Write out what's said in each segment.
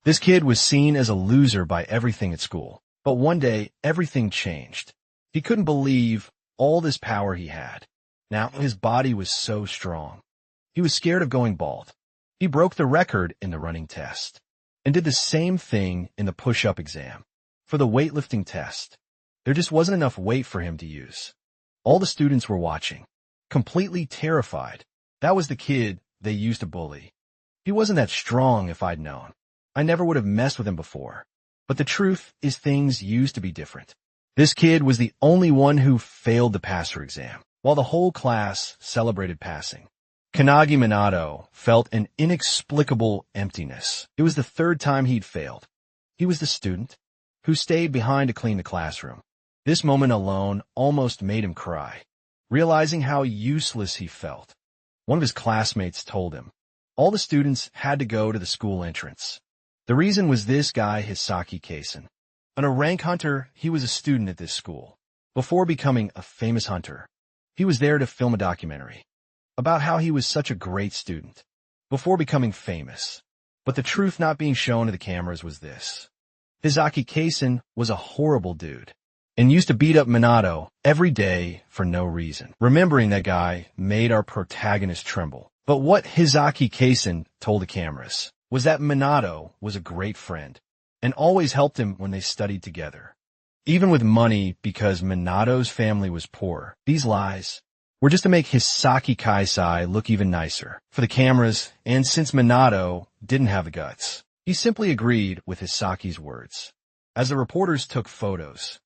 This kid was seen as a loser by everything at school. But one day, everything changed. He couldn't believe all this power he had. Now, his body was so strong. He was scared of going bald. He broke the record in the running test and did the same thing in the push-up exam. For the weightlifting test, there just wasn't enough weight for him to use. All the students were watching, completely terrified. That was the kid they used to bully. He wasn't that strong if I'd known. I never would have messed with him before. But the truth is things used to be different. This kid was the only one who failed the passer exam, while the whole class celebrated passing. Kanagi Minato felt an inexplicable emptiness. It was the third time he'd failed. He was the student who stayed behind to clean the classroom. This moment alone almost made him cry, realizing how useless he felt. One of his classmates told him, all the students had to go to the school entrance. The reason was this guy, Hisaki Kaisen. On a rank hunter, he was a student at this school. Before becoming a famous hunter, he was there to film a documentary about how he was such a great student before becoming famous. But the truth not being shown to the cameras was this. Hisaki Kaisen was a horrible dude and used to beat up Minato every day for no reason. Remembering that guy made our protagonist tremble. But what Hisaki Kaisen told the cameras was that Minato was a great friend and always helped him when they studied together, even with money because Minato's family was poor. These lies were just to make Hisaki Kaisai look even nicer for the cameras, and since Minato didn't have the guts, he simply agreed with Hisaki's words. As the reporters took photos,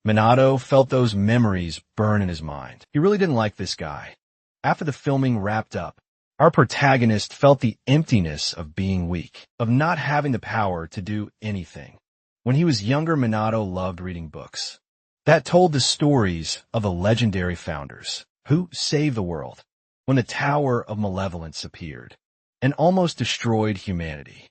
Minato felt those memories burn in his mind. He really didn't like this guy. After the filming wrapped up, our protagonist felt the emptiness of being weak, of not having the power to do anything. When he was younger, Minato loved reading books that told the stories of the legendary founders who saved the world when the Tower of Malevolence appeared and almost destroyed humanity.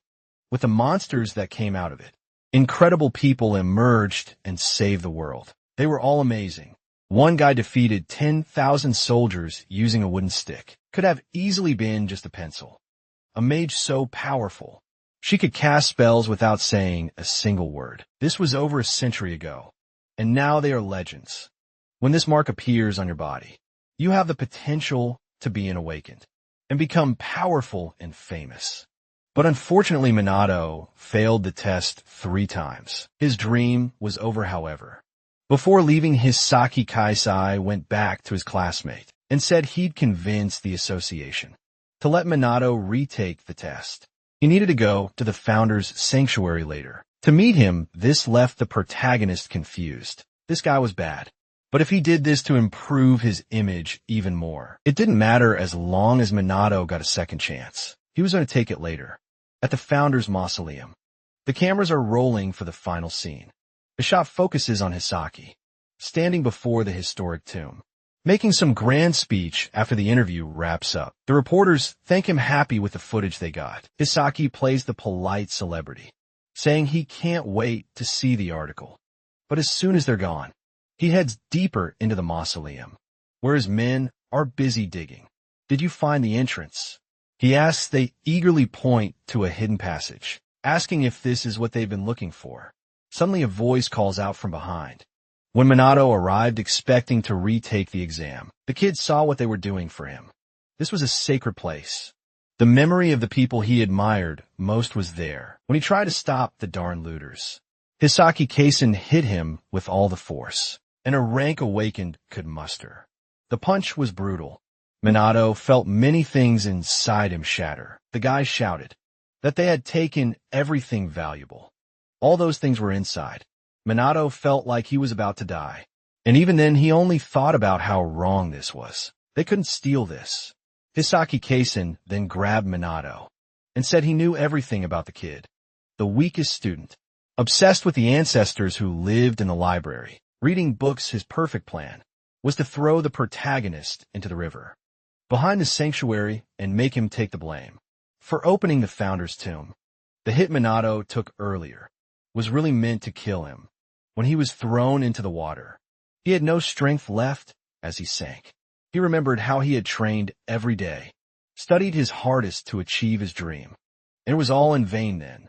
With the monsters that came out of it, incredible people emerged and saved the world. They were all amazing. One guy defeated 10,000 soldiers using a wooden stick. Could have easily been just a pencil. A mage so powerful, she could cast spells without saying a single word. This was over a century ago, and now they are legends. When this mark appears on your body, you have the potential to be an awakened and become powerful and famous. But unfortunately, Minato failed the test 3 times. His dream was over, however. Before leaving, Hisaki Kaisai went back to his classmate and said he'd convince the association to let Minato retake the test. He needed to go to the founder's sanctuary later. To meet him, this left the protagonist confused. This guy was bad. But if he did this to improve his image even more, it didn't matter as long as Minato got a second chance. He was going to take it later. At the founder's mausoleum, the cameras are rolling for the final scene. The shot focuses on Hisaki, standing before the historic tomb, making some grand speech after the interview wraps up. The reporters thank him happy with the footage they got. Hisaki plays the polite celebrity, saying he can't wait to see the article. But as soon as they're gone, he heads deeper into the mausoleum, where his men are busy digging. Did you find the entrance? He asks. They eagerly point to a hidden passage, asking if this is what they've been looking for. Suddenly a voice calls out from behind. When Minato arrived expecting to retake the exam, the kid saw what they were doing for him. This was a sacred place. The memory of the people he admired most was there when he tried to stop the darn looters. Hisaki Kaisen hit him with all the force, and a rank awakened could muster. The punch was brutal. Minato felt many things inside him shatter. The guy shouted that they had taken everything valuable. All those things were inside. Minato felt like he was about to die. And even then, he only thought about how wrong this was. They couldn't steal this. Hisaki Kaisen then grabbed Minato and said he knew everything about the kid, the weakest student, obsessed with the ancestors who lived in the library, reading books. His perfect plan was to throw the protagonist into the river, behind the sanctuary, and make him take the blame for opening the founder's tomb. The hit Minato took earlier was really meant to kill him. When he was thrown into the water, he had no strength left as he sank. He remembered how he had trained every day, studied his hardest to achieve his dream, and it was all in vain then.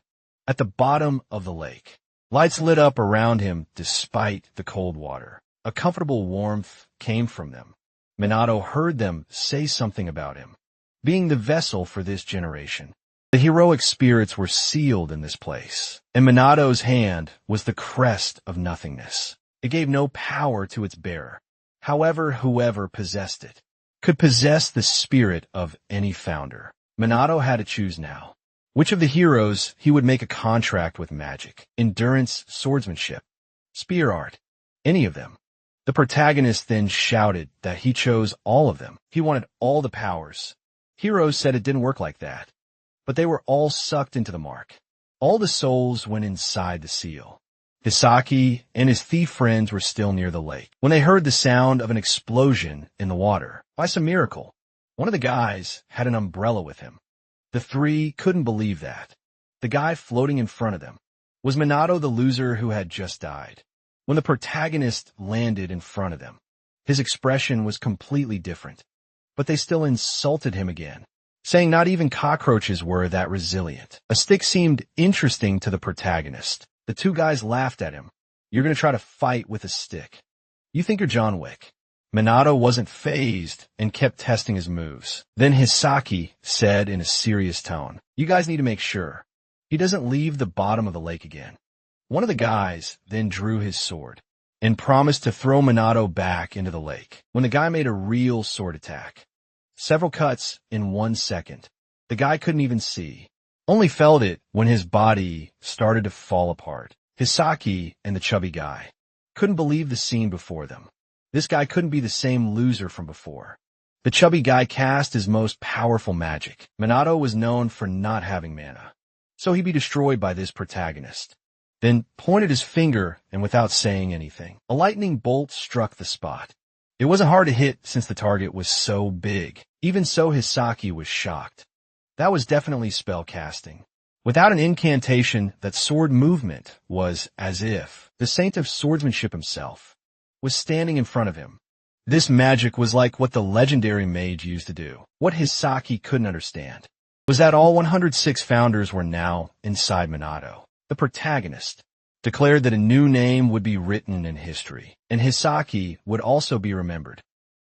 at the bottom of the lake. Lights lit up around him despite the cold water. A comfortable warmth came from them. Minato heard them say something about him, being the vessel for this generation. The heroic spirits were sealed in this place, and Minato's hand was the crest of nothingness. It gave no power to its bearer. However, whoever possessed it could possess the spirit of any founder. Minato had to choose now. Which of the heroes he would make a contract with magic, endurance, swordsmanship, spear art, any of them. The protagonist then shouted that he chose all of them. He wanted all the powers. Heroes said it didn't work like that, but they were all sucked into the mark. All the souls went inside the seal. Hisaki and his thief friends were still near the lake when they heard the sound of an explosion in the water. By some miracle, one of the guys had an umbrella with him. The three couldn't believe that. The guy floating in front of them was Minato, the loser who had just died. When the protagonist landed in front of them, his expression was completely different, but they still insulted him again, saying not even cockroaches were that resilient. A stick seemed interesting to the protagonist. The two guys laughed at him. You're going to try to fight with a stick. You think you're John Wick. Minato wasn't fazed and kept testing his moves. Then Hisaki said in a serious tone, you guys need to make sure he doesn't leave the bottom of the lake again. One of the guys then drew his sword and promised to throw Minato back into the lake. When the guy made a real sword attack, several cuts in 1 second, the guy couldn't even see. Only felt it when his body started to fall apart. Hisaki and the chubby guy couldn't believe the scene before them. This guy couldn't be the same loser from before. The chubby guy cast his most powerful magic. Minato was known for not having mana, so he'd be destroyed by this protagonist. Then pointed his finger, and without saying anything, a lightning bolt struck the spot. It wasn't hard to hit since the target was so big. Even so, Hisaki was shocked. That was definitely spell casting. Without an incantation, that sword movement was as if the saint of swordsmanship himself was standing in front of him. This magic was like what the legendary mage used to do. What Hisaki couldn't understand was that all 106 founders were now inside Minato. The protagonist declared that a new name would be written in history, and Hisaki would also be remembered,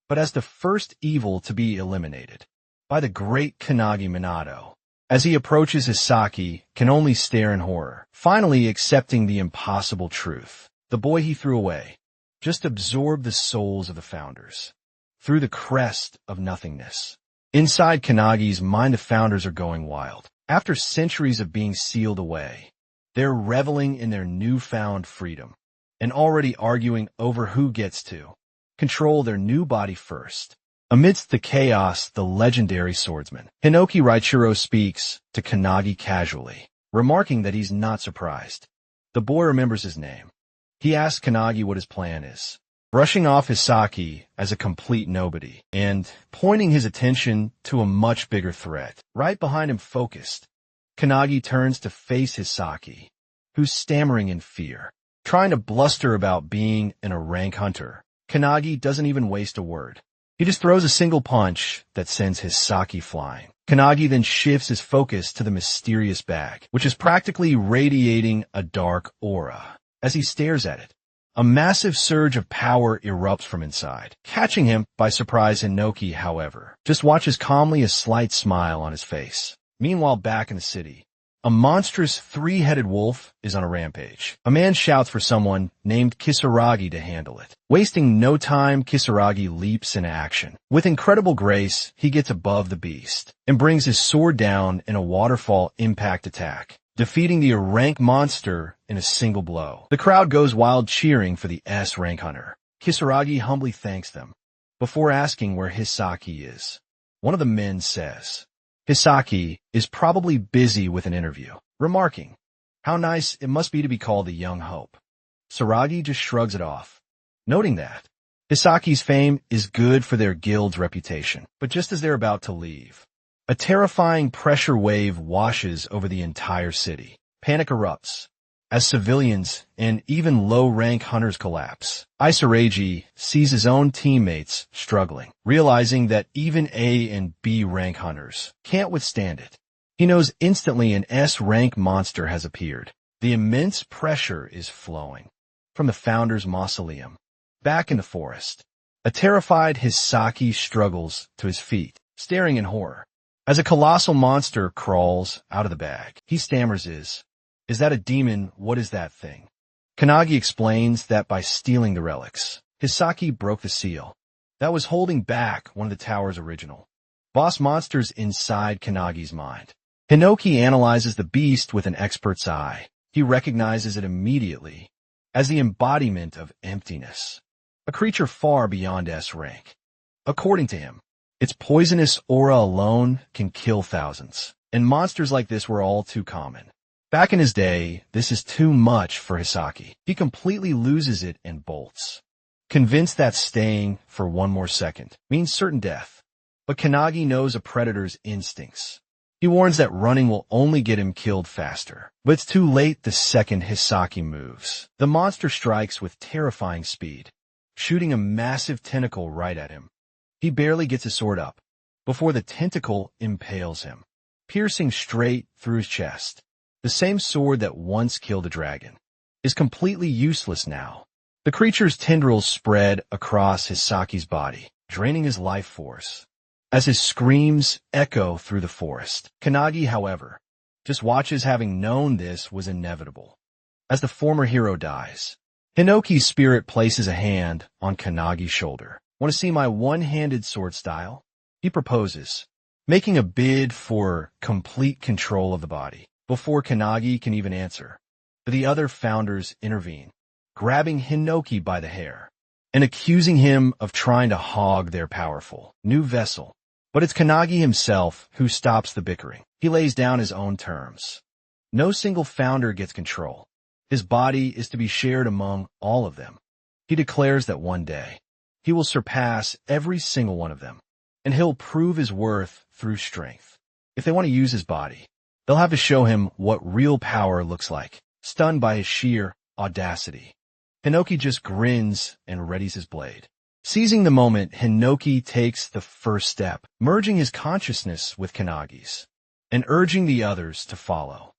but as the first evil to be eliminated by the great Kanagi. Minato, as he approaches Hisaki, can only stare in horror, finally accepting the impossible truth. The boy he threw away just absorbed the souls of the founders through the crest of nothingness. Inside Kanagi's mind, the founders are going wild. After centuries of being sealed away, they're reveling in their newfound freedom and already arguing over who gets to control their new body first. Amidst the chaos, the legendary swordsman Hinoki Raichiro speaks to Kanagi casually, remarking that he's not surprised. The boy remembers his name. He asks Kanagi what his plan is, brushing off Hisaki as a complete nobody and pointing his attention to a much bigger threat. Right behind him, focused, Kanagi turns to face Hisaki, who's stammering in fear, trying to bluster about being a rank hunter. Kanagi doesn't even waste a word. He just throws a single punch that sends Hisaki flying. Kanagi then shifts his focus to the mysterious bag, which is practically radiating a dark aura. As he stares at it, a massive surge of power erupts from inside. Catching him by surprise, Hinoki, however, just watches calmly, a slight smile on his face. Meanwhile, back in the city, a monstrous three-headed wolf is on a rampage. A man shouts for someone named Kisaragi to handle it. Wasting no time, Kisaragi leaps into action. With incredible grace, he gets above the beast and brings his sword down in a waterfall impact attack, defeating the rank monster in a single blow. The crowd goes wild, cheering for the S-rank hunter. Kisaragi humbly thanks them before asking where Hisaki is. One of the men says Hisaki is probably busy with an interview, remarking how nice it must be to be called the young hope. Saragi just shrugs it off, noting that Hisaki's fame is good for their guild's reputation. But just as they're about to leave, a terrifying pressure wave washes over the entire city. Panic erupts as civilians and even low-rank hunters collapse. Isaragi sees his own teammates struggling, realizing that even A and B rank hunters can't withstand it. He knows instantly an S-rank monster has appeared. The immense pressure is flowing from the founder's mausoleum. Back in the forest, a terrified Hisaki struggles to his feet, staring in horror. As a colossal monster crawls out of the bag, he stammers, Is that a demon? What is that thing? Kanagi explains that by stealing the relics, Hisaki broke the seal that was holding back one of the tower's original boss monsters inside Kanagi's mind. Hinoki analyzes the beast with an expert's eye. He recognizes it immediately as the embodiment of emptiness, a creature far beyond S rank. According to him, its poisonous aura alone can kill thousands, and monsters like this were all too common. Back in his day, this is too much for Hisaki. He completely loses it and bolts, convinced that staying for one more second means certain death. But Kanagi knows a predator's instincts. He warns that running will only get him killed faster. But it's too late the second Hisaki moves. The monster strikes with terrifying speed, shooting a massive tentacle right at him. He barely gets his sword up before the tentacle impales him, piercing straight through his chest. The same sword that once killed a dragon is completely useless now. The creature's tendrils spread across Hisaki's body, draining his life force as his screams echo through the forest. Kanagi, however, just watches, having known this was inevitable. As the former hero dies, Hinoki's spirit places a hand on Kanagi's shoulder. Want to see my one-handed sword style? He proposes, making a bid for complete control of the body. Before Kanagi can even answer, the other founders intervene, grabbing Hinoki by the hair and accusing him of trying to hog their powerful new vessel. But it's Kanagi himself who stops the bickering. He lays down his own terms. No single founder gets control. His body is to be shared among all of them. He declares that one day, he will surpass every single one of them, and he'll prove his worth through strength. If they want to use his body, they'll have to show him what real power looks like. Stunned by his sheer audacity, Hinoki just grins and readies his blade. Seizing the moment, Hinoki takes the first step, merging his consciousness with Kanagi's, and urging the others to follow.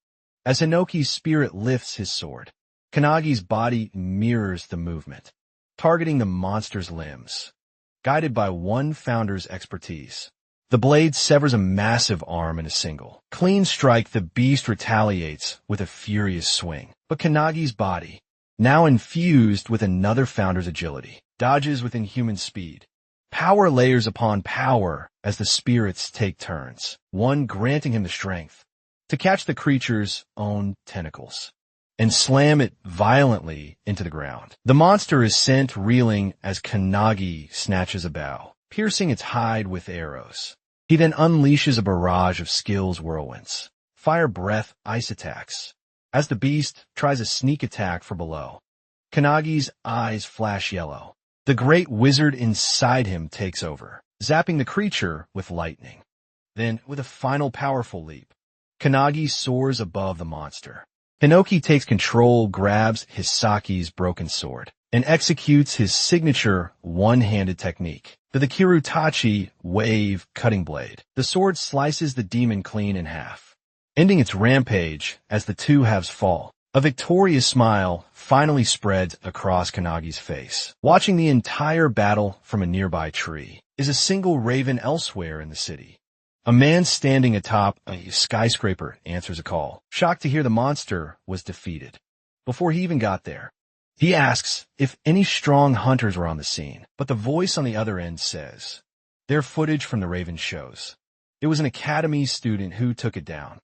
As Hinoki's spirit lifts his sword, Kanagi's body mirrors the movement, targeting the monster's limbs. Guided by one founder's expertise, the blade severs a massive arm in a single clean strike. The beast retaliates with a furious swing, but Kanagi's body, now infused with another founder's agility, dodges with inhuman speed. Power layers upon power as the spirits take turns, one granting him the strength to catch the creature's own tentacles and slam it violently into the ground. The monster is sent reeling as Kanagi snatches a bow, piercing its hide with arrows. He then unleashes a barrage of skills whirlwinds, fire breath, ice attacks. As the beast tries a sneak attack from below, Kanagi's eyes flash yellow. The great wizard inside him takes over, zapping the creature with lightning. Then, with a final powerful leap, Kanagi soars above the monster. Hinoki takes control, grabs Hisaki's broken sword, and executes his signature one-handed technique, the Kirutachi wave cutting blade. The sword slices the demon clean in half, ending its rampage as the two halves fall. A victorious smile finally spreads across Kanagi's face. Watching the entire battle from a nearby tree is a single raven elsewhere in the city. A man standing atop a skyscraper answers a call, shocked to hear the monster was defeated. Before he even got there, he asks if any strong hunters were on the scene, but the voice on the other end says, "Their footage from the Raven shows. It was an academy student who took it down.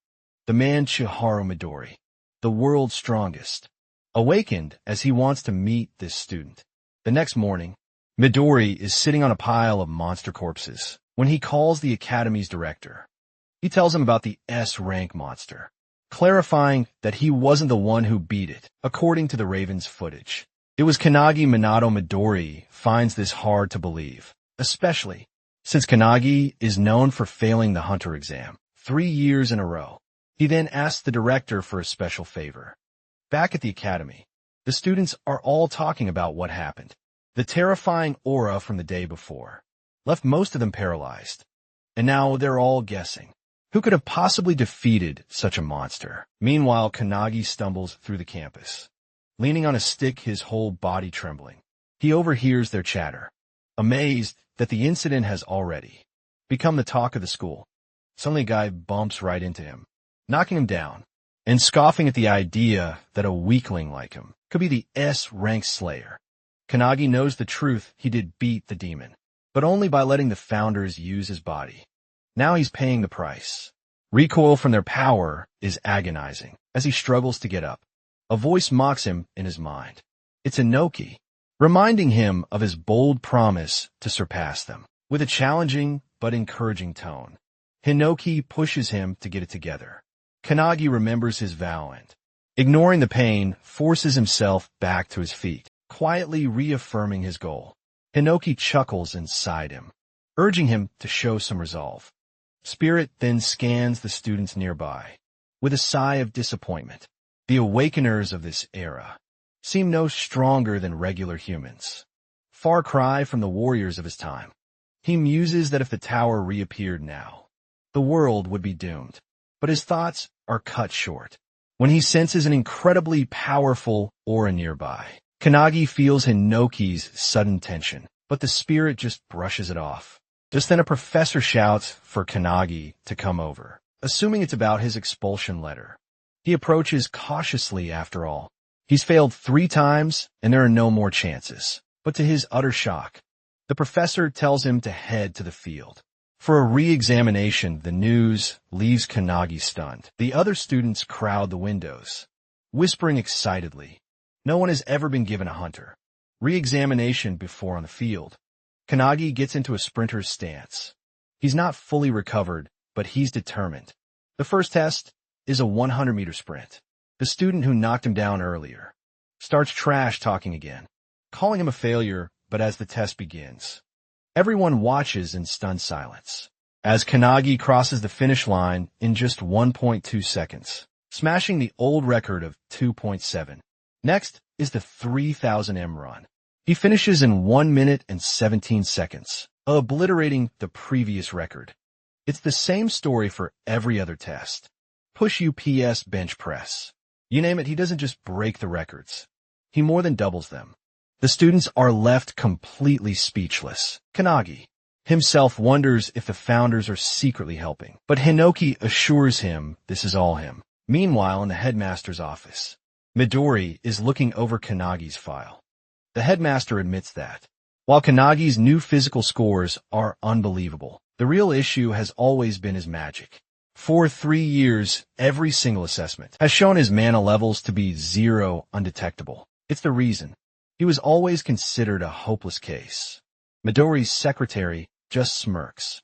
The man Chiharu Midori, the world's strongest, awakened as he wants to meet this student." The next morning, Midori is sitting on a pile of monster corpses when he calls the academy's director. He tells him about the S-rank monster, clarifying that he wasn't the one who beat it, according to the Raven's footage. It was Kanagi. Minato Midori finds this hard to believe, especially since Kanagi is known for failing the hunter exam 3 years in a row. He then asks the director for a special favor. Back at the academy, the students are all talking about what happened. The terrifying aura from the day before left most of them paralyzed, and now they're all guessing Who could have possibly defeated such a monster? Meanwhile, Kanagi stumbles through the campus, leaning on a stick, his whole body trembling. He overhears their chatter, amazed that the incident has already become the talk of the school. Suddenly a guy bumps right into him, knocking him down, and scoffing at the idea that a weakling like him could be the S-rank slayer. Kanagi knows the truth. He did beat the demon, but only by letting the founders use his body. Now he's paying the price. Recoil from their power is agonizing as he struggles to get up. A voice mocks him in his mind. It's Inoki, reminding him of his bold promise to surpass them. With a challenging but encouraging tone, Inoki pushes him to get it together. Kanagi remembers his vow and, ignoring the pain, forces himself back to his feet, quietly reaffirming his goal. Inoki chuckles inside him, urging him to show some resolve. Spirit then scans the students nearby. With a sigh of disappointment, the awakeners of this era seem no stronger than regular humans. Far cry from the warriors of his time. He muses that if the tower reappeared now, the world would be doomed. But his thoughts are cut short when he senses an incredibly powerful aura nearby. Kanagi feels Hinoki's sudden tension, but the spirit just brushes it off. Just then a professor shouts for Kanagi to come over, assuming it's about his expulsion letter. He approaches cautiously after all. He's failed 3 times, and there are no more chances. But to his utter shock, the professor tells him to head to the field. For a re-examination, the news leaves Kanagi stunned. The other students crowd the windows, whispering excitedly. No one has ever been given a hunter re-examination before on the field. Kanagi gets into a sprinter's stance. He's not fully recovered, but he's determined. The first test is a 100-meter sprint. The student who knocked him down earlier starts trash-talking again, calling him a failure, but as the test begins, everyone watches in stunned silence as Kanagi crosses the finish line in just 1.2 seconds, smashing the old record of 2.7. Next is the 3000 m run. He finishes in 1 minute and 17 seconds, obliterating the previous record. It's the same story for every other test. Push UPS bench press. You name it, he doesn't just break the records. He more than doubles them. The students are left completely speechless. Kanagi himself wonders if the founders are secretly helping, but Hinoki assures him this is all him. Meanwhile, in the headmaster's office, Midori is looking over Kanagi's file. The headmaster admits that, while Kanagi's new physical scores are unbelievable, the real issue has always been his magic. For 3 years, every single assessment has shown his mana levels to be 0 undetectable. It's the reason he was always considered a hopeless case. Midori's secretary just smirks,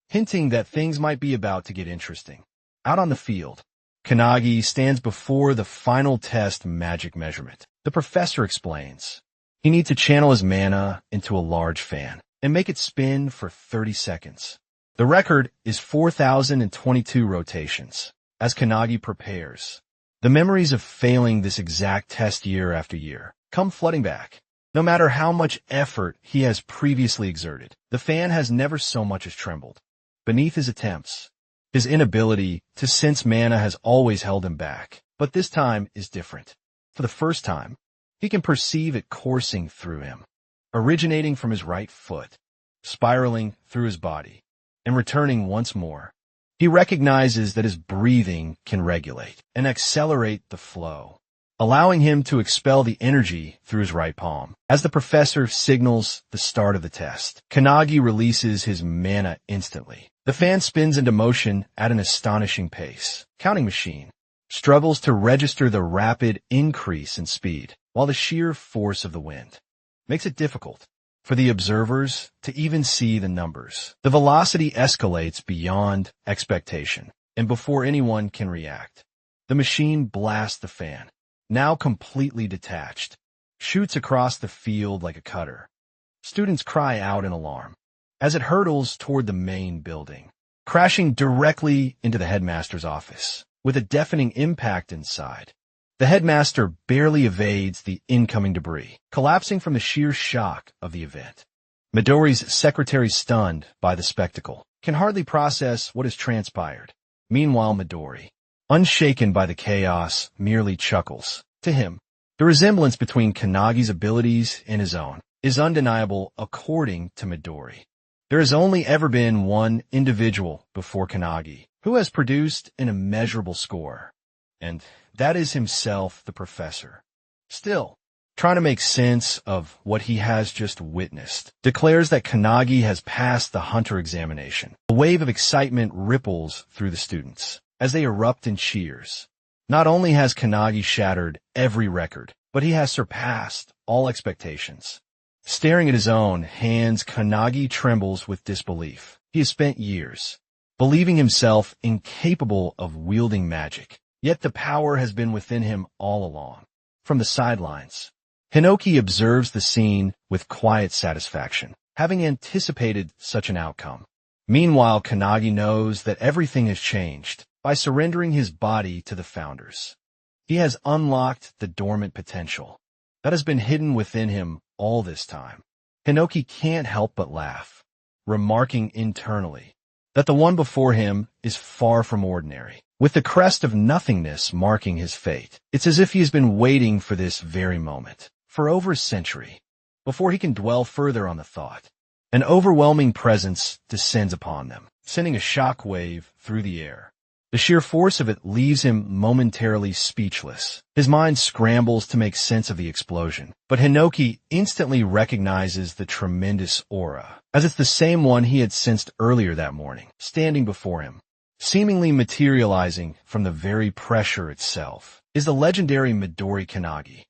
hinting that things might be about to get interesting. Out on the field, Kanagi stands before the final test magic measurement. The professor explains he needs to channel his mana into a large fan and make it spin for 30 seconds. The record is 4,022 rotations. As Kanagi prepares, the memories of failing this exact test year after year come flooding back. No matter how much effort he has previously exerted, the fan has never so much as trembled. Beneath his attempts, his inability to sense mana has always held him back. But this time is different. For the first time, he can perceive it coursing through him, originating from his right foot, spiraling through his body, and returning once more. He recognizes that his breathing can regulate and accelerate the flow, allowing him to expel the energy through his right palm. As the professor signals the start of the test, Kanagi releases his mana instantly. The fan spins into motion at an astonishing pace. Counting machine struggles to register the rapid increase in speed, while the sheer force of the wind makes it difficult for the observers to even see the numbers. The velocity escalates beyond expectation, and before anyone can react, the machine blasts the fan, now completely detached, shoots across the field like a cutter. Students cry out in alarm as it hurtles toward the main building, crashing directly into the headmaster's office. With a deafening impact inside, the headmaster barely evades the incoming debris, collapsing from the sheer shock of the event. Midori's secretary, stunned by the spectacle, can hardly process what has transpired. Meanwhile, Midori, unshaken by the chaos, merely chuckles. To him, the resemblance between Kanagi's abilities and his own is undeniable according to Midori. There has only ever been one individual before Kanagi who has produced an immeasurable score, and that is himself, the professor. Still, trying to make sense of what he has just witnessed, declares that Kanagi has passed the hunter examination. A wave of excitement ripples through the students as they erupt in cheers. Not only has Kanagi shattered every record, but he has surpassed all expectations. Staring at his own hands, Kanagi trembles with disbelief. He has spent years believing himself incapable of wielding magic, yet the power has been within him all along. From the sidelines, Hinoki observes the scene with quiet satisfaction, having anticipated such an outcome. Meanwhile, Kanagi knows that everything has changed by surrendering his body to the founders. He has unlocked the dormant potential that has been hidden within him all this time. Hinoki can't help but laugh, remarking internally that the one before him is far from ordinary. With the crest of nothingness marking his fate, it's as if he has been waiting for this very moment for over a century. Before he can dwell further on the thought, an overwhelming presence descends upon them, sending a shock wave through the air. The sheer force of it leaves him momentarily speechless. His mind scrambles to make sense of the explosion, but Hinoki instantly recognizes the tremendous aura, as it's the same one he had sensed earlier that morning, standing before him. Seemingly materializing from the very pressure itself is the legendary Midori Kanagi.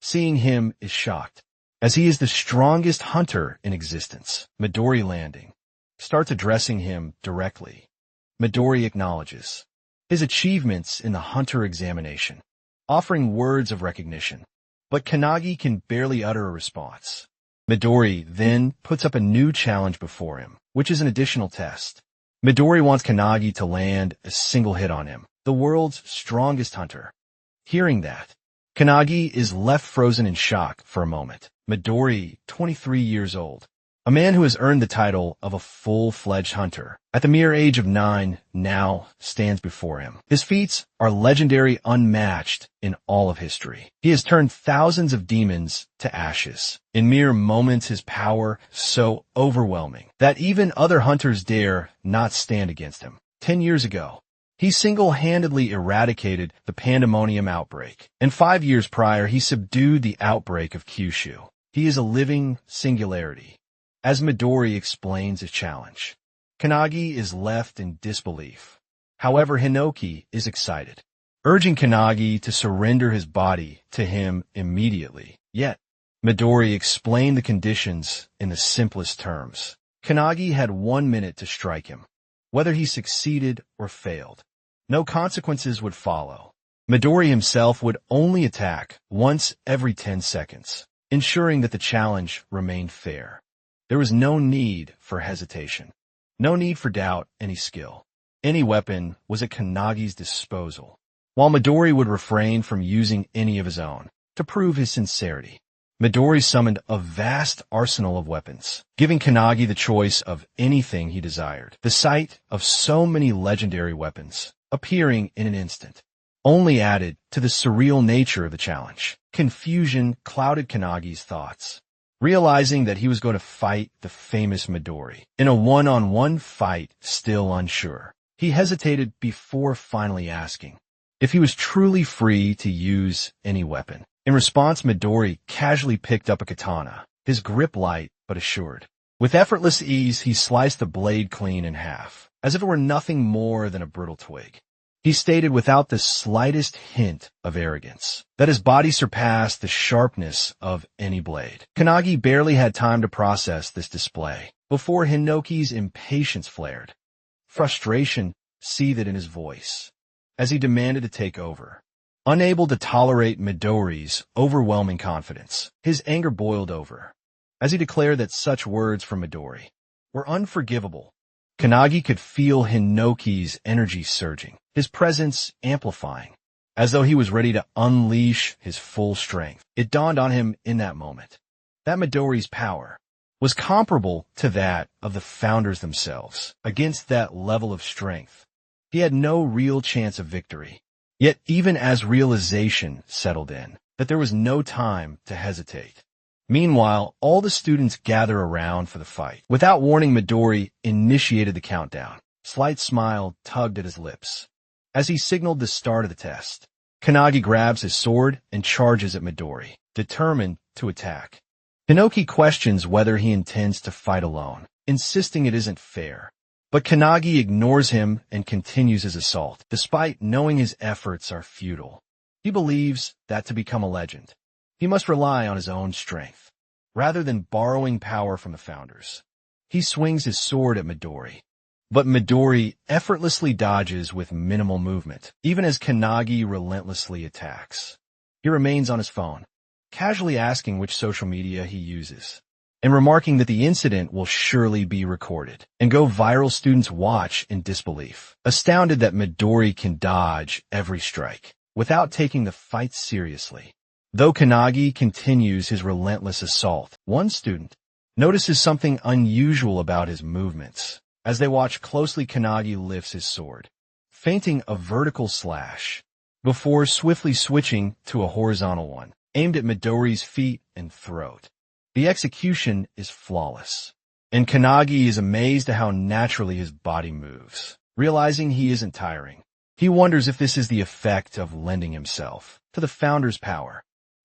Seeing him is shocked, as he is the strongest hunter in existence. Midori, landing, starts addressing him directly. Midori acknowledges his achievements in the hunter examination, offering words of recognition, but Kanagi can barely utter a response. Midori then puts up a new challenge before him, which is an additional test. Midori wants Kanagi to land a single hit on him, the world's strongest hunter. Hearing that, Kanagi is left frozen in shock for a moment. Midori, 23 years old, a man who has earned the title of a full-fledged hunter at the mere age of 9, now stands before him. His feats are legendary, unmatched in all of history. He has turned thousands of demons to ashes. In mere moments, his power so overwhelming that even other hunters dare not stand against him. 10 years ago, he single-handedly eradicated the pandemonium outbreak, and 5 years prior, he subdued the outbreak of Kyushu. He is a living singularity. As Midori explains his challenge, Kanagi is left in disbelief. However, Hinoki is excited, urging Kanagi to surrender his body to him immediately. Yet, Midori explained the conditions in the simplest terms. Kanagi had 1 minute to strike him. Whether he succeeded or failed, no consequences would follow. Midori himself would only attack once every 10 seconds, ensuring that the challenge remained fair. There was no need for hesitation, no need for doubt, any skill. Any weapon was at Kanagi's disposal, while Midori would refrain from using any of his own to prove his sincerity. Midori summoned a vast arsenal of weapons, giving Kanagi the choice of anything he desired. The sight of so many legendary weapons appearing in an instant only added to the surreal nature of the challenge. Confusion clouded Kanagi's thoughts. Realizing that he was going to fight the famous Midori in a one-on-one fight, still unsure, he hesitated before finally asking if he was truly free to use any weapon. In response, Midori casually picked up a katana, his grip light but assured. With effortless ease, he sliced the blade clean in half, as if it were nothing more than a brittle twig. He stated without the slightest hint of arrogance that his body surpassed the sharpness of any blade. Kanagi barely had time to process this display before Hinoki's impatience flared. Frustration seethed in his voice as he demanded to take over. Unable to tolerate Midori's overwhelming confidence, his anger boiled over as he declared that such words from Midori were unforgivable. Kanagi could feel Hinoki's energy surging, his presence amplifying, as though he was ready to unleash his full strength. It dawned on him in that moment that Midori's power was comparable to that of the founders themselves. Against that level of strength, He had no real chance of victory. Yet even as realization settled in, that there was no time to hesitate. Meanwhile, all the students gather around for the fight. Without warning, Midori initiated the countdown. Slight smile tugged at his lips. As he signaled the start of the test, Kanagi grabs his sword and charges at Midori, determined to attack. Hinoki questions whether he intends to fight alone, insisting it isn't fair. But Kanagi ignores him and continues his assault, despite knowing his efforts are futile. He believes that to become a legend, he must rely on his own strength, rather than borrowing power from the founders. He swings his sword at Midori, but Midori effortlessly dodges with minimal movement, even as Kanagi relentlessly attacks. He remains on his phone, casually asking which social media he uses, and remarking that the incident will surely be recorded and go viral. Students watch in disbelief, astounded that Midori can dodge every strike without taking the fight seriously. Though Kanagi continues his relentless assault, one student notices something unusual about his movements. As they watch closely, Kanagi lifts his sword, feinting a vertical slash, before swiftly switching to a horizontal one, aimed at Midori's feet and throat. The execution is flawless, and Kanagi is amazed at how naturally his body moves. Realizing he isn't tiring, he wonders if this is the effect of lending himself to the founder's power.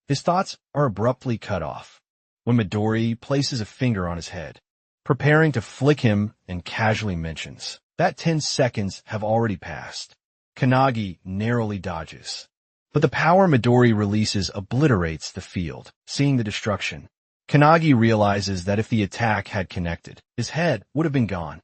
His thoughts are abruptly cut off when Midori places a finger on his head, preparing to flick him, and casually mentions that 10 seconds have already passed. Kanagi narrowly dodges, but the power Midori releases obliterates the field. Seeing the destruction, Kanagi realizes that if the attack had connected, his head would have been gone.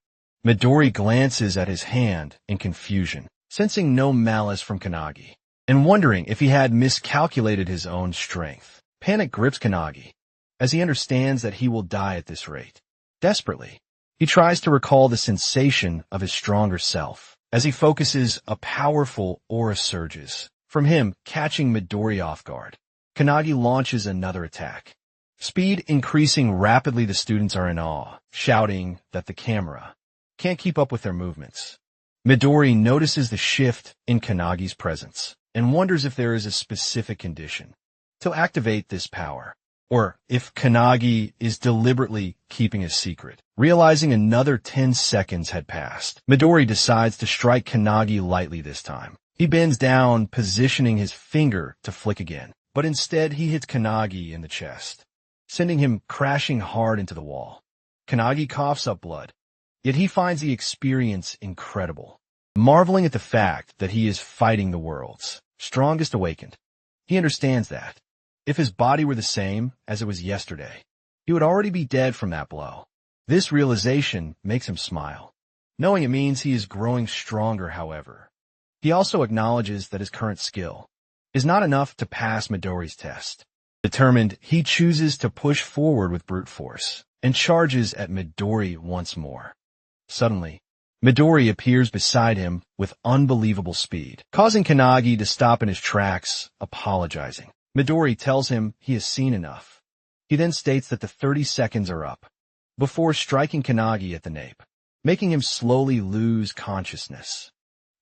Midori glances at his hand in confusion, sensing no malice from Kanagi, and wondering if he had miscalculated his own strength. Panic grips Kanagi, as he understands that he will die at this rate. Desperately, he tries to recall the sensation of his stronger self. As he focuses, a powerful aura surges from him, catching Midori off guard. Kanagi launches another attack. Speed increasing rapidly, the students are in awe, shouting that the camera can't keep up with their movements. Midori notices the shift in Kanagi's presence and wonders if there is a specific condition to activate this power, or if Kanagi is deliberately keeping a secret. Realizing another 10 seconds had passed, Midori decides to strike Kanagi lightly this time. He bends down, positioning his finger to flick again, but instead he hits Kanagi in the chest, sending him crashing hard into the wall. Kanagi coughs up blood, yet he finds the experience incredible, marveling at the fact that he is fighting the world's strongest awakened. He understands that if his body were the same as it was yesterday, he would already be dead from that blow. This realization makes him smile, knowing it means he is growing stronger. However, he also acknowledges that his current skill is not enough to pass Midori's test. Determined, he chooses to push forward with brute force and charges at Midori once more. Suddenly, Midori appears beside him with unbelievable speed, causing Kanagi to stop in his tracks, apologizing. Midori tells him he has seen enough. He then states that the 30 seconds are up, before striking Kanagi at the nape, making him slowly lose consciousness.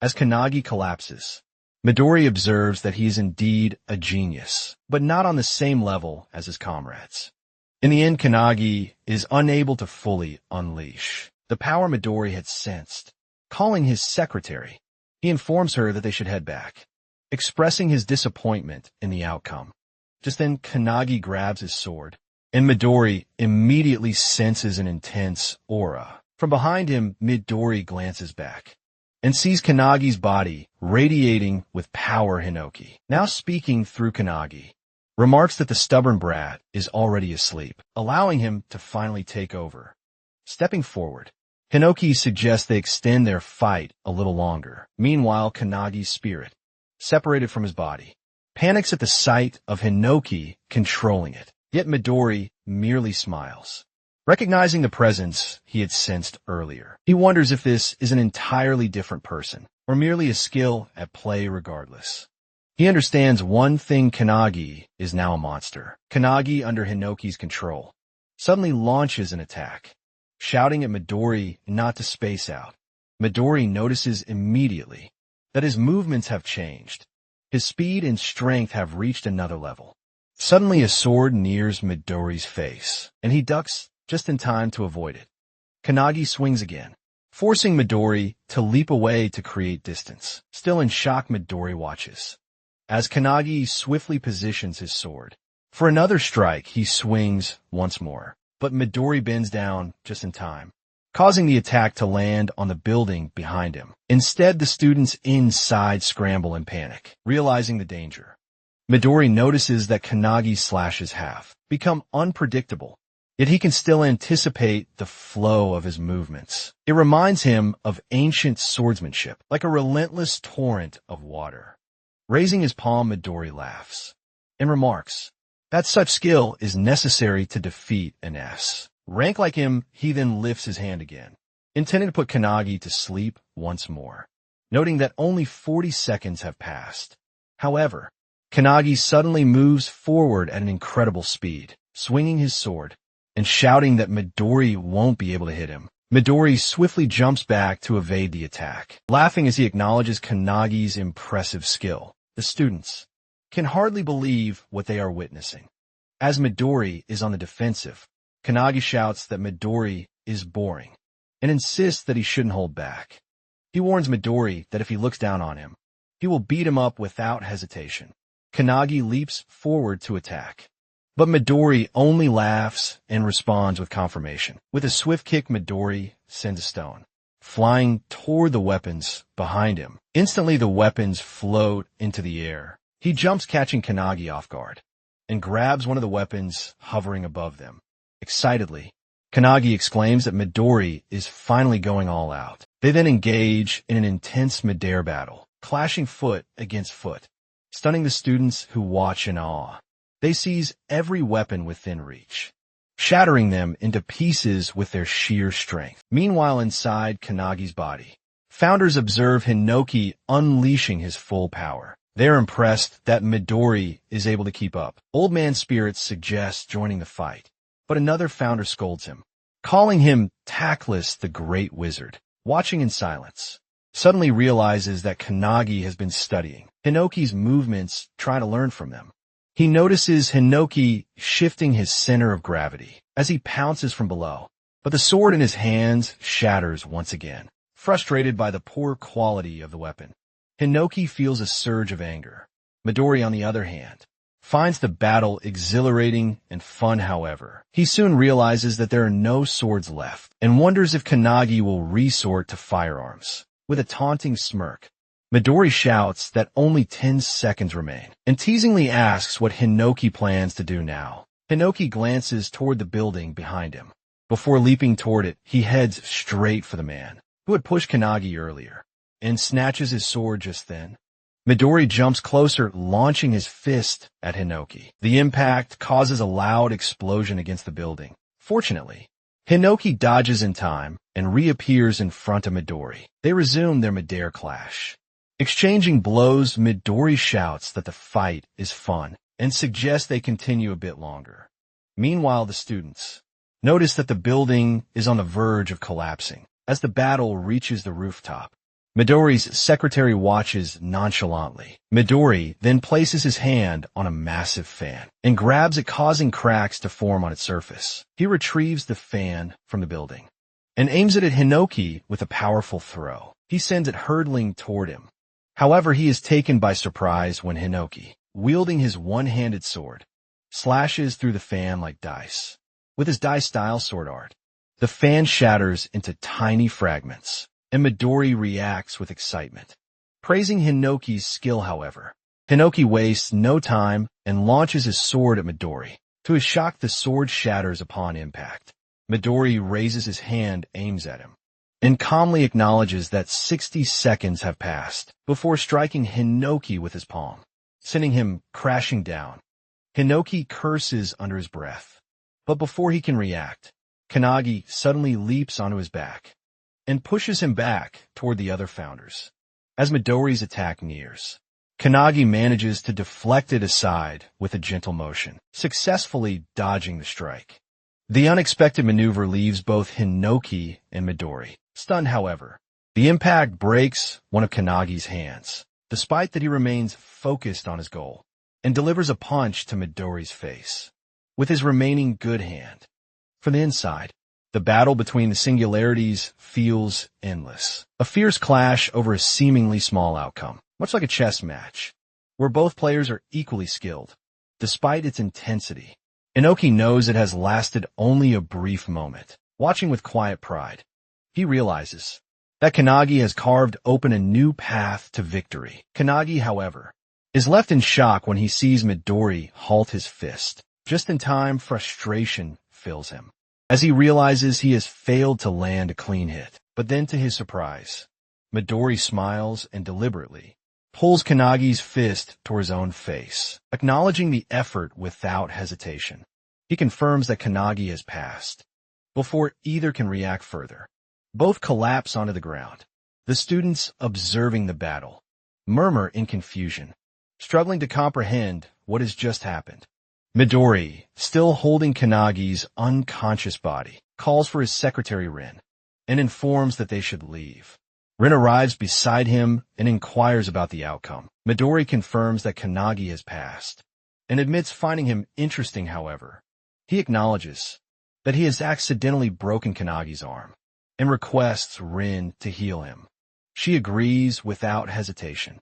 As Kanagi collapses, Midori observes that he is indeed a genius, but not on the same level as his comrades. In the end, Kanagi is unable to fully unleash the power Midori had sensed. Calling his secretary, he informs her that they should head back, expressing his disappointment in the outcome. Just then, Kanagi grabs his sword, and Midori immediately senses an intense aura. From behind him, Midori glances back and sees Kanagi's body radiating with power. Hinoki, now speaking through Kanagi, remarks that the stubborn brat is already asleep, allowing him to finally take over. Stepping forward, Hinoki suggests they extend their fight a little longer. Meanwhile, Kanagi's spirit, separated from his body, panics at the sight of Hinoki controlling it. Yet Midori merely smiles, recognizing the presence he had sensed earlier. He wonders if this is an entirely different person, or merely a skill at play. Regardless, he understands one thing: Kanagi is now a monster. Kanagi, under Hinoki's control, suddenly launches an attack, shouting at Midori not to space out. Midori notices immediately that his movements have changed. His speed and strength have reached another level. Suddenly a sword nears Midori's face, and he ducks just in time to avoid it. Kanagi swings again, forcing Midori to leap away to create distance. Still in shock, Midori watches as Kanagi swiftly positions his sword. For another strike, he swings once more, but Midori bends down just in time, causing the attack to land on the building behind him. Instead, the students inside scramble in panic, realizing the danger. Midori notices that Kanagi's slashes have become unpredictable, yet he can still anticipate the flow of his movements. It reminds him of ancient swordsmanship, like a relentless torrent of water. Raising his palm, Midori laughs and remarks that such skill is necessary to defeat an S rank like him. He then lifts his hand again, intending to put Kanagi to sleep once more, noting that only 40 seconds have passed. However, Kanagi suddenly moves forward at an incredible speed, swinging his sword and shouting that Midori won't be able to hit him. Midori swiftly jumps back to evade the attack, laughing as he acknowledges Kanagi's impressive skill. The students can hardly believe what they are witnessing. As Midori is on the defensive, Kanagi shouts that Midori is boring and insists that he shouldn't hold back. He warns Midori that if he looks down on him, he will beat him up without hesitation. Kanagi leaps forward to attack, but Midori only laughs and responds with confirmation. With a swift kick, Midori sends a stone flying toward the weapons behind him. Instantly, the weapons float into the air. He jumps, catching Kanagi off guard, and grabs one of the weapons hovering above them. Excitedly, Kanagi exclaims that Midori is finally going all out. They then engage in an intense mid-air battle, clashing foot against foot, stunning the students who watch in awe. They seize every weapon within reach, shattering them into pieces with their sheer strength. Meanwhile, inside Kanagi's body, founders observe Hinoki unleashing his full power. They're impressed that Midori is able to keep up. Old Man Spirits suggests joining the fight, but another founder scolds him, calling him Tactless the Great Wizard. Watching in silence, suddenly realizes that Kanagi has been studying Hinoki's movements, trying to learn from them. He notices Hinoki shifting his center of gravity as he pounces from below, but the sword in his hands shatters once again. Frustrated by the poor quality of the weapon, Hinoki feels a surge of anger. Midori, on the other hand, finds the battle exhilarating and fun. However, he soon realizes that there are no swords left and wonders if Kanagi will resort to firearms. With a taunting smirk, Midori shouts that only 10 seconds remain and teasingly asks what Hinoki plans to do now. Hinoki glances toward the building behind him. Before leaping toward it, he heads straight for the man who had pushed Kanagi earlier and snatches his sword just then. Midori jumps closer, launching his fist at Hinoki. The impact causes a loud explosion against the building. Fortunately, Hinoki dodges in time and reappears in front of Midori. They resume their mid-air clash. Exchanging blows, Midori shouts that the fight is fun and suggests they continue a bit longer. Meanwhile, the students notice that the building is on the verge of collapsing as the battle reaches the rooftop. Midori's secretary watches nonchalantly. Midori then places his hand on a massive fan and grabs it, causing cracks to form on its surface. He retrieves the fan from the building and aims it at Hinoki with a powerful throw. He sends it hurtling toward him. However, he is taken by surprise when Hinoki, wielding his one-handed sword, slashes through the fan like dice. With his dice-style sword art, the fan shatters into tiny fragments, and Midori reacts with excitement. Praising Hinoki's skill, however, Hinoki wastes no time and launches his sword at Midori. To his shock, the sword shatters upon impact. Midori raises his hand, aims at him, and calmly acknowledges that 60 seconds have passed before striking Hinoki with his palm, sending him crashing down. Hinoki curses under his breath, but before he can react, Kanagi suddenly leaps onto his back and pushes him back toward the other founders. As Midori's attack nears, Kanagi manages to deflect it aside with a gentle motion, successfully dodging the strike. The unexpected maneuver leaves both Hinoki and Midori stunned. However, The impact breaks one of Kanagi's hands, despite that he remains focused on his goal, and delivers a punch to Midori's face with his remaining good hand. From the inside, the battle between the singularities feels endless. A fierce clash over a seemingly small outcome, much like a chess match, where both players are equally skilled. Despite its intensity, Inoki knows it has lasted only a brief moment. Watching with quiet pride, he realizes that Kanagi has carved open a new path to victory. Kanagi, however, is left in shock when he sees Midori halt his fist. Just in time, frustration fills him, as he realizes he has failed to land a clean hit. But then, to his surprise, Midori smiles and deliberately pulls Kanagi's fist toward his own face, acknowledging the effort without hesitation. He confirms that Kanagi has passed. Before either can react further, both collapse onto the ground. The students, observing the battle, murmur in confusion, struggling to comprehend what has just happened. Midori, still holding Kanagi's unconscious body, calls for his secretary Rin and informs that they should leave. Rin arrives beside him and inquires about the outcome. Midori confirms that Kanagi has passed and admits finding him interesting. However, he acknowledges that he has accidentally broken Kanagi's arm and requests Rin to heal him. She agrees without hesitation.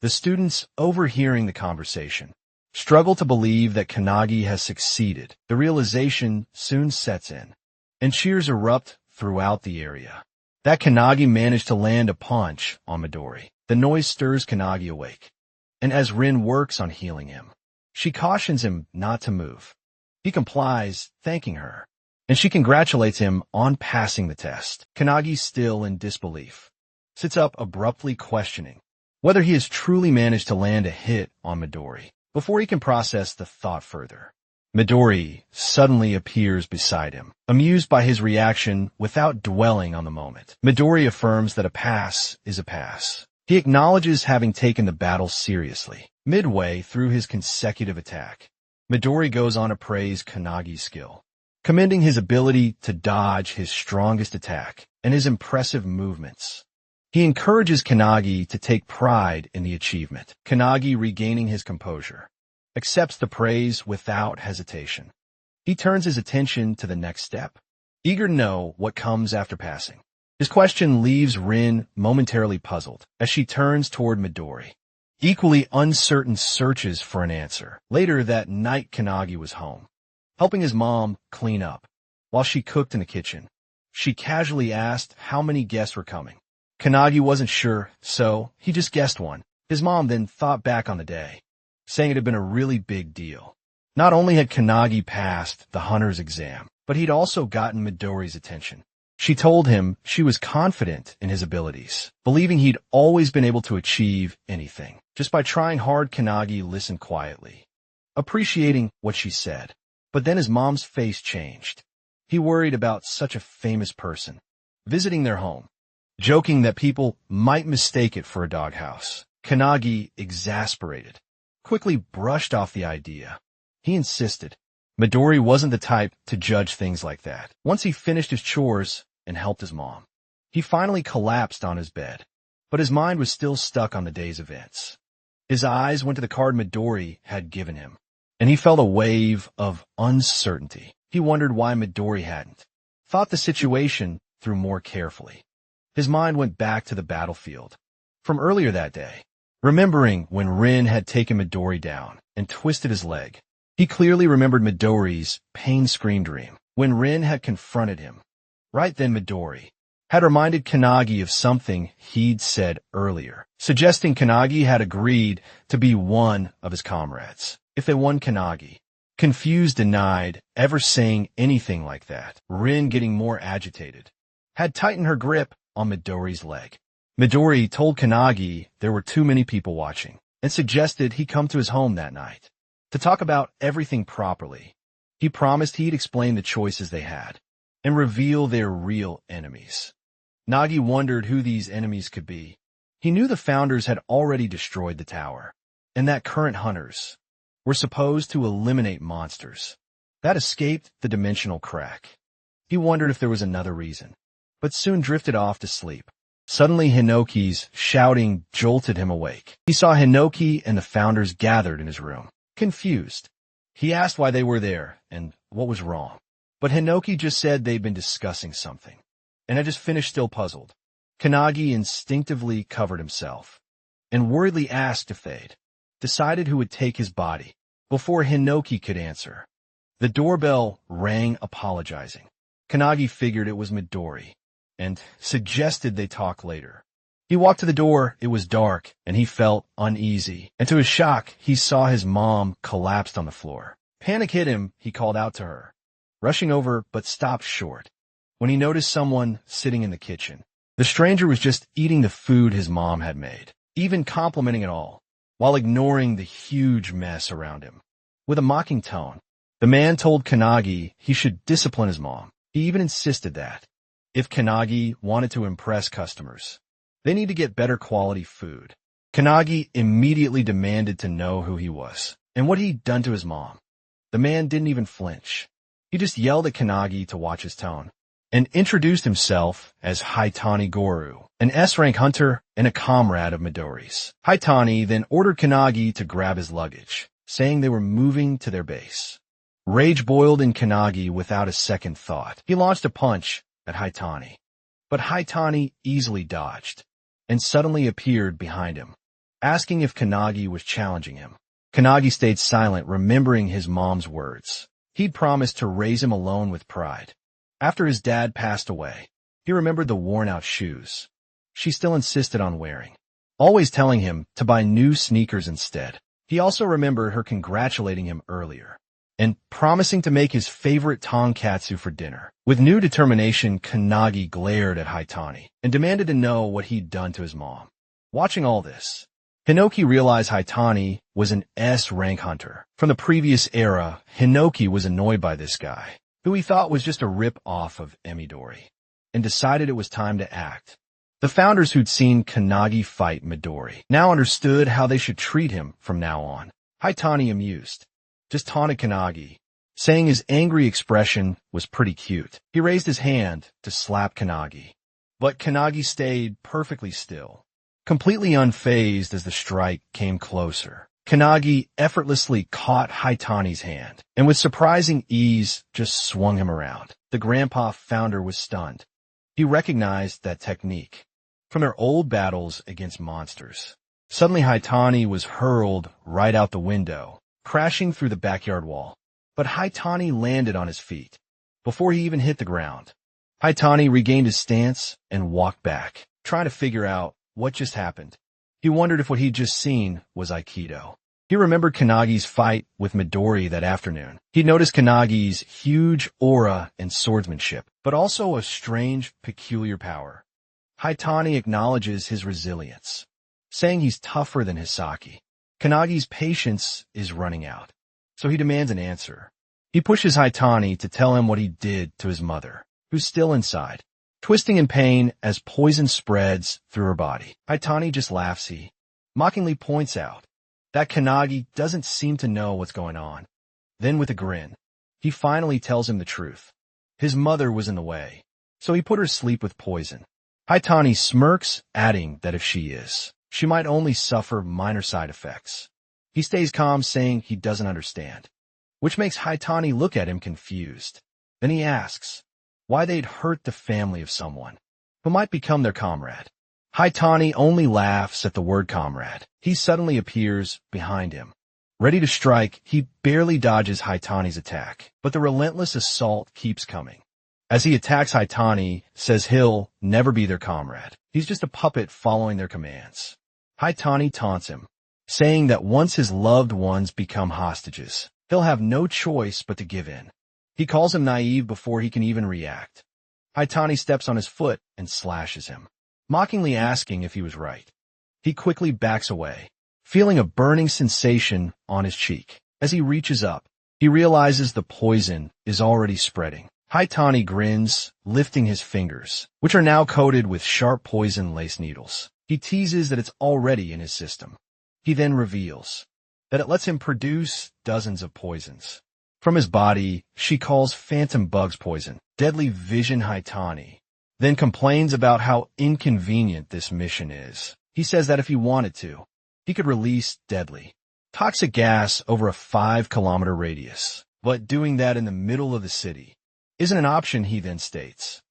The students, overhearing the conversation, struggle to believe that Kanagi has succeeded. The realization soon sets in, and cheers erupt throughout the area. That Kanagi managed to land a punch on Midori. The noise stirs Kanagi awake, and as Rin works on healing him, she cautions him not to move. He complies, thanking her, and she congratulates him on passing the test. Kanagi, still in disbelief, sits up abruptly, questioning whether he has truly managed to land a hit on Midori. Before he can process the thought further, Midori suddenly appears beside him, amused by his reaction without dwelling on the moment. Midori affirms that a pass is a pass. He acknowledges having taken the battle seriously. Midway through his consecutive attack, Midori goes on to praise Kanagi's skill, commending his ability to dodge his strongest attack and his impressive movements. He encourages Kanagi to take pride in the achievement. Kanagi, regaining his composure, accepts the praise without hesitation. He turns his attention to the next step, eager to know what comes after passing. His question leaves Rin momentarily puzzled as she turns toward Midori, equally uncertain, searches for an answer. Later that night, Kanagi was home, helping his mom clean up. While she cooked in the kitchen, she casually asked how many guests were coming. Kanagi wasn't sure, so he just guessed one. His mom then thought back on the day, saying it had been a really big deal. Not only had Kanagi passed the hunter's exam, but he'd also gotten Midori's attention. She told him she was confident in his abilities, believing he'd always been able to achieve anything. Just by trying hard, Kanagi listened quietly, appreciating what she said. But then his mom's face changed. He worried about such a famous person visiting their home, joking that people might mistake it for a doghouse. Kanagi, exasperated, quickly brushed off the idea. He insisted Midori wasn't the type to judge things like that. Once he finished his chores and helped his mom, he finally collapsed on his bed, but his mind was still stuck on the day's events. His eyes went to the card Midori had given him, and he felt a wave of uncertainty. He wondered why Midori hadn't thought the situation through more carefully. His mind went back to the battlefield from earlier that day, remembering when Rin had taken Midori down and twisted his leg. He clearly remembered Midori's pain scream dream when Rin had confronted him. Right then, Midori had reminded Kanagi of something he'd said earlier, suggesting Kanagi had agreed to be one of his comrades if they won. Kanagi, confused, denied ever saying anything like that. Rin, getting more agitated, had tightened her grip on Midori's leg. Midori told Kanagi there were too many people watching and suggested he come to his home that night to talk about everything properly. He promised he'd explain the choices they had and reveal their real enemies. Nagi wondered who these enemies could be. He knew the founders had already destroyed the tower, and that current hunters were supposed to eliminate monsters that escaped the dimensional crack. He wondered if there was another reason, but soon drifted off to sleep. Suddenly, Hinoki's shouting jolted him awake. He saw Hinoki and the founders gathered in his room, confused. He asked why they were there and what was wrong. But Hinoki just said they'd been discussing something, and had just finished still puzzled. Kanagi instinctively covered himself, and worriedly asked if they'd decided who would take his body. Before Hinoki could answer, the doorbell rang apologizing. Kanagi figured it was Midori, and suggested they talk later. He walked to the door. It was dark, and he felt uneasy. And to his shock, he saw his mom collapsed on the floor. Panic hit him. He called out to her, rushing over, but stopped short when he noticed someone sitting in the kitchen. The stranger was just eating the food his mom had made, even complimenting it all, while ignoring the huge mess around him. With a mocking tone, the man told Kanagi he should discipline his mom. He even insisted that, if Kanagi wanted to impress customers, they need to get better quality food. Kanagi immediately demanded to know who he was and what he'd done to his mom. The man didn't even flinch. He just yelled at Kanagi to watch his tone and introduced himself as Haitani Goru, an S-rank hunter and a comrade of Midori's. Haitani then ordered Kanagi to grab his luggage, saying they were moving to their base. Rage boiled in Kanagi without a second thought. He launched a punch at Haitani, but Haitani easily dodged and suddenly appeared behind him, asking if Kanagi was challenging him. Kanagi stayed silent, remembering his mom's words. He'd promised to raise him alone with pride. After his dad passed away, he remembered the worn-out shoes she still insisted on wearing, always telling him to buy new sneakers instead. He also remembered her congratulating him earlier and promising to make his favorite tonkatsu for dinner. With new determination, Kanagi glared at Haitani and demanded to know what he'd done to his mom. Watching all this, Hinoki realized Haitani was an S-rank hunter. From the previous era, Hinoki was annoyed by this guy, who he thought was just a rip-off of Midori, and decided it was time to act. The founders who'd seen Kanagi fight Midori now understood how they should treat him from now on. Haitani, amused, just taunted Kanagi, saying his angry expression was pretty cute. He raised his hand to slap Kanagi, but Kanagi stayed perfectly still, completely unfazed as the strike came closer. Kanagi effortlessly caught Haitani's hand, and with surprising ease just swung him around. The grandpa founder was stunned. He recognized that technique from their old battles against monsters. Suddenly Haitani was hurled right out the window, crashing through the backyard wall. But Haitani landed on his feet before he even hit the ground. Haitani regained his stance and walked back, trying to figure out what just happened. He wondered if what he'd just seen was Aikido. He remembered Kanagi's fight with Midori that afternoon. He'd noticed Kanagi's huge aura and swordsmanship, but also a strange, peculiar power. Haitani acknowledges his resilience, saying he's tougher than Hisaki. Kanagi's patience is running out, so he demands an answer. He pushes Haitani to tell him what he did to his mother, who's still inside, twisting in pain as poison spreads through her body. Haitani just laughs. He mockingly points out that Kanagi doesn't seem to know what's going on. Then with a grin, he finally tells him the truth. His mother was in the way, so he put her to sleep with poison. Haitani smirks, adding that if she is, she might only suffer minor side effects. He stays calm, saying he doesn't understand, which makes Haitani look at him confused. Then he asks why they'd hurt the family of someone who might become their comrade. Haitani only laughs at the word comrade. He suddenly appears behind him, ready to strike. He barely dodges Haitani's attack, but the relentless assault keeps coming. As he attacks, Haitani says he'll never be their comrade. He's just a puppet following their commands. Haitani taunts him, saying that once his loved ones become hostages, he'll have no choice but to give in. He calls him naive before he can even react. Haitani steps on his foot and slashes him, mockingly asking if he was right. He quickly backs away, feeling a burning sensation on his cheek. As he reaches up, he realizes the poison is already spreading. Haitani grins, lifting his fingers, which are now coated with sharp poison-laced needles. He teases that it's already in his system. He then reveals that it lets him produce dozens of poisons. From his body, she calls phantom bugs poison. Deadly vision. Haitani then complains about how inconvenient this mission is. He says that if he wanted to, he could release deadly, toxic gas over a 5-kilometer radius. But doing that in the middle of the city isn't an option, he then states.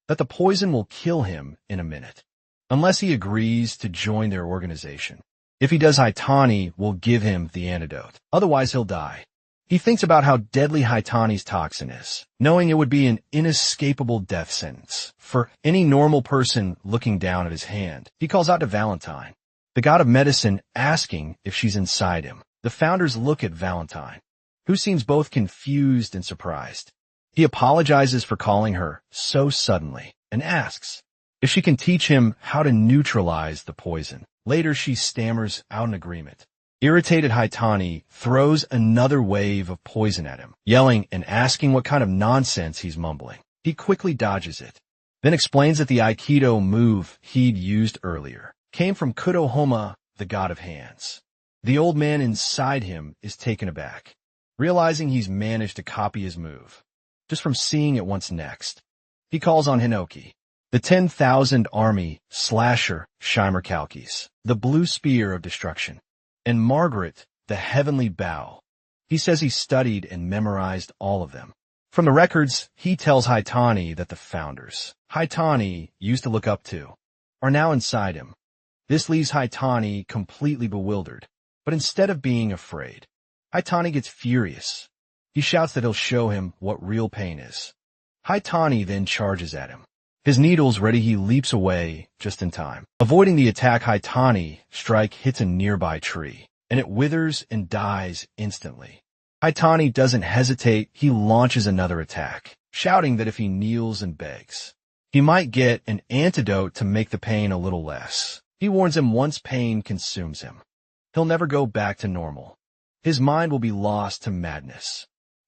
That the poison will kill him in a minute, unless he agrees to join their organization. If he does, Haitani will give him the antidote. Otherwise, he'll die. He thinks about how deadly Haitani's toxin is, knowing it would be an inescapable death sentence for any normal person looking down at his hand. He calls out to Valentine, the god of medicine, asking if she's inside him. The founders look at Valentine, who seems both confused and surprised. He apologizes for calling her so suddenly and asks if she can teach him how to neutralize the poison. Later, she stammers out an agreement. Irritated Haitani throws another wave of poison at him, yelling and asking what kind of nonsense he's mumbling. He quickly dodges it, then explains that the Aikido move he'd used earlier came from Kudohoma, the god of hands. The old man inside him is taken aback, realizing he's managed to copy his move just from seeing it once next. He calls on Hinoki, the 10,000 army slasher Scheimer-Kalkis, the blue spear of destruction, and Margaret, the heavenly bow. He says he studied and memorized all of them. From the records, he tells Haitani that the founders Haitani used to look up to are now inside him. This leaves Haitani completely bewildered, but instead of being afraid, Haitani gets furious. He shouts that he'll show him what real pain is. Haitani then charges at him. His needles ready, he leaps away just in time. Avoiding the attack, Haitani strike hits a nearby tree, and it withers and dies instantly. Haitani doesn't hesitate, he launches another attack, shouting that if he kneels and begs, he might get an antidote to make the pain a little less. He warns him once pain consumes him, he'll never go back to normal. His mind will be lost to madness.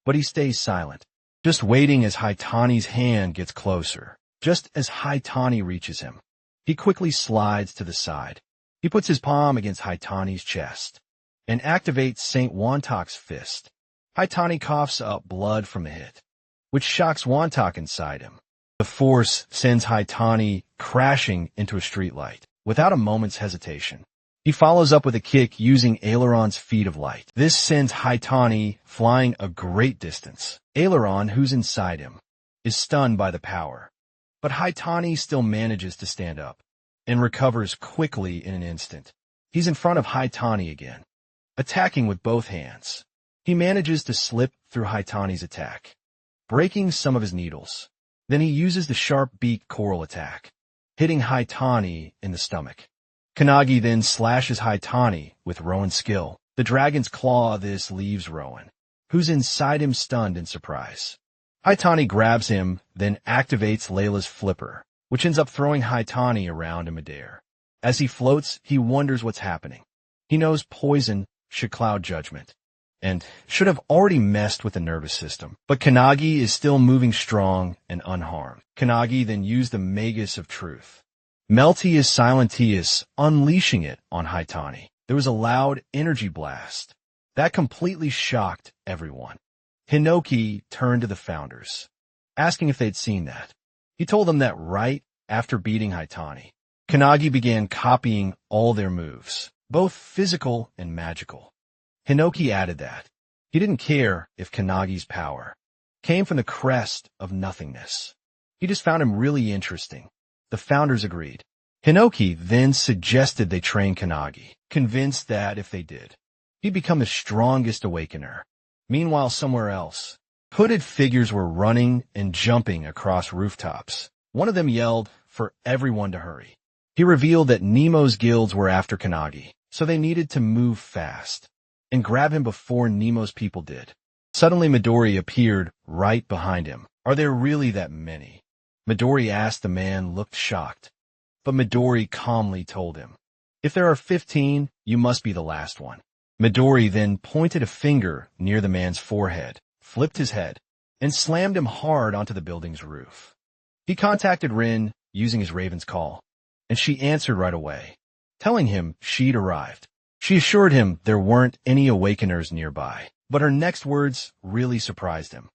But he stays silent, just waiting as Haitani's hand gets closer. Just as Haitani reaches him, he quickly slides to the side. He puts his palm against Haitani's chest and activates Saint Wantok's fist. Haitani coughs up blood from the hit, which shocks Wantok inside him. The force sends Haitani crashing into a streetlight without a moment's hesitation. He follows up with a kick using Aileron's feet of light. This sends Haitani flying a great distance. Aileron, who's inside him, is stunned by the power. But Haitani still manages to stand up and recovers quickly in an instant. He's in front of Haitani again, attacking with both hands. He manages to slip through Haitani's attack, breaking some of his needles. Then he uses the sharp-beaked coral attack, hitting Haitani in the stomach. Kanagi then slashes Haitani with Rowan's skill. The dragon's claw this leaves Rowan, who's inside him stunned in surprise. Haitani grabs him, then activates Layla's flipper, which ends up throwing Haitani around in midair. As he floats, he wonders what's happening. He knows poison should cloud judgment, and should have already messed with the nervous system. But Kanagi is still moving strong and unharmed. Kanagi then used the Magus of Truth. Meltius Silentius, unleashing it on Haitani. There was a loud energy blast. That completely shocked everyone. Hinoki turned to the founders, asking if they'd seen that. He told them that right after beating Haitani, Kanagi began copying all their moves, both physical and magical. Hinoki added that he didn't care if Kanagi's power came from the crest of nothingness. He just found him really interesting. The founders agreed. Hinoki then suggested they train Kanagi, convinced that if they did, he'd become the strongest awakener. Meanwhile, somewhere else, hooded figures were running and jumping across rooftops. One of them yelled for everyone to hurry. He revealed that Nemo's guilds were after Kanagi, so they needed to move fast and grab him before Nemo's people did. Suddenly, Midori appeared right behind him. Are there really that many? Midori asked. The man looked shocked, but Midori calmly told him, if there are 15, you must be the last one. Midori then pointed a finger near the man's forehead, flipped his head, and slammed him hard onto the building's roof. He contacted Rin using his Raven's call, and she answered right away, telling him she'd arrived. She assured him there weren't any awakeners nearby, but her next words really surprised him.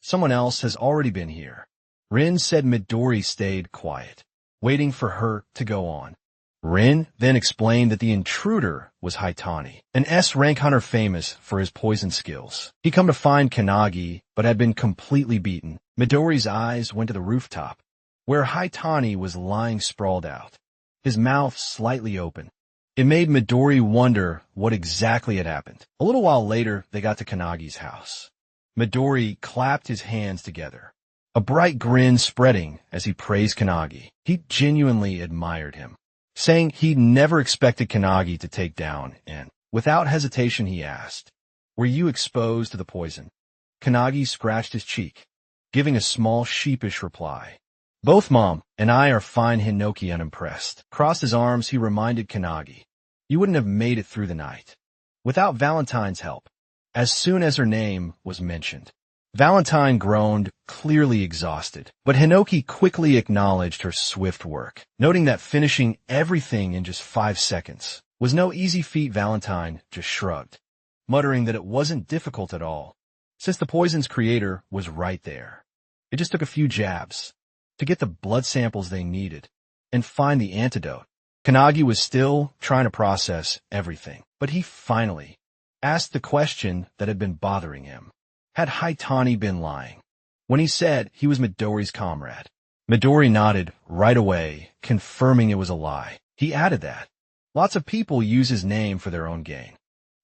Someone else has already been here. Rin said Midori stayed quiet, waiting for her to go on. Rin then explained that the intruder was Haitani, an S-rank hunter famous for his poison skills. He'd come to find Kanagi, but had been completely beaten. Midori's eyes went to the rooftop, where Haitani was lying sprawled out, his mouth slightly open. It made Midori wonder what exactly had happened. A little while later, they got to Kanagi's house. Midori clapped his hands together, a bright grin spreading as he praised Kanagi. He genuinely admired him, saying he'd never expected Kanagi to take down, and without hesitation he asked, "Were you exposed to the poison?" Kanagi scratched his cheek, giving a small sheepish reply. "Both Mom and I are fine." Hinoki, unimpressed, crossed his arms. He reminded Kanagi, "You wouldn't have made it through the night without Valentine's help." As soon as her name was mentioned, Valentine groaned, clearly exhausted, but Hinoki quickly acknowledged her swift work, noting that finishing everything in just 5 seconds was no easy feat. Valentine just shrugged, muttering that it wasn't difficult at all, since the poison's creator was right there. It just took a few jabs to get the blood samples they needed and find the antidote. Kanagi was still trying to process everything, but he finally asked the question that had been bothering him. Had Haitani been lying when he said he was Midori's comrade? Midori nodded right away, confirming it was a lie. He added that lots of people use his name for their own gain.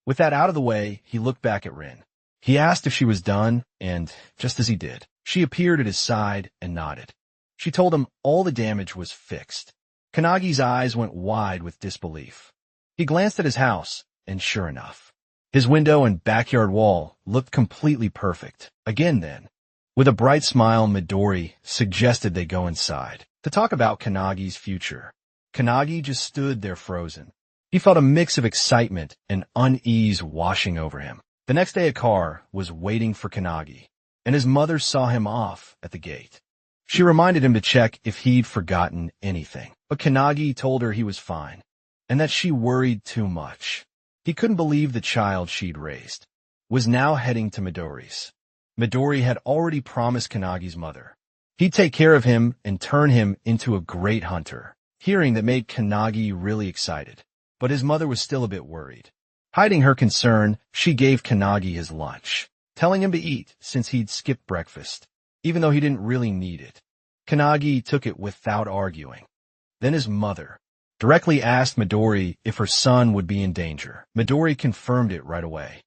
With that out of the way, he looked back at Rin. He asked if she was done, and just as he did, she appeared at his side and nodded. She told him all the damage was fixed. Kanagi's eyes went wide with disbelief. He glanced at his house, and sure enough, his window and backyard wall looked completely perfect. Again then, with a bright smile, Midori suggested they go inside to talk about Kanagi's future. Kanagi just stood there frozen. He felt a mix of excitement and unease washing over him. The next day a car was waiting for Kanagi, and his mother saw him off at the gate. She reminded him to check if he'd forgotten anything, but Kanagi told her he was fine, and that she worried too much. He couldn't believe the child she'd raised was now heading to Midori's. Midori had already promised Kanagi's mother he'd take care of him and turn him into a great hunter. Hearing that made Kanagi really excited, but his mother was still a bit worried. Hiding her concern, she gave Kanagi his lunch, telling him to eat since he'd skipped breakfast, even though he didn't really need it. Kanagi took it without arguing. Then his mother directly asked Midori if her son would be in danger. Midori confirmed it right away.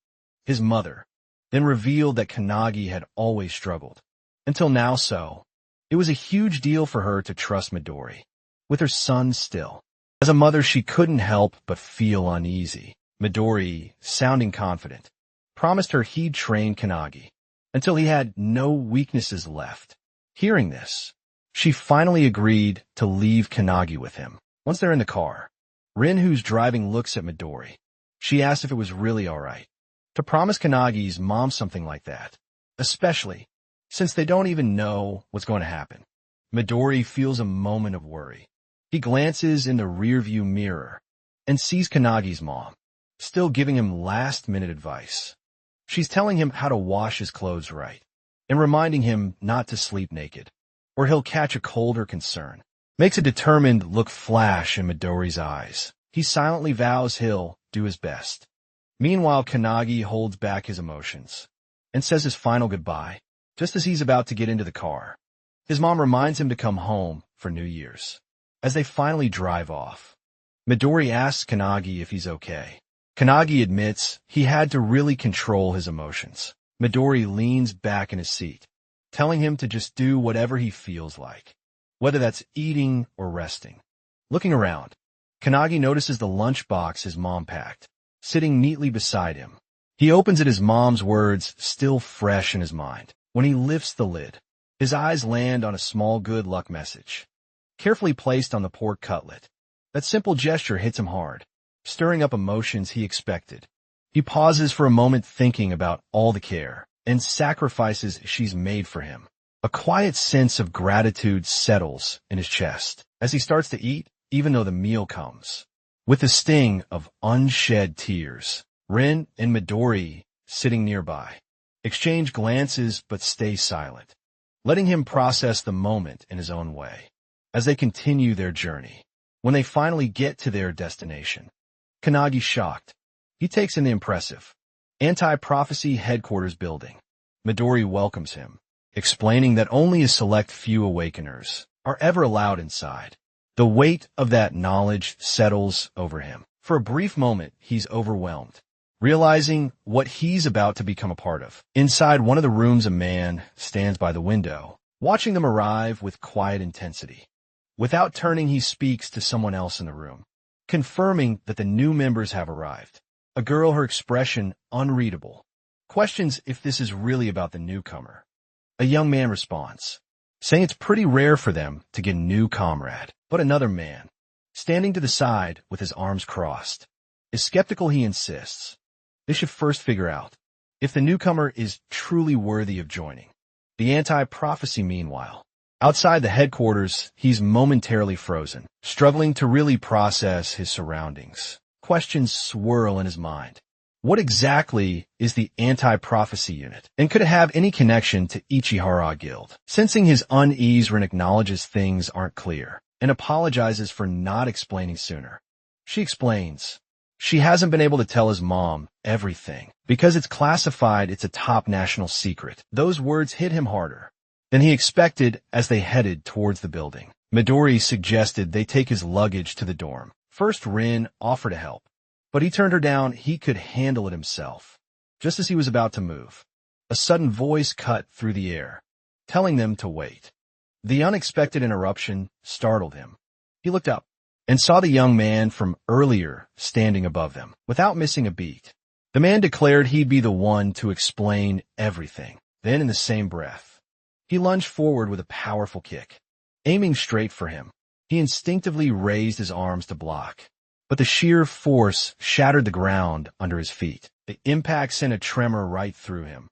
His mother then revealed that Kanagi had always struggled, until now so. It was a huge deal for her to trust Midori with her son still. As a mother, she couldn't help but feel uneasy. Midori, sounding confident, promised her he'd train Kanagi until he had no weaknesses left. Hearing this, she finally agreed to leave Kanagi with him. Once they're in the car, Rin, who's driving, looks at Midori. She asks if it was really all right to promise Kanagi's mom something like that, especially since they don't even know what's going to happen. Midori feels a moment of worry. He glances in the rearview mirror and sees Kanagi's mom, still giving him last-minute advice. She's telling him how to wash his clothes right and reminding him not to sleep naked, or he'll catch a cold or concern. Makes a determined look flash in Midori's eyes. He silently vows he'll do his best. Meanwhile, Kanagi holds back his emotions and says his final goodbye just as he's about to get into the car. His mom reminds him to come home for New Year's. As they finally drive off, Midori asks Kanagi if he's okay. Kanagi admits he had to really control his emotions. Midori leans back in his seat, telling him to just do whatever he feels like, whether that's eating or resting. Looking around, Kanagi notices the lunchbox his mom packed, sitting neatly beside him. He opens it, his mom's words still fresh in his mind. When he lifts the lid, his eyes land on a small good luck message, carefully placed on the pork cutlet. That simple gesture hits him hard, stirring up emotions he expected. He pauses for a moment, thinking about all the care and sacrifices she's made for him. A quiet sense of gratitude settles in his chest as he starts to eat, even though the meal comes with the sting of unshed tears. Rin and Midori, sitting nearby, exchange glances but stay silent, letting him process the moment in his own way. As they continue their journey, when they finally get to their destination, Kanagi's shocked. He takes in the impressive anti-prophecy headquarters building. Midori welcomes him, explaining that only a select few awakeners are ever allowed inside. The weight of that knowledge settles over him. For a brief moment, he's overwhelmed, realizing what he's about to become a part of. Inside one of the rooms, a man stands by the window, watching them arrive with quiet intensity. Without turning, he speaks to someone else in the room, confirming that the new members have arrived. A girl, her expression unreadable, questions if this is really about the newcomer. A young man responds, saying it's pretty rare for them to get a new comrade. But another man, standing to the side with his arms crossed, is skeptical. He insists they should first figure out if the newcomer is truly worthy of joining. The anti-prophecy, meanwhile, outside the headquarters, he's momentarily frozen, struggling to really process his surroundings. Questions swirl in his mind. What exactly is the anti-prophecy unit? And could it have any connection to Ichihara Guild? Sensing his unease, Rin acknowledges things aren't clear and apologizes for not explaining sooner. She explains she hasn't been able to tell his mom everything because it's classified. It's a top national secret. Those words hit him harder than he expected as they headed towards the building. Midori suggested they take his luggage to the dorm. First, Rin offered to help, but he turned her down. He could handle it himself. Just as he was about to move, a sudden voice cut through the air, telling them to wait. The unexpected interruption startled him. He looked up and saw the young man from earlier standing above them. Without missing a beat, the man declared he'd be the one to explain everything. Then, in the same breath, he lunged forward with a powerful kick, aiming straight for him. He instinctively raised his arms to block, but the sheer force shattered the ground under his feet. The impact sent a tremor right through him,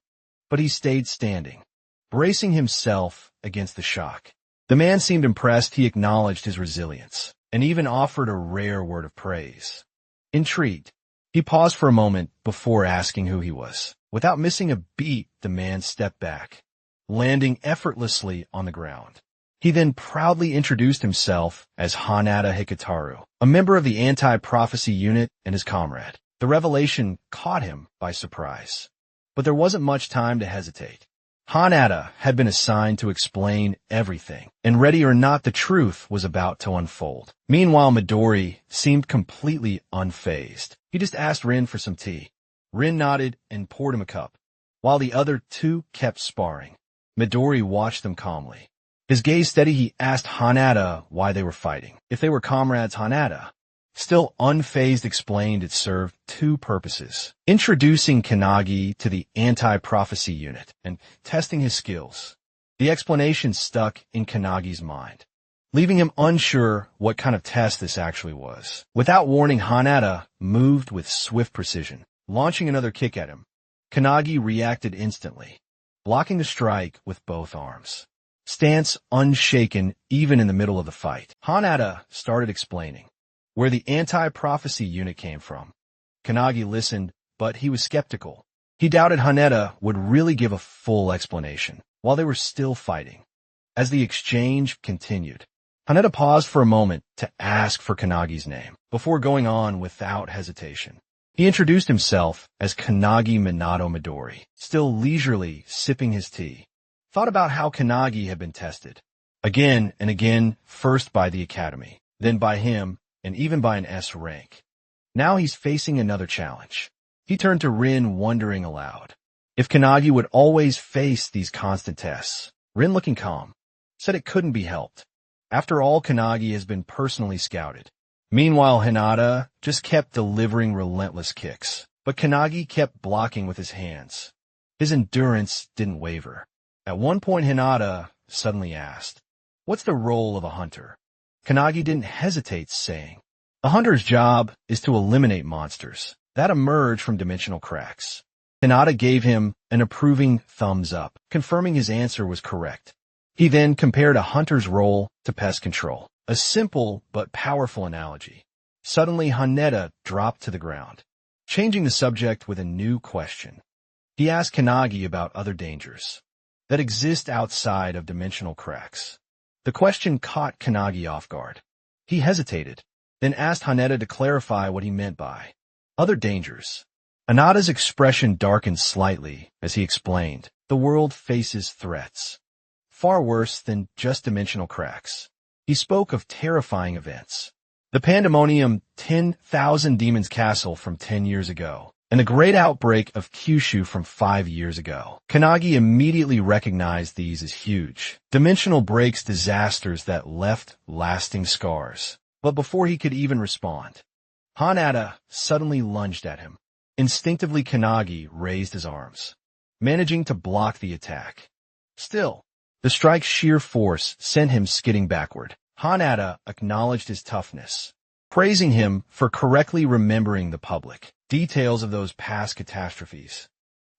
but he stayed standing, bracing himself against the shock. The man seemed impressed. He acknowledged his resilience and even offered a rare word of praise. Intrigued, he paused for a moment before asking who he was. Without missing a beat, the man stepped back, landing effortlessly on the ground. He then proudly introduced himself as Hanada Hikataru, a member of the anti-prophecy unit and his comrade. The revelation caught him by surprise, but there wasn't much time to hesitate. Hanada had been assigned to explain everything, and ready or not, the truth was about to unfold. Meanwhile, Midori seemed completely unfazed. He just asked Rin for some tea. Rin nodded and poured him a cup, while the other two kept sparring. Midori watched them calmly. His gaze steady, he asked Hanada why they were fighting. If they were comrades, Hanada, still unfazed, explained it served two purposes: introducing Kanagi to the anti-prophecy unit and testing his skills. The explanation stuck in Kanagi's mind, leaving him unsure what kind of test this actually was. Without warning, Hanada moved with swift precision, launching another kick at him. Kanagi reacted instantly, blocking the strike with both arms. Stance unshaken even in the middle of the fight. Hanada started explaining where the anti-prophecy unit came from. Kanagi listened, but he was skeptical. He doubted Hanada would really give a full explanation while they were still fighting. As the exchange continued, Hanada paused for a moment to ask for Kanagi's name before going on without hesitation. He introduced himself as Kanagi Minato Midori, still leisurely sipping his tea. Thought about how Kanagi had been tested again and again, first by the academy, then by him, and even by an S rank. Now he's facing another challenge. He turned to Rin, wondering aloud if Kanagi would always face these constant tests. Rin, looking calm, said it couldn't be helped. After all, Kanagi has been personally scouted. Meanwhile, Hanada just kept delivering relentless kicks, but Kanagi kept blocking with his hands. His endurance didn't waver. At one point, Hanada suddenly asked, "What's the role of a hunter?" Kanagi didn't hesitate, saying, "A hunter's job is to eliminate monsters that emerge from dimensional cracks." Hanada gave him an approving thumbs up, confirming his answer was correct. He then compared a hunter's role to pest control, a simple but powerful analogy. Suddenly, Hanada dropped to the ground, changing the subject with a new question. He asked Kanagi about other dangers. that exist outside of dimensional cracks. The question caught Kanagi off guard. He hesitated, then asked Haneda to clarify what he meant by other dangers. Hanada's expression darkened slightly as he explained, the world faces threats, far worse than just dimensional cracks. He spoke of terrifying events. The Pandemonium 10,000 Demons Castle from 10 years ago, and the great outbreak of Kyushu from 5 years ago. Kanagi immediately recognized these as huge, dimensional breaks disasters that left lasting scars. But before he could even respond, Hanada suddenly lunged at him. Instinctively, Kanagi raised his arms, managing to block the attack. Still, the strike's sheer force sent him skidding backward. Hanada acknowledged his toughness, praising him for correctly remembering the public details of those past catastrophes.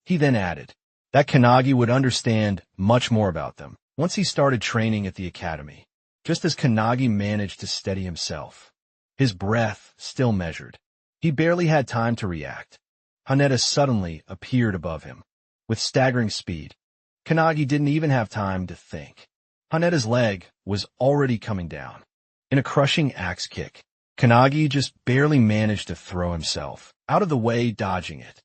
He then added that Kanagi would understand much more about them once he started training at the academy. Just as Kanagi managed to steady himself, his breath still measured. He barely had time to react. Haneda suddenly appeared above him. With staggering speed, Kanagi didn't even have time to think. Haneda's leg was already coming down. In a crushing axe kick, Kanagi just barely managed to throw himself out of the way, dodging it.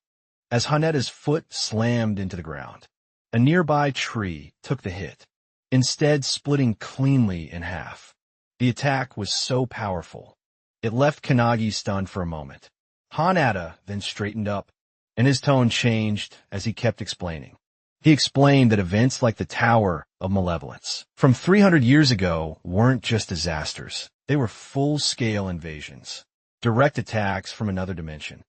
As Haneda's foot slammed into the ground, a nearby tree took the hit, instead splitting cleanly in half. The attack was so powerful, it left Kanagi stunned for a moment. Haneda then straightened up, and his tone changed as he kept explaining. He explained that events like the Tower of Malevolence from 300 years ago weren't just disasters. They were full-scale invasions, direct attacks from another dimension.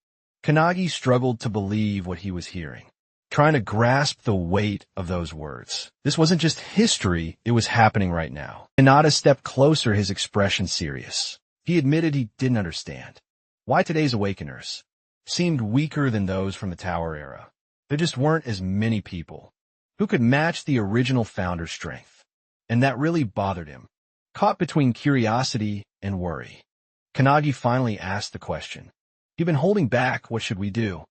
Kanagi struggled to believe what he was hearing, trying to grasp the weight of those words. This wasn't just history, it was happening right now. Haneda stepped closer, his expression serious. He admitted he didn't understand why today's Awakeners seemed weaker than those from the Tower era. There just weren't as many people who could match the original founder's strength, and that really bothered him. Caught between curiosity and worry, Kanagi finally asked the question. You've been holding back, what should we do?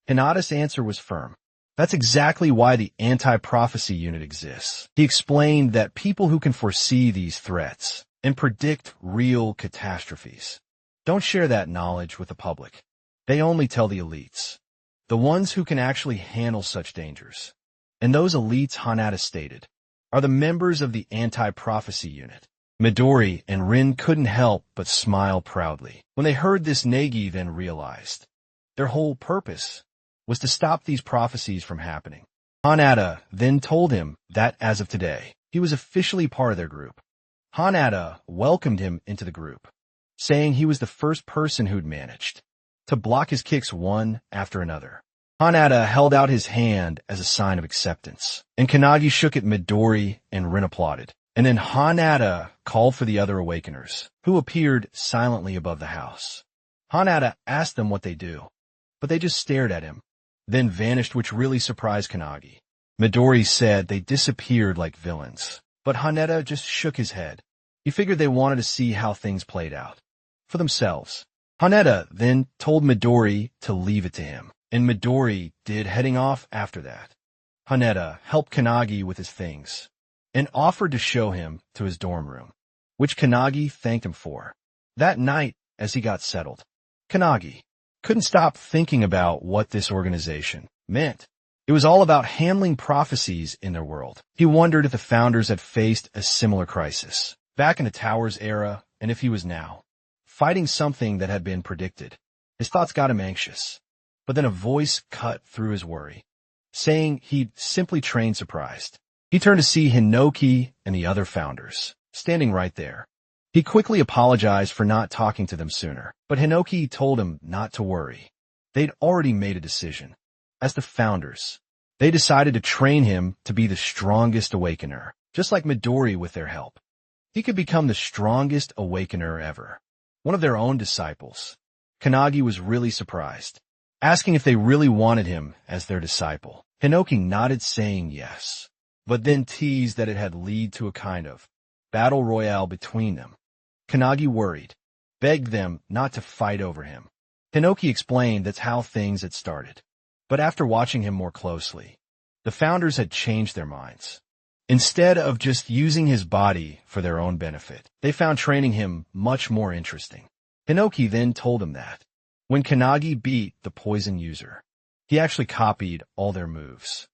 Haneda's answer was firm. That's exactly why the anti-prophecy unit exists. He explained that people who can foresee these threats and predict real catastrophes don't share that knowledge with the public. They only tell the elites, the ones who can actually handle such dangers. And those elites, Haneda stated, are the members of the anti-prophecy unit. Midori and Rin couldn't help but smile proudly when they heard this. Nagi then realized their whole purpose was to stop these prophecies from happening. Haneda then told him that as of today, he was officially part of their group. Haneda welcomed him into the group, saying he was the first person who'd managed to block his kicks one after another. Haneda held out his hand as a sign of acceptance, and Kanagi shook it. Midori and Rin applauded. And then Haneda called for the other Awakeners, who appeared silently above the house. Haneda asked them what they do, but they just stared at him, then vanished, which really surprised Kanagi. Midori said they disappeared like villains, but Haneda just shook his head. He figured they wanted to see how things played out for themselves. Haneda then told Midori to leave it to him, and Midori did, heading off after that. Haneda helped Kanagi with his things and offered to show him to his dorm room, which Kanagi thanked him for. That night, as he got settled, Kanagi couldn't stop thinking about what this organization meant. It was all about handling prophecies in their world. He wondered if the founders had faced a similar crisis back in the Tower's era, and if he was now fighting something that had been predicted. His thoughts got him anxious, but then a voice cut through his worry, saying he'd simply trained surprised. He turned to see Hinoki and the other founders standing right there. He quickly apologized for not talking to them sooner, but Hinoki told him not to worry. They'd already made a decision. As the founders, they decided to train him to be the strongest Awakener, just like Midori with their help. He could become the strongest Awakener ever, one of their own disciples. Kanagi was really surprised, asking if they really wanted him as their disciple. Hinoki nodded, saying yes, but then teased that it had led to a kind of battle royale between them. Kanagi worried, begged them not to fight over him. Hinoki explained that's how things had started. But after watching him more closely, The founders had changed their minds. Instead of just using his body for their own benefit, they found training him much more interesting. Hinoki then told him that when Kanagi beat the poison user, he actually copied all their moves.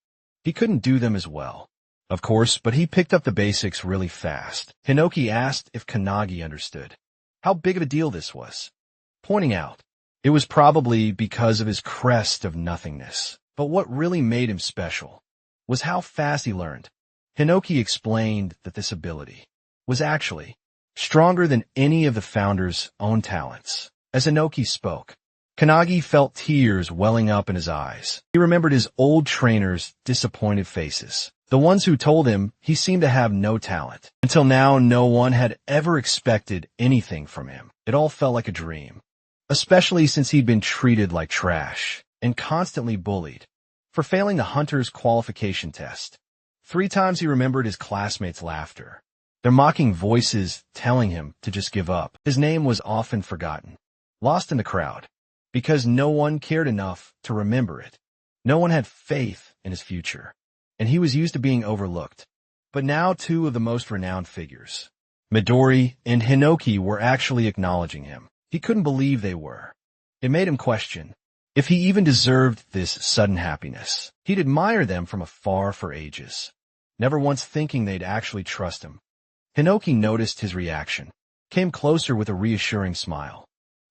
He couldn't do them as well, of course, but he picked up the basics really fast. Hinoki asked if Kanagi understood how big of a deal this was, pointing out it was probably because of his crest of nothingness. But what really made him special was how fast he learned. Hinoki explained that this ability was actually stronger than any of the founders' own talents. As Hinoki spoke, Kanagi felt tears welling up in his eyes. He remembered his old trainers' disappointed faces, the ones who told him he seemed to have no talent. Until now, no one had ever expected anything from him. It all felt like a dream, especially since he'd been treated like trash and constantly bullied for failing the hunter's qualification test. 3 times he remembered his classmates' laughter, their mocking voices telling him to just give up. His name was often forgotten, lost in the crowd, because no one cared enough to remember it. No one had faith in his future, and he was used to being overlooked. But now 2 of the most renowned figures, Midori and Hinoki, were actually acknowledging him. He couldn't believe they were. It made him question if he even deserved this sudden happiness. He'd admire them from afar for ages, never once thinking they'd actually trust him. Hinoki noticed his reaction, came closer with a reassuring smile,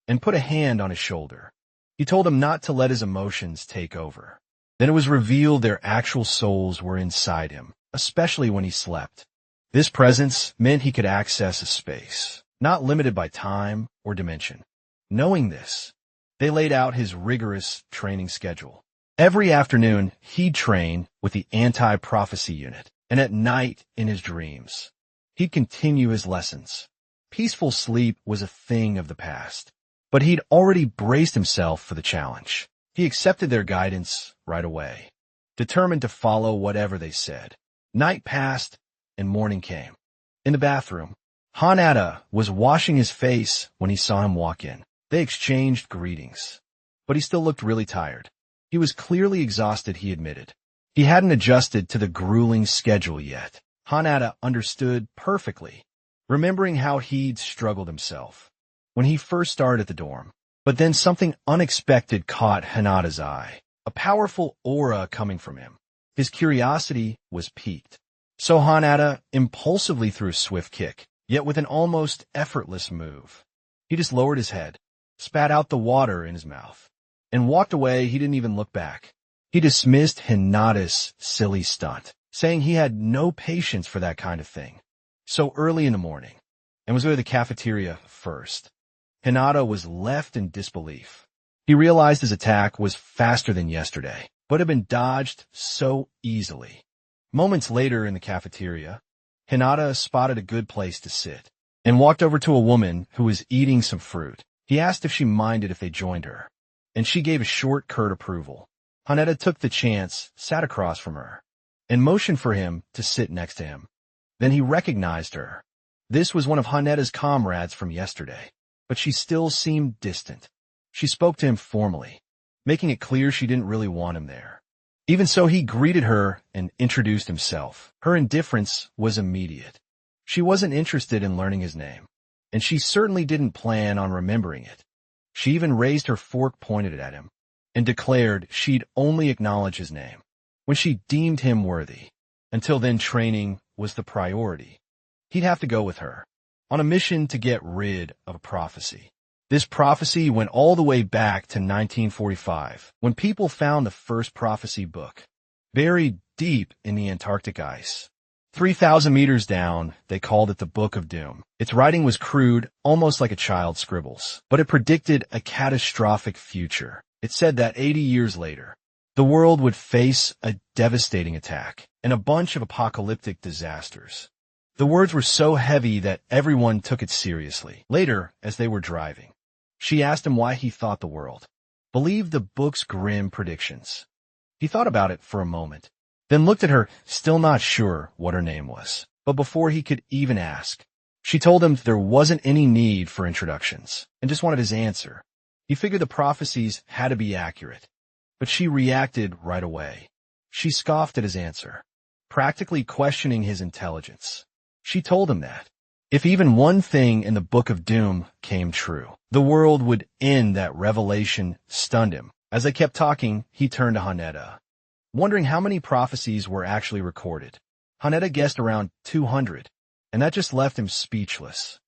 and put a hand on his shoulder. He told him not to let his emotions take over. Then it was revealed their actual souls were inside him, especially when he slept. This presence meant he could access a space, not limited by time or dimension. Knowing this, they laid out his rigorous training schedule. Every afternoon, he'd train with the anti-prophecy unit, and at night, in his dreams, he'd continue his lessons. Peaceful sleep was a thing of the past, but he'd already braced himself for the challenge. He accepted their guidance right away, determined to follow whatever they said. Night passed, and morning came. In the bathroom, Hanada was washing his face when he saw him walk in. They exchanged greetings, but he still looked really tired. He was clearly exhausted, he admitted. He hadn't adjusted to the grueling schedule yet. Hanada understood perfectly, remembering how he'd struggled himself when he first started at the dorm. But then something unexpected caught Hanada's eye, a powerful aura coming from him. His curiosity was piqued. So Hanada impulsively threw a swift kick, yet with an almost effortless move. He just lowered his head, spat out the water in his mouth, and walked away. He didn't even look back. He dismissed Hinata's silly stunt, saying he had no patience for that kind of thing so early in the morning, and was going to the cafeteria first. Hinata was left in disbelief. He realized his attack was faster than yesterday, but had been dodged so easily. Moments later in the cafeteria, Hinata spotted a good place to sit and walked over to a woman who was eating some fruit. He asked if she minded if they joined her, and she gave a short, curt approval. Hanada took the chance, sat across from her, and motioned for him to sit next to him. Then he recognized her. This was one of Hanada's comrades from yesterday, but she still seemed distant. She spoke to him formally, making it clear she didn't really want him there. Even so, he greeted her and introduced himself. Her indifference was immediate. She wasn't interested in learning his name, and she certainly didn't plan on remembering it. She even raised her fork, pointed it at him, and declared she'd only acknowledge his name when she deemed him worthy. Until then, training was the priority. He'd have to go with her on a mission to get rid of a prophecy. This prophecy went all the way back to 1945, when people found the first prophecy book, buried deep in the Antarctic ice. 3,000 meters down, they called it the Book of Doom. Its writing was crude, almost like a child scribbles, but it predicted a catastrophic future. It said that 80 years later, the world would face a devastating attack and a bunch of apocalyptic disasters. The words were so heavy that everyone took it seriously. Later, as they were driving, she asked him why he thought the world believed the book's grim predictions. He thought about it for a moment, then looked at her, still not sure what her name was. But before he could even ask, she told him there wasn't any need for introductions and just wanted his answer. He figured the prophecies had to be accurate, but she reacted right away. She scoffed at his answer, practically questioning his intelligence. She told him that if even one thing in the Book of Doom came true, the world would end. That revelation stunned him. As they kept talking, he turned to Haneda, wondering how many prophecies were actually recorded. Haneda guessed around 200, and that just left him speechless.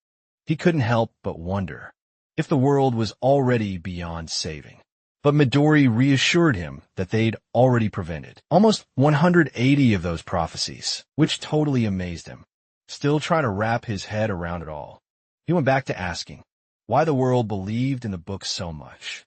He couldn't help but wonder if the world was already beyond saving. But Midori reassured him that they'd already prevented almost 180 of those prophecies, which totally amazed him. Still trying to wrap his head around it all, he went back to asking why the world believed in the book so much.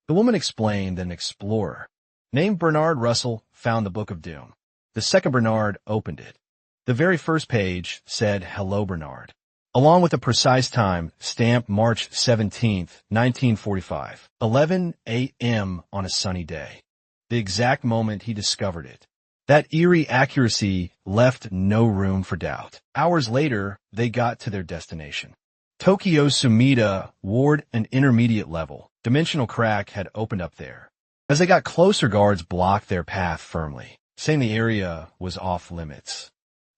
The woman explained that an explorer named Bernard Russell found the Book of Doom. The second Bernard opened it. The very first page said, "Hello, Bernard," along with a precise time, stamped March 17th, 1945, 11 a.m. on a sunny day. The exact moment he discovered it. That eerie accuracy left no room for doubt. Hours later, they got to their destination. Tokyo Sumida ward an intermediate level. Dimensional crack had opened up there. As they got closer, guards blocked their path firmly, saying the area was off limits.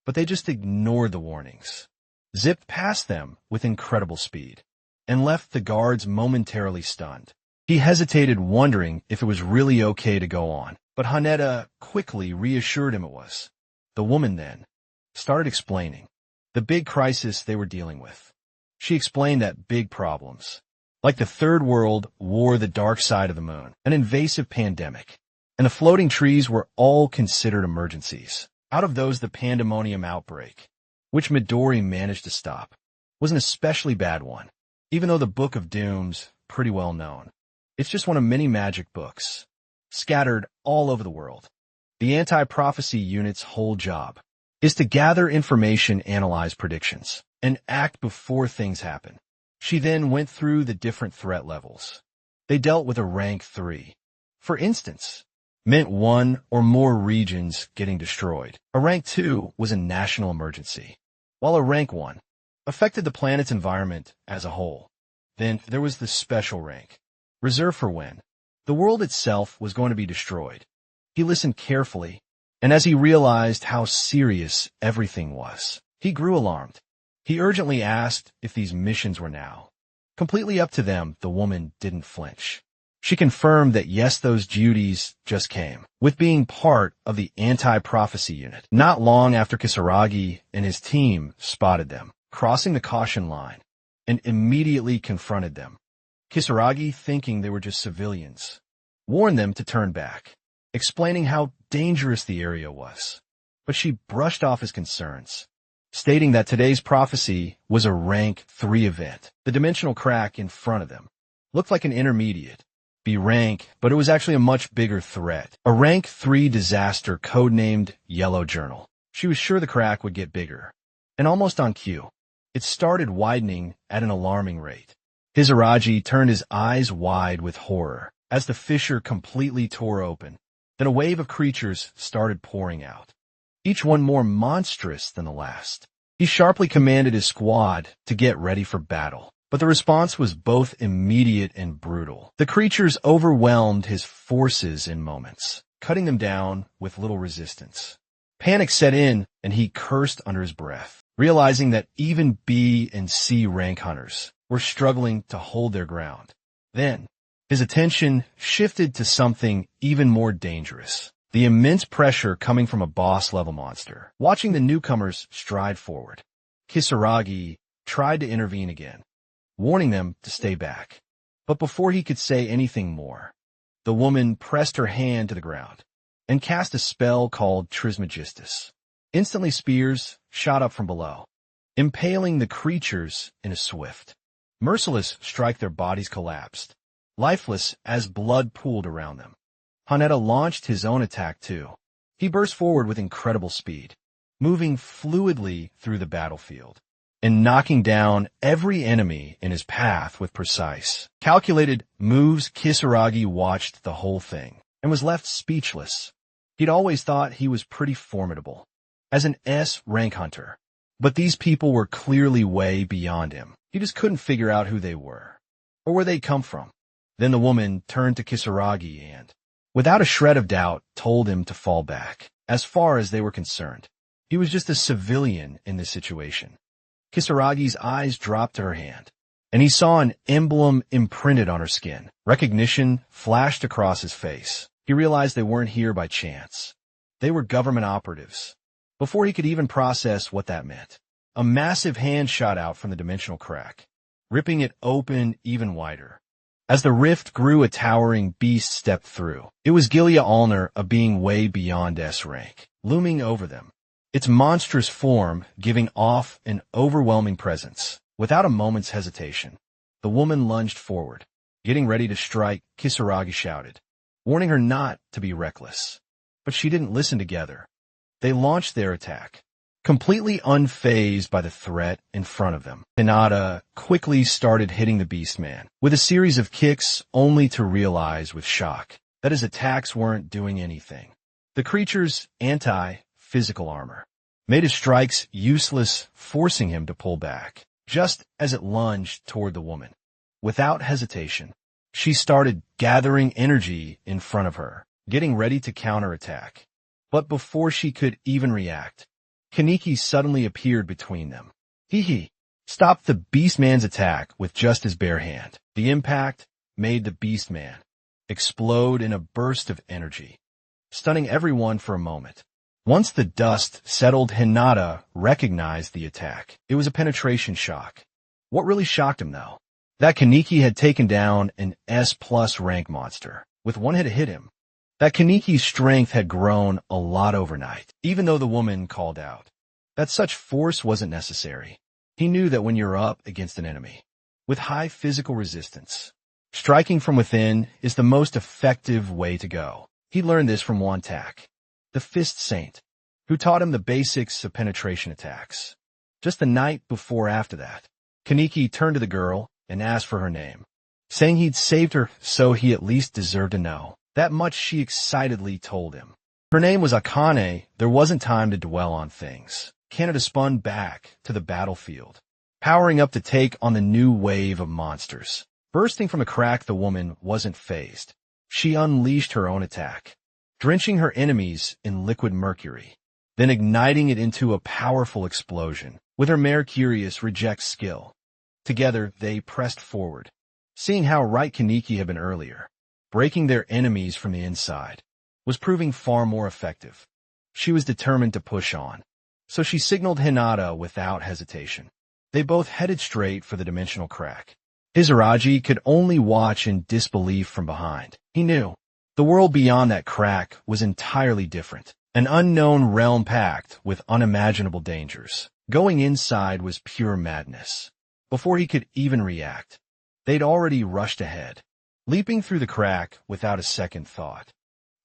But they just ignored the warnings, zipped past them with incredible speed, and left the guards momentarily stunned. He hesitated, wondering if it was really okay to go on, but Haneda quickly reassured him it was. The woman then started explaining the big crisis they were dealing with. She explained that big problems, like the Third World War, the dark side of the moon, an invasive pandemic, and the floating trees were all considered emergencies. Out of those, the pandemonium outbreak, which Midori managed to stop, was an especially bad one, even though the Book of Doom's pretty well known. It's just one of many magic books, scattered all over the world. The anti-prophecy unit's whole job is to gather information, analyze predictions, and act before things happen. She then went through the different threat levels. They dealt with a rank 3. For instance, meant one or more regions getting destroyed. A rank 2 was a national emergency, while a rank 1 affected the planet's environment as a whole. Then there was the special rank, reserved for when the world itself was going to be destroyed. He listened carefully, and as he realized how serious everything was, he grew alarmed. He urgently asked if these missions were now completely up to them. The woman didn't flinch. She confirmed that yes, those duties just came with being part of the anti-prophecy unit. Not long after, Kisaragi and his team spotted them crossing the caution line and immediately confronted them. Kisaragi, thinking they were just civilians, warned them to turn back, explaining how dangerous the area was. But she brushed off his concerns, stating that today's prophecy was a rank 3 event. The dimensional crack in front of them looked like an intermediate B rank, but it was actually a much bigger threat. A rank 3 disaster codenamed Yellow Journal. She was sure the crack would get bigger, and almost on cue, it started widening at an alarming rate. Kisaragi turned his eyes wide with horror as the fissure completely tore open. Then a wave of creatures started pouring out, each one more monstrous than the last. He sharply commanded his squad to get ready for battle, but the response was both immediate and brutal. The creatures overwhelmed his forces in moments, cutting them down with little resistance. Panic set in, and he cursed under his breath, realizing that even B and C rank hunters were struggling to hold their ground. Then, his attention shifted to something even more dangerous. The immense pressure coming from a boss-level monster. Watching the newcomers stride forward, Kisaragi tried to intervene again, warning them to stay back. But before he could say anything more, the woman pressed her hand to the ground and cast a spell called Trismegistus. Instantly, spears shot up from below, impaling the creatures in a swift, merciless strike. Their bodies collapsed, lifeless as blood pooled around them. Haneda launched his own attack too. He burst forward with incredible speed, moving fluidly through the battlefield and knocking down every enemy in his path with precise, calculated moves. Kisaragi watched the whole thing and was left speechless. He'd always thought he was pretty formidable as an S rank hunter, but these people were clearly way beyond him. He just couldn't figure out who they were or where they'd come from. Then the woman turned to Kisaragi and, without a shred of doubt, told him to fall back. As far as they were concerned, he was just a civilian in this situation. Kisaragi's eyes dropped to her hand, and he saw an emblem imprinted on her skin. Recognition flashed across his face. He realized they weren't here by chance. They were government operatives. Before he could even process what that meant, a massive hand shot out from the dimensional crack, ripping it open even wider. As the rift grew, a towering beast stepped through. It was Gilia Allner, a being way beyond S rank, looming over them, its monstrous form giving off an overwhelming presence. Without a moment's hesitation, the woman lunged forward. Getting ready to strike, Kisaragi shouted, warning her not to be reckless. But she didn't listen together. They launched their attack, completely unfazed by the threat in front of them. Hinata quickly started hitting the beastman with a series of kicks, only to realize with shock that his attacks weren't doing anything. The creature's anti-physical armor made his strikes useless, forcing him to pull back. Just as it lunged toward the woman, without hesitation, she started gathering energy in front of her, getting ready to counterattack. But before she could even react, Kaneki suddenly appeared between them. He stopped the beastman's attack with just his bare hand. The impact made the beastman explode in a burst of energy, stunning everyone for a moment. Once the dust settled, Hinata recognized the attack. It was a penetration shock. What really shocked him, though? That Kaneki had taken down an S+ rank monster with one hit him. That Kaneki's strength had grown a lot overnight, even though the woman called out that such force wasn't necessary. He knew that when you're up against an enemy with high physical resistance, striking from within is the most effective way to go. He learned this from Wantak, the Fist Saint, who taught him the basics of penetration attacks. Just the night before after that, Kaneki turned to the girl and asked for her name, saying he'd saved her so he at least deserved to know. That much she excitedly told him. Her name was Akane. There wasn't time to dwell on things. Kaneda spun back to the battlefield, powering up to take on the new wave of monsters. Bursting from a crack, the woman wasn't fazed. She unleashed her own attack, drenching her enemies in liquid mercury, then igniting it into a powerful explosion. With her Mercurius reject skill, together they pressed forward, seeing how right Kaneki had been earlier. Breaking their enemies from the inside was proving far more effective. She was determined to push on, so she signaled Hinata without hesitation. They both headed straight for the dimensional crack. Izaragi could only watch in disbelief from behind. He knew the world beyond that crack was entirely different, an unknown realm packed with unimaginable dangers. Going inside was pure madness. Before he could even react, they'd already rushed ahead, leaping through the crack without a second thought.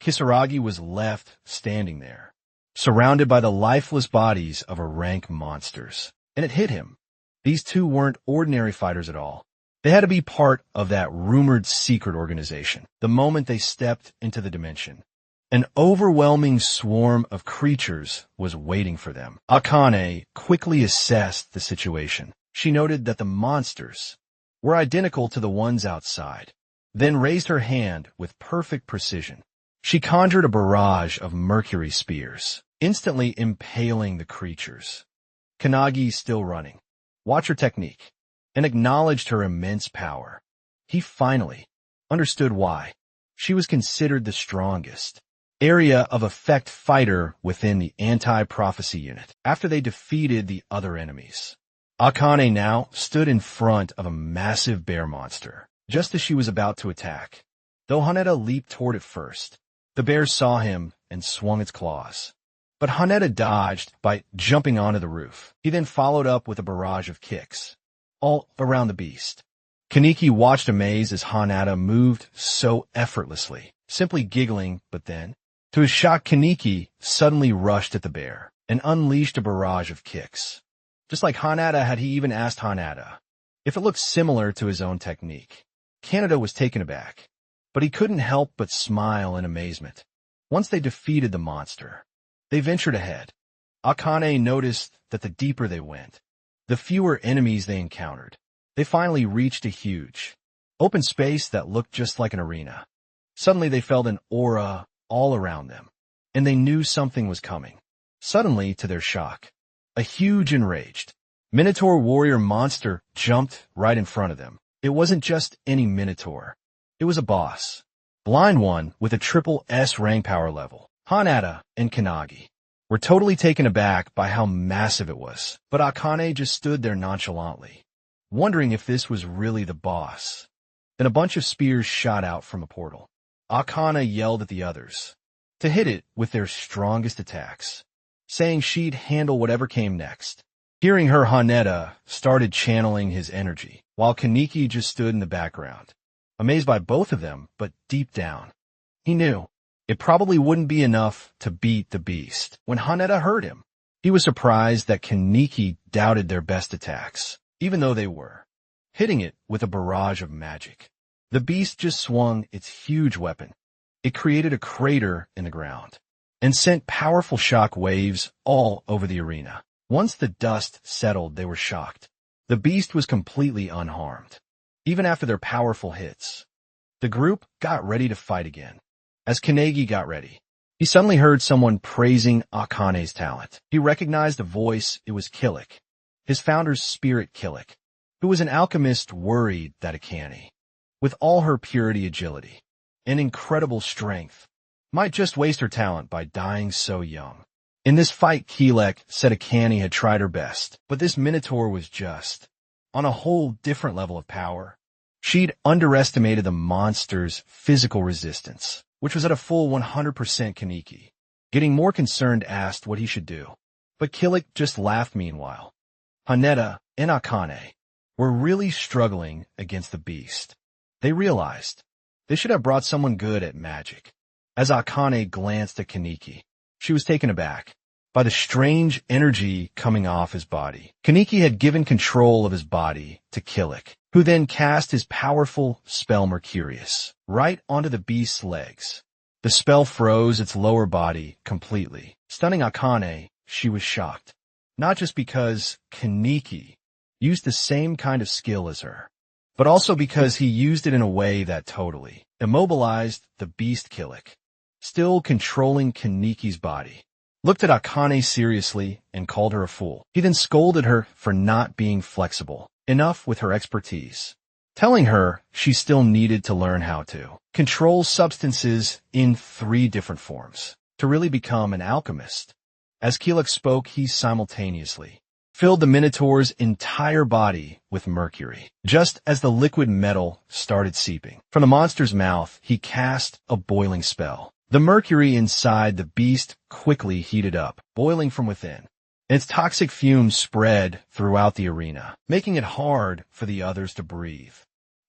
Kisaragi was left standing there, surrounded by the lifeless bodies of a rank monsters. And it hit him. These two weren't ordinary fighters at all. They had to be part of that rumored secret organization. The moment they stepped into the dimension, an overwhelming swarm of creatures was waiting for them. Akane quickly assessed the situation. She noted that the monsters were identical to the ones outside, then raised her hand with perfect precision. She conjured a barrage of mercury spears, instantly impaling the creatures. Kanagi, still running, watched her technique and acknowledged her immense power. He finally understood why she was considered the strongest area of effect fighter within the anti-prophecy unit after they defeated the other enemies. Akane now stood in front of a massive bear monster, just as she was about to attack. Though Haneda leaped toward it first, the bear saw him and swung its claws. But Haneda dodged by jumping onto the roof. He then followed up with a barrage of kicks, all around the beast. Kaneki watched amazed as Haneda moved so effortlessly, simply giggling, but then, to his shock, Kaneki suddenly rushed at the bear and unleashed a barrage of kicks. Just like Haneda had he even asked Haneda if it looked similar to his own technique. Kaneda was taken aback, but he couldn't help but smile in amazement. Once they defeated the monster, they ventured ahead. Akane noticed that the deeper they went, the fewer enemies they encountered. They finally reached a huge, open space that looked just like an arena. Suddenly they felt an aura all around them, and they knew something was coming. Suddenly, to their shock, a huge enraged Minotaur warrior monster jumped right in front of them. It wasn't just any Minotaur. It was a boss. Blind One with a triple S rank power level. Hanada and Kanagi were totally taken aback by how massive it was, but Akane just stood there nonchalantly, wondering if this was really the boss. Then a bunch of spears shot out from a portal. Akane yelled at the others to hit it with their strongest attacks, saying she'd handle whatever came next. Hearing her, Haneda started channeling his energy, while Kaneki just stood in the background, amazed by both of them, but deep down, he knew it probably wouldn't be enough to beat the beast. When Haneda heard him, he was surprised that Kaneki doubted their best attacks, even though they were, hitting it with a barrage of magic. The beast just swung its huge weapon. It created a crater in the ground and sent powerful shock waves all over the arena. Once the dust settled, they were shocked. The beast was completely unharmed, even after their powerful hits. The group got ready to fight again. As Kanegi got ready, he suddenly heard someone praising Akane's talent. He recognized a voice. It was Killick, his founder's spirit Killick, who was an alchemist worried that Akane, with all her purity, agility, and incredible strength, might just waste her talent by dying so young. In this fight, Killick said Akane had tried her best, but this Minotaur was just on a whole different level of power. She'd underestimated the monster's physical resistance, which was at a full 100% Kaneki. Getting more concerned, asked what he should do, but Killick just laughed. Meanwhile, Haneda and Akane were really struggling against the beast. They realized they should have brought someone good at magic. As Akane glanced at Kaneki, she was taken aback by the strange energy coming off his body. Kaneki had given control of his body to Killick, who then cast his powerful spell Mercurius right onto the beast's legs. The spell froze its lower body completely, stunning Akane. She was shocked, not just because Kaneki used the same kind of skill as her, but also because he used it in a way that totally immobilized the beast. Killick, still controlling Kaneki's body, looked at Akane seriously and called her a fool. He then scolded her for not being flexible enough with her expertise, telling her she still needed to learn how to control substances in 3 different forms to really become an alchemist. As Killick spoke, he simultaneously filled the Minotaur's entire body with mercury. Just as the liquid metal started seeping from the monster's mouth, he cast a boiling spell. The mercury inside the beast quickly heated up, boiling from within. Its toxic fumes spread throughout the arena, making it hard for the others to breathe.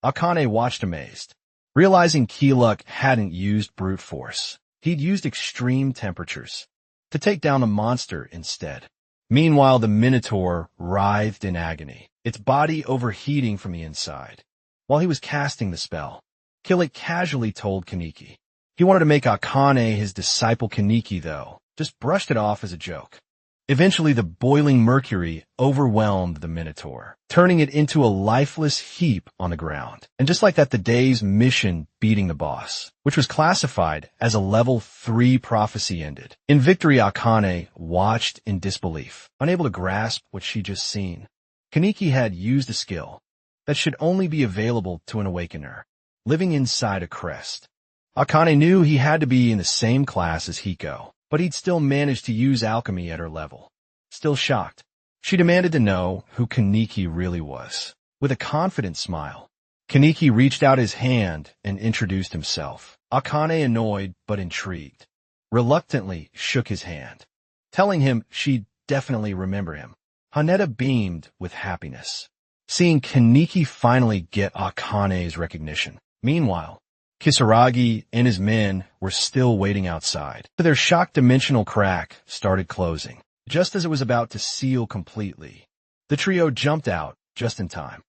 Akane watched amazed, realizing Killick hadn't used brute force. He'd used extreme temperatures to take down the monster instead. Meanwhile, the Minotaur writhed in agony, its body overheating from the inside. While he was casting the spell, Killick casually told Kaneki he wanted to make Akane his disciple. Kaneki, though, just brushed it off as a joke. Eventually, the boiling mercury overwhelmed the Minotaur, turning it into a lifeless heap on the ground. And just like that, the day's mission beating the boss, which was classified as a level 3 prophecy, ended. In victory, Akane watched in disbelief, unable to grasp what she'd just seen. Kaneki had used a skill that should only be available to an awakener, living inside a crest. Akane knew he had to be in the same class as Hiko, but he'd still managed to use alchemy at her level. Still shocked, she demanded to know who Kaneki really was. With a confident smile, Kaneki reached out his hand and introduced himself. Akane, annoyed but intrigued, reluctantly shook his hand, telling him she'd definitely remember him. Haneda beamed with happiness, seeing Kaneki finally get Akane's recognition. Meanwhile, Kisaragi and his men were still waiting outside. Their shocked dimensional crack started closing. Just as it was about to seal completely, the trio jumped out just in time.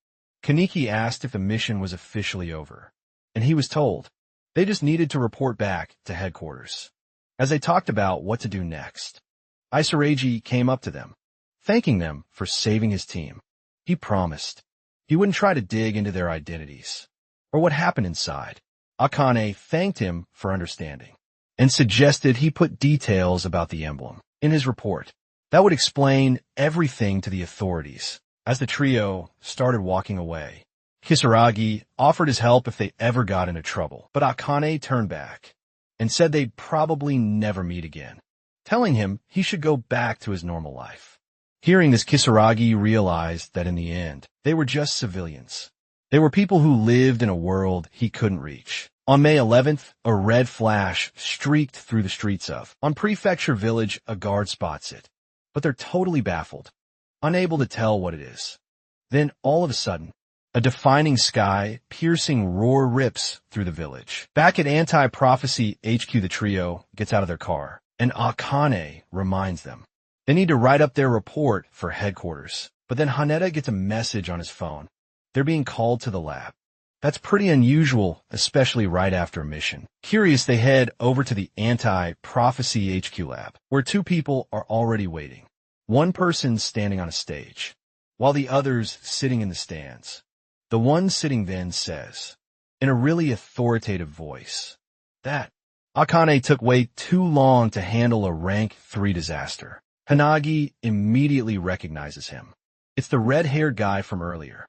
Kaneki asked if the mission was officially over, and he was told they just needed to report back to headquarters. As they talked about what to do next, Isaragi came up to them, thanking them for saving his team. He promised he wouldn't try to dig into their identities or what happened inside. Akane thanked him for understanding and suggested he put details about the emblem in his report. That would explain everything to the authorities. As the trio started walking away, Kisaragi offered his help if they ever got into trouble, but Akane turned back and said they'd probably never meet again, telling him he should go back to his normal life. Hearing this, Kisaragi realized that in the end, they were just civilians. They were people who lived in a world he couldn't reach. On May 11th, a red flash streaked through the streets on Prefecture Village. A guard spots it, but they're totally baffled, unable to tell what it is. Then, all of a sudden, a defining sky-piercing roar rips through the village. Back at Anti-Prophecy HQ, the trio gets out of their car, and Akane reminds them they need to write up their report for headquarters. But then Haneda gets a message on his phone. They're being called to the lab. That's pretty unusual, especially right after a mission. Curious, they head over to the Anti-Prophecy HQ lab, where two people are already waiting. One person's standing on a stage, while the other's sitting in the stands. The one sitting then says, in a really authoritative voice, that Akane took way too long to handle a rank 3 disaster. Hanagi immediately recognizes him. It's the red-haired guy from earlier.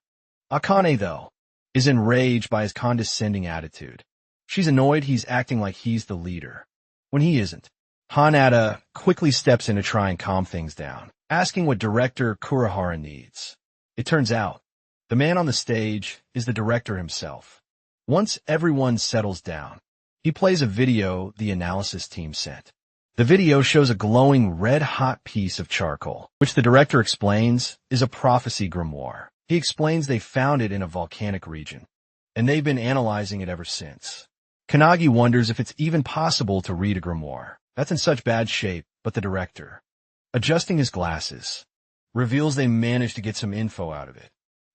Akane, though, is enraged by his condescending attitude. She's annoyed he's acting like he's the leader, when he isn't. Hanada quickly steps in to try and calm things down, asking what Director Kurihara needs. It turns out, the man on the stage is the director himself. Once everyone settles down, he plays a video the analysis team sent. The video shows a glowing red-hot piece of charcoal, which the director explains is a prophecy grimoire. He explains they found it in a volcanic region, and they've been analyzing it ever since. Kanagi wonders if it's even possible to read a grimoire that's in such bad shape, but the director, adjusting his glasses, reveals they managed to get some info out of it,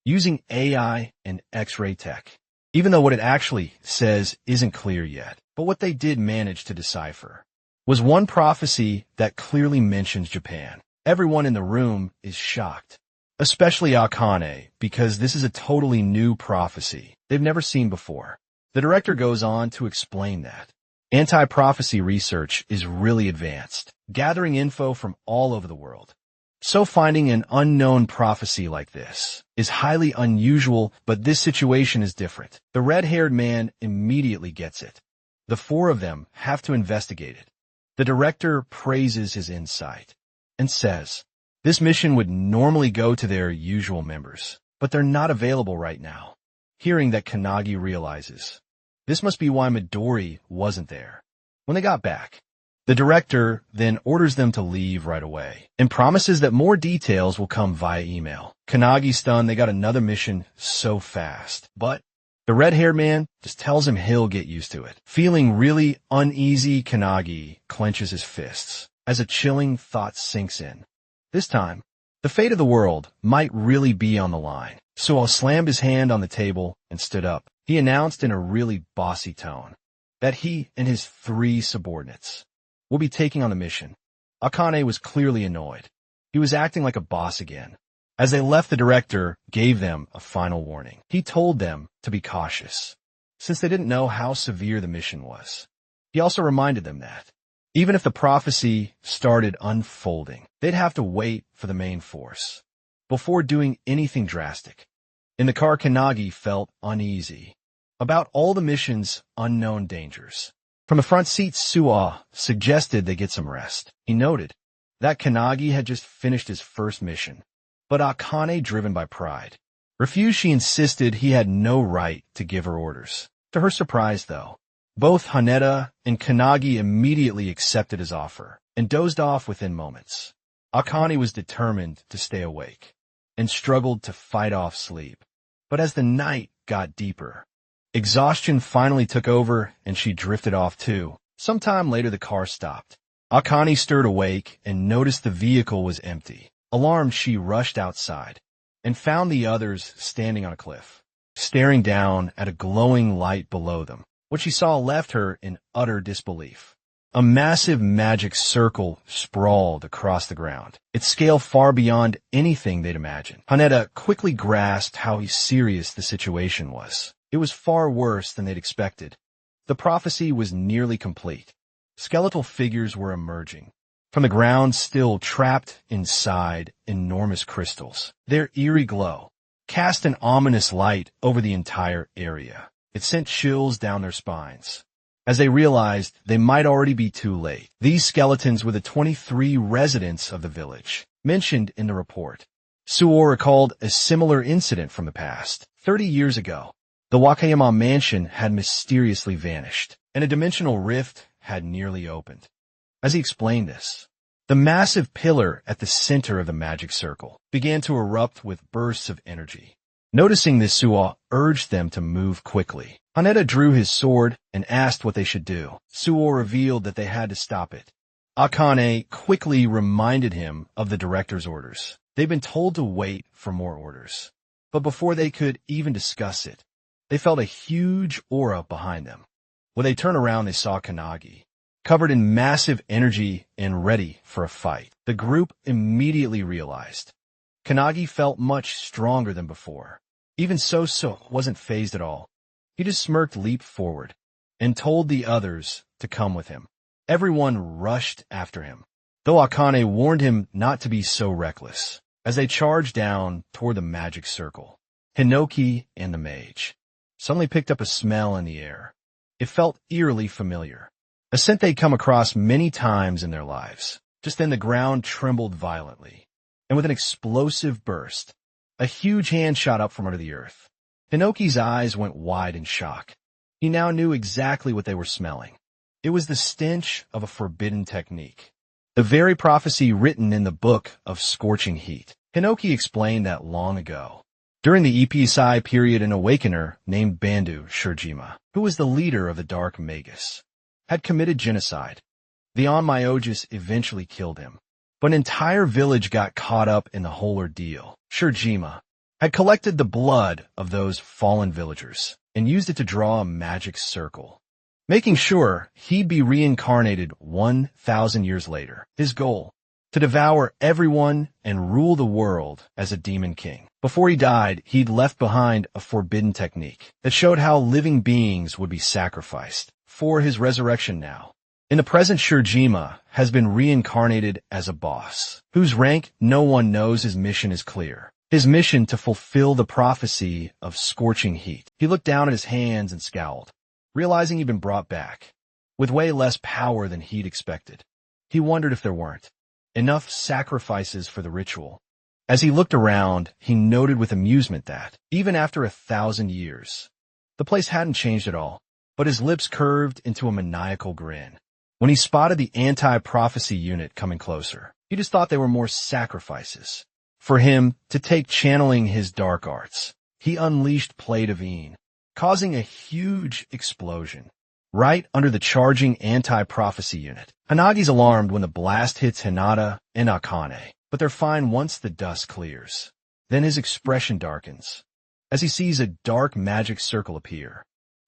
using AI and X-ray tech, even though what it actually says isn't clear yet. But what they did manage to decipher was one prophecy that clearly mentions Japan. Everyone in the room is shocked, especially Akane, because this is a totally new prophecy they've never seen before. The director goes on to explain that anti-prophecy research is really advanced, gathering info from all over the world. So finding an unknown prophecy like this is highly unusual, but this situation is different. The red-haired man immediately gets it. The four of them have to investigate it. The director praises his insight and says, this mission would normally go to their usual members, but they're not available right now. Hearing that, Kanagi realizes this must be why Midori wasn't there when they got back. The director then orders them to leave right away and promises that more details will come via email. Kanagi's stunned they got another mission so fast, but the red-haired man just tells him he'll get used to it. Feeling really uneasy, Kanagi clenches his fists as a chilling thought sinks in. This time, the fate of the world might really be on the line. Suo slammed his hand on the table and stood up. He announced in a really bossy tone that he and his 3 subordinates will be taking on the mission. Akane was clearly annoyed. He was acting like a boss again. As they left, the director gave them a final warning. He told them to be cautious, since they didn't know how severe the mission was. He also reminded them that, even if the prophecy started unfolding, they'd have to wait for the main force before doing anything drastic. In the car, Kanagi felt uneasy about all the mission's unknown dangers. From the front seat, Suo suggested they get some rest. He noted that Kanagi had just finished his first mission, but Akane, driven by pride, refused. She insisted he had no right to give her orders. To her surprise, though, both Haneda and Kanagi immediately accepted his offer and dozed off within moments. Akane was determined to stay awake and struggled to fight off sleep. But as the night got deeper, exhaustion finally took over and she drifted off too. Sometime later, the car stopped. Akane stirred awake and noticed the vehicle was empty. Alarmed, she rushed outside and found the others standing on a cliff, staring down at a glowing light below them. What she saw left her in utter disbelief. A massive magic circle sprawled across the ground, its scale far beyond anything they'd imagined. Haneda quickly grasped how serious the situation was. It was far worse than they'd expected. The prophecy was nearly complete. Skeletal figures were emerging from the ground, still trapped inside enormous crystals. Their eerie glow cast an ominous light over the entire area. It sent chills down their spines as they realized they might already be too late. These skeletons were the 23 residents of the village mentioned in the report. Suo recalled a similar incident from the past. 30 years ago, the Wakayama mansion had mysteriously vanished, and a dimensional rift had nearly opened. As he explained this, the massive pillar at the center of the magic circle began to erupt with bursts of energy. Noticing this, Suo urged them to move quickly. Haneda drew his sword and asked what they should do. Suo revealed that they had to stop it. Akane quickly reminded him of the director's orders. They'd been told to wait for more orders. But before they could even discuss it, they felt a huge aura behind them. When they turned around, they saw Kanagi, covered in massive energy and ready for a fight. The group immediately realized Kanagi felt much stronger than before. Even so wasn't fazed at all. He just smirked, leaped forward, and told the others to come with him. Everyone rushed after him, though Akane warned him not to be so reckless. As they charged down toward the magic circle, Hinoki and the mage suddenly picked up a smell in the air. It felt eerily familiar, a scent they'd come across many times in their lives. Just then the ground trembled violently, and with an explosive burst, a huge hand shot up from under the earth. Hinoki's eyes went wide in shock. He now knew exactly what they were smelling. It was the stench of a forbidden technique, the very prophecy written in the Book of Scorching Heat. Hinoki explained that long ago, during the Episai period, an awakener named Bandu Shirjima, who was the leader of the Dark Magus, had committed genocide. The Onmyoges eventually killed him, but an entire village got caught up in the whole ordeal. Shirjima had collected the blood of those fallen villagers and used it to draw a magic circle, making sure he'd be reincarnated 1,000 years later. His goal, to devour everyone and rule the world as a demon king. Before he died, he'd left behind a forbidden technique that showed how living beings would be sacrificed for his resurrection now. In the present, Shirjima has been reincarnated as a boss, whose rank no one knows. His mission is clear. His mission to fulfill the prophecy of scorching heat. He looked down at his hands and scowled, realizing he'd been brought back with way less power than he'd expected. He wondered if there weren't enough sacrifices for the ritual. As he looked around, he noted with amusement that, even after 1,000 years, the place hadn't changed at all, but his lips curved into a maniacal grin. When he spotted the anti-prophecy unit coming closer, he just thought they were more sacrifices for him to take, channeling his dark arts. He unleashed Plate of Een, causing a huge explosion right under the charging anti-prophecy unit. Hanagi's alarmed when the blast hits Hinata and Akane, but they're fine once the dust clears. Then his expression darkens as he sees a dark magic circle appear.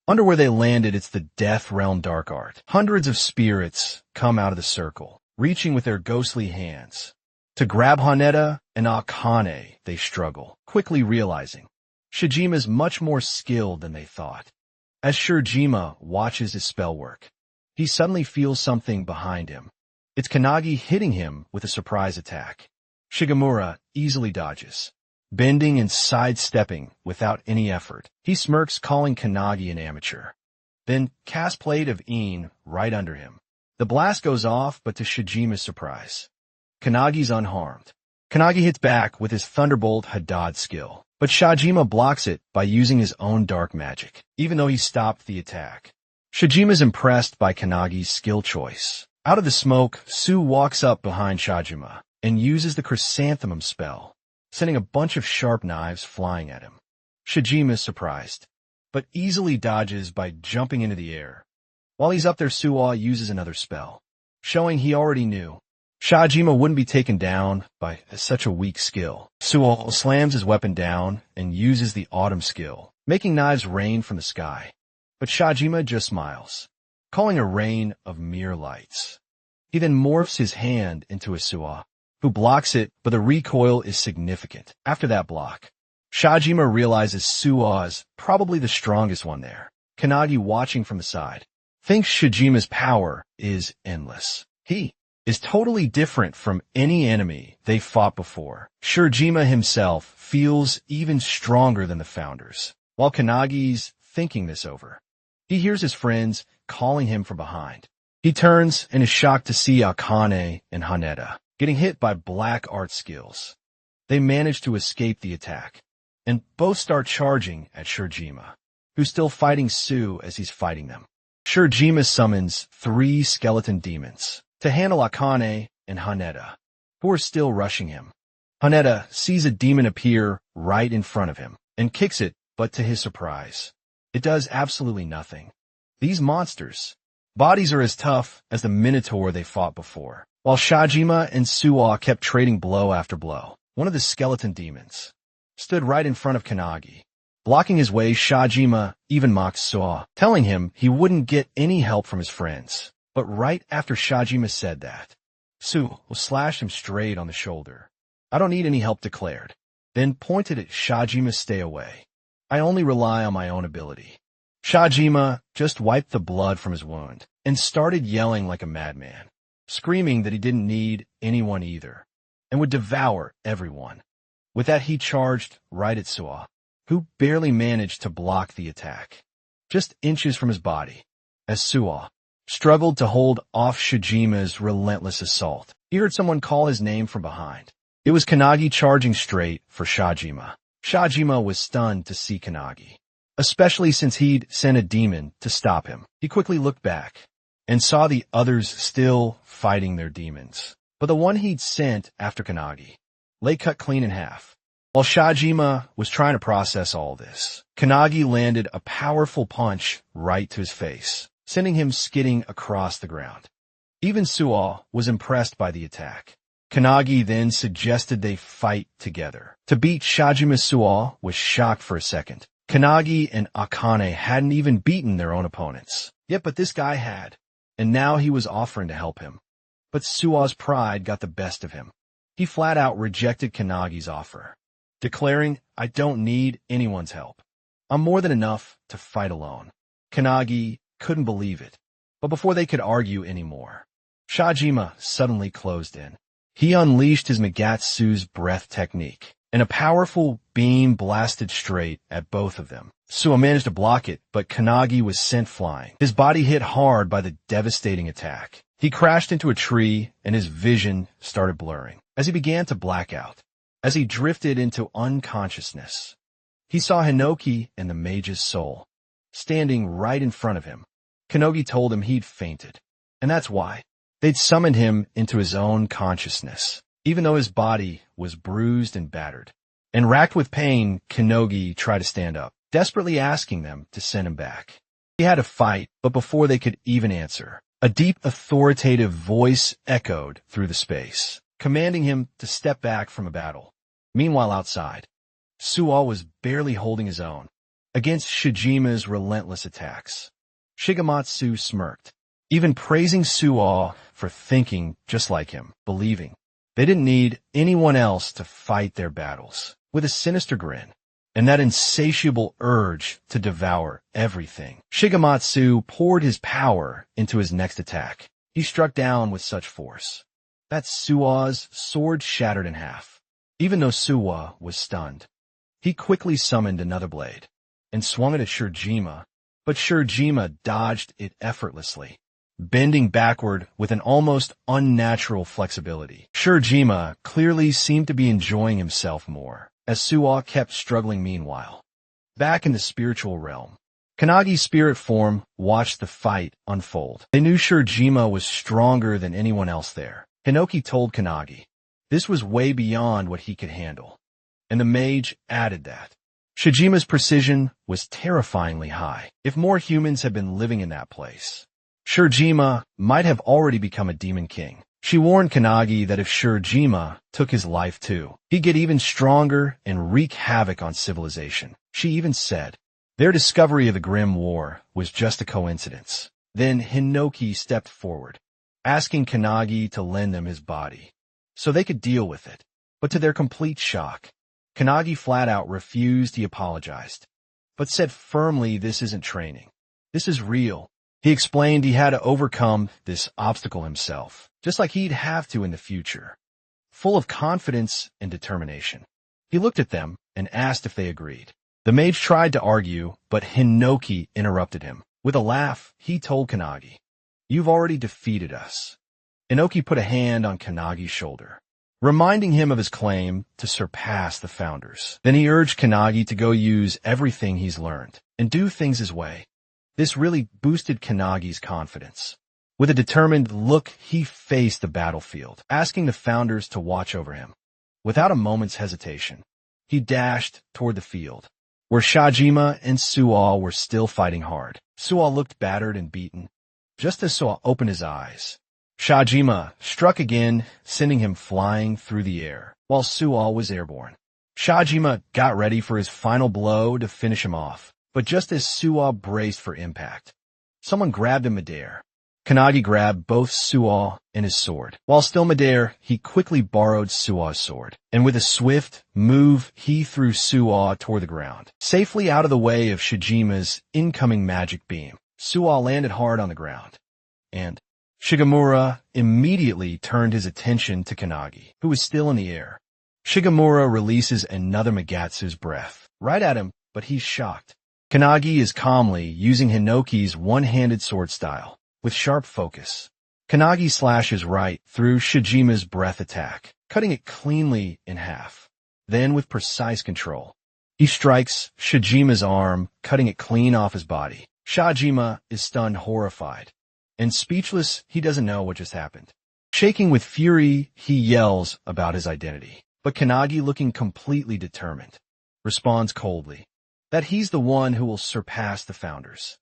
Under where they landed, it's the Death Realm dark art. Hundreds of spirits come out of the circle, reaching with their ghostly hands to grab Haneda and Akane. They struggle, quickly realizing Shijima's much more skilled than they thought. As Shirjima watches his spell work, he suddenly feels something behind him. It's Kanagi hitting him with a surprise attack. Shigemura easily dodges, bending and sidestepping without any effort. He smirks, calling Kanagi an amateur, then casts Plate of Een right under him. The blast goes off, but to Shijima's surprise, Kanagi's unharmed. Kanagi hits back with his Thunderbolt Hadad skill, but Shijima blocks it by using his own dark magic, even though he stopped the attack. Shijima's impressed by Kanagi's skill choice. Out of the smoke, Su walks up behind Shijima and uses the Chrysanthemum spell, sending a bunch of sharp knives flying at him. Shijima is surprised, but easily dodges by jumping into the air. While he's up there, Suwa uses another spell, showing he already knew Shijima wouldn't be taken down by such a weak skill. Suwa slams his weapon down and uses the Autumn skill, making knives rain from the sky. But Shijima just smiles, calling a rain of mere lights. He then morphs his hand into a Suwa, who blocks it, but the recoil is significant. After that block, Shijima realizes Suwa is probably the strongest one there. Kanagi, watching from the side, thinks Shijima's power is endless. He is totally different from any enemy they fought before. Shijima himself feels even stronger than the founders. While Kanagi's thinking this over, he hears his friends calling him from behind. He turns and is shocked to see Akane and Haneda getting hit by black art skills. They manage to escape the attack, and both start charging at Shijima, who's still fighting Su as he's fighting them. Shijima summons 3 skeleton demons to handle Akane and Haneda, who are still rushing him. Haneda sees a demon appear right in front of him and kicks it, but to his surprise, it does absolutely nothing. These monsters' bodies are as tough as the Minotaur they fought before. While Shijima and Suwa kept trading blow after blow, one of the skeleton demons stood right in front of Kanagi. Blocking his way, Shijima even mocked Suwa, telling him he wouldn't get any help from his friends. But right after Shijima said that, Su slashed him straight on the shoulder. "I don't need any help," declared, then pointed at Shijima. "Stay away. I only rely on my own ability." Shijima just wiped the blood from his wound and started yelling like a madman, screaming that he didn't need anyone either and would devour everyone. With that, he charged right at Suwa, who barely managed to block the attack, just inches from his body. As Suwa struggled to hold off Shijima's relentless assault, he heard someone call his name from behind. It was Kanagi charging straight for Shijima. Shijima was stunned to see Kanagi, especially since he'd sent a demon to stop him. He quickly looked back and saw the others still fighting their demons. But the one he'd sent after Kanagi lay cut clean in half. While Shijima was trying to process all this, Kanagi landed a powerful punch right to his face, sending him skidding across the ground. Even Suwa was impressed by the attack. Kanagi then suggested they fight together. To beat Shijima, Suwa was shocked for a second. Kanagi and Akane hadn't even beaten their own opponents. But this guy had, and now he was offering to help him. But Suwa's pride got the best of him. He flat out rejected Kanagi's offer, declaring, "I don't need anyone's help. I'm more than enough to fight alone." Kanagi couldn't believe it, but before they could argue anymore, Shijima suddenly closed in. He unleashed his Magatsu's breath technique, and a powerful beam blasted straight at both of them. Suwa managed to block it, but Kanagi was sent flying. His body hit hard by the devastating attack. He crashed into a tree, and his vision started blurring as he began to black out. As he drifted into unconsciousness, he saw Hinoki and the mage's soul standing right in front of him. Kanogi told him he'd fainted, and that's why they'd summoned him into his own consciousness. Even though his body was bruised and battered and racked with pain, Kanogi tried to stand up, desperately asking them to send him back. He had to fight, but before they could even answer, a deep, authoritative voice echoed through the space, commanding him to step back from a battle. Meanwhile, outside, Suwa was barely holding his own against Shijima's relentless attacks. Shigematsu smirked, even praising Suwa for thinking just like him, believing they didn't need anyone else to fight their battles. With a sinister grin and that insatiable urge to devour everything, Shigematsu poured his power into his next attack. He struck down with such force that Suwa's sword shattered in half. Even though Suwa was stunned, he quickly summoned another blade and swung it at Shijima, but Shijima dodged it effortlessly, bending backward with an almost unnatural flexibility. Shijima clearly seemed to be enjoying himself more, as Suwa kept struggling meanwhile. Back in the spiritual realm, Kanagi's spirit form watched the fight unfold. They knew Shijima was stronger than anyone else there. Hinoki told Kanagi this was way beyond what he could handle, and the mage added that Shijima's precision was terrifyingly high. If more humans had been living in that place, Shijima might have already become a demon king. She warned Kanagi that if Shijima took his life too, he'd get even stronger and wreak havoc on civilization. She even said their discovery of the Grim War was just a coincidence. Then Hinoki stepped forward, asking Kanagi to lend them his body so they could deal with it. But to their complete shock, Kanagi flat out refused. He apologized, but said firmly, "This isn't training. This is real. He explained he had to overcome this obstacle himself, just like he'd have to in the future. Full of confidence and determination, he looked at them and asked if they agreed. The mage tried to argue, but Hinoki interrupted him. With a laugh, he told Kannagi, "You've already defeated us." Hinoki put a hand on Kannagi's shoulder, reminding him of his claim to surpass the founders. Then he urged Kannagi to go use everything he's learned and do things his way. This really boosted Kannagi's confidence. With a determined look, he faced the battlefield, asking the founders to watch over him. Without a moment's hesitation, he dashed toward the field, where Shajima and Suo were still fighting hard. Suo looked battered and beaten. Just as Suo opened his eyes, Shajima struck again, sending him flying through the air, while Suo was airborne. Shajima got ready for his final blow to finish him off, but just as Suo braced for impact, someone grabbed him midair. Kannagi grabbed both Suo and his sword. While still midair, he quickly borrowed Suo's sword, and with a swift move, he threw Suo toward the ground, safely out of the way of Shajima's incoming magic beam. Suo landed hard on the ground, and Shigemura immediately turned his attention to Kannagi, who was still in the air. Shigemura releases another Magatsu's breath, right at him, but he's shocked. Kannagi is calmly using Hinoki's one-handed sword style. With sharp focus, Kannagi slashes right through Shajima's breath attack, cutting it cleanly in half. Then, with precise control, he strikes Shajima's arm, cutting it clean off his body. Shajima is stunned, horrified, and speechless. He doesn't know what just happened. Shaking with fury, he yells about his identity. But Kannagi, looking completely determined, responds coldly that he's the one who will surpass the founders.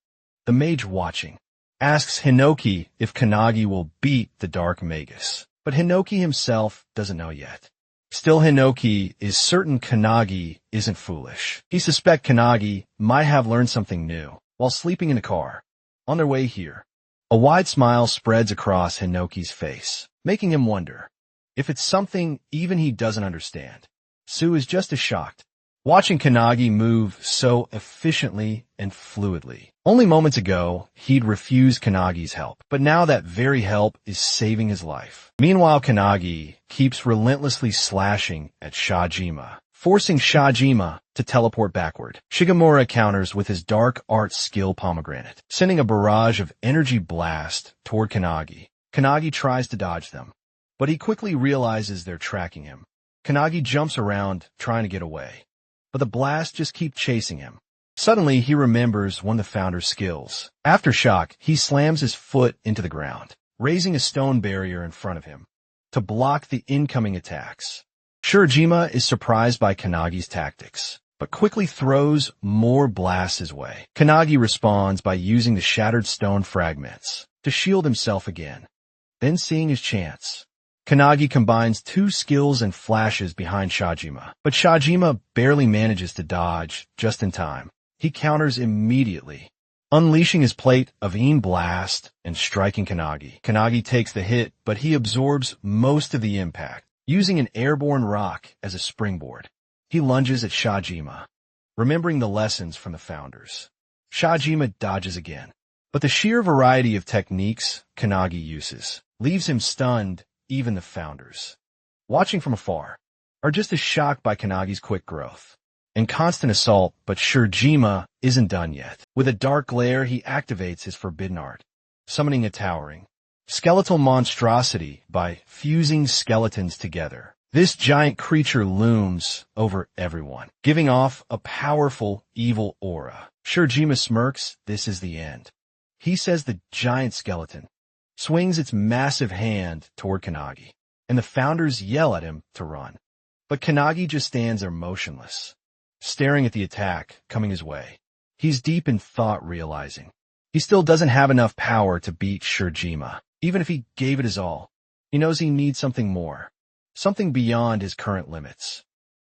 The mage, watching, asks Hinoki if Kannagi will beat the Dark Magus, but Hinoki himself doesn't know yet. Still, Hinoki is certain Kannagi isn't foolish. He suspects Kannagi might have learned something new while sleeping in the car. On their way here, a wide smile spreads across Hinoki's face, making him wonder if it's something even he doesn't understand. Sue is just as shocked, watching Kannagi move so efficiently and fluidly. Only moments ago, he'd refused Kannagi's help, but now that very help is saving his life. Meanwhile, Kannagi keeps relentlessly slashing at Shajima, forcing Shajima to teleport backward. Shigemura counters with his dark art skill pomegranate, sending a barrage of energy blast toward Kannagi. Kannagi tries to dodge them, but he quickly realizes they're tracking him. Kannagi jumps around, trying to get away, but the blast just keeps chasing him. Suddenly, he remembers one of the founder's skills. After shock, he slams his foot into the ground, raising a stone barrier in front of him to block the incoming attacks. Shurajima is surprised by Kannagi's tactics, but quickly throws more blasts his way. Kannagi responds by using the shattered stone fragments to shield himself again. Then, seeing his chance, Kannagi combines two skills and flashes behind Shajima, but Shajima barely manages to dodge just in time. He counters immediately, unleashing his plate of Een Blast and striking Kannagi. Kannagi takes the hit, but he absorbs most of the impact, using an airborne rock as a springboard. He lunges at Shajima, remembering the lessons from the founders. Shajima dodges again, but the sheer variety of techniques Kannagi uses leaves him stunned. Even the founders, watching from afar, are just as shocked by Kannagi's quick growth and constant assault, but Shurajima isn't done yet. With a dark glare, he activates his forbidden art, summoning a towering, skeletal monstrosity by fusing skeletons together. This giant creature looms over everyone, giving off a powerful, evil aura. Shurajima smirks. This is the end. He says the giant skeleton swings its massive hand toward Kannagi, and the founders yell at him to run. But Kannagi just stands there motionless, staring at the attack coming his way. He's deep in thought, realizing he still doesn't have enough power to beat Shurajima. Even if he gave it his all, he knows he needs something more, something beyond his current limits.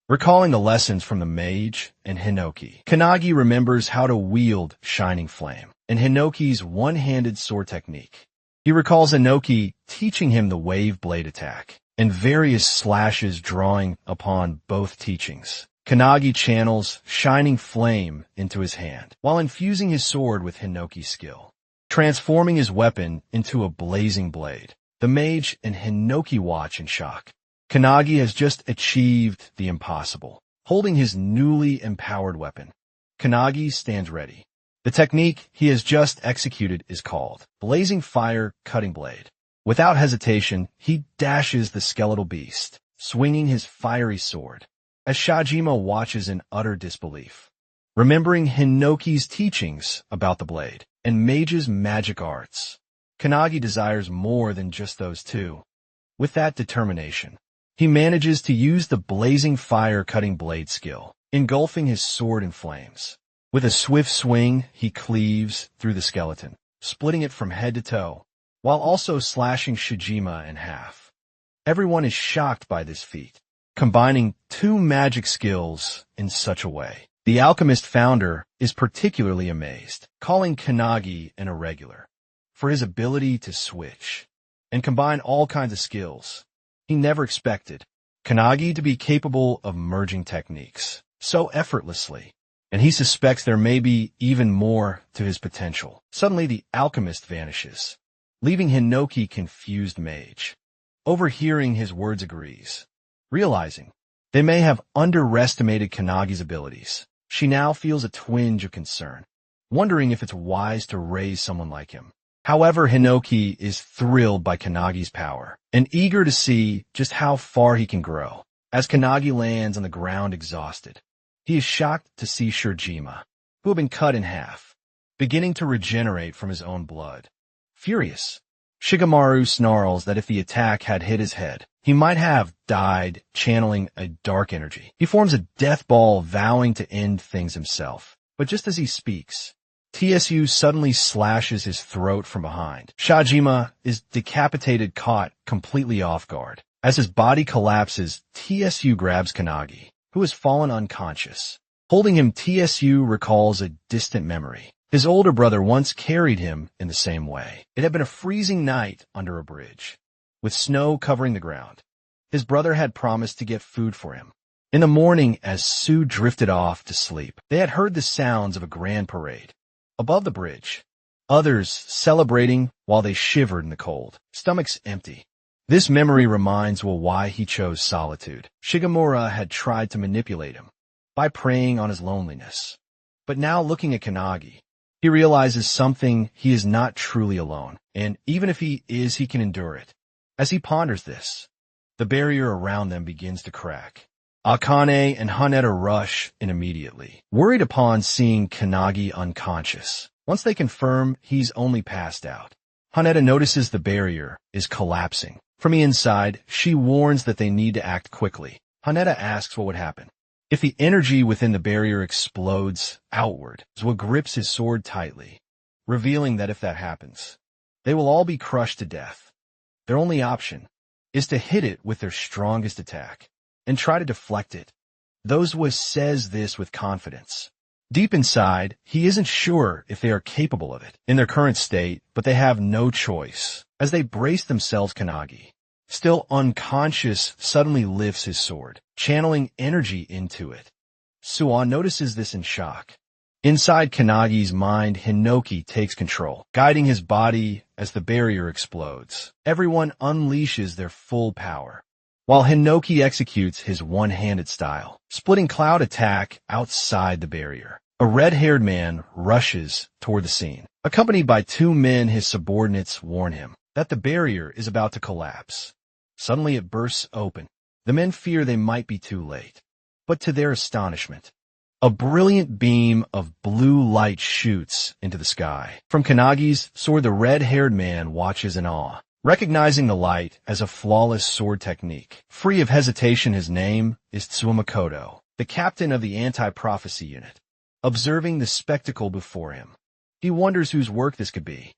Recalling the lessons from the mage and Hinoki, Kannagi remembers how to wield Shining Flame and Hinoki's one-handed sword technique. He recalls Hinoki teaching him the wave blade attack and various slashes drawing upon both teachings. Kannagi channels Shining Flame into his hand while infusing his sword with Hinoki's skill. transforming his weapon into a blazing blade. The mage and Hinoki watch in shock. Kanagi has just achieved the impossible, holding his newly empowered weapon. Kanagi stands ready. The technique he has just executed is called Blazing Fire Cutting Blade. Without hesitation, he dashes the skeletal beast, swinging his fiery sword, as Shajima watches in utter disbelief. Remembering Hinoki's teachings about the blade and Mage's magic arts, Kanagi desires more than just those two. With that determination, he manages to use the blazing fire cutting blade skill, engulfing his sword in flames. With a swift swing, he cleaves through the skeleton, splitting it from head to toe, while also slashing Shajima in half. Everyone is shocked by this feat, combining two magic skills in such a way. The alchemist founder is particularly amazed, calling Kanagi an irregular for his ability to switch and combine all kinds of skills. He never expected Kanagi to be capable of merging techniques so effortlessly, and he suspects there may be even more to his potential. Suddenly, the alchemist vanishes, leaving Hinoki confused mage. Overhearing his words agrees, realizing they may have underestimated Kanagi's abilities. She now feels a twinge of concern, wondering if it's wise to raise someone like him. However, Hinoki is thrilled by Kanagi's power and eager to see just how far he can grow. As Kanagi lands on the ground exhausted, he is shocked to see Shajima, who had been cut in half, beginning to regenerate from his own blood. Furious, Shigemaru snarls that if the attack had hit his head, he might have died, channeling a dark energy. He forms a death ball, vowing to end things himself. But just as he speaks, TSU suddenly slashes his throat from behind. Shajima is decapitated, caught completely off guard. As his body collapses, TSU grabs Kanagi, who has fallen unconscious. Holding him, TSU recalls a distant memory. His older brother once carried him in the same way. It had been a freezing night under a bridge, with snow covering the ground. His brother had promised to get food for him. In the morning, as Sue drifted off to sleep, they had heard the sounds of a grand parade. Above the bridge, others celebrating while they shivered in the cold, stomachs empty. This memory reminds Will why he chose solitude. Shigemura had tried to manipulate him by preying on his loneliness. But now looking at Kanagi, he realizes something: he is not truly alone, and even if he is, he can endure it. As he ponders this, the barrier around them begins to crack. Akane and Haneda rush in immediately, worried upon seeing Kanagi unconscious. Once they confirm he's only passed out, Haneda notices the barrier is collapsing. From the inside, she warns that they need to act quickly. Haneda asks what would happen if the energy within the barrier explodes outward. Zwa grips his sword tightly, revealing that if that happens, they will all be crushed to death. Their only option is to hit it with their strongest attack and try to deflect it. Zwa says this with confidence. Deep inside, he isn't sure if they are capable of it in their current state, but they have no choice. As they brace themselves, Kanagi, still unconscious, suddenly lifts his sword, channeling energy into it. Suan notices this in shock. Inside Kanagi's mind, Hinoki takes control, guiding his body as the barrier explodes. Everyone unleashes their full power, while Hinoki executes his one-handed style, splitting cloud attack outside the barrier. A red-haired man rushes toward the scene. Accompanied by two men, his subordinates warn him that the barrier is about to collapse. Suddenly it bursts open. The men fear they might be too late. But to their astonishment, a brilliant beam of blue light shoots into the sky. From Kanagi's sword, the red-haired man watches in awe, recognizing the light as a flawless sword technique. Free of hesitation, his name is Tsumakoto, the captain of the anti-prophecy unit. Observing the spectacle before him, he wonders whose work this could be.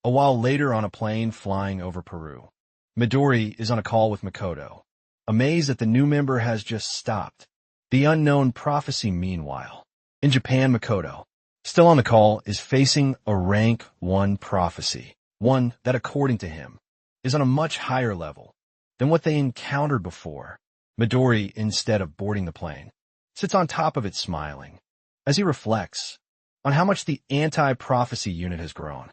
A while later, on a plane flying over Peru, Midori is on a call with Makoto, amazed that the new member has just stopped. The unknown prophecy, meanwhile, in Japan, Makoto, still on the call, is facing a rank 1 prophecy, one that, according to him, is on a much higher level than what they encountered before. Midori, instead of boarding the plane, sits on top of it smiling, as he reflects on how much the anti-prophecy unit has grown.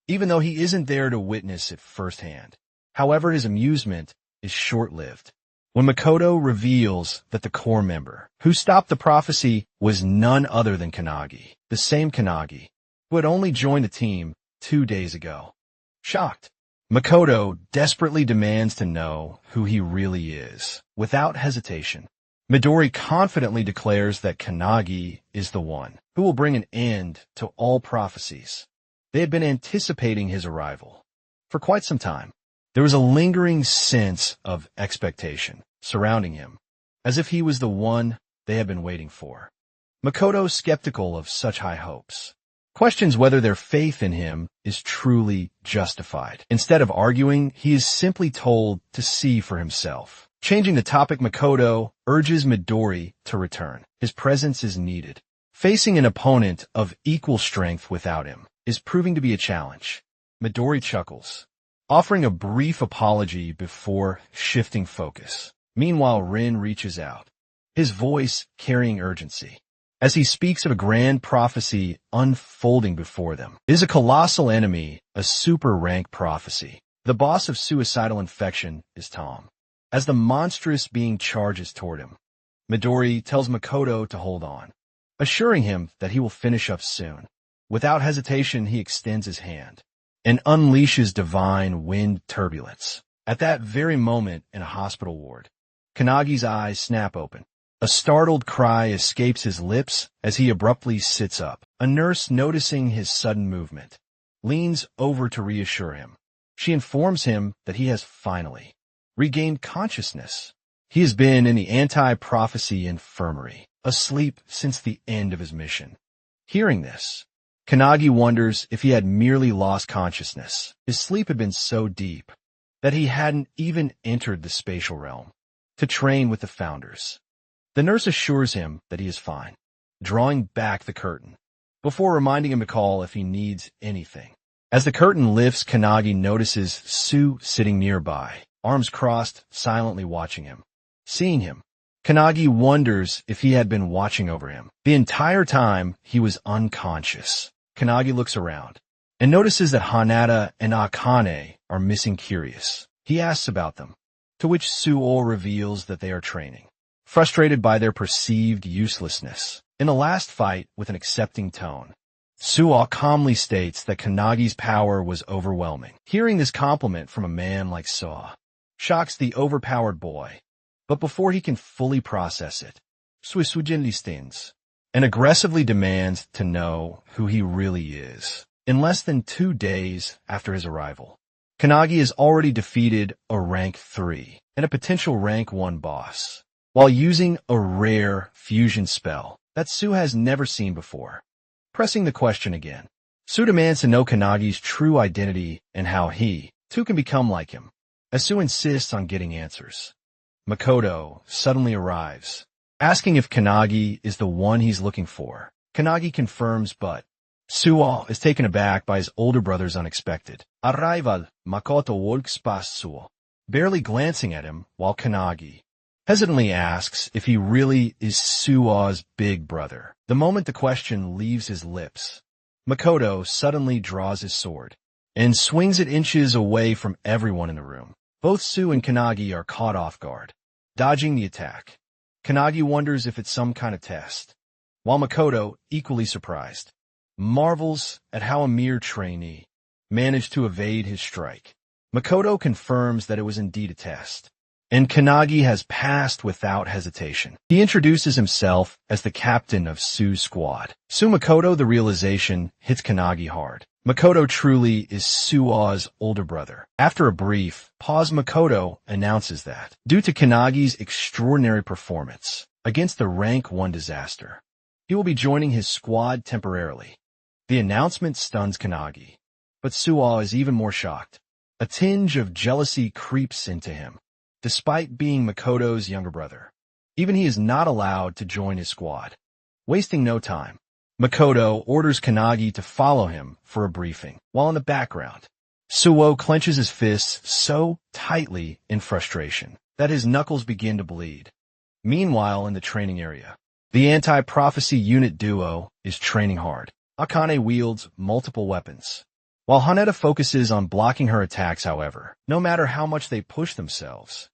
even though he isn't there to witness it firsthand. However, his amusement is short-lived. When Makoto reveals that the core member who stopped the prophecy was none other than Kannagi, the same Kannagi who had only joined the team 2 days ago. Shocked, Makoto desperately demands to know who he really is. Without hesitation, Midori confidently declares that Kannagi is the one who will bring an end to all prophecies. They had been anticipating his arrival for quite some time. There was a lingering sense of expectation surrounding him, as if he was the one they had been waiting for. Makoto, skeptical of such high hopes, questions whether their faith in him is truly justified. Instead of arguing, he is simply told to see for himself. Changing the topic, Makoto urges Midori to return. His presence is needed. Facing an opponent of equal strength without him is proving to be a challenge. Midori chuckles, offering a brief apology before shifting focus. Meanwhile, Rin reaches out, his voice carrying urgency, as he speaks of a grand prophecy unfolding before them. It is a colossal enemy, a super-rank prophecy. The boss of suicidal infection is Tom. As the monstrous being charges toward him, Midori tells Makoto to hold on, assuring him that he will finish up soon. Without hesitation, he extends his hand and unleashes divine wind turbulence. At that very moment in a hospital ward, Kannagi's eyes snap open. A startled cry escapes his lips as he abruptly sits up. A nurse, noticing his sudden movement, leans over to reassure him. She informs him that he has finally regained consciousness. He has been in the anti-prophecy infirmary, asleep since the end of his mission. Hearing this, Kannagi wonders if he had merely lost consciousness. His sleep had been so deep that he hadn't even entered the spatial realm to train with the founders. The nurse assures him that he is fine, drawing back the curtain, before reminding him to call if he needs anything. As the curtain lifts, Kannagi notices Sue sitting nearby, arms crossed, silently watching him. Seeing him, Kannagi wonders if he had been watching over him. The entire time, he was unconscious. Kannagi looks around and notices that Hanada and Akane are missing. Curious, he asks about them, to which Suo reveals that they are training, frustrated by their perceived uselessness. In the last fight, with an accepting tone, Suo calmly states that Kannagi's power was overwhelming. Hearing this compliment from a man like Suo shocks the overpowered boy, but before he can fully process it, Suisugen stings and aggressively demands to know who he really is. In less than 2 days after his arrival, Kannagi has already defeated a rank 3 and a potential rank 1 boss, while using a rare fusion spell that Sue has never seen before. Pressing the question again, Sue demands to know Kannagi's true identity and how he, too, can become like him. As Sue insists on getting answers, Makoto suddenly arrives, asking if Kannagi is the one he's looking for. Kannagi confirms, but Suo is taken aback by his older brother's unexpected arrival. Makoto walks past Suo, barely glancing at him, while Kannagi hesitantly asks if he really is Suo's big brother. The moment the question leaves his lips, Makoto suddenly draws his sword and swings it inches away from everyone in the room. Both Sue and Kannagi are caught off guard, dodging the attack. Kannagi wonders if it's some kind of test, while Makoto, equally surprised, marvels at how a mere trainee managed to evade his strike. Makoto confirms that it was indeed a test, and Kannagi has passed without hesitation. He introduces himself as the captain of Sue's squad. Makoto, the realization hits Kannagi hard. Makoto truly is Suo's older brother. After a brief pause, Makoto announces that, due to Kannagi's extraordinary performance against the rank 1 disaster, he will be joining his squad temporarily. The announcement stuns Kannagi, but Suo is even more shocked. A tinge of jealousy creeps into him. Despite being Makoto's younger brother, even he is not allowed to join his squad. Wasting no time, Makoto orders Kannagi to follow him for a briefing, while in the background, Suo clenches his fists so tightly in frustration that his knuckles begin to bleed. Meanwhile, in the training area, the anti-prophecy unit duo is training hard. Akane wields multiple weapons, While Haneda focuses on blocking her attacks, however, no matter how much they push themselves,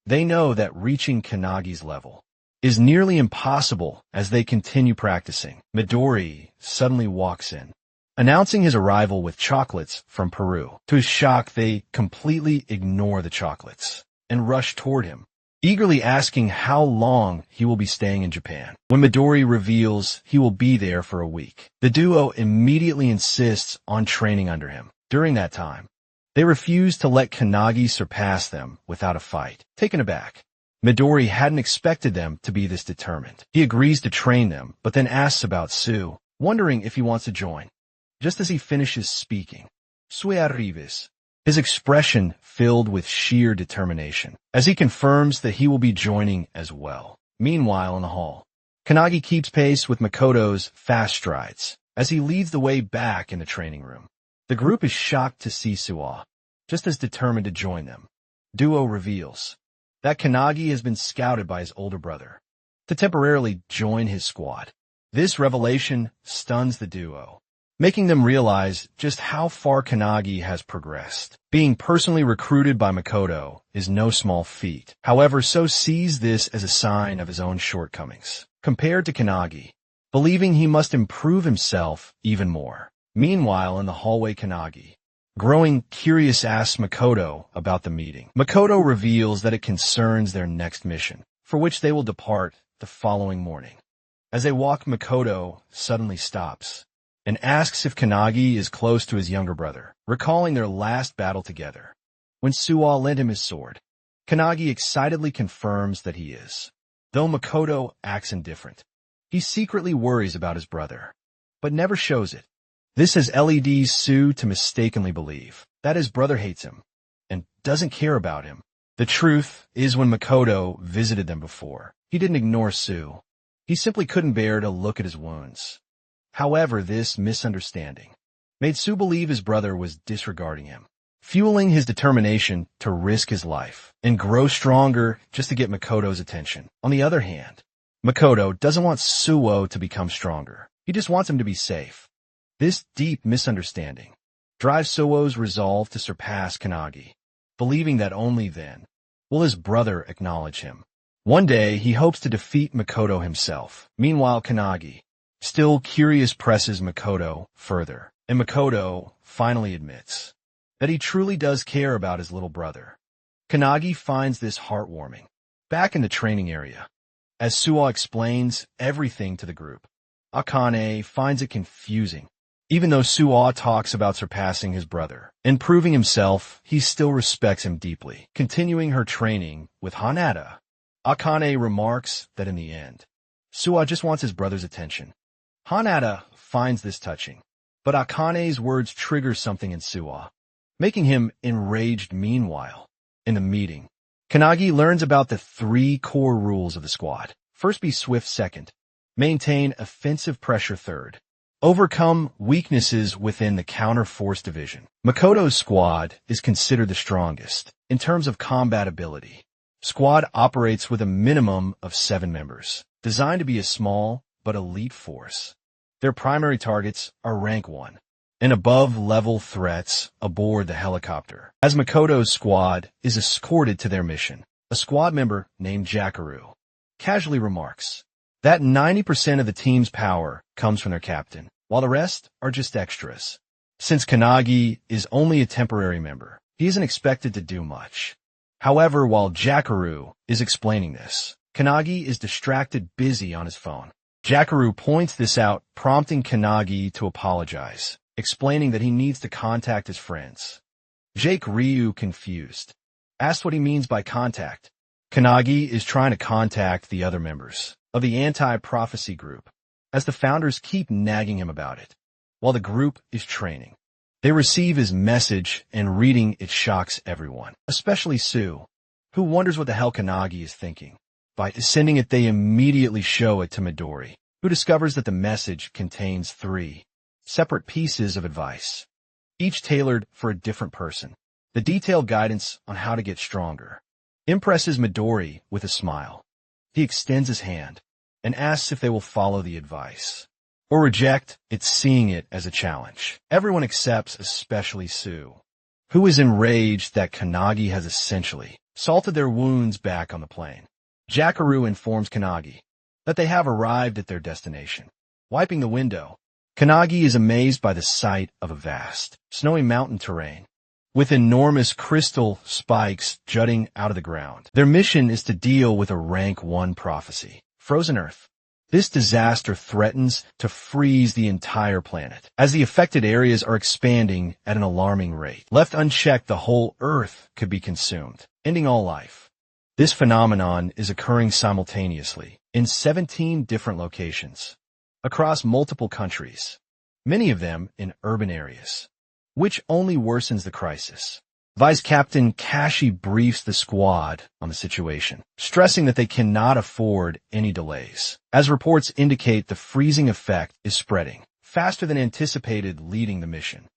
they know that reaching Kanagi's level is nearly impossible as they continue practicing. Midori suddenly walks in, announcing his arrival with chocolates from Peru. To his shock, they completely ignore the chocolates and rush toward him, eagerly asking how long he will be staying in Japan. When Midori reveals he will be there for a week, the duo immediately insists on training under him. During that time, they refuse to let Kanagi surpass them without a fight. Taken aback, Midori hadn't expected them to be this determined. He agrees to train them, but then asks about Su, wondering if he wants to join. Just as he finishes speaking, Sue arrives, his expression filled with sheer determination, as he confirms that he will be joining as well. Meanwhile, in the hall, Kanagi keeps pace with Makoto's fast strides as he leads the way back in the training room. The group is shocked to see Suwa, just as determined to join them. Duo reveals that Kanagi has been scouted by his older brother to temporarily join his squad. This revelation stuns the duo, making them realize just how far Kanagi has progressed. Being personally recruited by Makoto is no small feat. However, So sees this as a sign of his own shortcomings compared to Kanagi, believing he must improve himself even more. Meanwhile, in the hallway, Kanagi, growing curious, asks Makoto about the meeting. Makoto reveals that it concerns their next mission, for which they will depart the following morning. As they walk, Makoto suddenly stops and asks if Kanagi is close to his younger brother, recalling their last battle together. When Suwa lent him his sword, Kanagi excitedly confirms that he is. Though Makoto acts indifferent, he secretly worries about his brother, but never shows it. This has led Su to mistakenly believe that his brother hates him and doesn't care about him. The truth is, when Makoto visited them before, he didn't ignore Su. He simply couldn't bear to look at his wounds. However, this misunderstanding made Su believe his brother was disregarding him, fueling his determination to risk his life and grow stronger just to get Makoto's attention. On the other hand, Makoto doesn't want Suwo to become stronger. He just wants him to be safe. This deep misunderstanding drives Suwo's resolve to surpass Kanagi, believing that only then will his brother acknowledge him. One day, he hopes to defeat Makoto himself. Meanwhile, Kanagi, still curious, presses Makoto further, and Makoto finally admits that he truly does care about his little brother. Kanagi finds this heartwarming. Back in the training area, as Suwa explains everything to the group, Akane finds it confusing. Even though Suwa talks about surpassing his brother and proving himself, he still respects him deeply. Continuing her training with Hanada, Akane remarks that in the end, Suwa just wants his brother's attention. Hanada finds this touching, but Akane's words trigger something in Suwa, making him enraged. Meanwhile, in the meeting, Kanagi learns about the 3 core rules of the squad. First, be swift. Second, maintain offensive pressure. Third, overcome weaknesses within the counter-force division. Makoto's squad is considered the strongest in terms of combat ability. Squad operates with a minimum of 7 members, designed to be a small but elite force. Their primary targets are rank 1 and above level threats aboard the helicopter. As Makoto's squad is escorted to their mission, a squad member named Jakaru casually remarks that 90% of the team's power comes from their captain, while the rest are just extras. Since Kanagi is only a temporary member, he isn't expected to do much. However, while Jakaru is explaining this, Kanagi is distracted, busy on his phone. Jakaru points this out, prompting Kanagi to apologize, explaining that he needs to contact his friends. Jake Ryu, confused, asks what he means by contact. Kanagi is trying to contact the other members of the anti-prophecy group, as the founders keep nagging him about it. While the group is training, they receive his message, and reading it shocks everyone, especially Su, who wonders what the hell Kanagi is thinking. By sending it, they immediately show it to Midori, who discovers that the message contains 3 separate pieces of advice, each tailored for a different person. The detailed guidance on how to get stronger impresses Midori with a smile. He extends his hand and asks if they will follow the advice. or reject, it's seeing it as a challenge. Everyone accepts, especially Sue, who is enraged that Kannagi has essentially salted their wounds back on the plane. Jakaru informs Kannagi that they have arrived at their destination. Wiping the window, Kannagi is amazed by the sight of a vast, snowy mountain terrain with enormous crystal spikes jutting out of the ground. Their mission is to deal with a rank 1 prophecy, Frozen Earth. This disaster threatens to freeze the entire planet, as the affected areas are expanding at an alarming rate. Left unchecked, the whole Earth could be consumed, ending all life. This phenomenon is occurring simultaneously in 17 different locations across multiple countries, many of them in urban areas, which only worsens the crisis. Vice Captain Kashi briefs the squad on the situation, stressing that they cannot afford any delays, as reports indicate the freezing effect is spreading faster than anticipated, leading the mission.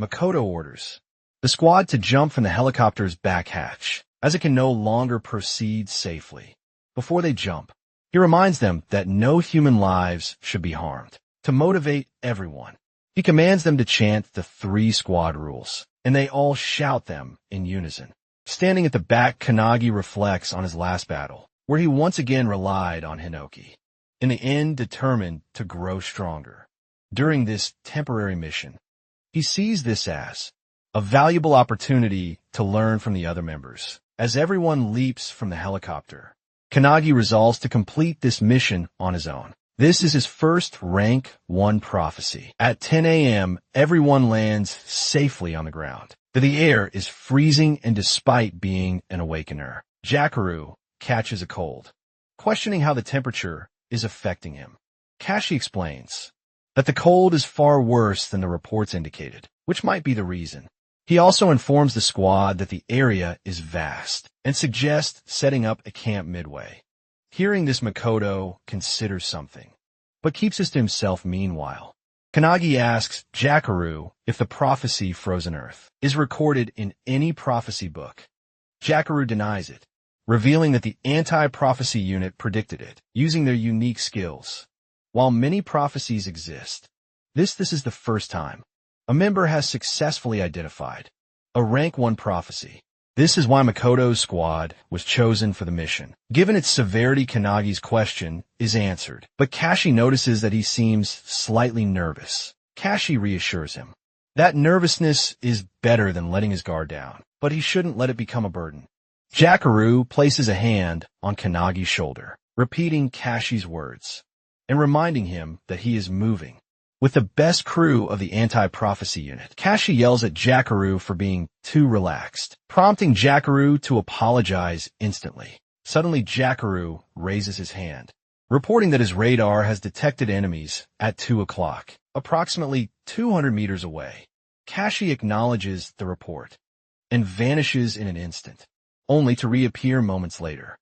Makoto orders the squad to jump from the helicopter's back hatch, as it can no longer proceed safely. Before they jump, he reminds them that no human lives should be harmed. To motivate everyone, he commands them to chant the 3 squad rules, and they all shout them in unison. Standing at the back, Kannagi reflects on his last battle, where he once again relied on Hinoki, in the end determined to grow stronger. During this temporary mission, he sees this as a valuable opportunity to learn from the other members. As everyone leaps from the helicopter, Kannagi resolves to complete this mission on his own. This is his first rank 1 prophecy. At 10 a.m., everyone lands safely on the ground. The air is freezing, and despite being an awakener, Jakaru catches a cold. Questioning how the temperature is affecting him, Kashi explains that the cold is far worse than the reports indicated, which might be the reason. He also informs the squad that the area is vast and suggests setting up a camp midway. Hearing this, Makoto considers something, but keeps this to himself meanwhile. Kannagi asks Jakaru if the prophecy Frozen Earth is recorded in any prophecy book. Jakaru denies it, revealing that the anti-prophecy unit predicted it, using their unique skills. While many prophecies exist, this is the first time a member has successfully identified a rank 1 prophecy. This is why Makoto's squad was chosen for the mission. Given its severity, Kannagi's question is answered, but Kashi notices that he seems slightly nervous. Kashi reassures him that nervousness is better than letting his guard down, but he shouldn't let it become a burden. Jakaru places a hand on Kannagi's shoulder, repeating Kashi's words, and reminding him that he is moving with the best crew of the anti-prophecy unit. Kashi yells at Jakaru for being too relaxed, prompting Jakaru to apologize instantly. Suddenly, Jakaru raises his hand, reporting that his radar has detected enemies at 2 o'clock, approximately 200 meters away. Kashi acknowledges the report and vanishes in an instant, only to reappear moments later.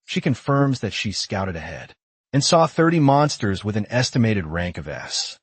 She confirms that she scouted ahead and saw 30 monsters with an estimated rank of S.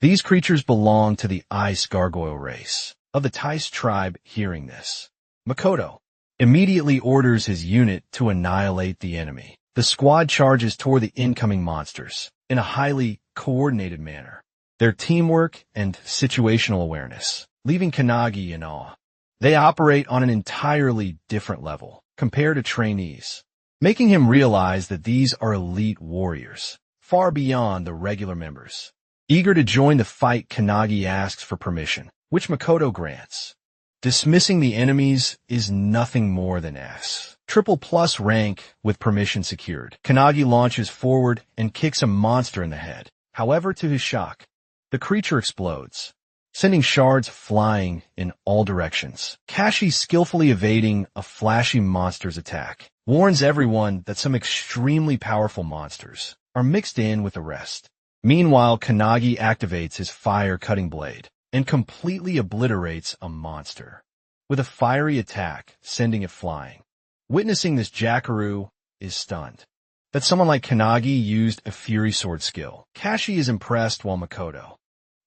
These creatures belong to the ice gargoyle race of the Tice tribe. Hearing this, Makoto immediately orders his unit to annihilate the enemy. The squad charges toward the incoming monsters in a highly coordinated manner. Their teamwork and situational awareness, leaving Kannagi in awe. They operate on an entirely different level compared to trainees, making him realize that these are elite warriors, far beyond the regular members. Eager to join the fight, Kannagi asks for permission, which Makoto grants. Dismissing the enemies is nothing more than S. Triple plus rank with permission secured. Kannagi launches forward and kicks a monster in the head. However, to his shock, the creature explodes, sending shards flying in all directions. Kashi, skillfully evading a flashy monster's attack, warns everyone that some extremely powerful monsters are mixed in with the rest. Meanwhile, Kannagi activates his fire-cutting blade and completely obliterates a monster with a fiery attack, sending it flying. Witnessing this, Jakaru is stunned that someone like Kannagi used a Fury Sword skill. Kashi is impressed, while Makoto,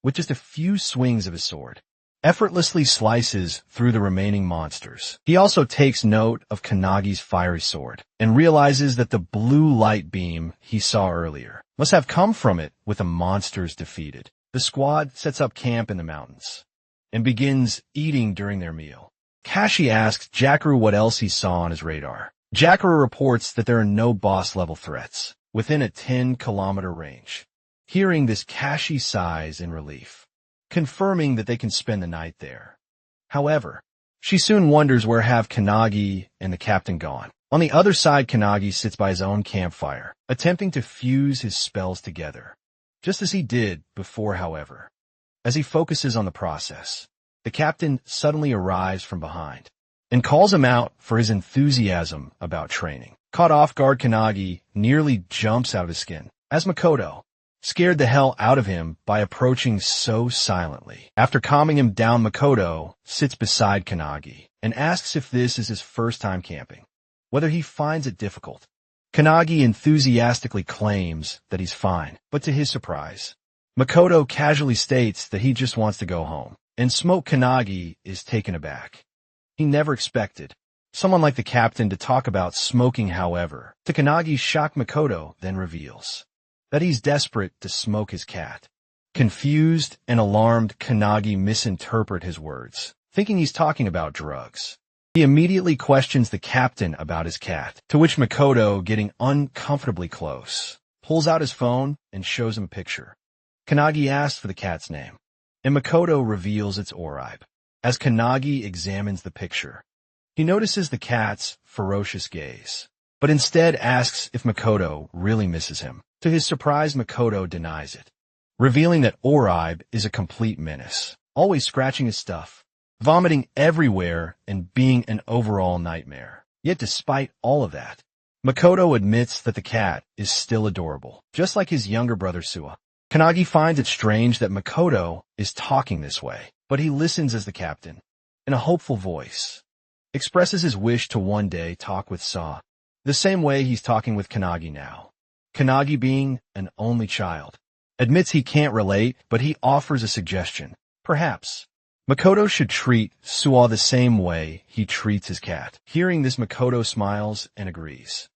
with just a few swings of his sword, effortlessly slices through the remaining monsters. He also takes note of Kanagi's fiery sword and realizes that the blue light beam he saw earlier must have come from it with the monsters defeated. The squad sets up camp in the mountains and begins eating during their meal. Kashi asks Jakaru what else he saw on his radar. Jakaru reports that there are no boss-level threats within a 10-kilometer range. Hearing this, Kashi sighs in relief, confirming that they can spend the night there. However, she soon wonders where have Kanagi and the captain gone. On the other side, Kanagi sits by his own campfire, attempting to fuse his spells together, just as he did before. However, as he focuses on the process, the captain suddenly arrives from behind and calls him out for his enthusiasm about training. Caught off guard, Kanagi nearly jumps out of his skin as Makoto scared the hell out of him by approaching so silently. After calming him down, Makoto sits beside Kanagi and asks if this is his first time camping, whether he finds it difficult. Kanagi enthusiastically claims that he's fine, but to his surprise, Makoto casually states that he just wants to go home, and Smoke Kanagi is taken aback. He never expected someone like the captain to talk about smoking. However, to Kanagi's shock, Makoto then reveals that he's desperate to smoke his cat. Confused and alarmed, Kanagi misinterprets his words, thinking he's talking about drugs. He immediately questions the captain about his cat, to which Makoto, getting uncomfortably close, pulls out his phone and shows him a picture. Kanagi asks for the cat's name, and Makoto reveals it's Oribe. As Kanagi examines the picture, he notices the cat's ferocious gaze, but instead asks if Makoto really misses him. To his surprise, Makoto denies it, revealing that Oribe is a complete menace, always scratching his stuff, vomiting everywhere, and being an overall nightmare. Yet despite all of that, Makoto admits that the cat is still adorable, just like his younger brother Suwa. Kanagi finds it strange that Makoto is talking this way, but he listens as the captain, in a hopeful voice, expresses his wish to one day talk with Saw, the same way he's talking with Kanagi now. Kanagi, being an only child, admits he can't relate, but he offers a suggestion. Perhaps Makoto should treat Suwa the same way he treats his cat. Hearing this, Makoto smiles and agrees.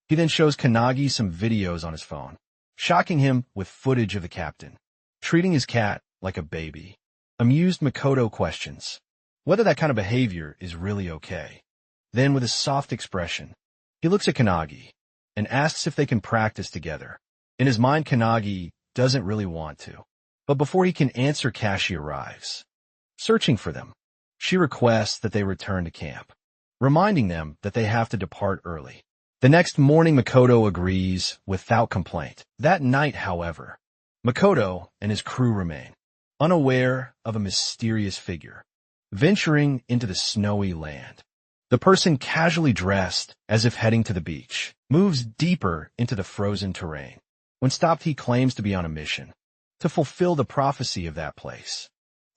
He then shows Kanagi some videos on his phone, shocking him with footage of the captain treating his cat like a baby. Amused, Makoto questions whether that kind of behavior is really okay. Then, with a soft expression, he looks at Kanagi and asks if they can practice together. In his mind, Kanagi doesn't really want to, but before he can answer, Kashi arrives, searching for them. She requests that they return to camp, reminding them that they have to depart early. The next morning, Makoto agrees without complaint. That night, however, Makoto and his crew remain unaware of a mysterious figure venturing into the snowy land. The person, casually dressed as if heading to the beach, moves deeper into the frozen terrain. When stopped, he claims to be on a mission to fulfill the prophecy of that place.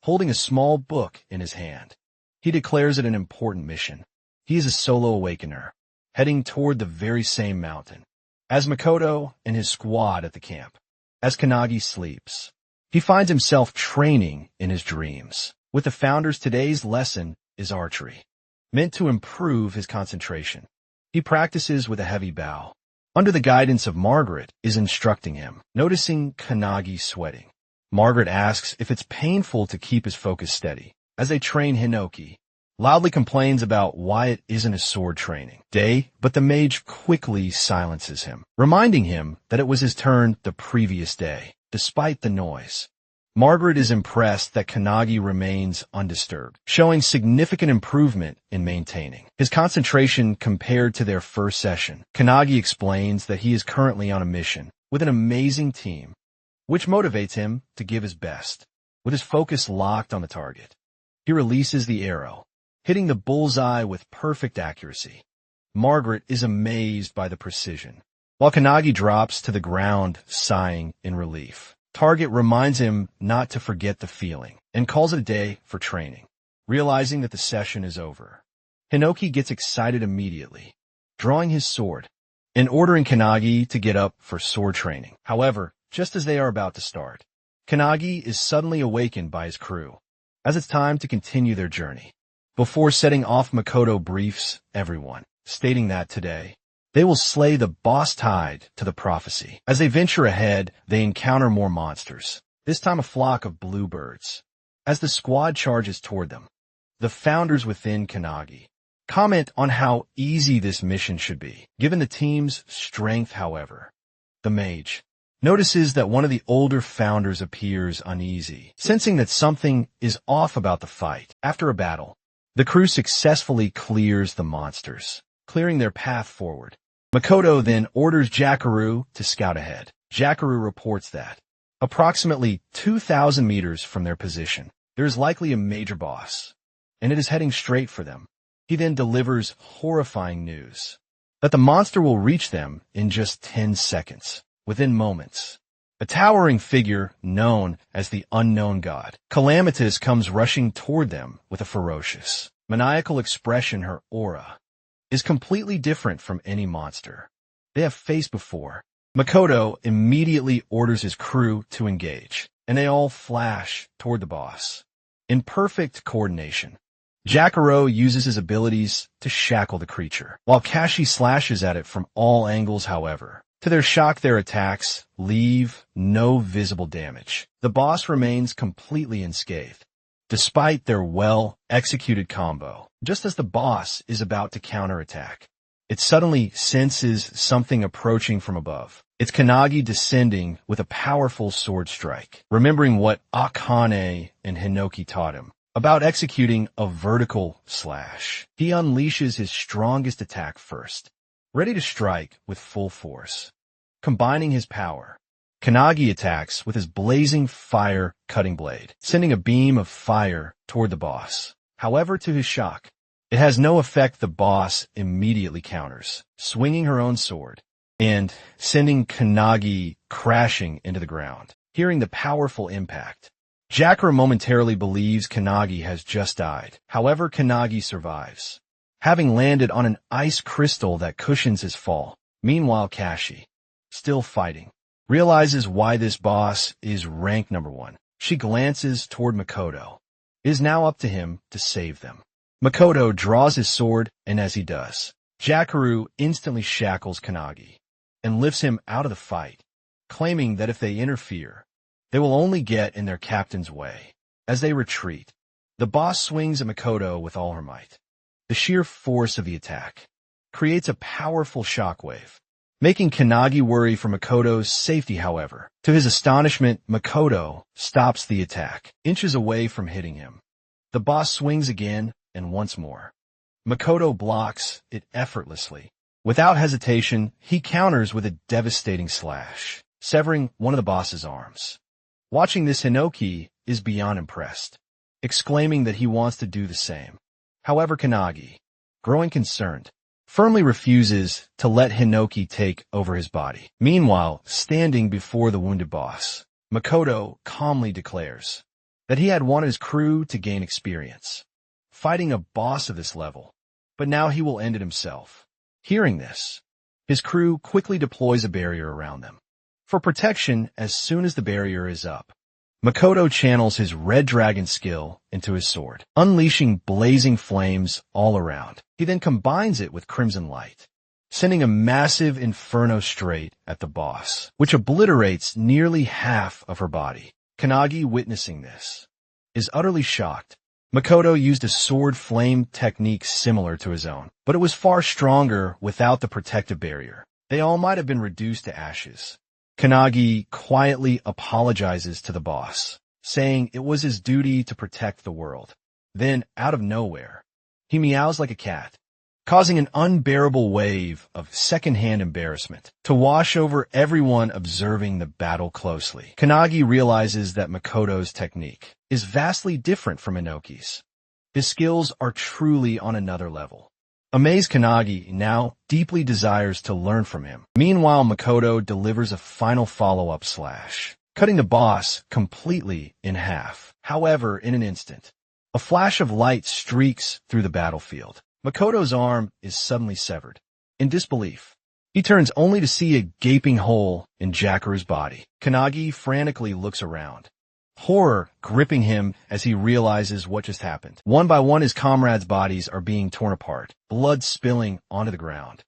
Holding a small book in his hand, he declares it an important mission. He is a solo awakener, heading toward the very same mountain as Makoto and his squad at the camp. As Kanagi sleeps, he finds himself training in his dreams with the founders. Today's lesson is archery, meant to improve his concentration. He practices with a heavy bow, under the guidance of Margaret is instructing him. Noticing Kanagi sweating, Margaret asks if it's painful to keep his focus steady. As they train, Hinoki loudly complains about why it isn't a sword training day, but the mage quickly silences him, reminding him that it was his turn the previous day. Despite the noise, Margaret is impressed that Kanagi remains undisturbed, showing significant improvement in maintaining his concentration compared to their first session. Kanagi explains that he is currently on a mission with an amazing team, which motivates him to give his best. With his focus locked on the target, he releases the arrow, hitting the bullseye with perfect accuracy. Margaret is amazed by the precision, while Kanagi drops to the ground, sighing in relief. Target reminds him not to forget the feeling and calls it a day for training. Realizing that the session is over, Hinoki gets excited immediately, drawing his sword and ordering Kanagi to get up for sword training. However, just as they are about to start, Kanagi is suddenly awakened by his crew, as it's time to continue their journey. Before setting off, Makoto briefs everyone, stating that today, they will slay the boss tied to the prophecy. As they venture ahead, they encounter more monsters, this time a flock of bluebirds. As the squad charges toward them, the founders within Kannagi comment on how easy this mission should be. Given the team's strength, however, the mage notices that one of the older founders appears uneasy, sensing that something is off about the fight. After a battle, the crew successfully clears the monsters, clearing their path forward. Makoto then orders Jakaru to scout ahead. Jakaru reports that, approximately 2,000 meters from their position, there is likely a major boss, and it is heading straight for them. He then delivers horrifying news that the monster will reach them in just 10 seconds. Within moments, a towering figure known as the Unknown God, Calamitous, comes rushing toward them with a ferocious, maniacal expression. Her aura is completely different from any monster they have faced before. Makoto immediately orders his crew to engage, and they all flash toward the boss. In perfect coordination, Jakaru uses his abilities to shackle the creature, while Kashi slashes at it from all angles. However, to their shock, their attacks leave no visible damage. The boss remains completely unscathed, despite their well-executed combo. Just as the boss is about to counterattack, it suddenly senses something approaching from above. It's Kannagi descending with a powerful sword strike. Remembering what Akane and Hinoki taught him about executing a vertical slash, he unleashes his strongest attack first, ready to strike with full force. Combining his power, Kannagi attacks with his blazing fire cutting blade, sending a beam of fire toward the boss. However, to his shock, it has no effect. The boss immediately counters, swinging her own sword and sending Kannagi crashing into the ground. Hearing the powerful impact, Jakaru momentarily believes Kannagi has just died. However, Kannagi survives, having landed on an ice crystal that cushions his fall. Meanwhile, Kashi, still fighting, realizes why this boss is rank number 1. She glances toward Makoto. It is now up to him to save them. Makoto draws his sword, and as he does, Jakaru instantly shackles Kannagi and lifts him out of the fight, claiming that if they interfere, they will only get in their captain's way. As they retreat, the boss swings at Makoto with all her might. The sheer force of the attack creates a powerful shockwave, making Kannagi worry for Makoto's safety. However, to his astonishment, Makoto stops the attack, inches away from hitting him. The boss swings again and once more. Makoto blocks it effortlessly. Without hesitation, he counters with a devastating slash, severing one of the boss's arms. Watching this, Hinoki is beyond impressed, exclaiming that he wants to do the same. However, Kannagi, growing concerned, firmly refuses to let Hinoki take over his body. Meanwhile, standing before the wounded boss, Makoto calmly declares that he had wanted his crew to gain experience fighting a boss of this level, but now he will end it himself. Hearing this, his crew quickly deploys a barrier around them for protection. As soon as the barrier is up, Makoto channels his red dragon skill into his sword, unleashing blazing flames all around. He then combines it with crimson light, sending a massive inferno straight at the boss, which obliterates nearly half of her body. Kannagi, witnessing this, is utterly shocked. Makoto used a sword flame technique similar to his own, but it was far stronger without the protective barrier. They all might have been reduced to ashes. Kannagi quietly apologizes to the boss, saying it was his duty to protect the world. Then, out of nowhere, he meows like a cat, causing an unbearable wave of second-hand embarrassment to wash over everyone observing the battle closely. Kannagi realizes that Makoto's technique is vastly different from Inoki's. His skills are truly on another level. Amazed, Kannagi now deeply desires to learn from him. Meanwhile, Makoto delivers a final follow-up slash, cutting the boss completely in half. However, in an instant, a flash of light streaks through the battlefield. Makoto's arm is suddenly severed. In disbelief, he turns only to see a gaping hole in Jakaru's body. Kannagi frantically looks around, horror gripping him as he realizes what just happened. One by one, his comrades' bodies are being torn apart, blood spilling onto the ground.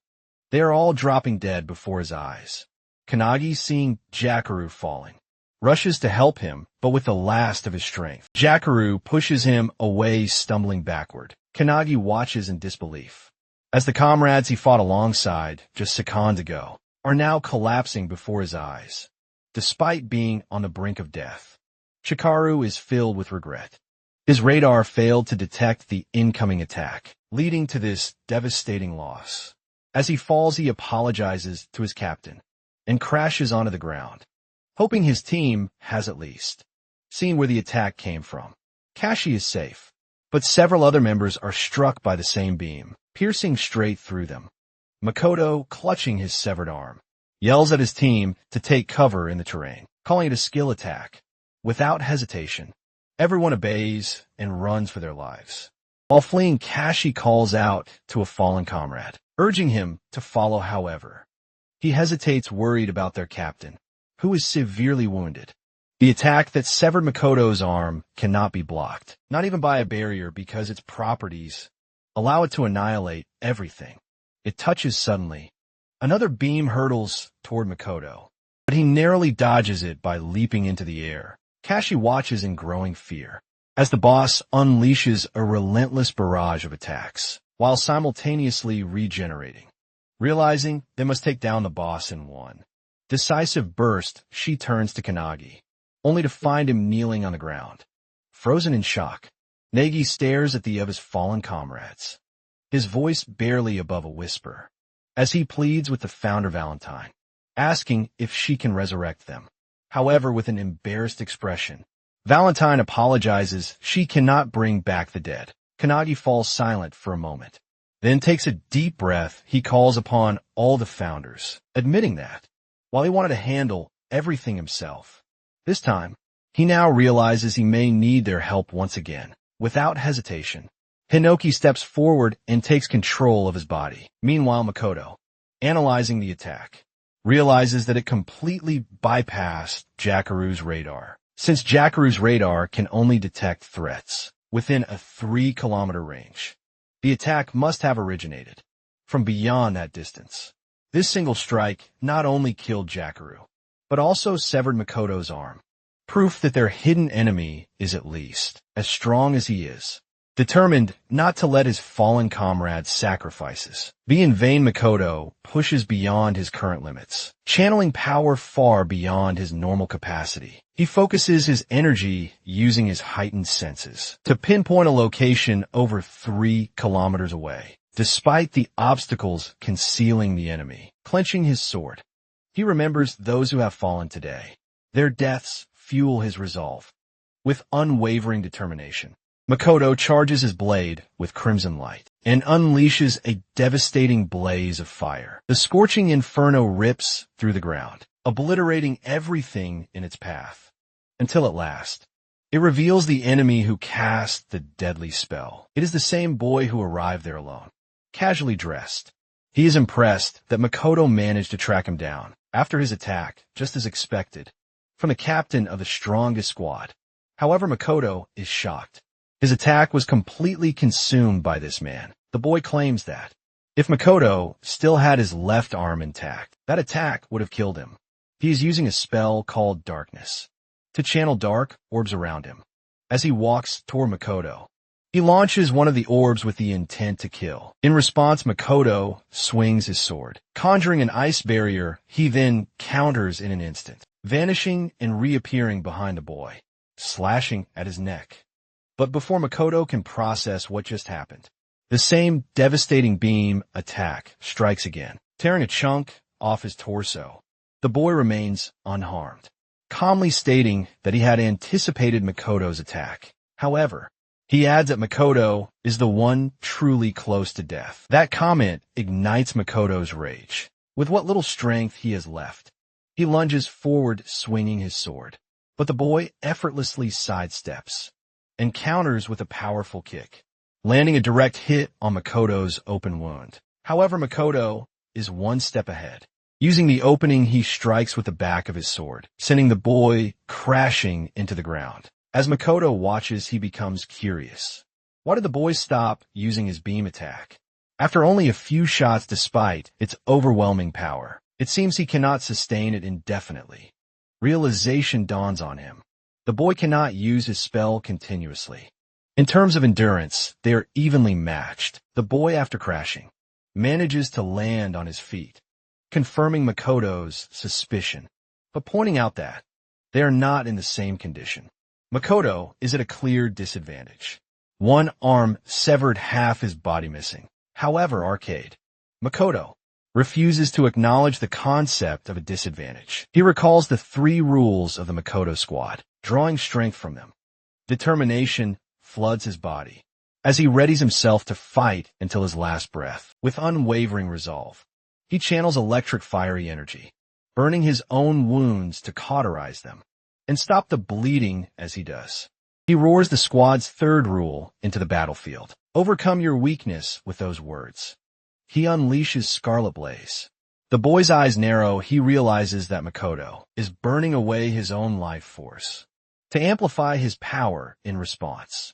They are all dropping dead before his eyes. Kanagi, seeing Jakaru falling, rushes to help him, but with the last of his strength. Jakaru pushes him away, stumbling backward. Kanagi watches in disbelief, as the comrades he fought alongside just seconds ago are now collapsing before his eyes, despite being on the brink of death. Chikaru is filled with regret. His radar failed to detect the incoming attack, leading to this devastating loss. As he falls, he apologizes to his captain and crashes onto the ground, hoping his team has at least seen where the attack came from. Kashi is safe, but several other members are struck by the same beam, piercing straight through them. Makoto, clutching his severed arm, yells at his team to take cover in the terrain, calling it a skill attack. Without hesitation, everyone obeys and runs for their lives. While fleeing, Kashi calls out to a fallen comrade, urging him to follow. However, he hesitates, worried about their captain, who is severely wounded. The attack that severed Makoto's arm cannot be blocked, not even by a barrier, because its properties allow it to annihilate everything it touches. Suddenly, another beam hurtles toward Makoto, but he narrowly dodges it by leaping into the air. Kashi watches in growing fear as the boss unleashes a relentless barrage of attacks, while simultaneously regenerating. Realizing they must take down the boss in one decisive burst, she turns to Kanagi, only to find him kneeling on the ground, frozen in shock. Negi stares at the of his fallen comrades, his voice barely above a whisper, as he pleads with the founder Valentine, asking if she can resurrect them. However, with an embarrassed expression, Valentine apologizes she cannot bring back the dead. Kanagi falls silent for a moment, then takes a deep breath. He calls upon all the founders, admitting that, while he wanted to handle everything himself, this time, he now realizes he may need their help once again. Without hesitation, Hinoki steps forward and takes control of his body. Meanwhile, Makoto, analyzing the attack, realizes that it completely bypassed Jakaru's radar. Since Jakaru's radar can only detect threats within a 3-kilometer range, the attack must have originated from beyond that distance. This single strike not only killed Jakaru, but also severed Makoto's arm, proof that their hidden enemy is at least as strong as he is. Determined not to let his fallen comrades' sacrifices be in vain, Makoto pushes beyond his current limits, channeling power far beyond his normal capacity. He focuses his energy using his heightened senses to pinpoint a location over 3 kilometers away, despite the obstacles concealing the enemy. Clenching his sword, he remembers those who have fallen today. Their deaths fuel his resolve. With unwavering determination, Makoto charges his blade with crimson light and unleashes a devastating blaze of fire. The scorching inferno rips through the ground, obliterating everything in its path, until at last, it reveals the enemy who cast the deadly spell. It is the same boy who arrived there alone, casually dressed. He is impressed that Makoto managed to track him down after his attack, just as expected, from the captain of the strongest squad. However, Makoto is shocked. His attack was completely consumed by this man. The boy claims that if Makoto still had his left arm intact, that attack would have killed him. He is using a spell called Darkness to channel dark orbs around him. As he walks toward Makoto, he launches one of the orbs with the intent to kill. In response, Makoto swings his sword, conjuring an ice barrier. He then counters in an instant, vanishing and reappearing behind the boy, slashing at his neck. But before Makoto can process what just happened, the same devastating beam attack strikes again, tearing a chunk off his torso. The boy remains unharmed, calmly stating that he had anticipated Makoto's attack. However, he adds that Makoto is the one truly close to death. That comment ignites Makoto's rage. With what little strength he has left, he lunges forward, swinging his sword. But the boy effortlessly sidesteps and counters with a powerful kick, landing a direct hit on Makoto's open wound. However, Makoto is one step ahead. Using the opening, he strikes with the back of his sword, sending the boy crashing into the ground. As Makoto watches, he becomes curious. Why did the boy stop using his beam attack? After only a few shots, despite its overwhelming power, it seems he cannot sustain it indefinitely. Realization dawns on him. The boy cannot use his spell continuously. In terms of endurance, they are evenly matched. The boy, after crashing, manages to land on his feet, confirming Makoto's suspicion, but pointing out that they are not in the same condition. Makoto is at a clear disadvantage. One arm severed, half his body missing. However, Makoto refuses to acknowledge the concept of a disadvantage. He recalls the 3 rules of the Makoto squad, drawing strength from them. Determination floods his body as he readies himself to fight until his last breath. With unwavering resolve, he channels electric fiery energy, burning his own wounds to cauterize them and stop the bleeding as he does. He roars the squad's 3rd rule into the battlefield. Overcome your weakness with those words. He unleashes Scarlet Blaze. The boy's eyes narrow. He realizes that Makoto is burning away his own life force to amplify his power in response.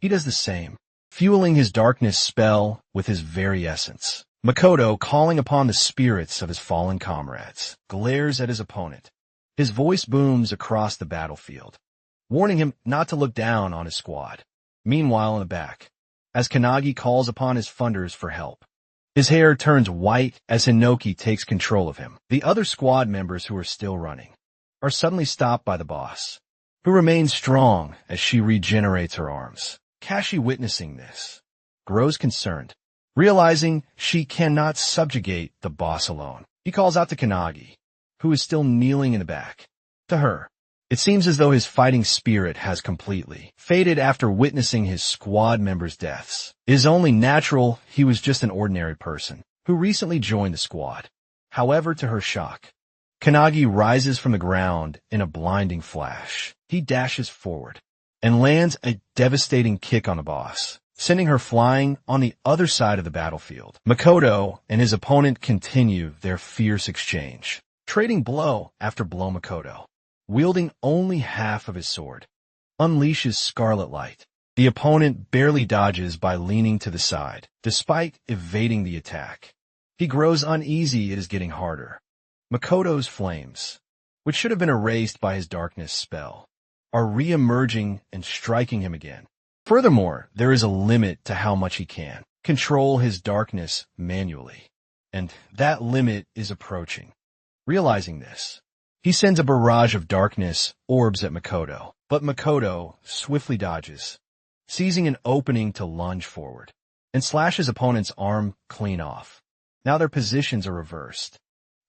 He does the same, fueling his darkness spell with his very essence. Makoto, calling upon the spirits of his fallen comrades, glares at his opponent. His voice booms across the battlefield, warning him not to look down on his squad. Meanwhile, in the back, as Kanagi calls upon his funders for help, his hair turns white as Hinoki takes control of him. The other squad members who are still running are suddenly stopped by the boss, who remains strong as she regenerates her arms. Kashi, witnessing this, grows concerned, realizing she cannot subjugate the boss alone. He calls out to Kanagi, who is still kneeling in the back. To her, it seems as though his fighting spirit has completely faded after witnessing his squad members' deaths. It is only natural he was just an ordinary person who recently joined the squad. However, to her shock, Kanagi rises from the ground in a blinding flash. He dashes forward and lands a devastating kick on the boss, sending her flying on the other side of the battlefield. Makoto and his opponent continue their fierce exchange, trading blow after blow. Makoto, wielding only half of his sword, unleashes Scarlet Light. The opponent barely dodges by leaning to the side, despite evading the attack. He grows uneasy. It is getting harder. Makoto's flames, which should have been erased by his darkness spell, are re-emerging and striking him again. Furthermore, there is a limit to how much he can control his darkness manually, and that limit is approaching. Realizing this, he sends a barrage of darkness orbs at Makoto, but Makoto swiftly dodges, seizing an opening to lunge forward, and slash his opponent's arm clean off. Now their positions are reversed.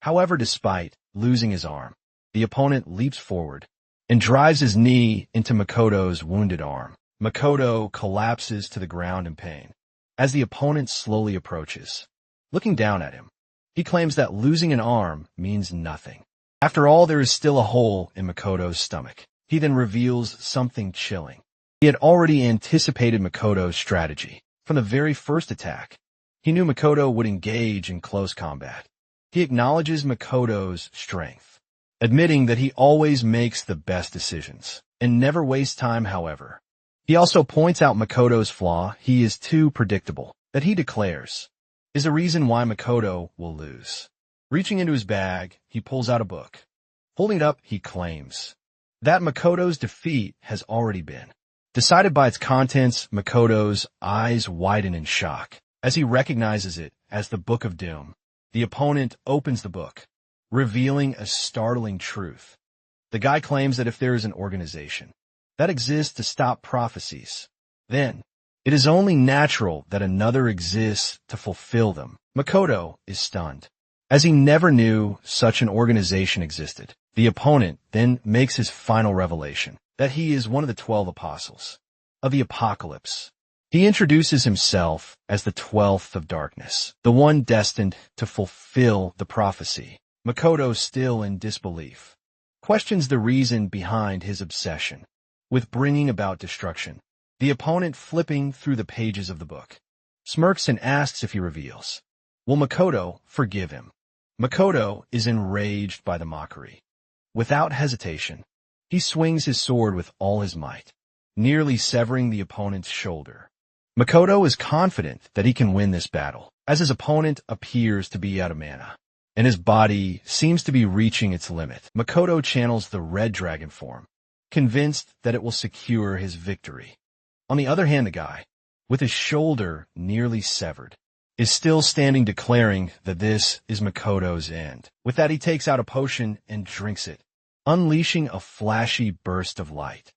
However, despite losing his arm, the opponent leaps forward and drives his knee into Makoto's wounded arm. Makoto collapses to the ground in pain as the opponent slowly approaches. Looking down at him, he claims that losing an arm means nothing. After all, there is still a hole in Makoto's stomach. He then reveals something chilling. He had already anticipated Makoto's strategy. From the very first attack, he knew Makoto would engage in close combat. He acknowledges Makoto's strength, admitting that he always makes the best decisions and never wastes time. However, he also points out Makoto's flaw. He is too predictable, that he declares is a reason why Makoto will lose. Reaching into his bag, he pulls out a book. Holding it up, he claims that Makoto's defeat has already been decided by its contents. Makoto's eyes widen in shock as he recognizes it as the Book of Doom. The opponent opens the book, revealing a startling truth. The guy claims that if there is an organization that exists to stop prophecies, then it is only natural that another exists to fulfill them. Makoto is stunned, as he never knew such an organization existed. The opponent then makes his final revelation, that he is one of the 12 apostles of the apocalypse. He introduces himself as the 12th of darkness, the one destined to fulfill the prophecy. Makoto, still in disbelief, questions the reason behind his obsession with bringing about destruction. The opponent, flipping through the pages of the book, smirks and asks if he reveals. Will Makoto forgive him? Makoto is enraged by the mockery. Without hesitation, he swings his sword with all his might, nearly severing the opponent's shoulder. Makoto is confident that he can win this battle, as his opponent appears to be out of mana, and his body seems to be reaching its limit. Makoto channels the red dragon form, convinced that it will secure his victory. On the other hand, the guy, with his shoulder nearly severed, is still standing, declaring that this is Makoto's end. With that, he takes out a potion and drinks it, unleashing a flashy burst of light.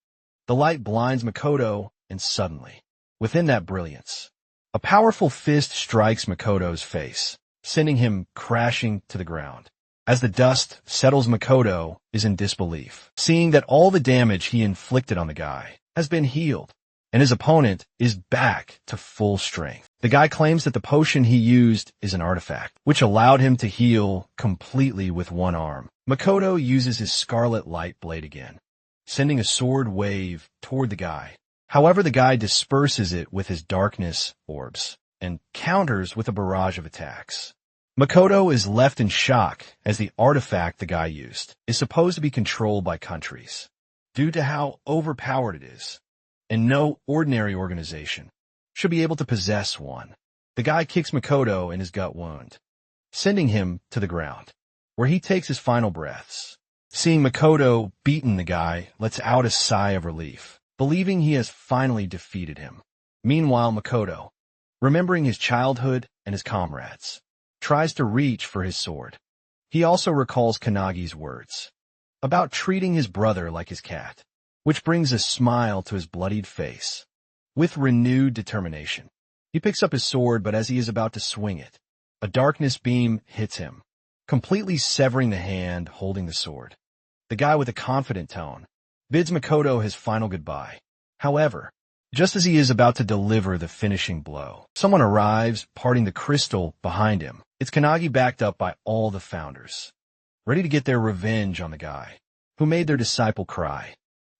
The light blinds Makoto, and suddenly, within that brilliance, a powerful fist strikes Makoto's face, sending him crashing to the ground. As the dust settles, Makoto is in disbelief, seeing that all the damage he inflicted on the guy has been healed, and his opponent is back to full strength. The guy claims that the potion he used is an artifact, which allowed him to heal completely with one arm. Makoto uses his scarlet light blade again, sending a sword wave toward the guy. However, the guy disperses it with his darkness orbs and counters with a barrage of attacks. Makoto is left in shock as the artifact the guy used is supposed to be controlled by countries due to how overpowered it is, and no ordinary organization should be able to possess one. The guy kicks Makoto in his gut wound, sending him to the ground, where he takes his final breaths. Seeing Makoto beaten, the guy lets out a sigh of relief, believing he has finally defeated him. Meanwhile, Makoto, remembering his childhood and his comrades, tries to reach for his sword. He also recalls Kanagi's words about treating his brother like his cat, which brings a smile to his bloodied face. With renewed determination, he picks up his sword, but as he is about to swing it, a darkness beam hits him, completely severing the hand holding the sword. The guy, with a confident tone, bids Makoto his final goodbye. However, just as he is about to deliver the finishing blow, someone arrives, parting the crystal behind him. It's Kanagi, backed up by all the founders, ready to get their revenge on the guy who made their disciple cry.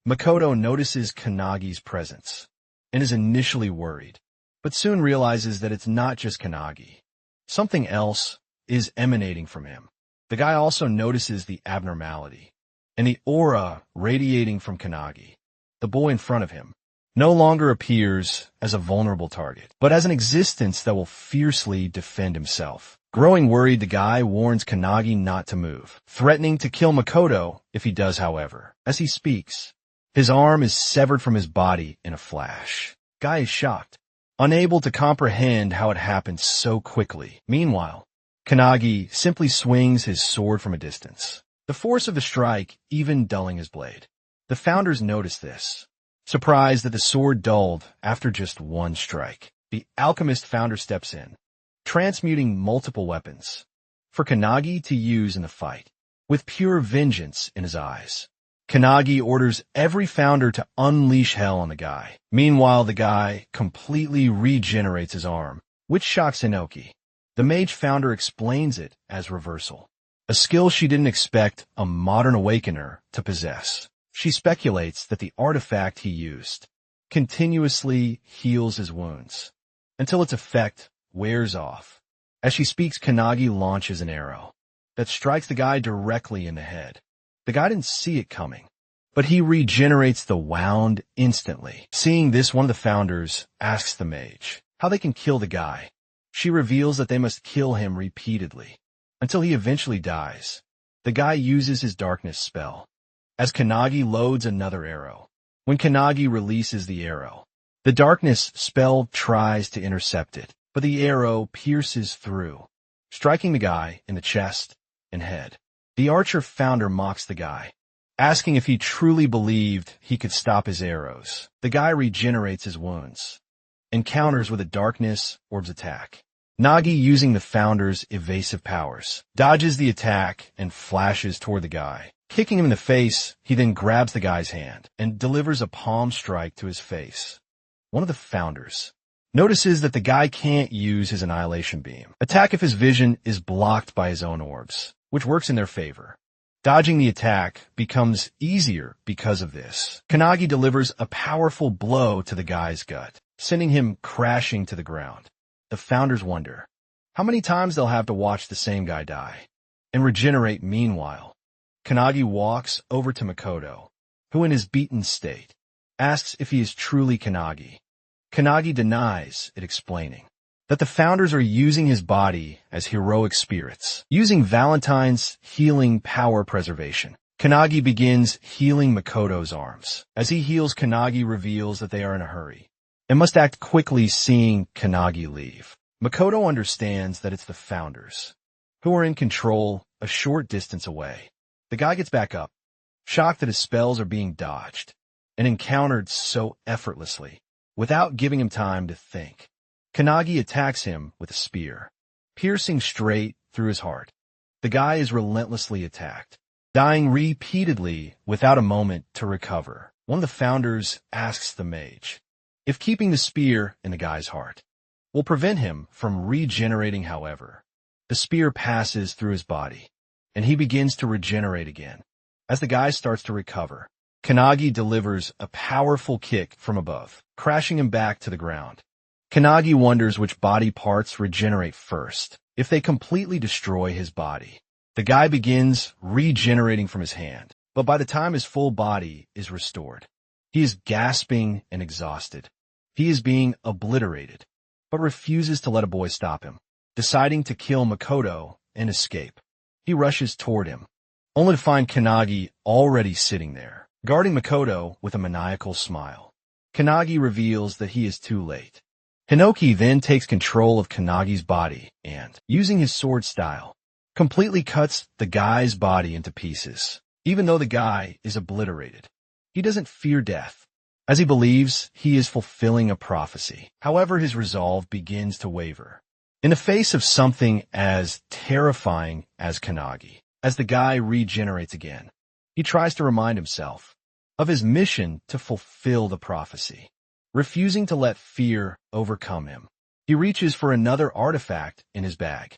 Makoto notices Kanagi's presence and is initially worried, but soon realizes that it's not just Kanagi. Something else is emanating from him. The guy also notices the abnormality and the aura radiating from Kanagi. The boy in front of him no longer appears as a vulnerable target, but as an existence that will fiercely defend himself. Growing worried, the guy warns Kanagi not to move, threatening to kill Makoto if he does. However, as he speaks, his arm is severed from his body in a flash. Guy is shocked, unable to comprehend how it happened so quickly. Meanwhile, Kanagi simply swings his sword from a distance, the force of the strike even dulling his blade. The founders notice this, surprised that the sword dulled after just one strike. The alchemist founder steps in, transmuting multiple weapons for Kanagi to use in the fight. With pure vengeance in his eyes, Kanagi orders every founder to unleash hell on the guy. Meanwhile, the guy completely regenerates his arm, which shocks Inoki. The mage founder explains it as reversal, a skill she didn't expect a modern awakener to possess. She speculates that the artifact he used continuously heals his wounds until its effect wears off. As she speaks, Kanagi launches an arrow that strikes the guy directly in the head. The guy didn't see it coming, but he regenerates the wound instantly. Seeing this, one of the founders asks the mage how they can kill the guy. She reveals that they must kill him repeatedly until he eventually dies. The guy uses his darkness spell as Kanagi loads another arrow. When Kanagi releases the arrow, the darkness spell tries to intercept it, but the arrow pierces through, striking the guy in the chest and head. The archer founder mocks the guy, asking if he truly believed he could stop his arrows. The guy regenerates his wounds and counters with a darkness orb's attack. Nagi, using the founder's evasive powers, dodges the attack and flashes toward the guy. Kicking him in the face, he then grabs the guy's hand and delivers a palm strike to his face. One of the founders notices that the guy can't use his annihilation beam attack if his vision is blocked by his own orbs, which works in their favor. Dodging the attack becomes easier because of this. Kanagi delivers a powerful blow to the guy's gut, sending him crashing to the ground. The founders wonder how many times they'll have to watch the same guy die. and regenerate meanwhile. Kanagi walks over to Makoto, who in his beaten state, asks if he is truly Kanagi. Kanagi denies it, explaining that the founders are using his body as heroic spirits, using Valentine's healing power preservation. Kanagi begins healing Makoto's arms. As he heals, Kanagi reveals that they are in a hurry and must act quickly, seeing Kanagi leave. Makoto understands that it's the founders who are in control a short distance away. The guy gets back up, shocked that his spells are being dodged and encountered so effortlessly, without giving him time to think. Kanagi attacks him with a spear, piercing straight through his heart. The guy is relentlessly attacked, dying repeatedly without a moment to recover. One of the founders asks the mage if keeping the spear in the guy's heart will prevent him from regenerating. However, the spear passes through his body, and he begins to regenerate again. As the guy starts to recover, Kanagi delivers a powerful kick from above, crashing him back to the ground. Kanagi wonders which body parts regenerate first, if they completely destroy his body. The guy begins regenerating from his hand, but by the time his full body is restored, he is gasping and exhausted. He is being obliterated, but refuses to let a boy stop him, deciding to kill Makoto and escape. He rushes toward him, only to find Kanagi already sitting there, guarding Makoto with a maniacal smile. Kanagi reveals that he is too late. Hinoki then takes control of Kanagi's body and, using his sword style, completely cuts the guy's body into pieces. Even though the guy is obliterated, he doesn't fear death, as he believes he is fulfilling a prophecy. However, his resolve begins to waver in the face of something as terrifying as Kanagi. As the guy regenerates again, he tries to remind himself of his mission to fulfill the prophecy, refusing to let fear overcome him. He reaches for another artifact in his bag,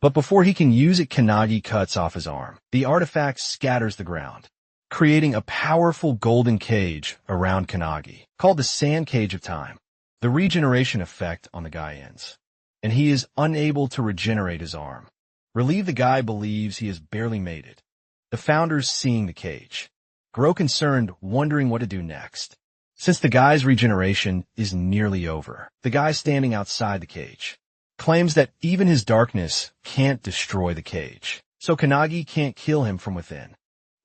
but before he can use it, Kanagi cuts off his arm. The artifact scatters the ground, creating a powerful golden cage around Kanagi, called the Sand Cage of Time. The regeneration effect on the guy ends, and he is unable to regenerate his arm. Relieved, the guy believes he has barely made it. The founders, seeing the cage, grow concerned, wondering what to do next. Since the guy's regeneration is nearly over, the guy standing outside the cage claims that even his darkness can't destroy the cage, so Kanagi can't kill him from within.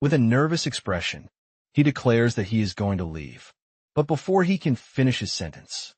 With a nervous expression, he declares that he is going to leave. But before he can finish his sentence,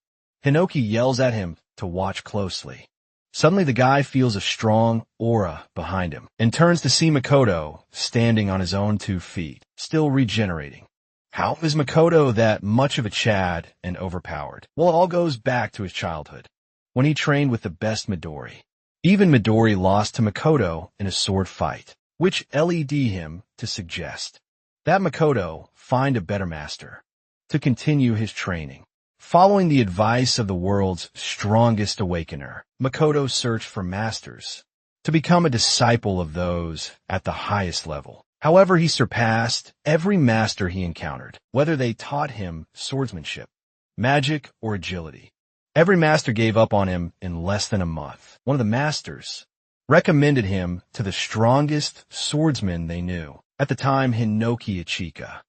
Hinoki yells at him to watch closely. Suddenly, the guy feels a strong aura behind him and turns to see Makoto standing on his own 2 feet, still regenerating. How is Makoto that much of a Chad and overpowered? Well, it all goes back to his childhood, when he trained with the best Midori. Even Midori lost to Makoto in a sword fight, which led him to suggest that Makoto find a better master to continue his training. Following the advice of the world's strongest awakener, Makoto searched for masters to become a disciple of those at the highest level. However, he surpassed every master he encountered, whether they taught him swordsmanship, magic, or agility. Every master gave up on him in less than a month. One of the masters recommended him to the strongest swordsman they knew, at the time Hinoki Ichika,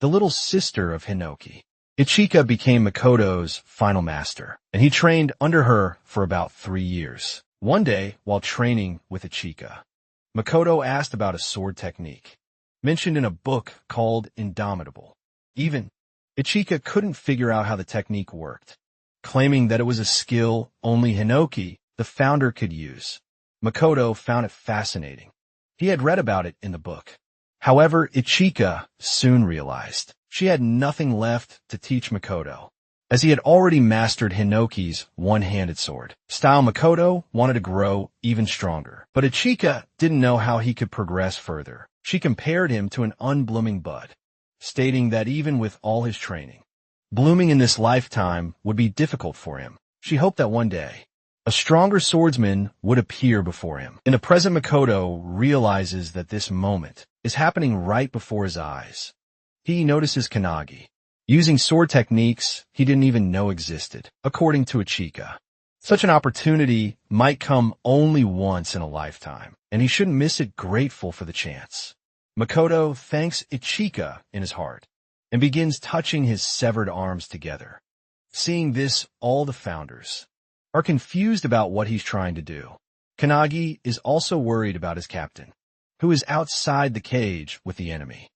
the little sister of Hinoki. Ichika became Makoto's final master, and he trained under her for about 3 years. One day, while training with Ichika, Makoto asked about a sword technique mentioned in a book called Indomitable. Even Ichika couldn't figure out how the technique worked, claiming that it was a skill only Hinoki, the founder, could use. Makoto found it fascinating. He had read about it in the book. However, Ichika soon realized she had nothing left to teach Makoto, as he had already mastered Hinoki's one-handed sword style. Makoto wanted to grow even stronger, but Ichika didn't know how he could progress further. She compared him to an unblooming bud, stating that even with all his training, blooming in this lifetime would be difficult for him. She hoped that one day, a stronger swordsman would appear before him. In the present, Makoto realizes that this moment is happening right before his eyes. He notices Kanagi using sword techniques he didn't even know existed. According to Ichika, such an opportunity might come only once in a lifetime, and he shouldn't miss it, grateful for the chance. Makoto thanks Ichika in his heart and begins touching his severed arms together. Seeing this, all the founders are confused about what he's trying to do. Kanagi is also worried about his captain, who is outside the cage with the enemy.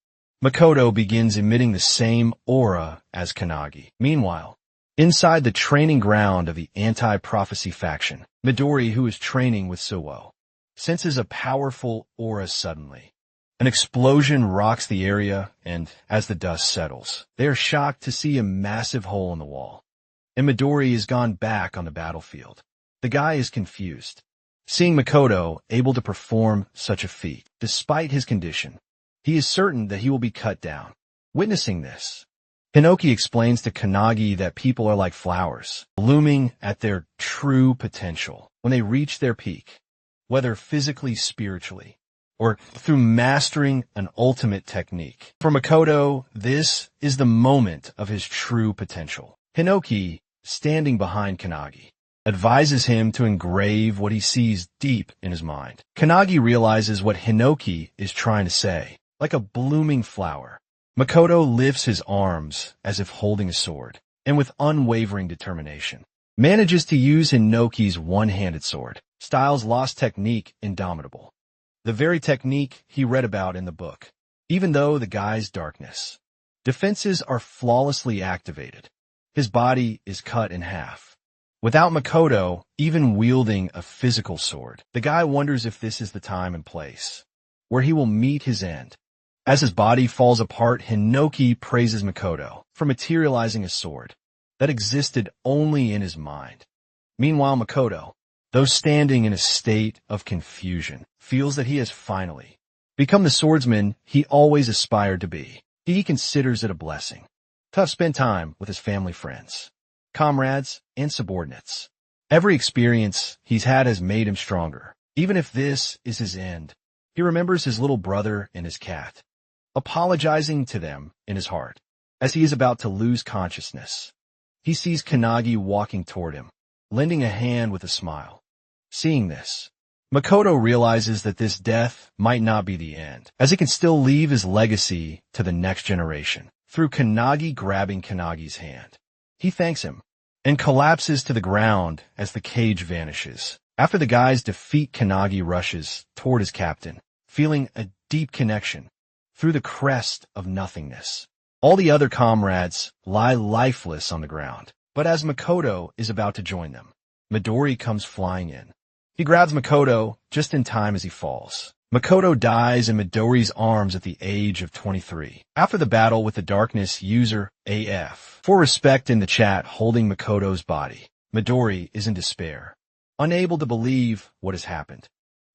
Makoto begins emitting the same aura as Kanagi. Meanwhile, inside the training ground of the anti-prophecy faction, Midori, who is training with Suwo, senses a powerful aura suddenly. An explosion rocks the area, and as the dust settles, they are shocked to see a massive hole in the wall. And Midori is gone back on the battlefield. The guy is confused. Seeing Makoto able to perform such a feat, despite his condition, he is certain that he will be cut down. Witnessing this, Hinoki explains to Kanagi that people are like flowers, blooming at their true potential when they reach their peak, whether physically, spiritually, or through mastering an ultimate technique. For Makoto, this is the moment of his true potential. Hinoki, standing behind Kanagi, advises him to engrave what he sees deep in his mind. Kanagi realizes what Hinoki is trying to say. Like a blooming flower, Makoto lifts his arms as if holding a sword, and with unwavering determination, manages to use Hinoki's one-handed sword, style's lost technique indomitable. The very technique he read about in the book. Even though the guy's darkness defenses are flawlessly activated, his body is cut in half. Without Makoto even wielding a physical sword, the guy wonders if this is the time and place where he will meet his end. As his body falls apart, Hinoki praises Makoto for materializing a sword that existed only in his mind. Meanwhile, Makoto, though standing in a state of confusion, feels that he has finally become the swordsman he always aspired to be. He considers it a blessing to have spent time with his family, friends, comrades, and subordinates. Every experience he's had has made him stronger. Even if this is his end, he remembers his little brother and his cat, apologizing to them in his heart. As he is about to lose consciousness, he sees Kanagi walking toward him, lending a hand with a smile. Seeing this, Makoto realizes that this death might not be the end, as he can still leave his legacy to the next generation. Through Kanagi grabbing Kanagi's hand, he thanks him and collapses to the ground as the cage vanishes. After the guys defeat, Kanagi rushes toward his captain, feeling a deep connection through the crest of nothingness. All the other comrades lie lifeless on the ground, but as Makoto is about to join them, Midori comes flying in. He grabs Makoto just in time as he falls. Makoto dies in Midori's arms at the age of 23. After the battle with the Darkness user AF, for respect in the chat holding Makoto's body, Midori is in despair, unable to believe what has happened.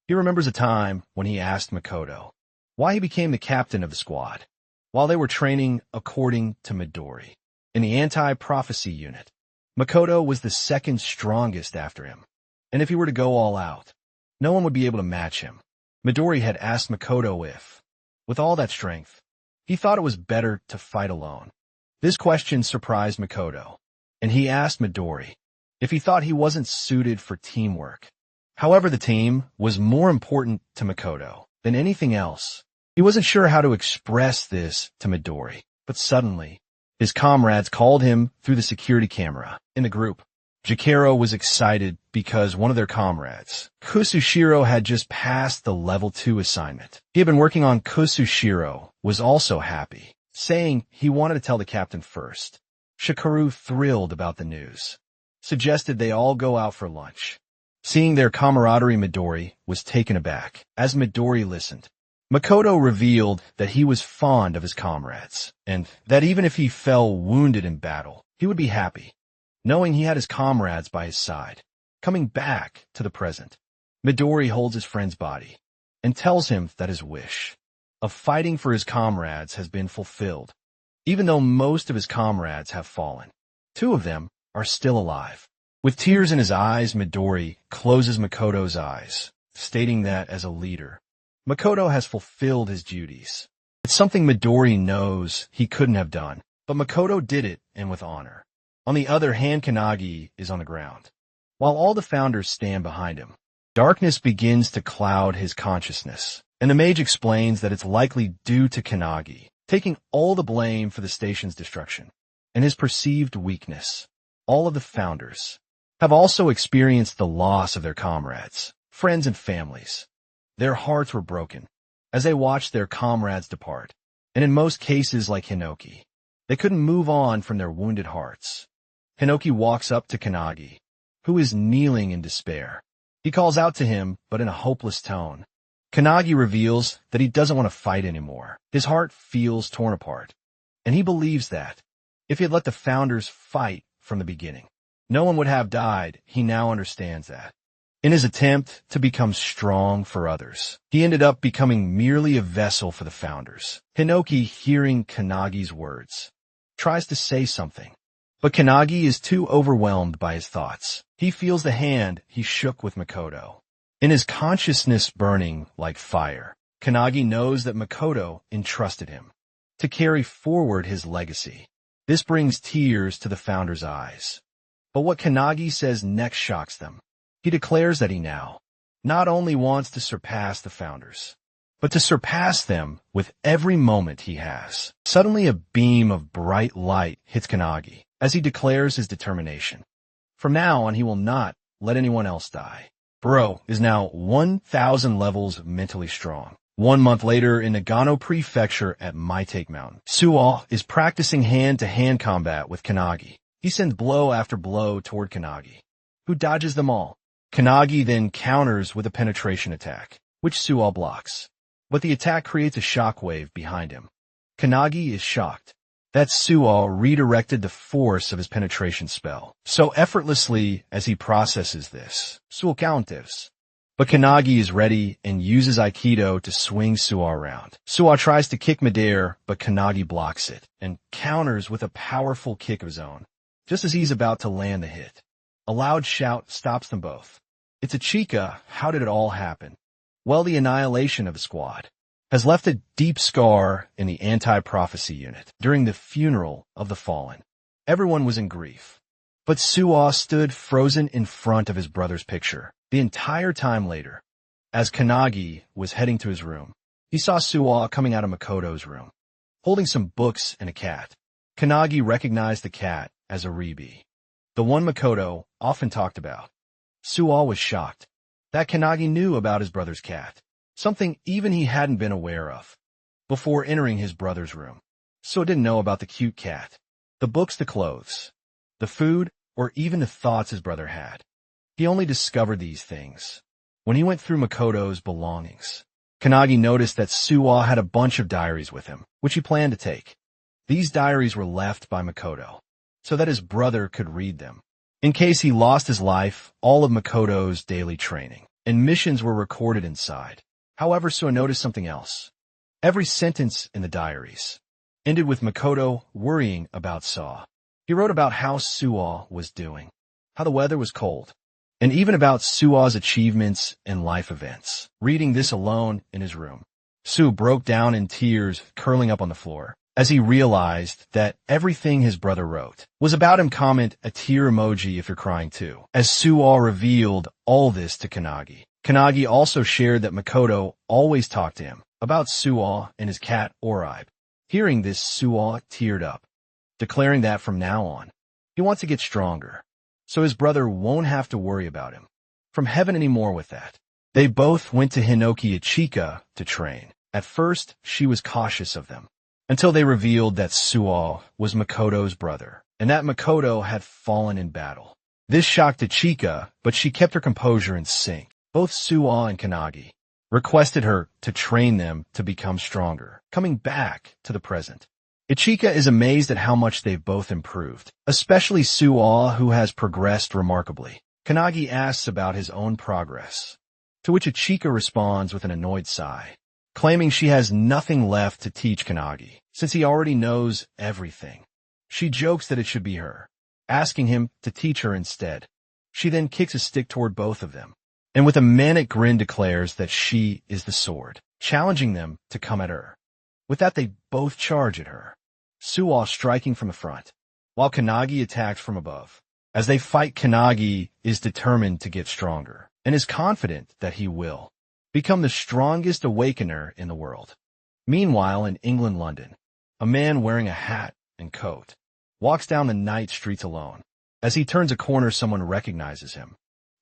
He remembers a time when he asked Makoto why he became the captain of the squad, while they were training according to Midori. In the anti-prophecy unit, Makoto was the second strongest after him, and if he were to go all out, no one would be able to match him. Midori had asked Makoto if, with all that strength, he thought it was better to fight alone. This question surprised Makoto, and he asked Midori if he thought he wasn't suited for teamwork. However, the team was more important to Makoto than anything else. He wasn't sure how to express this to Midori, but suddenly, his comrades called him through the security camera in the group. Jakiro was excited because one of their comrades, Kusushiro, had just passed the level 2 assignment. He had been working on Kusushiro, was also happy, saying he wanted to tell the captain first. Shikaru, thrilled about the news, suggested they all go out for lunch. Seeing their camaraderie, Midori was taken aback. As Midori listened, Makoto revealed that he was fond of his comrades, and that even if he fell wounded in battle, he would be happy, knowing he had his comrades by his side. Coming back to the present, Midori holds his friend's body and tells him that his wish of fighting for his comrades has been fulfilled. Even though most of his comrades have fallen, 2 of them are still alive. With tears in his eyes, Midori closes Makoto's eyes, stating that as a leader, Makoto has fulfilled his duties. It's something Midori knows he couldn't have done, but Makoto did it, and with honor. On the other hand, Kanagi is on the ground, while all the founders stand behind him. Darkness begins to cloud his consciousness, and the mage explains that it's likely due to Kanagi, taking all the blame for the station's destruction, and his perceived weakness. All of the founders have also experienced the loss of their comrades, friends, and families. Their hearts were broken as they watched their comrades depart, and in most cases like Hinoki, they couldn't move on from their wounded hearts. Hinoki walks up to Kanagi, who is kneeling in despair. He calls out to him, but in a hopeless tone. Kanagi reveals that he doesn't want to fight anymore. His heart feels torn apart, and he believes that if he had let the founders fight from the beginning, no one would have died. He now understands that. In his attempt to become strong for others, he ended up becoming merely a vessel for the founders. Hinoki, hearing Kanagi's words, tries to say something, but Kanagi is too overwhelmed by his thoughts. He feels the hand he shook with Makoto. In his consciousness burning like fire, Kanagi knows that Makoto entrusted him to carry forward his legacy. This brings tears to the founders' eyes. But what Kanagi says next shocks them. He declares that he now not only wants to surpass the founders, but to surpass them with every moment he has. Suddenly a beam of bright light hits Kanagi as he declares his determination. From now on, he will not let anyone else die. Bro is now 1,000 levels mentally strong. 1 month later, in Nagano Prefecture at Maitake Mountain, Suo is practicing hand-to-hand combat with Kanagi. He sends blow after blow toward Kanagi, who dodges them all. Kanagi then counters with a penetration attack, which Suo blocks. But the attack creates a shockwave behind him. Kanagi is shocked that Suo redirected the force of his penetration spell so effortlessly as he processes this. Suo counters. But Kanagi is ready and uses Aikido to swing Suo around. Suo tries to kick midair, but Kanagi blocks it and counters with a powerful kick of his own. Just as he's about to land the hit, a loud shout stops them both. It's a Chica. How did it all happen? Well, the annihilation of the squad has left a deep scar in the anti-prophecy unit. During the funeral of the fallen, everyone was in grief. But Suo stood frozen in front of his brother's picture. The entire time later, as Kanagi was heading to his room, he saw Suo coming out of Makoto's room, holding some books and a cat. Kanagi recognized the cat as Aribi, the one Makoto often talked about. Suo was shocked that Kanagi knew about his brother's cat, something even he hadn't been aware of before entering his brother's room. Suo didn't know about the cute cat, the books, the clothes, the food, or even the thoughts his brother had. He only discovered these things when he went through Makoto's belongings. Kanagi noticed that Suo had a bunch of diaries with him, which he planned to take. These diaries were left by Makoto so that his brother could read them. In case he lost his life, all of Makoto's daily training and missions were recorded inside. However, Suo noticed something else. Every sentence in the diaries ended with Makoto worrying about Suo. He wrote about how Suo was doing, how the weather was cold, and even about Suo's achievements and life events. Reading this alone in his room, Suo broke down in tears, curling up on the floor, as he realized that everything his brother wrote was about him. Comment a tear emoji if you're crying too. As Suo revealed all this to Kanagi, Kanagi also shared that Makoto always talked to him about Suo and his cat Oribe. Hearing this, Suo teared up, declaring that from now on, he wants to get stronger, so his brother won't have to worry about him from heaven anymore. With that, they both went to Hinoki Ichika to train. At first, she was cautious of them, until they revealed that Suo was Makoto's brother, and that Makoto had fallen in battle. This shocked Ichika, but she kept her composure and sync. Both Suo and Kanagi requested her to train them to become stronger. Coming back to the present, Ichika is amazed at how much they've both improved, especially Suo, who has progressed remarkably. Kanagi asks about his own progress, to which Ichika responds with an annoyed sigh, claiming she has nothing left to teach Kanagi, since he already knows everything. She jokes that it should be her, asking him to teach her instead. She then kicks a stick toward both of them, and with a manic grin declares that she is the sword, challenging them to come at her. With that, they both charge at her, Suo striking from the front, while Kanagi attacks from above. As they fight, Kanagi is determined to get stronger. and is confident that he will become the strongest awakener in the world. Meanwhile, in England, London, a man wearing a hat and coat walks down the night streets alone. As he turns a corner, someone recognizes him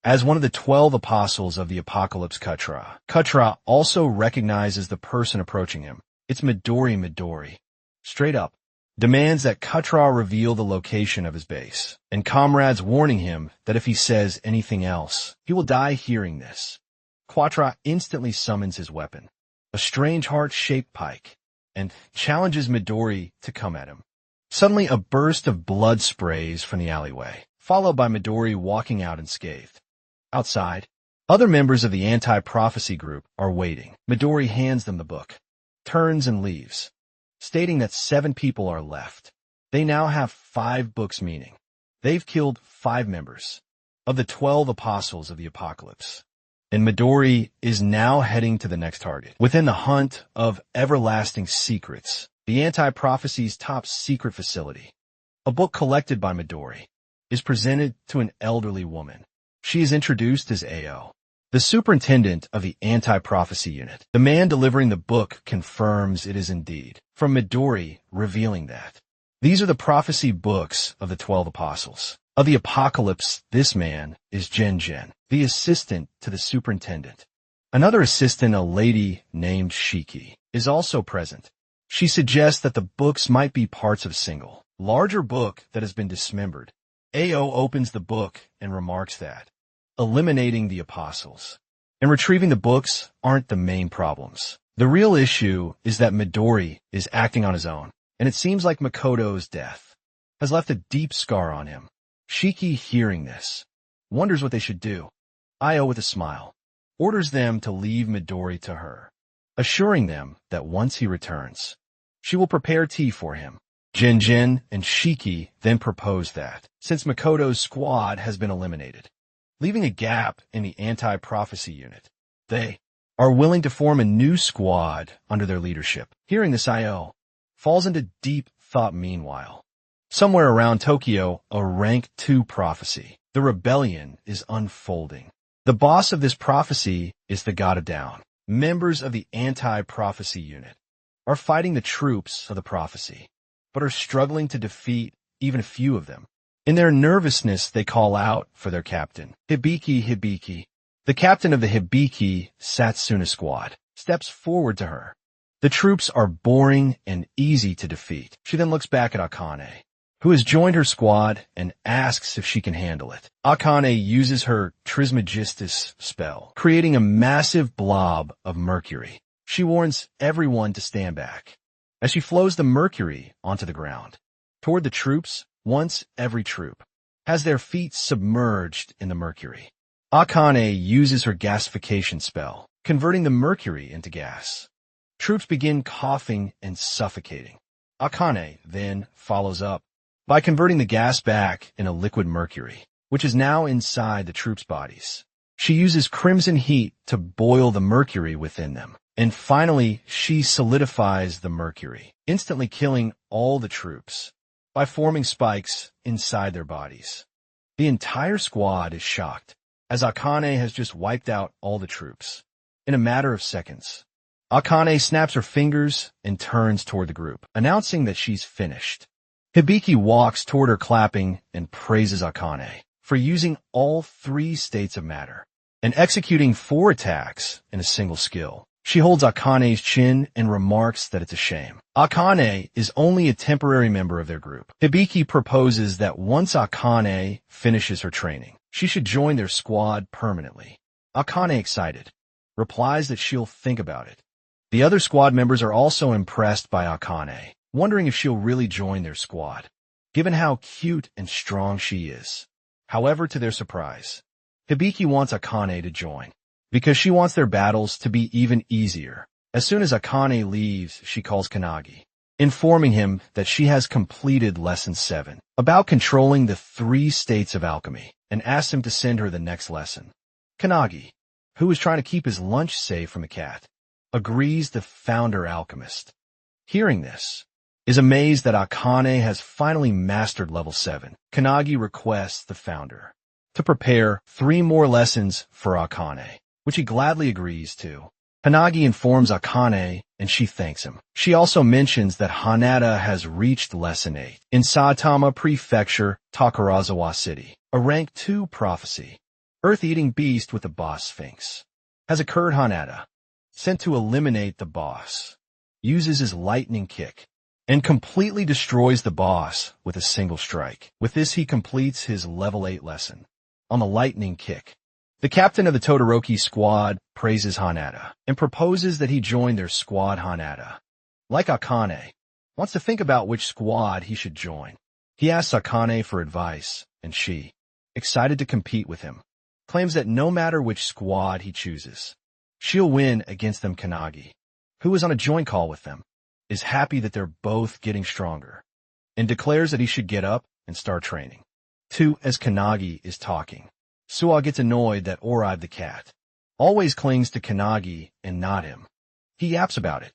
as one of the 12 apostles of the apocalypse, Kutra. Kutra also recognizes the person approaching him. It's Midori. Midori, straight up, demands that Kutra reveal the location of his base, and comrades warning him that if he says anything else, he will die. Hearing this, Kutra instantly summons his weapon, a strange heart-shaped pike, and challenges Midori to come at him. Suddenly, a burst of blood sprays from the alleyway, followed by Midori walking out unscathed. Outside, other members of the anti-prophecy group are waiting. Midori hands them the book, turns and leaves, stating that 7 people are left. They now have 5 books, meaning they've killed 5 members of the 12 apostles of the apocalypse. And Midori is now heading to the next target. Within the hunt of everlasting secrets, the anti-prophecy's top secret facility, a book collected by Midori is presented to an elderly woman. She is introduced as Ao, the superintendent of the anti-prophecy unit. The man delivering the book confirms it is indeed from Midori, revealing that these are the prophecy books of the 12 apostles of the apocalypse. This man is Gen, the assistant to the superintendent. Another assistant, a lady named Shiki, is also present. She suggests that the books might be parts of a single, larger book that has been dismembered. Ao opens the book and remarks that eliminating the apostles and retrieving the books aren't the main problems. The real issue is that Midori is acting on his own, and it seems like Makoto's death has left a deep scar on him. Shiki, hearing this, wonders what they should do. Ao, with a smile, orders them to leave Midori to her, assuring them that once he returns, she will prepare tea for him. Gen and Shiki then propose that, since Makoto's squad has been eliminated, leaving a gap in the anti-prophecy unit, they are willing to form a new squad under their leadership. Hearing this, Ao falls into deep thought. Meanwhile, somewhere around Tokyo, a rank 2 prophecy, the rebellion, is unfolding. The boss of this prophecy is the God of Down. Members of the anti-prophecy unit are fighting the troops of the prophecy, but are struggling to defeat even a few of them. In their nervousness, they call out for their captain, Hibiki. The captain of the Hibiki Satsuna squad steps forward to her. The troops are boring and easy to defeat. She then looks back at Akane, who has joined her squad, and asks if she can handle it. Akane uses her Trismegistus spell, creating a massive blob of mercury. She warns everyone to stand back as she flows the mercury onto the ground toward the troops. Once every troop has their feet submerged in the mercury, Akane uses her gasification spell, converting the mercury into gas. Troops begin coughing and suffocating. Akane then follows up by converting the gas back into liquid mercury, which is now inside the troops' bodies. She uses crimson heat to boil the mercury within them. And finally, she solidifies the mercury, instantly killing all the troops by forming spikes inside their bodies. The entire squad is shocked, as Akane has just wiped out all the troops in a matter of seconds. Akane snaps her fingers and turns toward the group, announcing that she's finished. Hibiki walks toward her, clapping and praises Akane for using all 3 states of matter and executing 4 attacks in a single skill. She holds Akane's chin and remarks that it's a shame Akane is only a temporary member of their group. Hibiki proposes that once Akane finishes her training, she should join their squad permanently. Akane, excited, replies that she'll think about it. The other squad members are also impressed by Akane, wondering if she'll really join their squad, given how cute and strong she is. However, to their surprise, Hibiki wants Akane to join, because she wants their battles to be even easier. As soon as Akane leaves, she calls Kanagi, informing him that she has completed Lesson 7 about controlling the 3 states of alchemy, and asks him to send her the next lesson. Kanagi, who is trying to keep his lunch safe from the cat, agrees. The founder alchemist, hearing this, is amazed that Akane has finally mastered level 7. Kanagi requests the founder to prepare 3 more lessons for Akane, which he gladly agrees to. Hanagi informs Akane, and she thanks him. She also mentions that Hanada has reached Lesson 8 in Saitama Prefecture, Takarazawa City. A Rank 2 prophecy. Earth-eating beast with the boss Sphinx. Has occurred. Hanada, sent to eliminate the boss, uses his lightning kick and completely destroys the boss with a single strike. With this, he completes his level 8 lesson on the lightning kick. The captain of the Todoroki squad praises Hanada and proposes that he join their squad. Hanada, like Akane, wants to think about which squad he should join. He asks Akane for advice, and she, excited to compete with him, claims that no matter which squad he chooses, she'll win against them. Kanagi, who is on a joint call with them, is happy that they're both getting stronger and declares that he should get up and start training. 2. As Kanagi is talking, Suwa gets annoyed that Oribe the cat always clings to Kanagi and not him. He yaps about it,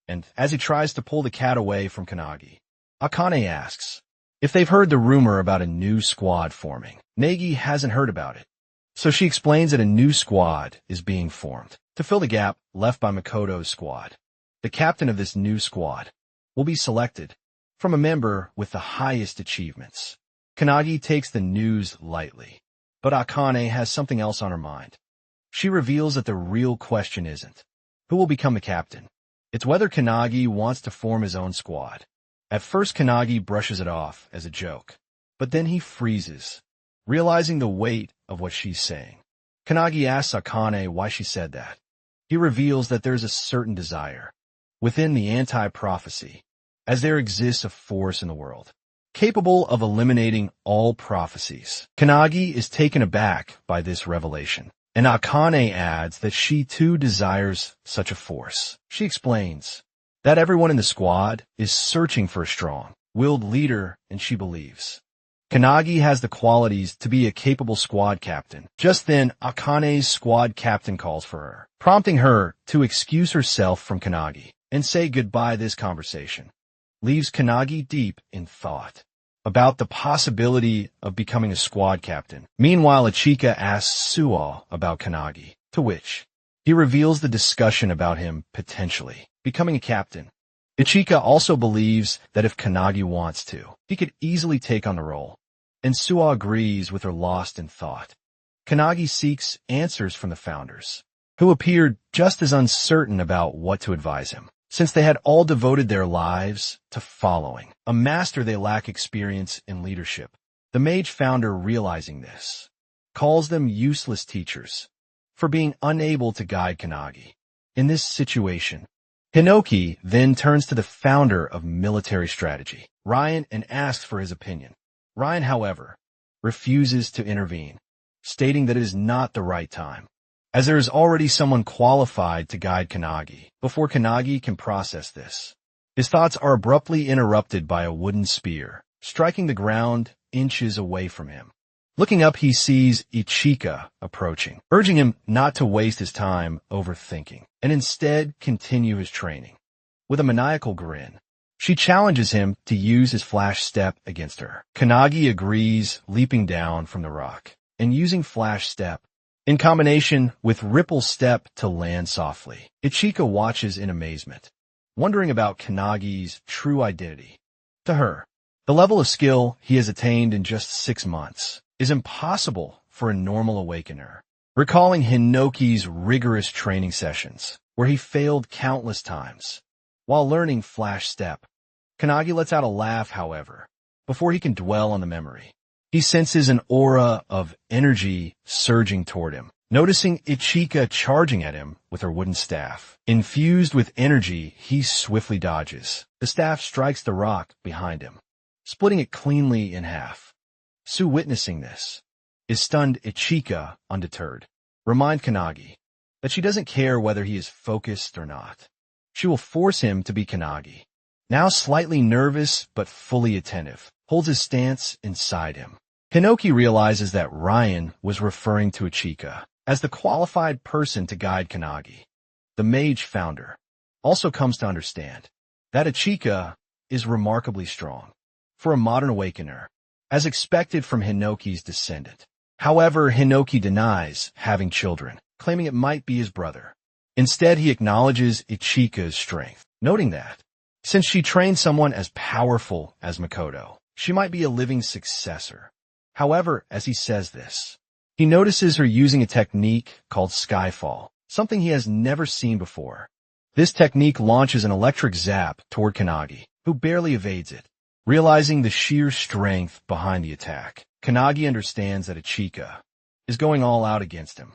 and as he tries to pull the cat away from Kanagi, Akane asks if they've heard the rumor about a new squad forming. Nagi hasn't heard about it, so she explains that a new squad is being formed to fill the gap left by Makoto's squad. The captain of this new squad will be selected from a member with the highest achievements. Kanagi takes the news lightly, but Akane has something else on her mind. She reveals that the real question isn't who will become the captain. It's whether Kanagi wants to form his own squad. At first, Kanagi brushes it off as a joke, but then he freezes, realizing the weight of what she's saying. Kanagi asks Akane why she said that. He reveals that there's a certain desire within the anti-prophecy, as there exists a force in the world capable of eliminating all prophecies. Kanagi is taken aback by this revelation, and Akane adds that she too desires such a force. She explains that everyone in the squad is searching for a strong-willed leader, and she believes Kanagi has the qualities to be a capable squad captain. Just then, Akane's squad captain calls for her, prompting her to excuse herself from Kanagi and say goodbye. This conversation leaves Kanagi deep in thought about the possibility of becoming a squad captain. Meanwhile, Ichika asks Suwa about Kanagi, to which he reveals the discussion about him potentially becoming a captain. Ichika also believes that if Kanagi wants to, he could easily take on the role, and Suwa agrees with her, lost in thought. Kanagi seeks answers from the founders, who appeared just as uncertain about what to advise him, since they had all devoted their lives to following a master they lack experience in leadership. The mage founder, realizing this, calls them useless teachers for being unable to guide Kanagi. In this situation, Hinoki then turns to the founder of military strategy, Ryan, and asks for his opinion. Ryan, however, refuses to intervene, stating that it is not the right time, as there is already someone qualified to guide Kanagi. Before Kanagi can process this, his thoughts are abruptly interrupted by a wooden spear, striking the ground inches away from him. Looking up, he sees Ichika approaching, urging him not to waste his time overthinking, and instead continue his training. With a maniacal grin, she challenges him to use his flash step against her. Kanagi agrees, leaping down from the rock and using flash step in combination with ripple step to land softly. Ichika watches in amazement, wondering about Kanagi's true identity. To her, the level of skill he has attained in just 6 months is impossible for a normal awakener. Recalling Hinoki's rigorous training sessions, where he failed countless times while learning flash step, Kanagi lets out a laugh, however, before he can dwell on the memory. He senses an aura of energy surging toward him, noticing Ichika charging at him with her wooden staff. Infused with energy, he swiftly dodges. The staff strikes the rock behind him, splitting it cleanly in half. Su, witnessing this, is stunned. Ichika, undeterred, remind Kanagi that she doesn't care whether he is focused or not. She will force him to be Kanagi. Now slightly nervous but fully attentive, holds his stance inside him. Hinoki realizes that Ryan was referring to Ichika as the qualified person to guide Kanagi. The mage founder also comes to understand that Ichika is remarkably strong for a modern awakener, as expected from Hinoki's descendant. However, Hinoki denies having children, claiming it might be his brother. Instead, he acknowledges Ichika's strength, noting that, since she trained someone as powerful as Makoto, she might be a living successor. However, as he says this, he notices her using a technique called Skyfall, something he has never seen before. This technique launches an electric zap toward Kannagi, who barely evades it. Realizing the sheer strength behind the attack, Kannagi understands that Ichika is going all out against him.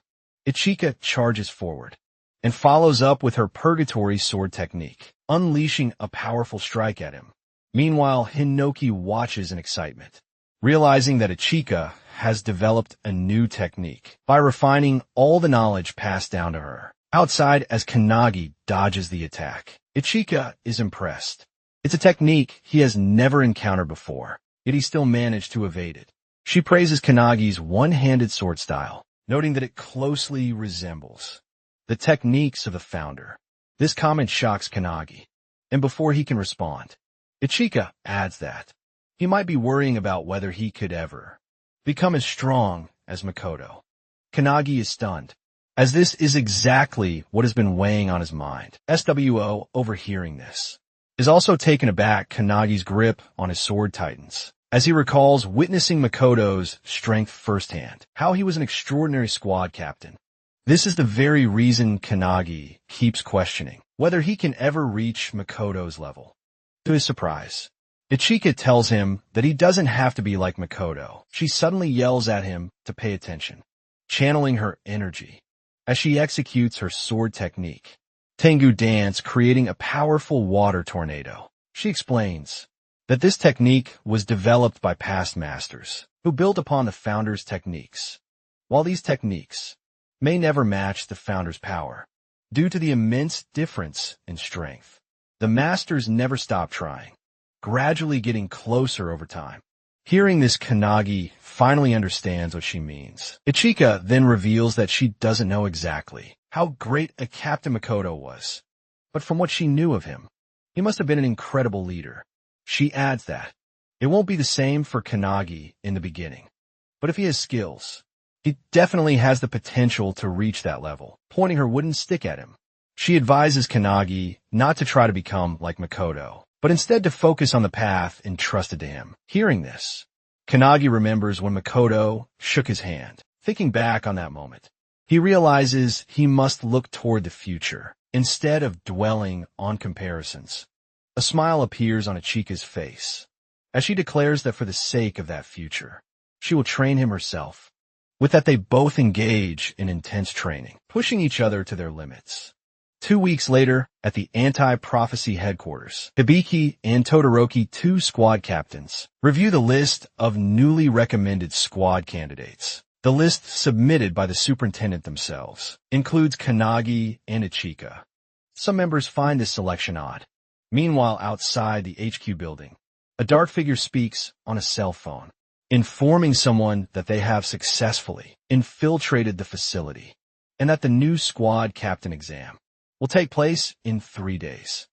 Ichika charges forward and follows up with her Purgatory Sword technique, unleashing a powerful strike at him. Meanwhile, Hinoki watches in excitement, realizing that Ichika has developed a new technique by refining all the knowledge passed down to her. Outside, as Kannagi dodges the attack, Ichika is impressed. It's a technique he has never encountered before, yet he still managed to evade it. She praises Kannagi's one-handed sword style, noting that it closely resembles the techniques of the founder. This comment shocks Kannagi, and before he can respond, Ichika adds that he might be worrying about whether he could ever become as strong as Makoto. Kannagi is stunned, as this is exactly what has been weighing on his mind. SWO, overhearing this, is also taken aback. Kannagi's grip on his sword tightens, as he recalls witnessing Makoto's strength firsthand, how he was an extraordinary squad captain. This is the very reason Kannagi keeps questioning whether he can ever reach Makoto's level. To his surprise, Ichika tells him that he doesn't have to be like Makoto. She suddenly yells at him to pay attention, channeling her energy as she executes her sword technique, Tengu dance, creating a powerful water tornado. She explains that this technique was developed by past masters who built upon the founder's techniques. While these techniques may never match the founder's power, due to the immense difference in strength, the masters never stop trying, gradually getting closer over time. Hearing this, Kannagi finally understands what she means. Ichika then reveals that she doesn't know exactly how great a Captain Makoto was, but from what she knew of him, he must have been an incredible leader. She adds that it won't be the same for Kannagi in the beginning, but if he has skills, he definitely has the potential to reach that level, pointing her wooden stick at him. She advises Kannagi not to try to become like Makoto, but instead to focus on the path entrusted to him. Hearing this, Kannagi remembers when Makoto shook his hand. Thinking back on that moment, he realizes he must look toward the future instead of dwelling on comparisons. A smile appears on Ichika's face as she declares that for the sake of that future, she will train him herself. With that, they both engage in intense training, pushing each other to their limits. 2 weeks later, at the Anti-Prophecy headquarters, Hibiki and Todoroki, two squad captains, review the list of newly recommended squad candidates. The list submitted by the superintendent themselves includes Kannagi and Ichika. Some members find this selection odd. Meanwhile, outside the HQ building, a dark figure speaks on a cell phone, informing someone that they have successfully infiltrated the facility and that the new squad captain exam will take place in 3 days.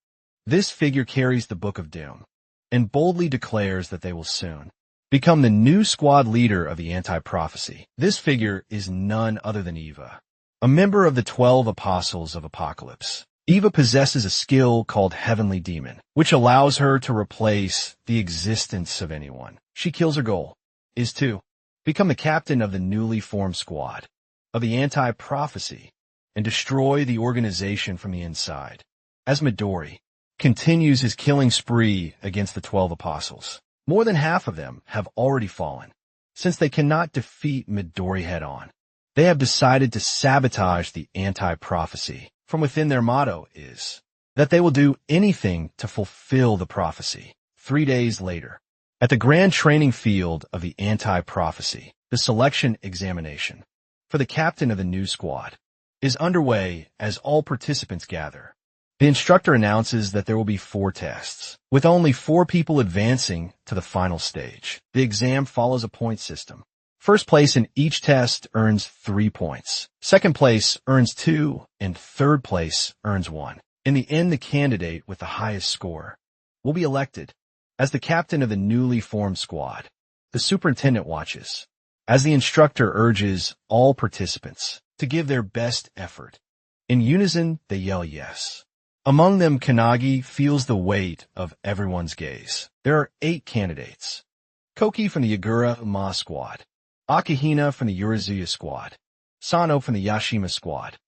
This figure carries the Book of Doom and boldly declares that they will soon become the new squad leader of the Anti-Prophecy. This figure is none other than Eva, a member of the 12 Apostles of Apocalypse. Eva possesses a skill called Heavenly Demon, which allows her to replace the existence of anyone. She kills her goal is to become the captain of the newly formed squad of the Anti-Prophecy and destroy the organization from the inside. As Midori continues his killing spree against the 12 apostles, more than half of them have already fallen. Since they cannot defeat Midori head-on, they have decided to sabotage the Anti-Prophecy. From within, their motto is that they will do anything to fulfill the prophecy. 3 days later, at the grand training field of the Anti-Prophecy, the selection examination for the captain of the new squad is underway. As all participants gather, the instructor announces that there will be 4 tests, with only 4 people advancing to the final stage. The exam follows a point system. First place in each test earns 3 points. Second place earns 2, and third place earns 1. In the end, the candidate with the highest score will be elected as the captain of the newly formed squad. The superintendent watches as the instructor urges all participants to give their best effort. In unison, they yell yes. Among them, Kanagi feels the weight of everyone's gaze. There are 8 candidates. Koki from the Yagura Ma squad, Akihina from the Urazuya squad, Sano from the Yashima squad,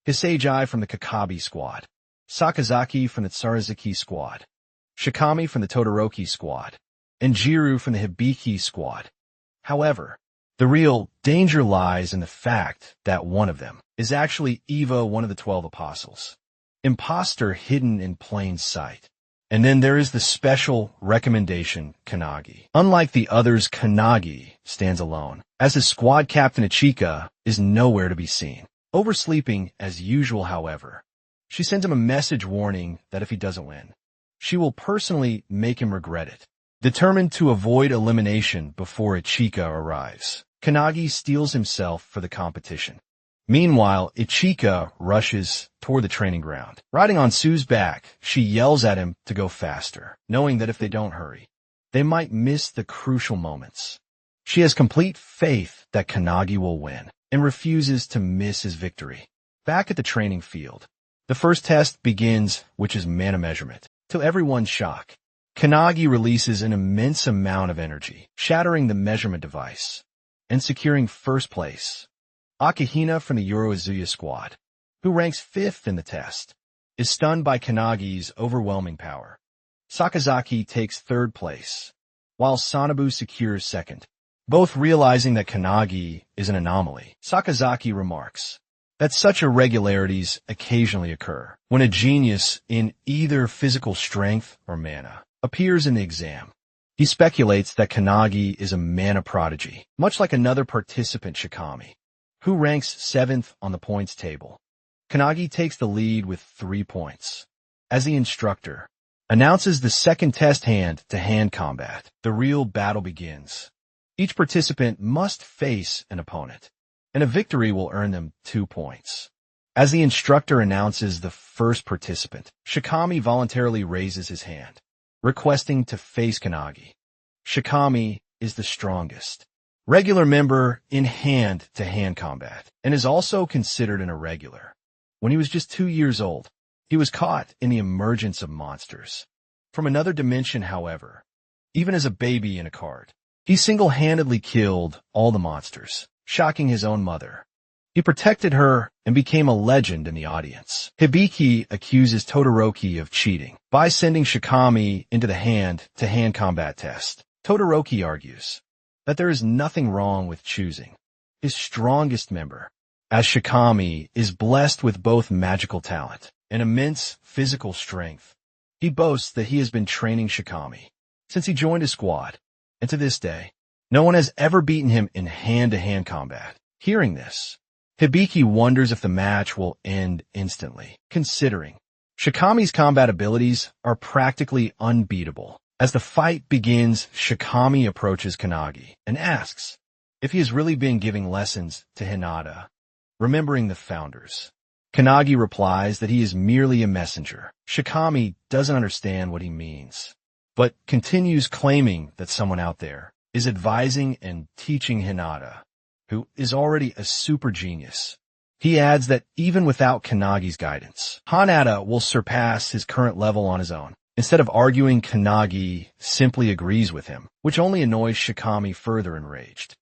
Hisejai from the Kakabi squad, Sakazaki from the Tsuruzuki squad, Shikami from the Todoroki squad, and Jiru from the Hibiki squad. However, the real danger lies in the fact that one of them is actually Eva, one of the 12 apostles. Imposter hidden in plain sight. And then there is the special recommendation Kanagi. Unlike the others, Kanagi stands alone, as his squad captain Ichika is nowhere to be seen. Oversleeping as usual, however, she sends him a message warning that if he doesn't win, she will personally make him regret it. Determined to avoid elimination before Ichika arrives, Kanagi steels himself for the competition. Meanwhile, Ichika rushes toward the training ground. Riding on Sue's back, she yells at him to go faster, knowing that if they don't hurry, they might miss the crucial moments. She has complete faith that Kanagi will win and refuses to miss his victory. Back at the training field, the first test begins, which is mana measurement. To everyone's shock, Kanagi releases an immense amount of energy, shattering the measurement device and securing first place. Akihina from the Urazuya squad, who ranks 5th in the test, is stunned by Kanagi's overwhelming power. Sakazaki takes 3rd place, while Sanabu secures 2nd. Both realizing that Kanagi is an anomaly, Sakazaki remarks that such irregularities occasionally occur when a genius in either physical strength or mana appears in the exam. He speculates that Kanagi is a mana prodigy, much like another participant, Shikami, who ranks 7th on the points table. Kanagi takes the lead with 3 points. As the instructor announces the second test hand-to-hand combat, the real battle begins. Each participant must face an opponent, and a victory will earn them 2 points. As the instructor announces the first participant, Shikami voluntarily raises his hand, requesting to face Kanagi. Shikami is the strongest regular member in hand-to-hand combat, and is also considered an irregular. When he was just 2 years old, he was caught in the emergence of monsters from another dimension, however. Even as a baby in a cart, he single-handedly killed all the monsters, shocking his own mother. He protected her and became a legend in the audience. Hibiki accuses Todoroki of cheating by sending Shikami into the hand-to-hand combat test. Todoroki argues that there is nothing wrong with choosing his strongest member, as Shikami is blessed with both magical talent and immense physical strength. He boasts that he has been training Shikami since he joined his squad, and to this day, no one has ever beaten him in hand-to-hand combat. Hearing this, Hibiki wonders if the match will end instantly, considering Shikami's combat abilities are practically unbeatable. As the fight begins, Shikami approaches Kanagi and asks if he has really been giving lessons to Hinata, remembering the founders. Kanagi replies that he is merely a messenger. Shikami doesn't understand what he means, but continues claiming that someone out there is advising and teaching Hinata, who is already a super genius. He adds that even without Kanagi's guidance, Hinata will surpass his current level on his own. Instead of arguing, Kanagi simply agrees with him, which only annoys Shikami further enraged.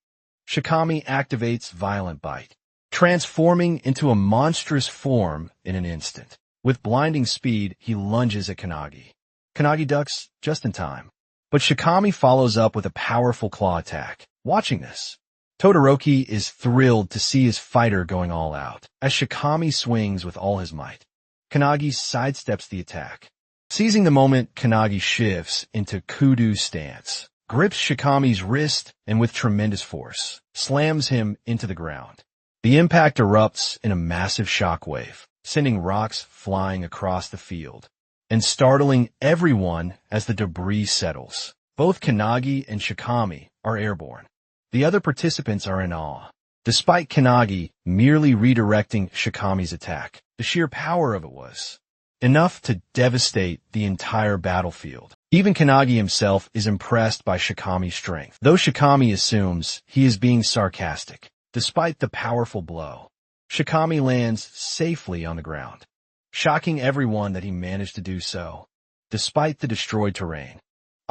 Shikami activates Violent Bite, transforming into a monstrous form in an instant. With blinding speed, he lunges at Kanagi. Kanagi ducks just in time, but Shikami follows up with a powerful claw attack. Watching this, Todoroki is thrilled to see his fighter going all out. As Shikami swings with all his might, Kanagi sidesteps the attack. Seizing the moment, Kanagi shifts into Kudu stance, grips Shikami's wrist, and with tremendous force, slams him into the ground. The impact erupts in a massive shockwave, sending rocks flying across the field, and startling everyone as the debris settles. Both Kanagi and Shikami are airborne. The other participants are in awe. Despite Kanagi merely redirecting Shikami's attack, the sheer power of it was enough to devastate the entire battlefield. Even Kanagi himself is impressed by Shikami's strength, though Shikami assumes he is being sarcastic. Despite the powerful blow, Shikami lands safely on the ground, shocking everyone that he managed to do so, despite the destroyed terrain.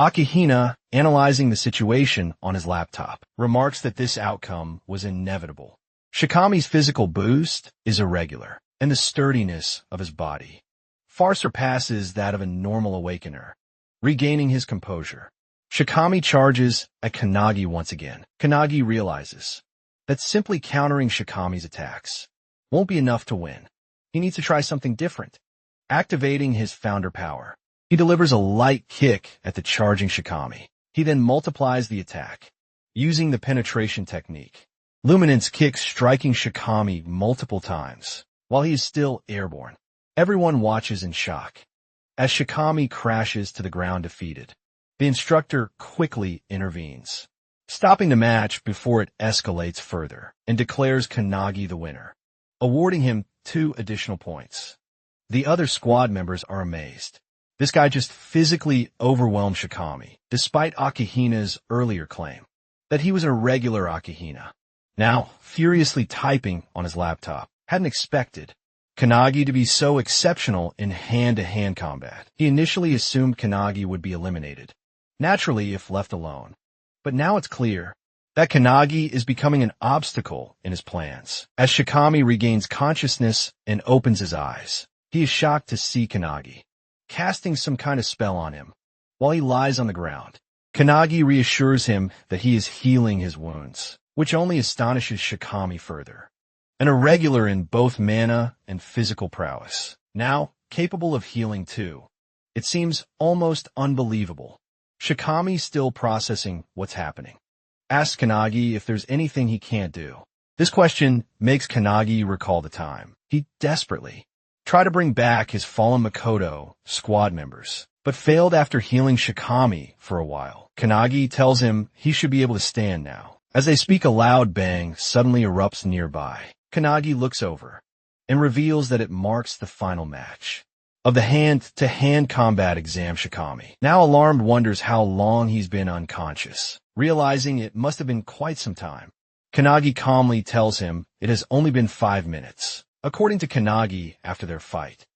Akihina, analyzing the situation on his laptop, remarks that this outcome was inevitable. Shikami's physical boost is irregular, and the sturdiness of his body far surpasses that of a normal awakener. Regaining his composure, Shikami charges at Kanagi once again. Kanagi realizes that simply countering Shikami's attacks won't be enough to win. He needs to try something different. Activating his founder power, he delivers a light kick at the charging Shikami. He then multiplies the attack, using the penetration technique. Luminance kicks striking Shikami multiple times, while he is still airborne. Everyone watches in shock as Shikami crashes to the ground defeated. The instructor quickly intervenes, stopping the match before it escalates further, and declares Kanagi the winner, awarding him 2 additional points. The other squad members are amazed. This guy just physically overwhelmed Shikami, despite Akihina's earlier claim that he was a regular Akihina. Now, furiously typing on his laptop, hadn't expected Kanagi to be so exceptional in hand-to-hand combat. He initially assumed Kanagi would be eliminated, naturally if left alone. But now it's clear that Kanagi is becoming an obstacle in his plans. As Shikami regains consciousness and opens his eyes, he is shocked to see Kanagi casting some kind of spell on him while he lies on the ground. Kanagi reassures him that he is healing his wounds, which only astonishes Shikami further. An irregular in both mana and physical prowess, now capable of healing too. It seems almost unbelievable. Shikami, still processing what's happening, asks Kanagi if there's anything he can't do. This question makes Kanagi recall the time he desperately tried to bring back his fallen Makoto squad members, but failed after healing Shikami for a while. Kanagi tells him he should be able to stand now. As they speak, a loud bang suddenly erupts nearby. Kanagi looks over and reveals that it marks the final match of the hand-to-hand combat exam. Shikami, now alarmed, wonders how long he's been unconscious. Realizing it must have been quite some time, Kanagi calmly tells him it has only been 5 minutes. According to Kanagi, after their fight,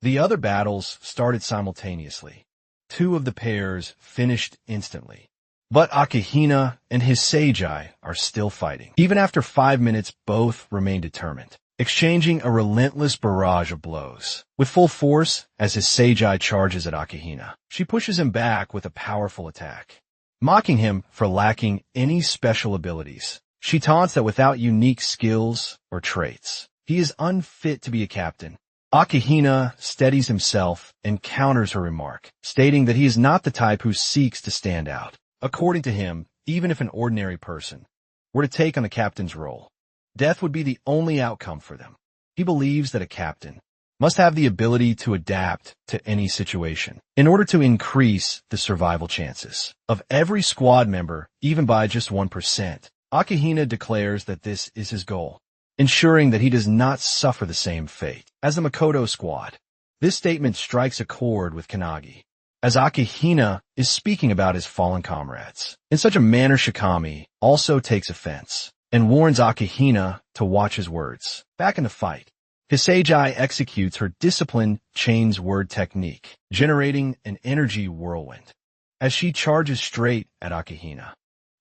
the other battles started simultaneously. 2 of the pairs finished instantly. But Akihina and his Seijai are still fighting. Even after 5 minutes, both remain determined, exchanging a relentless barrage of blows. With full force, as his Seijai charges at Akihina, she pushes him back with a powerful attack. Mocking him for lacking any special abilities, she taunts that without unique skills or traits, he is unfit to be a captain. Akihina steadies himself and counters her remark, stating that he is not the type who seeks to stand out. According to him, even if an ordinary person were to take on the captain's role, death would be the only outcome for them. He believes that a captain must have the ability to adapt to any situation in order to increase the survival chances of every squad member, even by just 1%. Akihina declares that this is his goal, ensuring that he does not suffer the same fate as the Makoto squad. This statement strikes a chord with Kanagi, as Akihina is speaking about his fallen comrades. In such a manner, Shikami also takes offense and warns Akihina to watch his words. Back in the fight, Hisejai executes her disciplined chains word technique, generating an energy whirlwind as she charges straight at Akihina.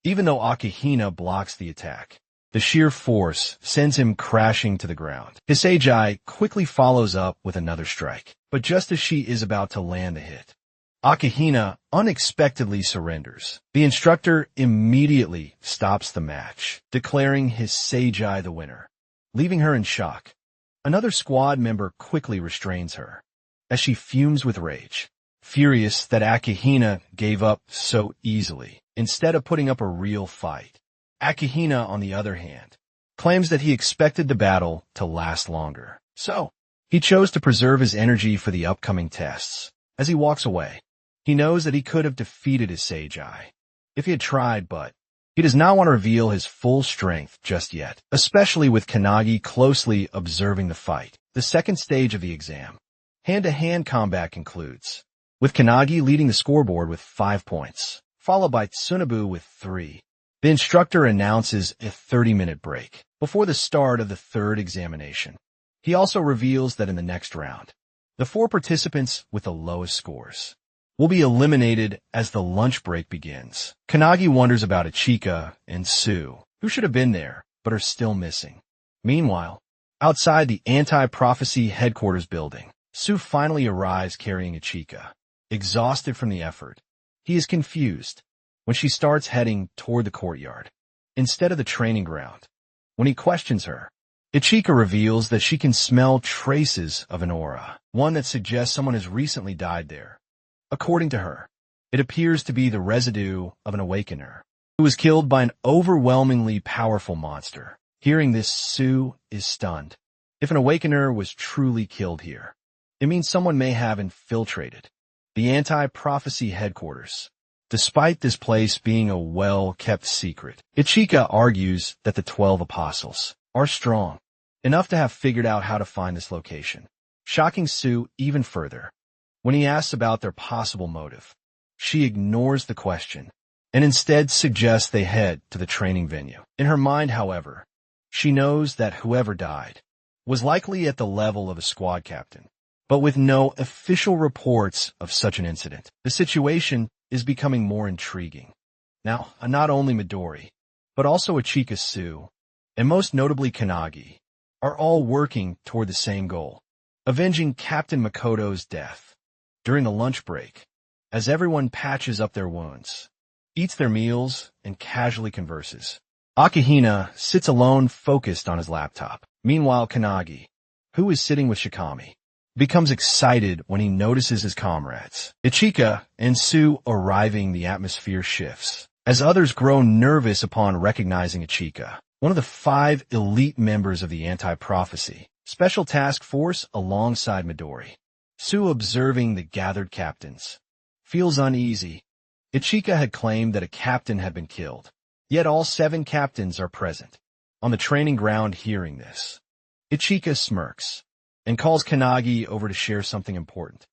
Even though Akihina blocks the attack, the sheer force sends him crashing to the ground. Hisejai quickly follows up with another strike, but just as she is about to land the hit, Akihina unexpectedly surrenders. The instructor immediately stops the match, declaring Hisejai the winner, leaving her in shock. Another squad member quickly restrains her, as she fumes with rage, furious that Akihina gave up so easily, instead of putting up a real fight. Akihina, on the other hand, claims that he expected the battle to last longer, so he chose to preserve his energy for the upcoming tests. As he walks away, he knows that he could have defeated his Seijai if he had tried, but he does not want to reveal his full strength just yet, especially with Kanagi closely observing the fight. The second stage of the exam, hand-to-hand combat, concludes, with Kanagi leading the scoreboard with 5 points, followed by Tsunobu with 3. The instructor announces a 30-minute break before the start of the third examination. He also reveals that in the next round, the 4 participants with the lowest scores will be eliminated as the lunch break begins. Kanagi wonders about Ichika and Sue, who should have been there, but are still missing. Meanwhile, outside the anti-prophecy headquarters building, Sue finally arrives carrying Ichika. Exhausted from the effort, he is confused when she starts heading toward the courtyard instead of the training ground. When he questions her, Ichika reveals that she can smell traces of an aura, one that suggests someone has recently died there. According to her, it appears to be the residue of an awakener who was killed by an overwhelmingly powerful monster. Hearing this, Sue is stunned. If an awakener was truly killed here, it means someone may have infiltrated the anti-prophecy headquarters. Despite this place being a well-kept secret, Ichika argues that the 12 apostles are strong enough to have figured out how to find this location, shocking Sue even further. When he asks about their possible motive, she ignores the question and instead suggests they head to the training venue. In her mind, however, she knows that whoever died was likely at the level of a squad captain, but with no official reports of such an incident. The situation is becoming more intriguing. Now, not only Midori, but also Ichika, Sue, and most notably Kanagi, are all working toward the same goal, avenging Captain Makoto's death. During the lunch break, as everyone patches up their wounds, eats their meals, and casually converses, Akihina sits alone focused on his laptop. Meanwhile, Kanagi, who is sitting with Shikami, becomes excited when he notices his comrades. Ichika and Sue arriving, the atmosphere shifts, as others grow nervous upon recognizing Ichika, one of the 5 elite members of the Anti-Prophecy Special Task Force alongside Midori. Sue, observing the gathered captains, feels uneasy. Ichika had claimed that a captain had been killed, yet all 7 captains are present on the training ground. Hearing this, Ichika smirks and calls Kanagi over to share something important.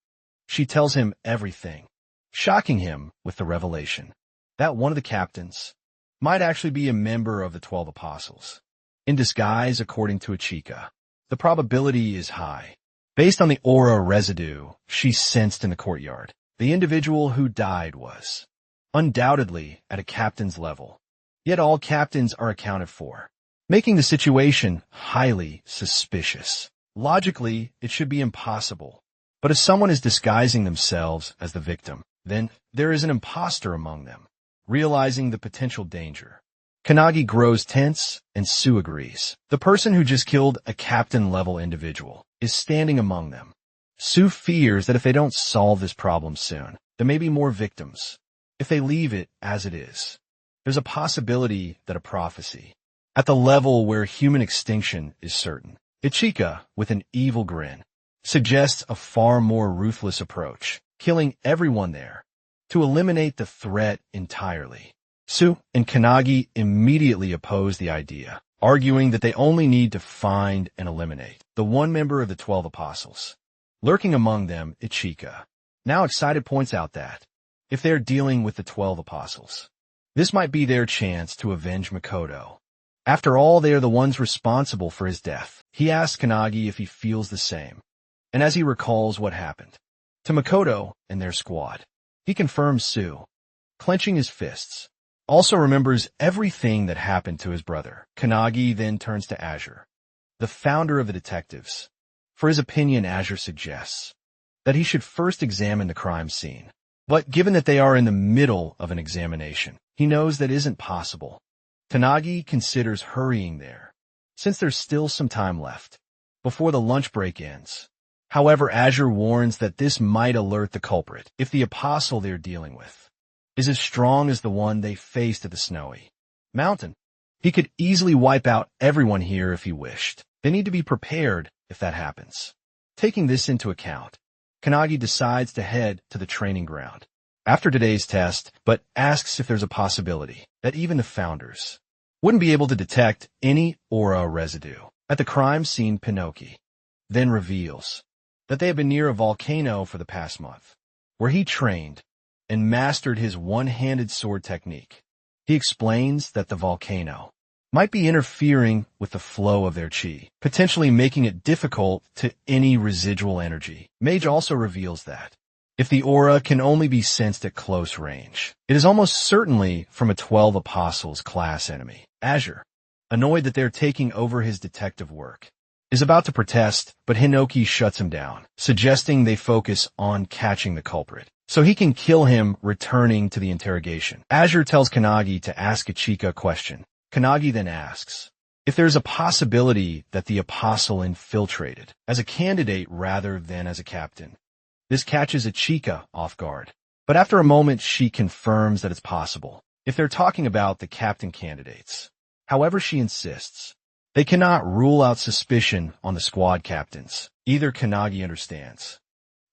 She tells him everything, shocking him with the revelation that one of the captains might actually be a member of the 12 apostles. In disguise, according to Ichika, the probability is high. Based on the aura residue she sensed in the courtyard, the individual who died was undoubtedly at a captain's level, yet all captains are accounted for, making the situation highly suspicious. Logically, it should be impossible, but if someone is disguising themselves as the victim, then there is an imposter among them. Realizing the potential danger, Kanagi grows tense, and Sue agrees. The person who just killed a captain-level individual is standing among them. Sue fears that if they don't solve this problem soon, there may be more victims. If they leave it as it is, there's a possibility that a prophecy, at the level where human extinction is certain. Ichika, with an evil grin, suggests a far more ruthless approach, killing everyone there to eliminate the threat entirely. Sue and Kanagi immediately oppose the idea, arguing that they only need to find and eliminate the one member of the 12 apostles. Lurking among them, Ichika, now excited, points out that if they're dealing with the 12 apostles, this might be their chance to avenge Makoto. After all, they are the ones responsible for his death. He asks Kanagi if he feels the same, and as he recalls what happened to Makoto and their squad, he confirms Sue, clenching his fists, also remembers everything that happened to his brother. Kanagi then turns to Azure, the founder of the detectives. For his opinion, Azure suggests that he should first examine the crime scene. But given that they are in the middle of an examination, he knows that isn't possible. Kanagi considers hurrying there, since there's still some time left before the lunch break ends. However, Azure warns that this might alert the culprit if the apostle they're dealing with is as strong as the one they faced at the snowy mountain. He could easily wipe out everyone here if he wished. They need to be prepared if that happens. Taking this into account, Kanagi decides to head to the training ground after today's test, but asks if there's a possibility that even the founders wouldn't be able to detect any aura residue. At the crime scene, Pinocchio then reveals that they have been near a volcano for the past month. where he trained and mastered his one-handed sword technique. He explains that the volcano might be interfering with the flow of their chi, potentially making it difficult to any residual energy. Mage also reveals that if the aura can only be sensed at close range, it is almost certainly from a 12 Apostles class enemy. Azure, annoyed that they're taking over his detective work, is about to protest, but Hinoki shuts him down, suggesting they focus on catching the culprit so he can kill him returning to the interrogation. Azure tells Kanagi to ask Ichika a question. Kanagi then asks if there's a possibility that the apostle infiltrated as a candidate rather than as a captain. This catches Ichika off guard, but after a moment she confirms that it's possible if they're talking about the captain candidates. However, she insists they cannot rule out suspicion on the squad captains. Either Kanagi understands,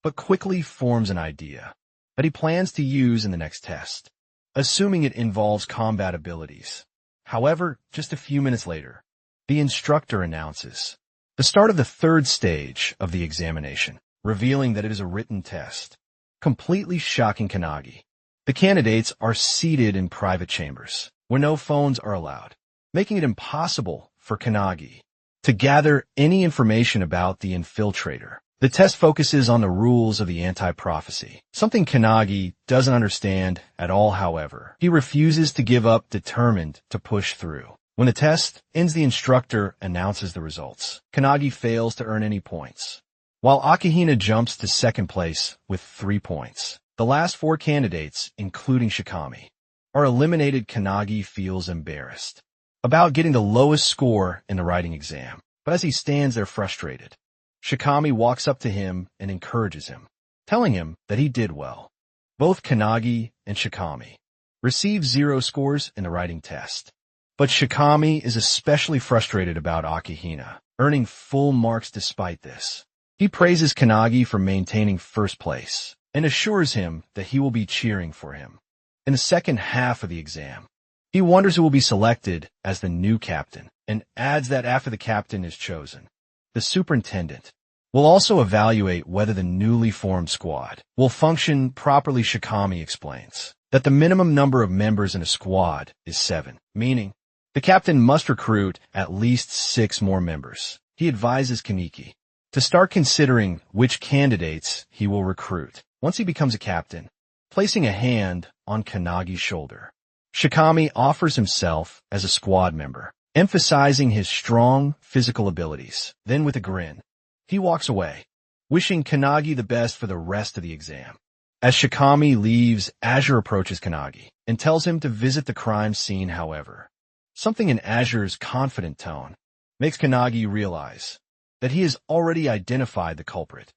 but quickly forms an idea that he plans to use in the next test, assuming it involves combat abilities. However, just a few minutes later, the instructor announces the start of the third stage of the examination, revealing that it is a written test, completely shocking Kanagi. The candidates are seated in private chambers, where no phones are allowed, making it impossible for Kanagi to gather any information about the infiltrator. The test focuses on the rules of the anti-prophecy, something Kanagi doesn't understand at all. However, he refuses to give up, determined to push through. When the test ends, the instructor announces the results. Kanagi fails to earn any points, while Akihina jumps to second place with 3 points. The last 4 candidates, including Shikami, are eliminated. Kanagi feels embarrassed about getting the lowest score in the writing exam, but as he stands there frustrated, Shikami walks up to him and encourages him, telling him that he did well. Both Kanagi and Shikami receive 0 scores in the writing test, but Shikami is especially frustrated about Akihina earning full marks despite this. He praises Kanagi for maintaining first place and assures him that he will be cheering for him in the second half of the exam. He wonders who will be selected as the new captain and adds that after the captain is chosen, the superintendent will also evaluate whether the newly formed squad will function properly. Shikami explains that the minimum number of members in a squad is 7, meaning the captain must recruit at least 6 more members. He advises Kaneki to start considering which candidates he will recruit once he becomes a captain, placing a hand on Kanagi's shoulder. Shikami offers himself as a squad member, emphasizing his strong physical abilities. Then with a grin, he walks away, wishing Kanagi the best for the rest of the exam. As Shikami leaves, Azure approaches Kanagi and tells him to visit the crime scene. However, something in Azure's confident tone makes Kanagi realize that he has already identified the culprit.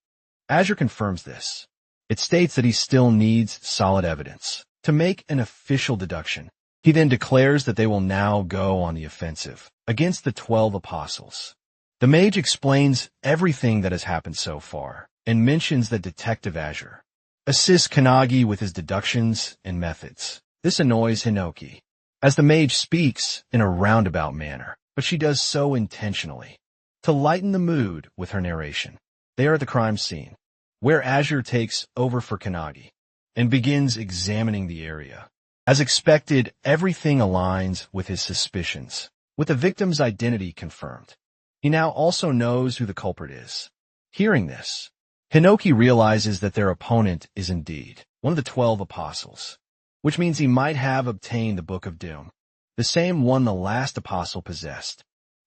Azure confirms this. It states that he still needs solid evidence to make an official deduction. He then declares that they will now go on the offensive against the 12 Apostles. The mage explains everything that has happened so far and mentions that Detective Azure assists Kanagi with his deductions and methods. This annoys Hinoki, as the mage speaks in a roundabout manner, but she does so intentionally to lighten the mood with her narration. They are at the crime scene, where Azure takes over for Kanagi and begins examining the area. As expected, everything aligns with his suspicions, with the victim's identity confirmed. He now also knows who the culprit is. Hearing this, Hinoki realizes that their opponent is indeed one of the 12 Apostles, which means he might have obtained the Book of Doom, the same one the last apostle possessed.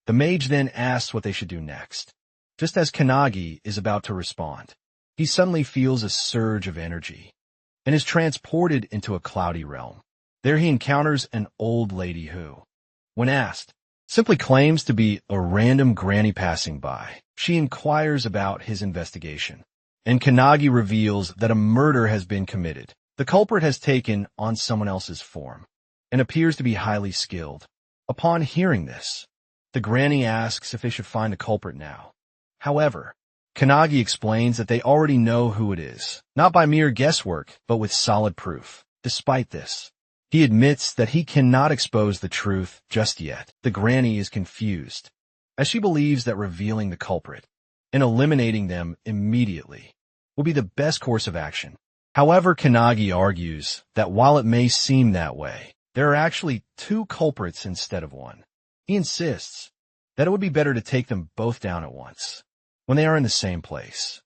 The mage then asks what they should do next. Just as Kanagi is about to respond, he suddenly feels a surge of energy and is transported into a cloudy realm. There he encounters an old lady who, when asked, simply claims to be a random granny passing by. She inquires about his investigation, and Kanagi reveals that a murder has been committed. The culprit has taken on someone else's form and appears to be highly skilled. Upon hearing this, the granny asks if they should find the culprit now. However, Kanagi explains that they already know who it is, not by mere guesswork, but with solid proof. Despite this, he admits that he cannot expose the truth just yet. The granny is confused, as she believes that revealing the culprit and eliminating them immediately will be the best course of action. However, Kanagi argues that while it may seem that way, there are actually two culprits instead of one. He insists that it would be better to take them both down at once, when they are in the same place.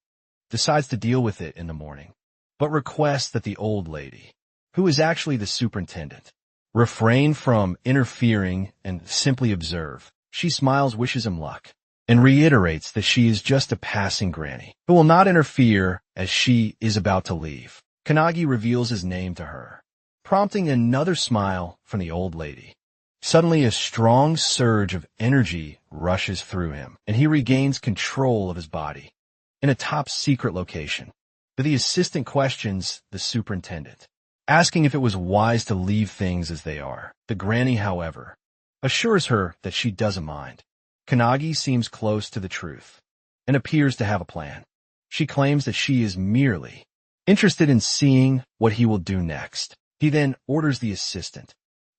Decides to deal with it in the morning, but requests that the old lady, who is actually the superintendent, refrain from interfering and simply observe. She smiles, wishes him luck, and reiterates that she is just a passing granny, who will not interfere as she is about to leave. Kanagi reveals his name to her, prompting another smile from the old lady. Suddenly, a strong surge of energy rushes through him, and he regains control of his body in a top-secret location. The assistant questions the superintendent, asking if it was wise to leave things as they are. The granny, however, assures her that she doesn't mind. Kanagi seems close to the truth and appears to have a plan. She claims that she is merely interested in seeing what he will do next. He then orders the assistant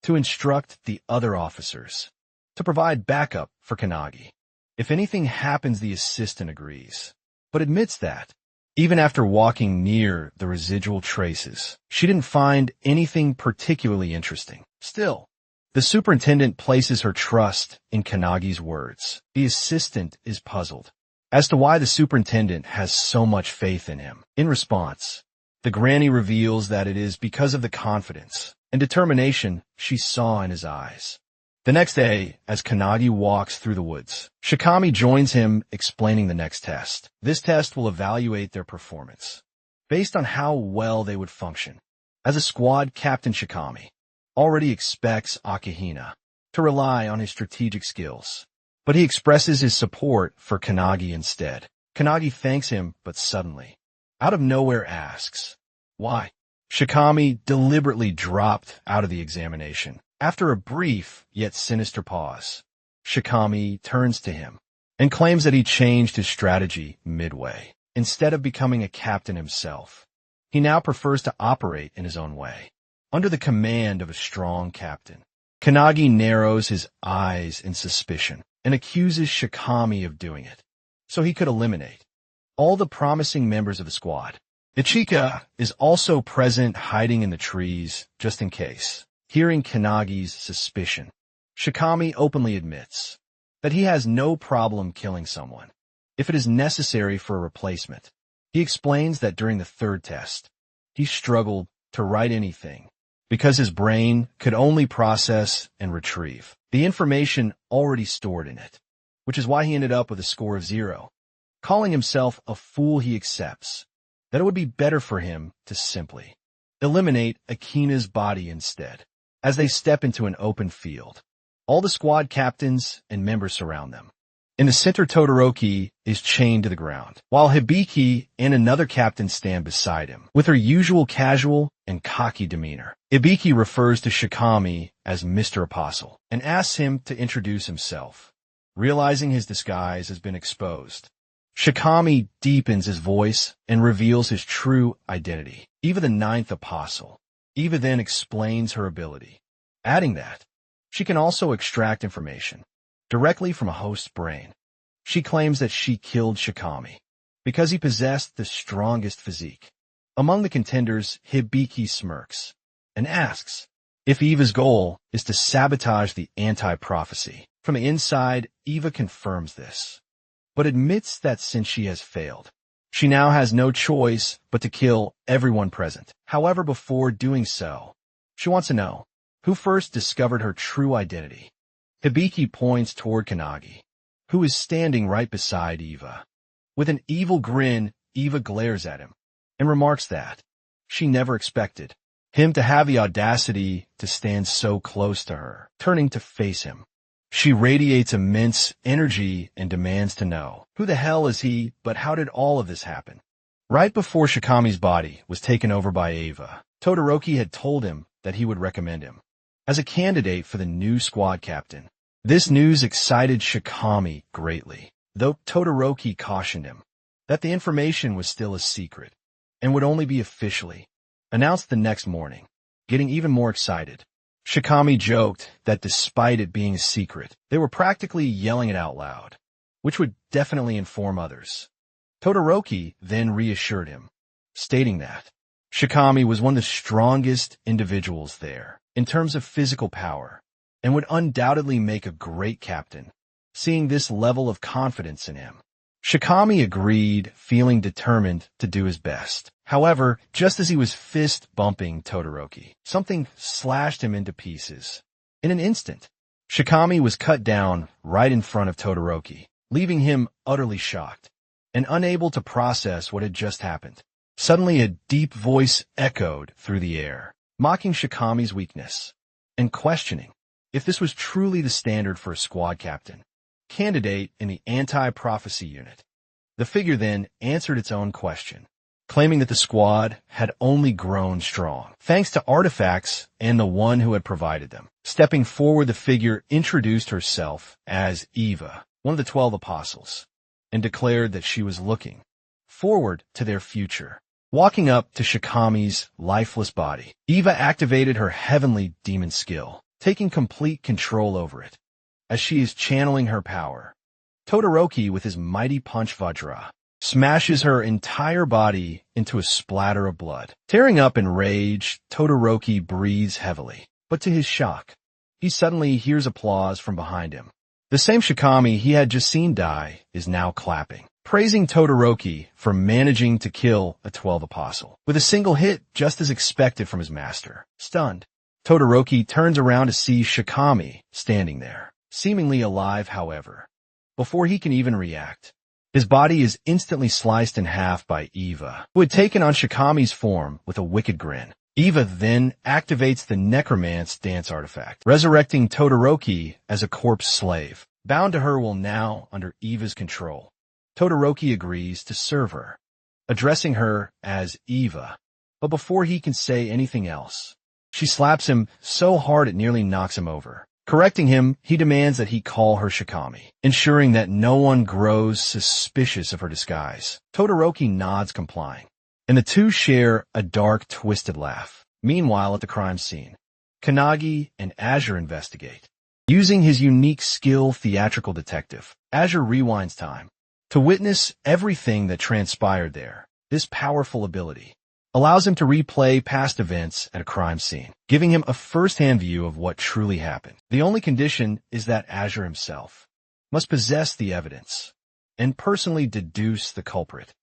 to instruct the other officers to provide backup for Kanagi. If anything happens, the assistant agrees, but admits that, even after walking near the residual traces, she didn't find anything particularly interesting. Still, the superintendent places her trust in Kanagi's words. The assistant is puzzled as to why the superintendent has so much faith in him. In response, the granny reveals that it is because of the confidence and determination she saw in his eyes. The next day, as Kanagi walks through the woods, Shikami joins him, explaining the next test. This test will evaluate their performance based on how well they would function. As a squad captain, Shikami already expects Akihina to rely on his strategic skills, but he expresses his support for Kanagi instead. Kanagi thanks him, but suddenly, out of nowhere, asks, "Why?" Shikami deliberately dropped out of the examination. After a brief yet sinister pause, Shikami turns to him and claims that he changed his strategy midway. Instead of becoming a captain himself, he now prefers to operate in his own way, under the command of a strong captain. Kanagi narrows his eyes in suspicion and accuses Shikami of doing it, so he could eliminate all the promising members of the squad. Ichika is also present, hiding in the trees just in case. Hearing Kanagi's suspicion, Shikami openly admits that he has no problem killing someone if it is necessary for a replacement. He explains that during the third test, he struggled to write anything because his brain could only process and retrieve the information already stored in it, which is why he ended up with a score of 0. Calling himself a fool, he accepts that it would be better for him to simply eliminate Akina's body instead. As they step into an open field, all the squad captains and members surround them. In the center, Todoroki is chained to the ground, while Hibiki and another captain stand beside him, with her usual casual and cocky demeanor. Hibiki refers to Shikami as Mr. Apostle and asks him to introduce himself. Realizing his disguise has been exposed, Shikami deepens his voice and reveals his true identity, Eva the Ninth Apostle. Eva then explains her ability, adding that she can also extract information directly from a host's brain. She claims that she killed Shikami because he possessed the strongest physique. Among the contenders, Hibiki smirks and asks if Eva's goal is to sabotage the anti-prophecy. From the inside, Eva confirms this, but admits that since she has failed, she now has no choice but to kill everyone present. However, before doing so, she wants to know who first discovered her true identity. Hibiki points toward Kanagi, who is standing right beside Eva. With an evil grin, Eva glares at him and remarks that she never expected him to have the audacity to stand so close to her. Turning to face him, she radiates immense energy and demands to know, who the hell is he, but how did all of this happen? Right before Shikami's body was taken over by Eva, Todoroki had told him that he would recommend him as a candidate for the new squad captain. This news excited Shikami greatly, though Todoroki cautioned him that the information was still a secret and would only be officially announced the next morning. Getting even more excited, Shikami joked that despite it being a secret, they were practically yelling it out loud, which would definitely inform others. Todoroki then reassured him, stating that Shikami was one of the strongest individuals there in terms of physical power and would undoubtedly make a great captain. Seeing this level of confidence in him, Shikami agreed, feeling determined to do his best. However, just as he was fist-bumping Todoroki, something slashed him into pieces. In an instant, Shikami was cut down right in front of Todoroki, leaving him utterly shocked and unable to process what had just happened. Suddenly, a deep voice echoed through the air, mocking Shikami's weakness and questioning if this was truly the standard for a squad captain, candidate in the anti-prophecy unit. The figure then answered its own question, claiming that the squad had only grown strong, thanks to artifacts and the one who had provided them. Stepping forward, the figure introduced herself as Eva, one of the 12 apostles, and declared that she was looking forward to their future. Walking up to Shikami's lifeless body, Eva activated her heavenly demon skill, taking complete control over it. As she is channeling her power, Todoroki, with his mighty punch Vajra, smashes her entire body into a splatter of blood. Tearing up in rage, Todoroki breathes heavily, but to his shock, he suddenly hears applause from behind him. The same Shikami he had just seen die is now clapping, praising Todoroki for managing to kill a 12 apostle with a single hit, just as expected from his master. Stunned, Todoroki turns around to see Shikami standing there, seemingly alive. However, before he can even react, his body is instantly sliced in half by Eva, who had taken on Shikami's form with a wicked grin. Eva then activates the necromance dance artifact, resurrecting Todoroki as a corpse slave. Bound to her while now under Eva's control, Todoroki agrees to serve her, addressing her as Eva. But before he can say anything else, she slaps him so hard it nearly knocks him over. Correcting him, he demands that he call her Shikami, ensuring that no one grows suspicious of her disguise. Todoroki nods, complying, and the two share a dark, twisted laugh. Meanwhile, at the crime scene, Kanagi and Azure investigate. Using his unique skill, theatrical detective, Azure rewinds time to witness everything that transpired there. This powerful ability allows him to replay past events at a crime scene, giving him a first-hand view of what truly happened. The only condition is that Azure himself must possess the evidence and personally deduce the culprit,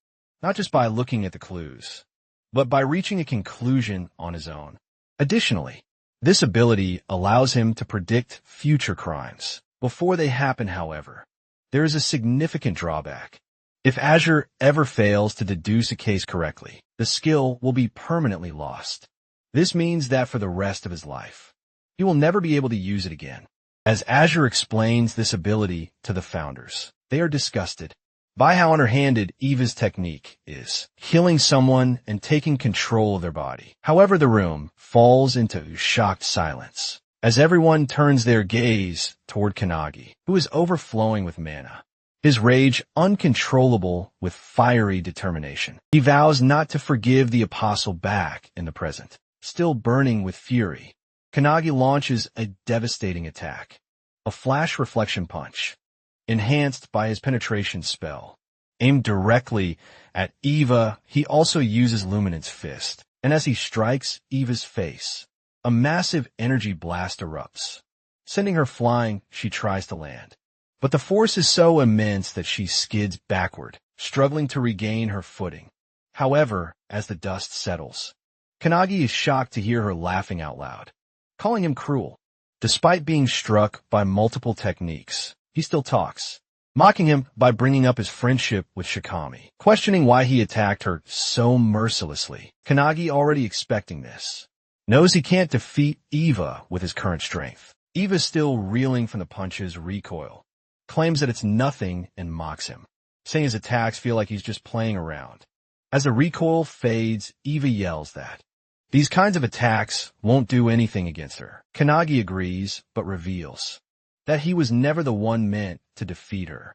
not just by looking at the clues, but by reaching a conclusion on his own. Additionally, this ability allows him to predict future crimes before they happen. However, there is a significant drawback. If Azure ever fails to deduce a case correctly, the skill will be permanently lost. This means that for the rest of his life, he will never be able to use it again. As Azure explains this ability to the founders, they are disgusted by how underhanded Eva's technique is, killing someone and taking control of their body. However, the room falls into shocked silence as everyone turns their gaze toward Kanagi, who is overflowing with mana, his rage uncontrollable with fiery determination. He vows not to forgive the apostle back in the present. Still burning with fury, Kanagi launches a devastating attack, a flash reflection punch, enhanced by his penetration spell. Aimed directly at Eva, he also uses Luminance Fist, and as he strikes Eva's face, a massive energy blast erupts. Sending her flying, she tries to land, but the force is so immense that she skids backward, struggling to regain her footing. However, as the dust settles, Kanagi is shocked to hear her laughing out loud, calling him cruel. Despite being struck by multiple techniques, he still talks, mocking him by bringing up his friendship with Shikami, questioning why he attacked her so mercilessly. Kanagi, already expecting this, knows he can't defeat Eva with his current strength. Eva's still reeling from the punch's recoil, claims that it's nothing and mocks him, saying his attacks feel like he's just playing around. As the recoil fades, Eva yells that these kinds of attacks won't do anything against her. Kanagi agrees, but reveals that he was never the one meant to defeat her.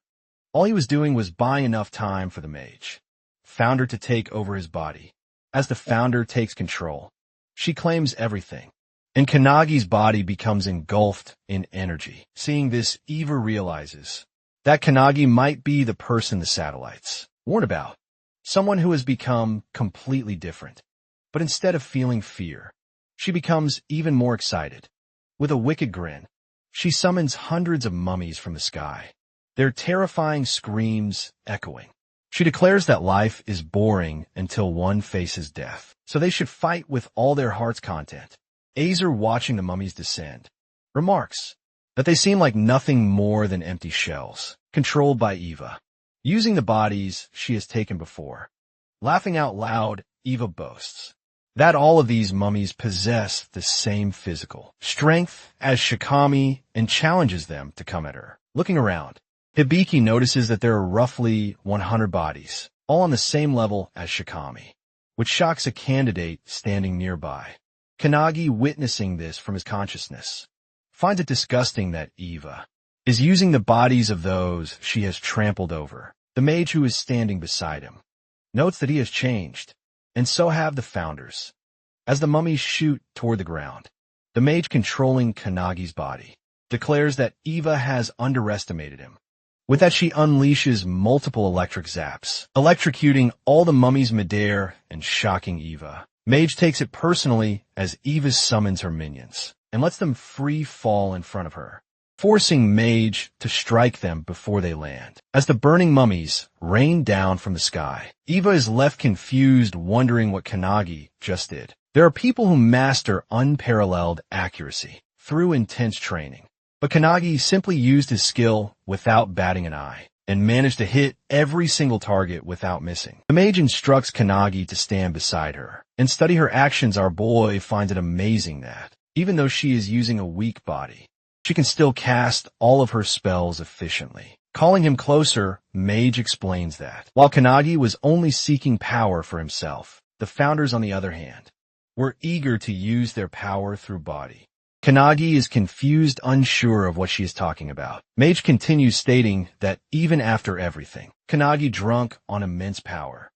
All he was doing was buying enough time for the mage founder to take over his body. As the founder takes control, she claims everything, and Kanagi's body becomes engulfed in energy. Seeing this, Eva realizes that Kanagi might be the person the satellites warned about, someone who has become completely different. But instead of feeling fear, she becomes even more excited. With a wicked grin, she summons hundreds of mummies from the sky, their terrifying screams echoing. She declares that life is boring until one faces death, so they should fight with all their heart's content. Azer, watching the mummies descend, remarks that they seem like nothing more than empty shells, controlled by Eva, using the bodies she has taken before. Laughing out loud, Eva boasts that all of these mummies possess the same physical strength as Shikami and challenges them to come at her. Looking around, Hibiki notices that there are roughly 100 bodies, all on the same level as Shikami, which shocks a candidate standing nearby. Kanagi, witnessing this from his consciousness, finds it disgusting that Eva is using the bodies of those she has trampled over. The mage who is standing beside him notes that he has changed, and so have the founders. As the mummies shoot toward the ground, the mage controlling Kanagi's body declares that Eva has underestimated him. With that, she unleashes multiple electric zaps, electrocuting all the mummies midair and shocking Eva. Mage takes it personally as Eva summons her minions and lets them free fall in front of her, forcing Mage to strike them before they land. As the burning mummies rain down from the sky, Eva is left confused, wondering what Kanagi just did. There are people who master unparalleled accuracy through intense training, but Kanagi simply used his skill without batting an eye and managed to hit every single target without missing. The mage instructs Kanagi to stand beside her and study her actions. Our boy finds it amazing that, even though she is using a weak body, she can still cast all of her spells efficiently. Calling him closer, Mage explains that, while Kanagi was only seeking power for himself, the founders, on the other hand, were eager to use their power through body. Kanagi is confused, unsure of what she is talking about. Mage continues, stating that even after everything, Kanagi, drunk on immense power,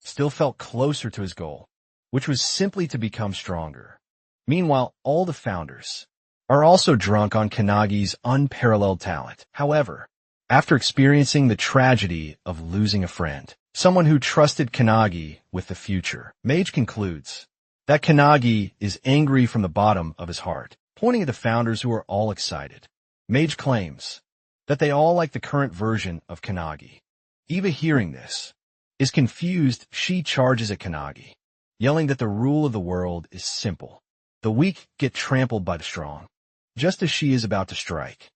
still felt closer to his goal, which was simply to become stronger. Meanwhile, all the founders are also drunk on Kanagi's unparalleled talent. However, after experiencing the tragedy of losing a friend, someone who trusted Kanagi with the future, Mage concludes that Kanagi is angry from the bottom of his heart. Pointing at the founders, who are all excited, Mage claims that they all like the current version of Kanagi. Eva, hearing this, is confused. She charges at Kanagi, yelling that the rule of the world is simple. The weak get trampled by the strong. Just as she is about to strike,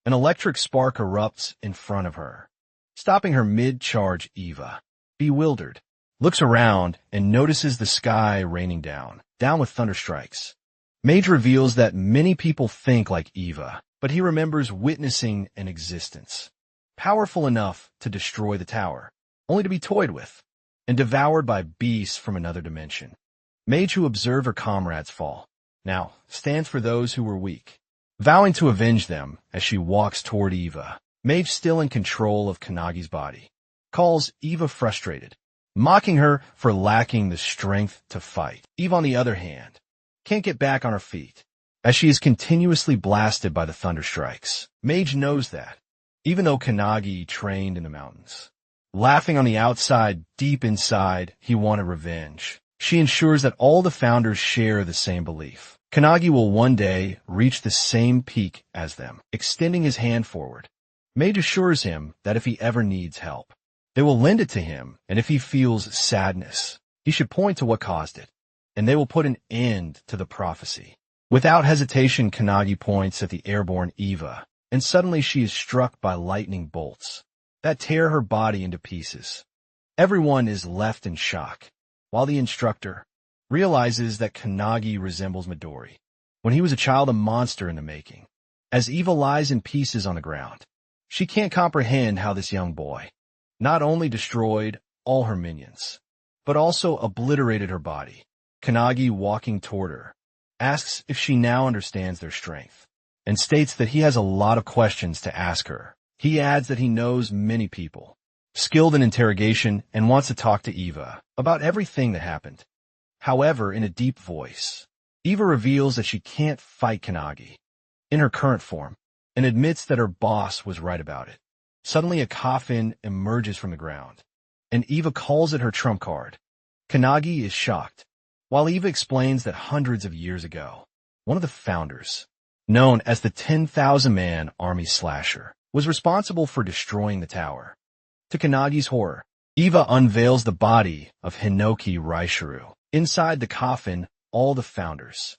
an electric spark erupts in front of her, stopping her mid-charge. Eva, bewildered, looks around and notices the sky raining down with thunder strikes. Mage reveals that many people think like Eva, but he remembers witnessing an existence powerful enough to destroy the tower, only to be toyed with and devoured by beasts from another dimension. Mage, who observed her comrades fall, now stands for those who were weak, vowing to avenge them as she walks toward Eva. Mage, still in control of Kanagi's body, calls Eva frustrated, mocking her for lacking the strength to fight. Eva, on the other hand, can't get back on her feet, as she is continuously blasted by the thunder strikes. Mage knows that, even though Kanagi trained in the mountains. Laughing on the outside, deep inside, he wanted revenge. She ensures that all the founders share the same belief. Kanagi will one day reach the same peak as them. Extending his hand forward, Mage assures him that if he ever needs help, they will lend it to him, and if he feels sadness, he should point to what caused it, and they will put an end to the prophecy. Without hesitation, Kanagi points at the airborne Eva, and suddenly she is struck by lightning bolts that tear her body into pieces. Everyone is left in shock, while the instructor realizes that Kanagi resembles Midori when he was a child, a monster in the making. As Eva lies in pieces on the ground, she can't comprehend how this young boy not only destroyed all her minions, but also obliterated her body. Kanagi, walking toward her, asks if she now understands their strength, and states that he has a lot of questions to ask her. He adds that he knows many people, skilled in interrogation, and wants to talk to Eva about everything that happened. However, in a deep voice, Eva reveals that she can't fight Kanagi in her current form, and admits that her boss was right about it. Suddenly, a coffin emerges from the ground, and Eva calls it her trump card. Kanagi is shocked While Eva explains that hundreds of years ago, one of the founders, known as the 10,000-man army slasher, was responsible for destroying the tower. To Kanagi's horror, Eva unveils the body of Hinoki Raishuru. Inside the coffin, all the founders,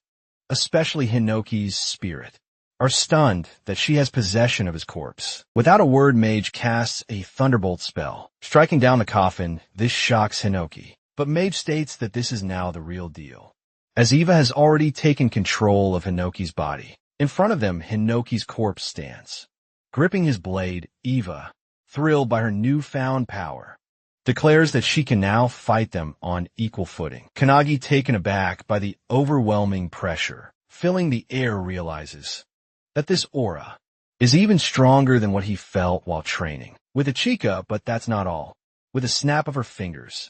especially Hinoki's spirit, are stunned that she has possession of his corpse. Without a word, Mage casts a thunderbolt spell. Striking down the coffin, this shocks Hinoki. But Mage states that this is now the real deal, as Eva has already taken control of Hinoki's body. In front of them, Hinoki's corpse stands. Gripping his blade, Eva, thrilled by her newfound power, declares that she can now fight them on equal footing. Kanagi, taken aback by the overwhelming pressure filling the air, realizes that this aura is even stronger than what he felt while training with Ichika. But that's not all. With a snap of her fingers,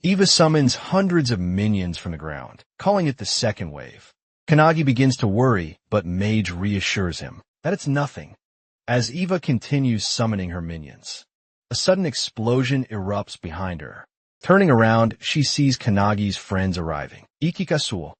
Eva summons hundreds of minions from the ground, calling it the second wave. Kanagi begins to worry, but Mage reassures him that it's nothing. As Eva continues summoning her minions, a sudden explosion erupts behind her. Turning around, she sees Kanagi's friends arriving, Ikikasuo,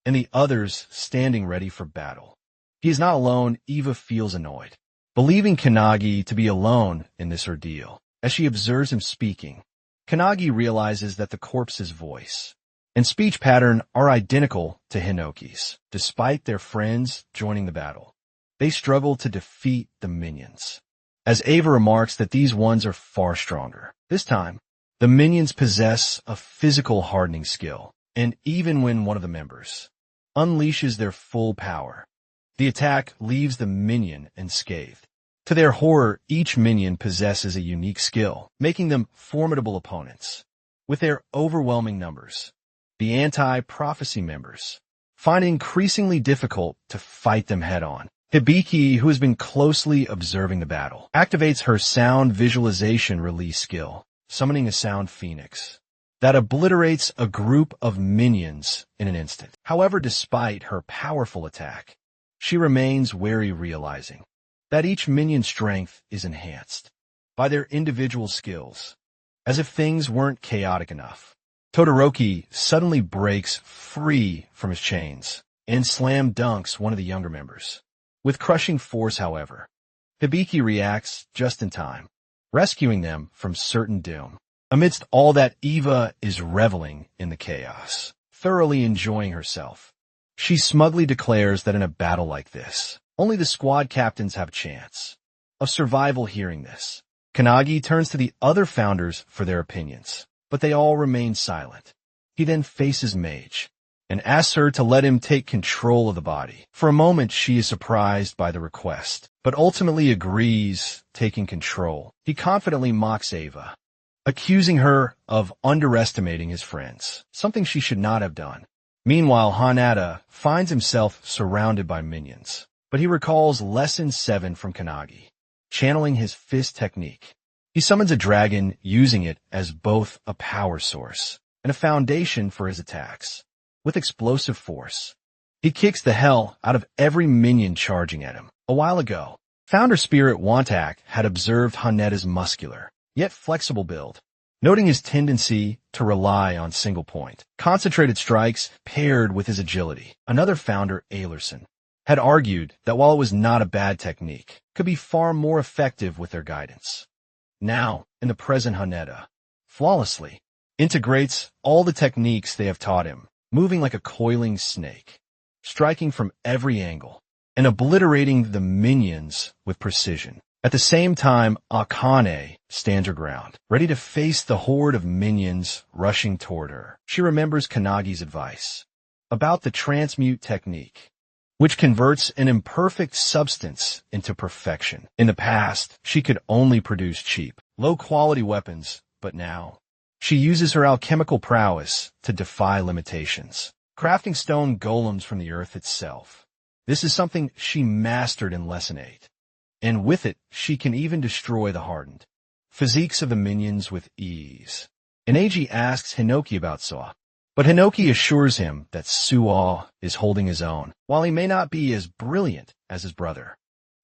and the others standing ready for battle. He is not alone. Eva feels annoyed, believing Kanagi to be alone in this ordeal. As she observes him speaking, Kanagi realizes that the corpse's voice and speech pattern are identical to Hinoki's. Despite their friends joining the battle, they struggle to defeat the minions. As Eva remarks that these ones are far stronger. This time, the minions possess a physical hardening skill, and even when one of the members unleashes their full power, the attack leaves the minion unscathed. To their horror, each minion possesses a unique skill, making them formidable opponents. With their overwhelming numbers, the anti-prophecy members find it increasingly difficult to fight them head-on. Hibiki, who has been closely observing the battle, activates her sound visualization release skill, summoning a sound phoenix that obliterates a group of minions in an instant. However, despite her powerful attack, she remains wary, realizing that each minion's strength is enhanced by their individual skills. As if things weren't chaotic enough, Todoroki suddenly breaks free from his chains and slam dunks one of the younger members. With crushing force, however, Hibiki reacts just in time, rescuing them from certain doom. Amidst all that, Eva is reveling in the chaos, thoroughly enjoying herself. She smugly declares that in a battle like this, only the squad captains have a chance of survival. Hearing this, Kanagi turns to the other founders for their opinions, but they all remain silent. He then faces Mage and asks her to let him take control of the body. For a moment, she is surprised by the request, but ultimately agrees, taking control. He confidently mocks Eva, accusing her of underestimating his friends, something she should not have done. Meanwhile, Hanada finds himself surrounded by minions, but he recalls Lesson 7 from Kanagi, channeling his fist technique. He summons a dragon, using it as both a power source and a foundation for his attacks. With explosive force, he kicks the hell out of every minion charging at him. A while ago, Founder Spirit Wantak had observed Hanada's muscular, yet flexible build, noting his tendency to rely on single-point, concentrated strikes paired with his agility. Another founder, Aylerson, had argued that while it was not a bad technique, could be far more effective with their guidance. Now, in the present, Hanada flawlessly integrates all the techniques they have taught him, moving like a coiling snake, striking from every angle, and obliterating the minions with precision. At the same time, Akane stands her ground, ready to face the horde of minions rushing toward her. She remembers Kanagi's advice about the transmute technique, which converts an imperfect substance into perfection. In the past, she could only produce cheap, low-quality weapons, but now she uses her alchemical prowess to defy limitations, crafting stone golems from the earth itself. This is something she mastered in Lesson 8, and with it, she can even destroy the hardened physiques of the minions with ease. Eiji asks Hinoki about Suo, but Hinoki assures him that Suo is holding his own. While he may not be as brilliant as his brother,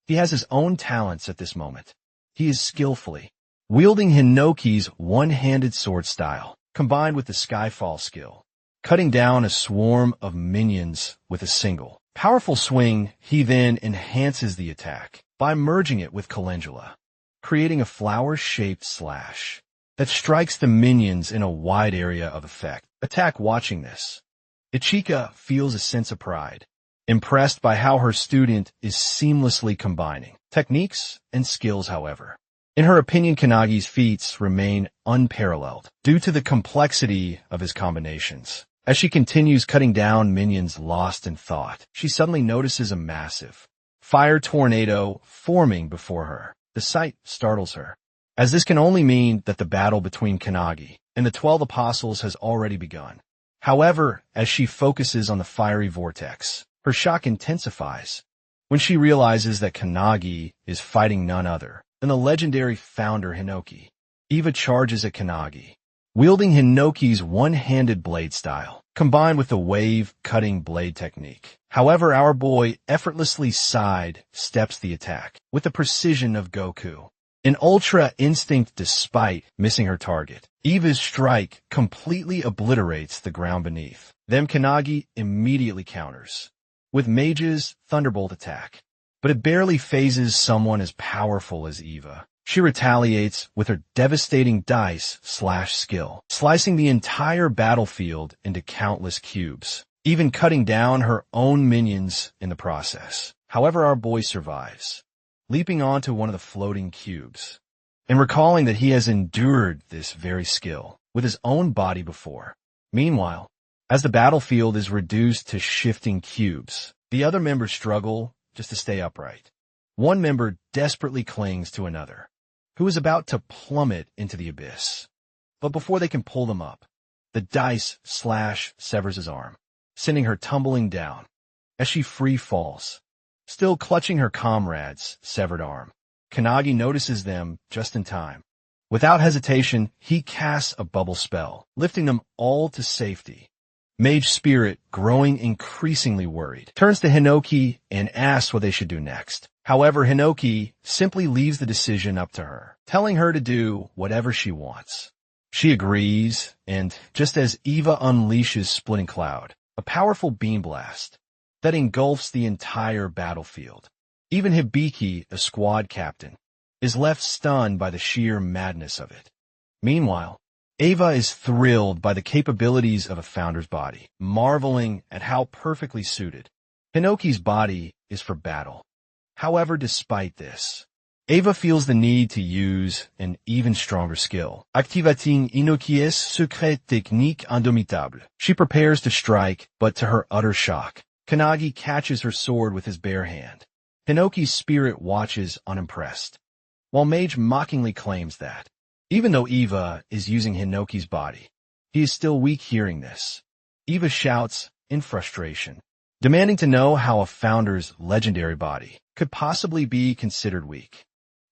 he has his own talents at this moment. He is skillfully wielding Hinoki's one-handed sword style, combined with the Skyfall skill, cutting down a swarm of minions with a single powerful swing. He then enhances the attack by merging it with calendula, creating a flower-shaped slash that strikes the minions in a wide area of effect. Attack watching this, Ichika feels a sense of pride, impressed by how her student is seamlessly combining techniques and skills. However, in her opinion, Kanagi's feats remain unparalleled due to the complexity of his combinations. As she continues cutting down minions lost in thought, she suddenly notices a massive fire tornado forming before her. The sight startles her, as this can only mean that the battle between Kanagi and the 12 apostles has already begun. However, as she focuses on the fiery vortex, her shock intensifies when she realizes that Kanagi is fighting none other than the legendary founder Hinoki. Eva charges at Kanagi, wielding Hinoki's one-handed blade style, combined with the wave-cutting blade technique. However, our boy effortlessly side-steps the attack with the precision of Goku. An ultra instinct despite missing her target. Eva's strike completely obliterates the ground beneath. Then Kanagi immediately counters with Mage's Thunderbolt attack, but it barely phases someone as powerful as Eva. She retaliates with her devastating dice slash skill, slicing the entire battlefield into countless cubes, even cutting down her own minions in the process. However, our boy survives, leaping onto one of the floating cubes, and recalling that he has endured this very skill with his own body before. Meanwhile, as the battlefield is reduced to shifting cubes, the other members struggle just to stay upright. One member desperately clings to another, who is about to plummet into the abyss. But before they can pull them up, the dice slash severs his arm, sending her tumbling down. As she free falls, still clutching her comrade's severed arm, Kanagi notices them just in time. Without hesitation, he casts a bubble spell, lifting them all to safety. Mage Spirit, growing increasingly worried, turns to Hinoki and asks what they should do next. However, Hinoki simply leaves the decision up to her, telling her to do whatever she wants. She agrees, and just as Eva unleashes Splitting Cloud, a powerful beam blast that engulfs the entire battlefield, even Hibiki, a squad captain, is left stunned by the sheer madness of it. Meanwhile, Eva is thrilled by the capabilities of a founder's body, marveling at how perfectly suited Hinoki's body is for battle. However, despite this, Eva feels the need to use an even stronger skill, activating Hinoki's secret technique indomitable. She prepares to strike, but to her utter shock, Kanagi catches her sword with his bare hand. Hinoki's spirit watches unimpressed, while Mage mockingly claims that, even though Eva is using Hinoki's body, he is still weak. Hearing this, Eva shouts in frustration, demanding to know how a founder's legendary body could possibly be considered weak.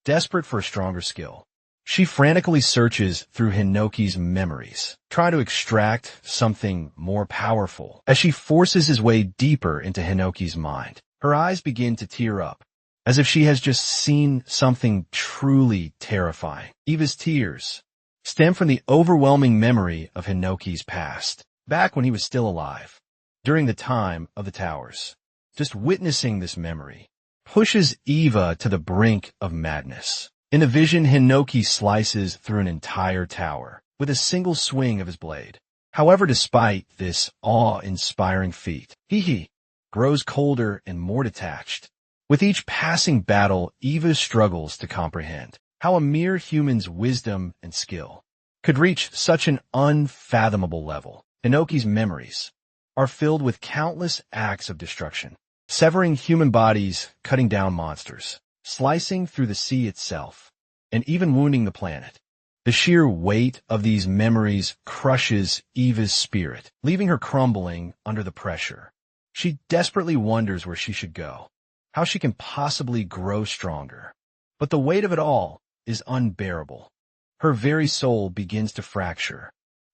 Desperate for a stronger skill, she frantically searches through Hinoki's memories, trying to extract something more powerful. As she forces his way deeper into Hinoki's mind, her eyes begin to tear up, as if she has just seen something truly terrifying. Eva's tears stem from the overwhelming memory of Hinoki's past, back when he was still alive, during the time of the towers. Just witnessing this memory pushes Eva to the brink of madness. In a vision, Hinoki slices through an entire tower with a single swing of his blade. However, despite this awe-inspiring feat, he grows colder and more detached. With each passing battle, Eva struggles to comprehend how a mere human's wisdom and skill could reach such an unfathomable level. Hinoki's memories are filled with countless acts of destruction, severing human bodies, cutting down monsters, slicing through the sea itself, and even wounding the planet. The sheer weight of these memories crushes Eva's spirit, leaving her crumbling under the pressure. She desperately wonders where she should go, how she can possibly grow stronger. But the weight of it all is unbearable. Her very soul begins to fracture,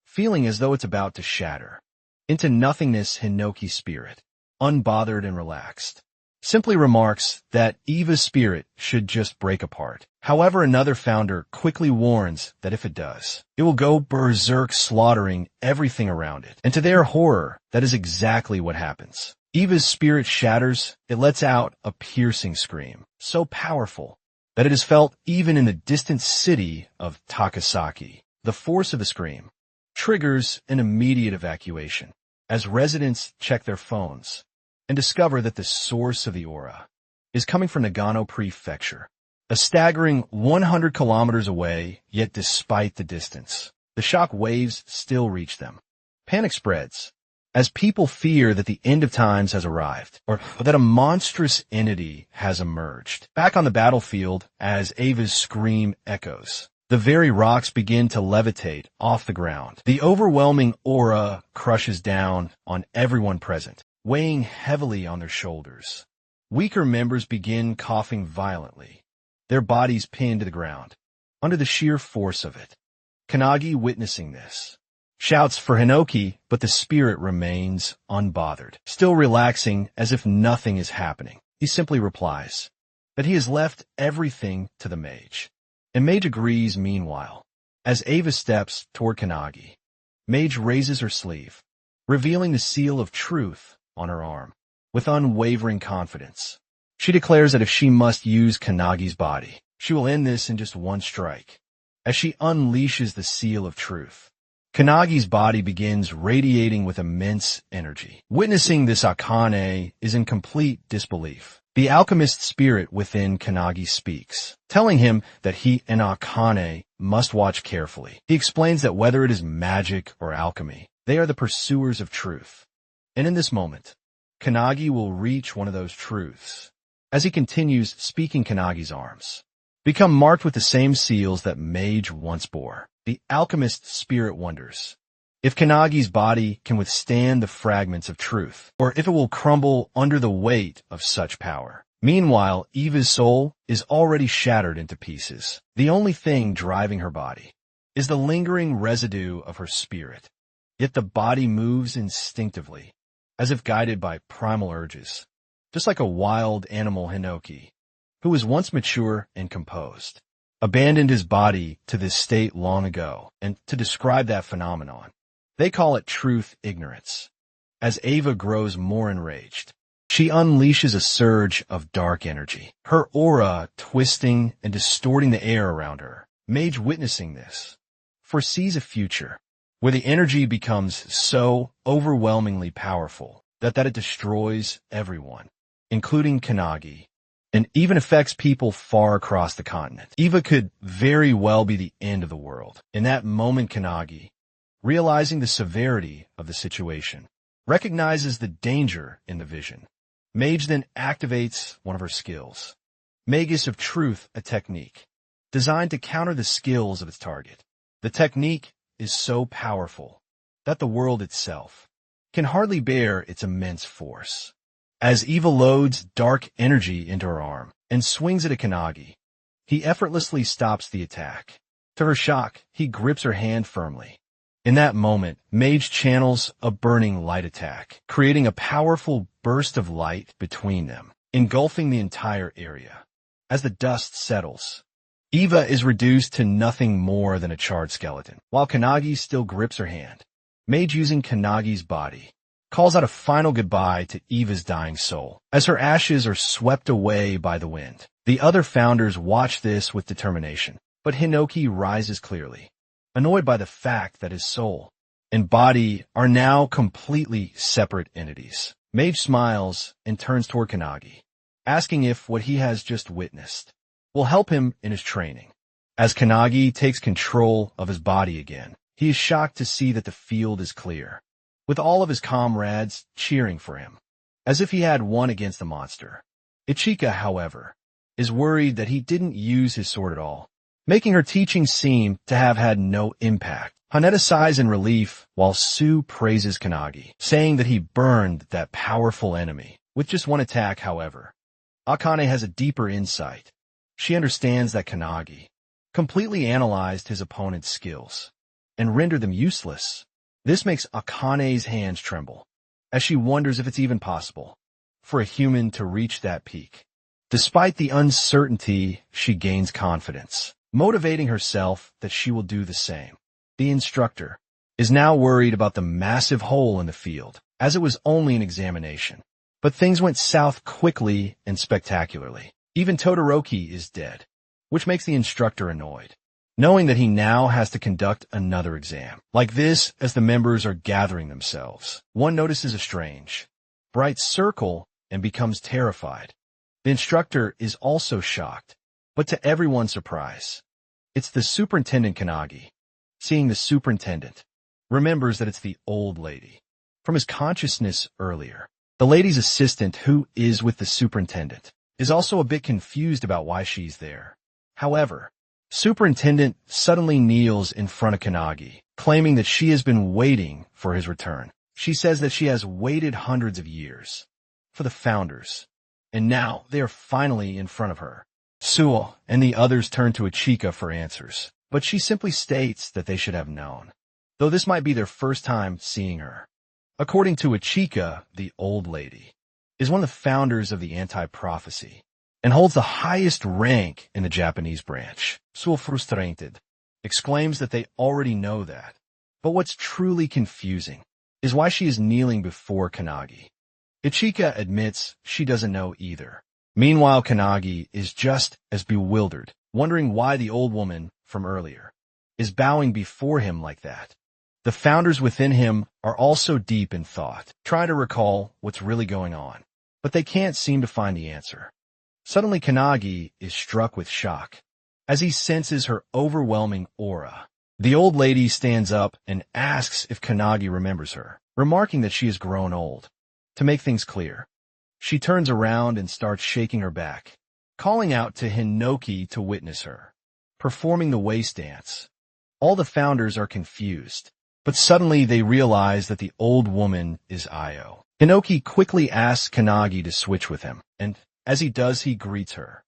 feeling as though it's about to shatter. Into nothingness, Hinoki's spirit, unbothered and relaxed, simply remarks that Eva's spirit should just break apart. However, another founder quickly warns that if it does, it will go berserk, slaughtering everything around it. And to their horror, that is exactly what happens. Eva's spirit shatters. It lets out a piercing scream, so powerful that it is felt even in the distant city of Takasaki. The force of the scream triggers an immediate evacuation as residents check their phones and discover that the source of the aura is coming from Nagano Prefecture, a staggering 100 kilometers away, yet despite the distance, the shock waves still reach them. Panic spreads as people fear that the end of times has arrived, or that a monstrous entity has emerged. Back on the battlefield, as Ava's scream echoes, the very rocks begin to levitate off the ground. The overwhelming aura crushes down on everyone present, weighing heavily on their shoulders. Weaker members begin coughing violently, their bodies pinned to the ground, under the sheer force of it. Kanagi, witnessing this, shouts for Hinoki, but the spirit remains unbothered, still relaxing as if nothing is happening. He simply replies that he has left everything to the mage. And Mage agrees. Meanwhile, as Ava steps toward Kanagi, Mage raises her sleeve, revealing the seal of truth on her arm. With unwavering confidence, she declares that if she must use Kanagi's body, she will end this in just one strike. As she unleashes the seal of truth, Kanagi's body begins radiating with immense energy. Witnessing this, Akane is in complete disbelief. The alchemist spirit within Kanagi speaks, telling him that he and Akane must watch carefully. He explains that whether it is magic or alchemy, they are the pursuers of truth. And in this moment, Kanagi will reach one of those truths. As he continues speaking, Kanagi's arms become marked with the same seals that Mage once bore. The alchemist spirit wonders if Kanagi's body can withstand the fragments of truth, or if it will crumble under the weight of such power. Meanwhile, Eva's soul is already shattered into pieces. The only thing driving her body is the lingering residue of her spirit. Yet the body moves instinctively, as if guided by primal urges, just like a wild animal. Hinoki, who was once mature and composed, abandoned his body to this state long ago, and to describe that phenomenon, they call it truth ignorance. As Ava grows more enraged, she unleashes a surge of dark energy, her aura twisting and distorting the air around her. Mage, witnessing this, foresees a future where the energy becomes so overwhelmingly powerful that it destroys everyone, including Kanagi, and even affects people far across the continent. Eva could very well be the end of the world. In that moment, Kanagi, realizing the severity of the situation, recognizes the danger in the vision. Mage then activates one of her skills, Magus of Truth, a technique designed to counter the skills of its target. The technique is so powerful that the world itself can hardly bear its immense force. As Eva loads dark energy into her arm and swings it at Kanagi, he effortlessly stops the attack. To her shock, he grips her hand firmly. In that moment, Mage channels a burning light attack, creating a powerful burst of light between them, engulfing the entire area. As the dust settles, Eva is reduced to nothing more than a charred skeleton, while Kanagi still grips her hand. Mage, using Kanagi's body, calls out a final goodbye to Eva's dying soul. As her ashes are swept away by the wind, the other founders watch this with determination. But Hinoki rises clearly, annoyed by the fact that his soul and body are now completely separate entities. Mage smiles and turns toward Kanagi, asking if what he has just witnessed will help him in his training. As Kanagi takes control of his body again, he is shocked to see that the field is clear, with all of his comrades cheering for him, as if he had won against the monster. Ichika, however, is worried that he didn't use his sword at all, making her teaching seem to have had no impact. Haneda sighs in relief, while Sue praises Kanagi, saying that he burned that powerful enemy with just one attack. However, Akane has a deeper insight. She understands that Kanagi completely analyzed his opponent's skills and rendered them useless. This makes Akane's hands tremble, as she wonders if it's even possible for a human to reach that peak. Despite the uncertainty, she gains confidence, motivating herself that she will do the same. The instructor is now worried about the massive hole in the field, as it was only an examination. But things went south quickly and spectacularly. Even Todoroki is dead, which makes the instructor annoyed, knowing that he now has to conduct another exam. Like this, as the members are gathering themselves, one notices a strange, bright circle and becomes terrified. The instructor is also shocked, but to everyone's surprise, it's the superintendent Kanagi. Seeing the superintendent, remembers that it's the old lady from his consciousness earlier. The lady's assistant, who is with the superintendent, is also a bit confused about why she's there. However, Superintendent suddenly kneels in front of Kanagi, claiming that she has been waiting for his return. She says that she has waited hundreds of years for the founders, and now they are finally in front of her. Suo and the others turn to Ichika for answers, but she simply states that they should have known, though this might be their first time seeing her. According to Ichika, the old lady is one of the founders of the anti-prophecy and holds the highest rank in the Japanese branch. Suo, frustrated, exclaims that they already know that, but what's truly confusing is why she is kneeling before Kanagi. Ichika admits she doesn't know either. Meanwhile, Kanagi is just as bewildered, wondering why the old woman from earlier is bowing before him like that. The founders within him are also deep in thought, trying to recall what's really going on, but they can't seem to find the answer. Suddenly, Kanagi is struck with shock as he senses her overwhelming aura. The old lady stands up and asks if Kanagi remembers her, remarking that she has grown old. To make things clear, she turns around and starts shaking her back, calling out to Hinoki to witness her, performing the waist dance. All the founders are confused, but suddenly they realize that the old woman is Io. Hinoki quickly asks Kanagi to switch with him, and as he does, he greets her.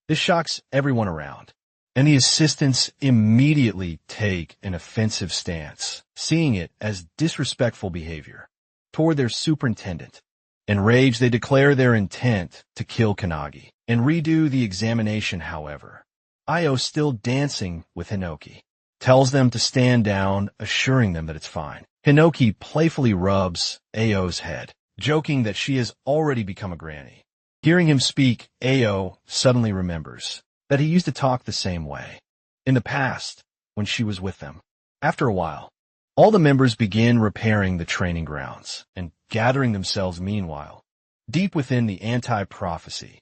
This shocks everyone around, and the assistants immediately take an offensive stance, seeing it as disrespectful behavior toward their superintendent. Enraged, they declare their intent to kill Kanagi and redo the examination. However, Io, still dancing with Hinoki, tells them to stand down, assuring them that it's fine. Hinoki playfully rubs Ao's head, joking that she has already become a granny. Hearing him speak, Ao suddenly remembers that he used to talk the same way in the past when she was with them. After a while, all the members begin repairing the training grounds and gathering themselves. Meanwhile, deep within the anti-prophecy,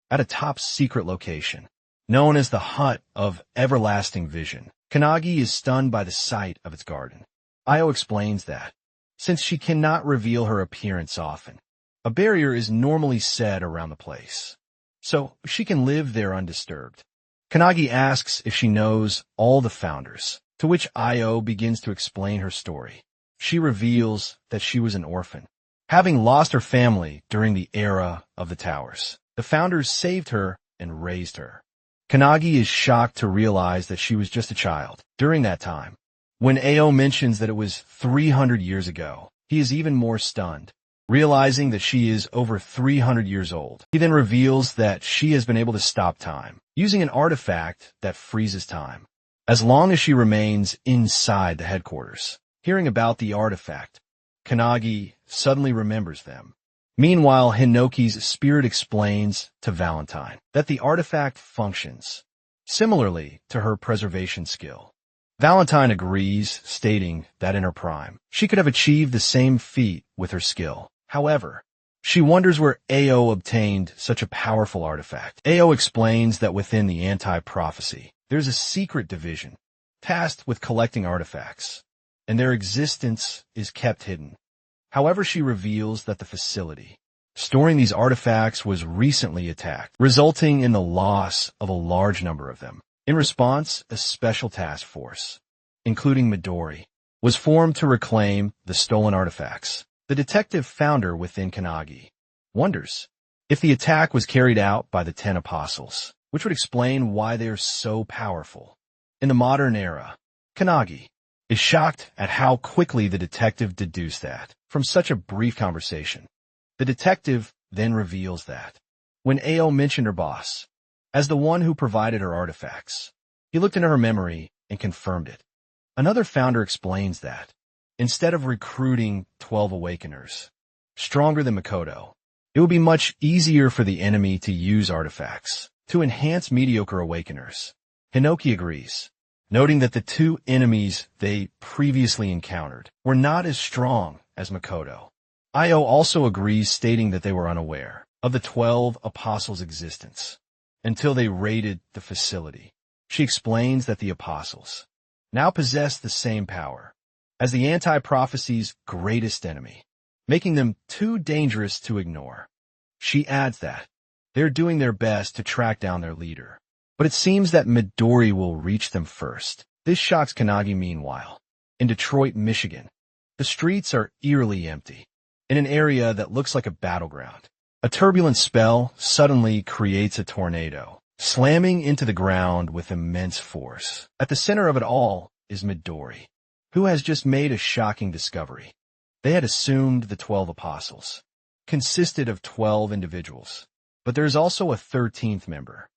at a top-secret location known as the Hut of Everlasting Vision, Kanagi is stunned by the sight of its garden. Io explains that, since she cannot reveal her appearance often, a barrier is normally set around the place, so she can live there undisturbed. Kanagi asks if she knows all the founders, to which Io begins to explain her story. She reveals that she was an orphan, having lost her family during the era of the towers. The founders saved her and raised her. Kanagi is shocked to realize that she was just a child during that time. When Ao mentions that it was 300 years ago, he is even more stunned, realizing that she is over 300 years old. He then reveals that she has been able to stop time, using an artifact that freezes time, as long as she remains inside the headquarters. Hearing about the artifact, Kanagi suddenly remembers them. Meanwhile, Hinoki's spirit explains to Valentine that the artifact functions similarly to her preservation skill. Valentine agrees, stating that in her prime, she could have achieved the same feat with her skill. However, she wonders where Ao obtained such a powerful artifact. Ao explains that within the anti-prophecy, there's a secret division tasked with collecting artifacts, and their existence is kept hidden. However, she reveals that the facility storing these artifacts was recently attacked, resulting in the loss of a large number of them. In response, a special task force, including Midori, was formed to reclaim the stolen artifacts. The detective founder within Kanagi wonders if the attack was carried out by the 10 apostles, which would explain why they are so powerful. In the modern era, Kanagi is shocked at how quickly the detective deduced that from such a brief conversation. The detective then reveals that when Ao mentioned her boss as the one who provided her artifacts, he looked into her memory and confirmed it. Another founder explains that instead of recruiting 12 awakeners stronger than Makoto, it would be much easier for the enemy to use artifacts to enhance mediocre awakeners. Hinoki agrees, noting that the two enemies they previously encountered were not as strong as Makoto. Io also agrees, stating that they were unaware of the 12 apostles' existence until they raided the facility. She explains that the apostles now possess the same power as the anti-prophecy's greatest enemy, making them too dangerous to ignore. She adds that they're doing their best to track down their leader, but it seems that Midori will reach them first. This shocks Kanagi. Meanwhile, in Detroit, Michigan, the streets are eerily empty. In an area that looks like a battleground, a turbulent spell suddenly creates a tornado, slamming into the ground with immense force. At the center of it all is Midori, who has just made a shocking discovery. They had assumed the 12 apostles consisted of 12 individuals, but there is also a 13th member.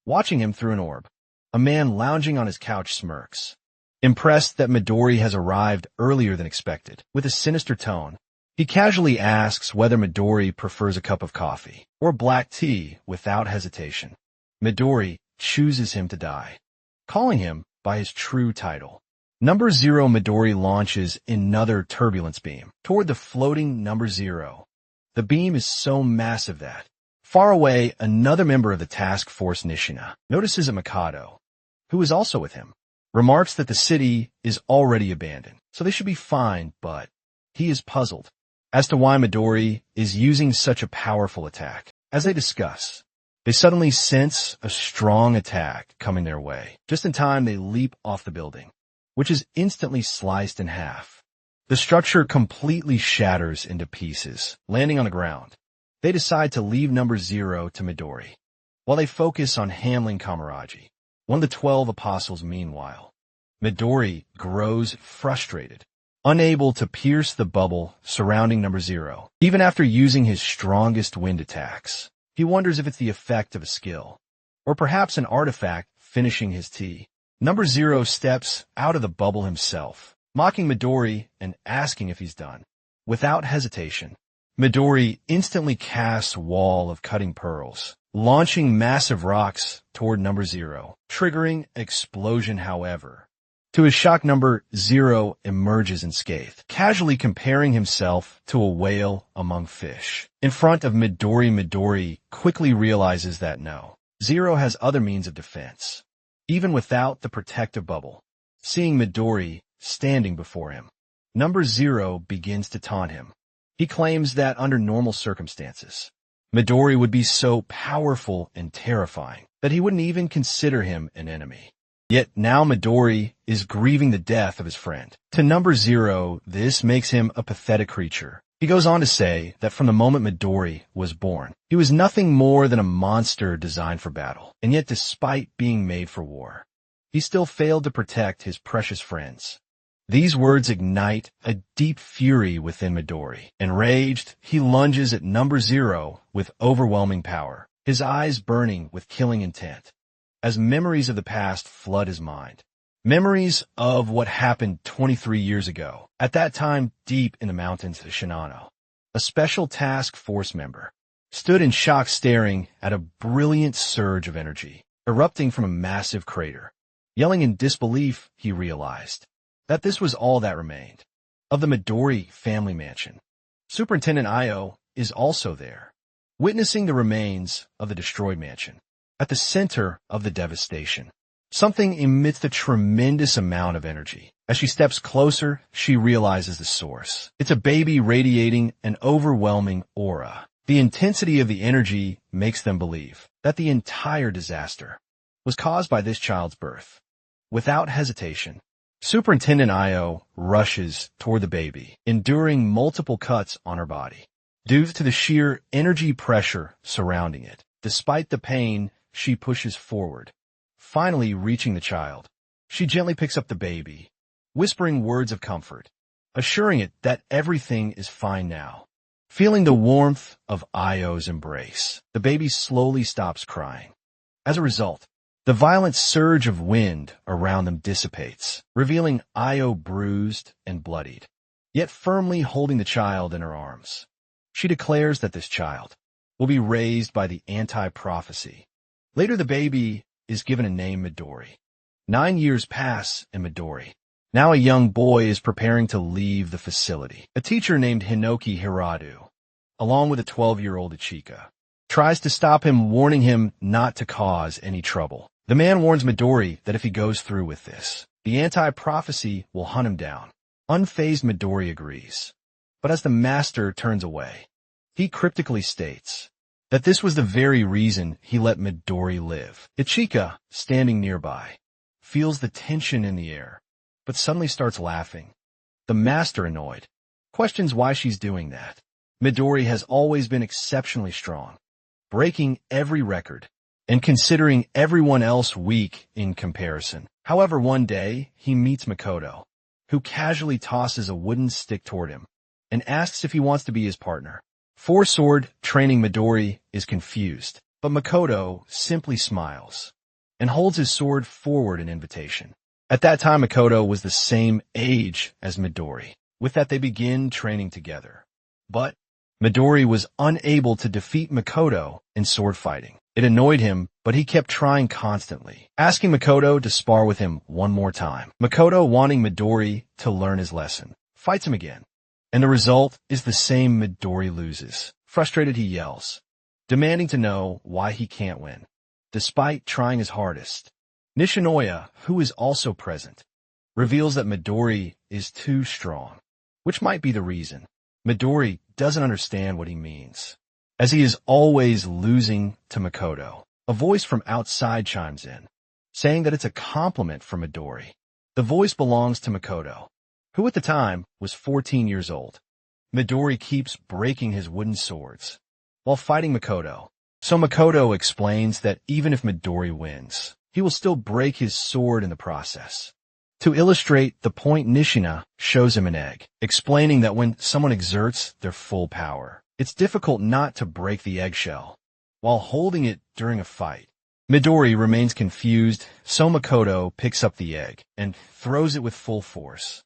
Watching him through an orb, a man lounging on his couch smirks. Impressed that Midori has arrived earlier than expected, with a sinister tone, he casually asks whether Midori prefers a cup of coffee or black tea without hesitation. Midori chooses him to die, calling him by his true title. Number 0. Midori launches another turbulence beam toward the floating Number 0. The beam is so massive that, far away, another member of the task force, Nishina, notices a Mikado, who is also with him, remarks that the city is already abandoned, so they should be fine, but he is puzzled as to why Midori is using such a powerful attack. As they discuss, they suddenly sense a strong attack coming their way. Just in time, they leap off the building, which is instantly sliced in half. The structure completely shatters into pieces, landing on the ground. They decide to leave Number 0 to Midori, while they focus on handling Kamaraji, one of the 12 apostles. Meanwhile, Midori grows frustrated, unable to pierce the bubble surrounding Number 0. Even after using his strongest wind attacks, he wonders if it's the effect of a skill, or perhaps an artifact finishing his tea. Number 0 steps out of the bubble himself, mocking Midori and asking if he's done. Without hesitation, Midori instantly casts a wall of cutting pearls, launching massive rocks toward Number 0, triggering explosion. However, to his shock, Number 0 emerges unscathed, casually comparing himself to a whale among fish. In front of Midori, Midori quickly realizes that no, 0 has other means of defense, even without the protective bubble. Seeing Midori standing before him, Number 0 begins to taunt him. He claims that under normal circumstances, Midori would be so powerful and terrifying that he wouldn't even consider him an enemy. Yet now Midori is grieving the death of his friend. To Number 0, this makes him a pathetic creature. He goes on to say that from the moment Midori was born, he was nothing more than a monster designed for battle. And yet, despite being made for war, he still failed to protect his precious friends. These words ignite a deep fury within Midori. Enraged, he lunges at Number 0 with overwhelming power, his eyes burning with killing intent. As memories of the past flood his mind, memories of what happened 23 years ago, at that time deep in the mountains of Shinano, a special task force member stood in shock, staring at a brilliant surge of energy erupting from a massive crater. Yelling in disbelief, he realized that this was all that remained of the Midori family mansion. Superintendent Io is also there, witnessing the remains of the destroyed mansion. At the center of the devastation, something emits a tremendous amount of energy. As she steps closer, she realizes the source. It's a baby radiating an overwhelming aura. The intensity of the energy makes them believe that the entire disaster was caused by this child's birth. Without hesitation, Superintendent Io rushes toward the baby, enduring multiple cuts on her body due to the sheer energy pressure surrounding it. Despite the pain, she pushes forward, finally reaching the child. She gently picks up the baby, whispering words of comfort, assuring it that everything is fine now. Feeling the warmth of Io's embrace, the baby slowly stops crying. As a result, the violent surge of wind around them dissipates, revealing Io bruised and bloodied, yet firmly holding the child in her arms. She declares that this child will be raised by the anti-prophecy. Later, the baby is given a name, Midori. 9 years pass, and Midori, now a young boy, is preparing to leave the facility. A teacher named Hinoki Hiradu, along with a 12-year-old Ichika, tries to stop him, warning him not to cause any trouble. The man warns Midori that if he goes through with this, the anti-prophecy will hunt him down. Unfazed, Midori agrees. But as the master turns away, he cryptically states that this was the very reason he let Midori live. Ichika, standing nearby, feels the tension in the air, but suddenly starts laughing. The master, annoyed, questions why she's doing that. Midori has always been exceptionally strong, breaking every record and considering everyone else weak in comparison. However, one day, he meets Makoto, who casually tosses a wooden stick toward him and asks if he wants to be his partner. Four-sword training Midori is confused, but Makoto simply smiles and holds his sword forward in invitation. At that time, Makoto was the same age as Midori. With that, they begin training together. But Midori was unable to defeat Makoto in sword fighting. It annoyed him, but he kept trying constantly, asking Makoto to spar with him one more time. Makoto, wanting Midori to learn his lesson, fights him again. And the result is the same. Midori loses. Frustrated, he yells, demanding to know why he can't win, despite trying his hardest. Nishinoya, who is also present, reveals that Midori is too strong, which might be the reason. Midori doesn't understand what he means, as he is always losing to Makoto. A voice from outside chimes in, saying that it's a compliment from Midori. The voice belongs to Makoto, who at the time was 14 years old. Midori keeps breaking his wooden swords while fighting Makoto, so Makoto explains that even if Midori wins, he will still break his sword in the process. To illustrate the point, Nishina shows him an egg, explaining that when someone exerts their full power, it's difficult not to break the eggshell while holding it during a fight. Midori remains confused, so Makoto picks up the egg and throws it with full force.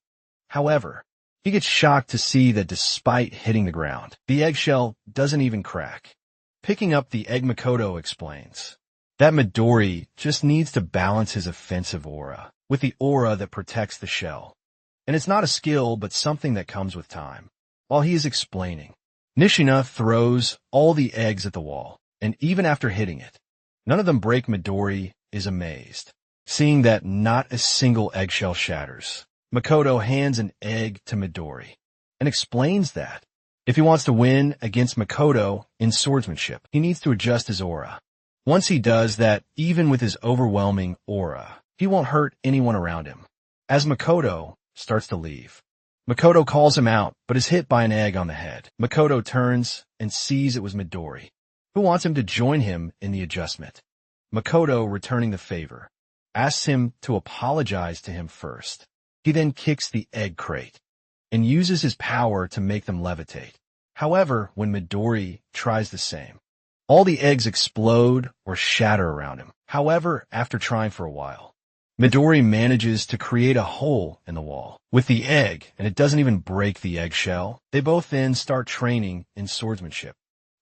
However, he gets shocked to see that despite hitting the ground, the eggshell doesn't even crack. Picking up the egg, Makoto explains that Midori just needs to balance his offensive aura with the aura that protects the shell. And it's not a skill, but something that comes with time. While he is explaining, Nishina throws all the eggs at the wall, and even after hitting it, none of them break. Midori is amazed, seeing that not a single eggshell shatters. Makoto hands an egg to Midori and explains that if he wants to win against Makoto in swordsmanship, he needs to adjust his aura. Once he does that, even with his overwhelming aura, he won't hurt anyone around him. As Makoto starts to leave, Makoto calls him out, but is hit by an egg on the head. Makoto turns and sees it was Midori, who wants him to join him in the adjustment. Makoto, returning the favor, asks him to apologize to him first. He then kicks the egg crate and uses his power to make them levitate. However, when Midori tries the same, all the eggs explode or shatter around him. However, after trying for a while, Midori manages to create a hole in the wall with the egg, and it doesn't even break the eggshell. They both then start training in swordsmanship.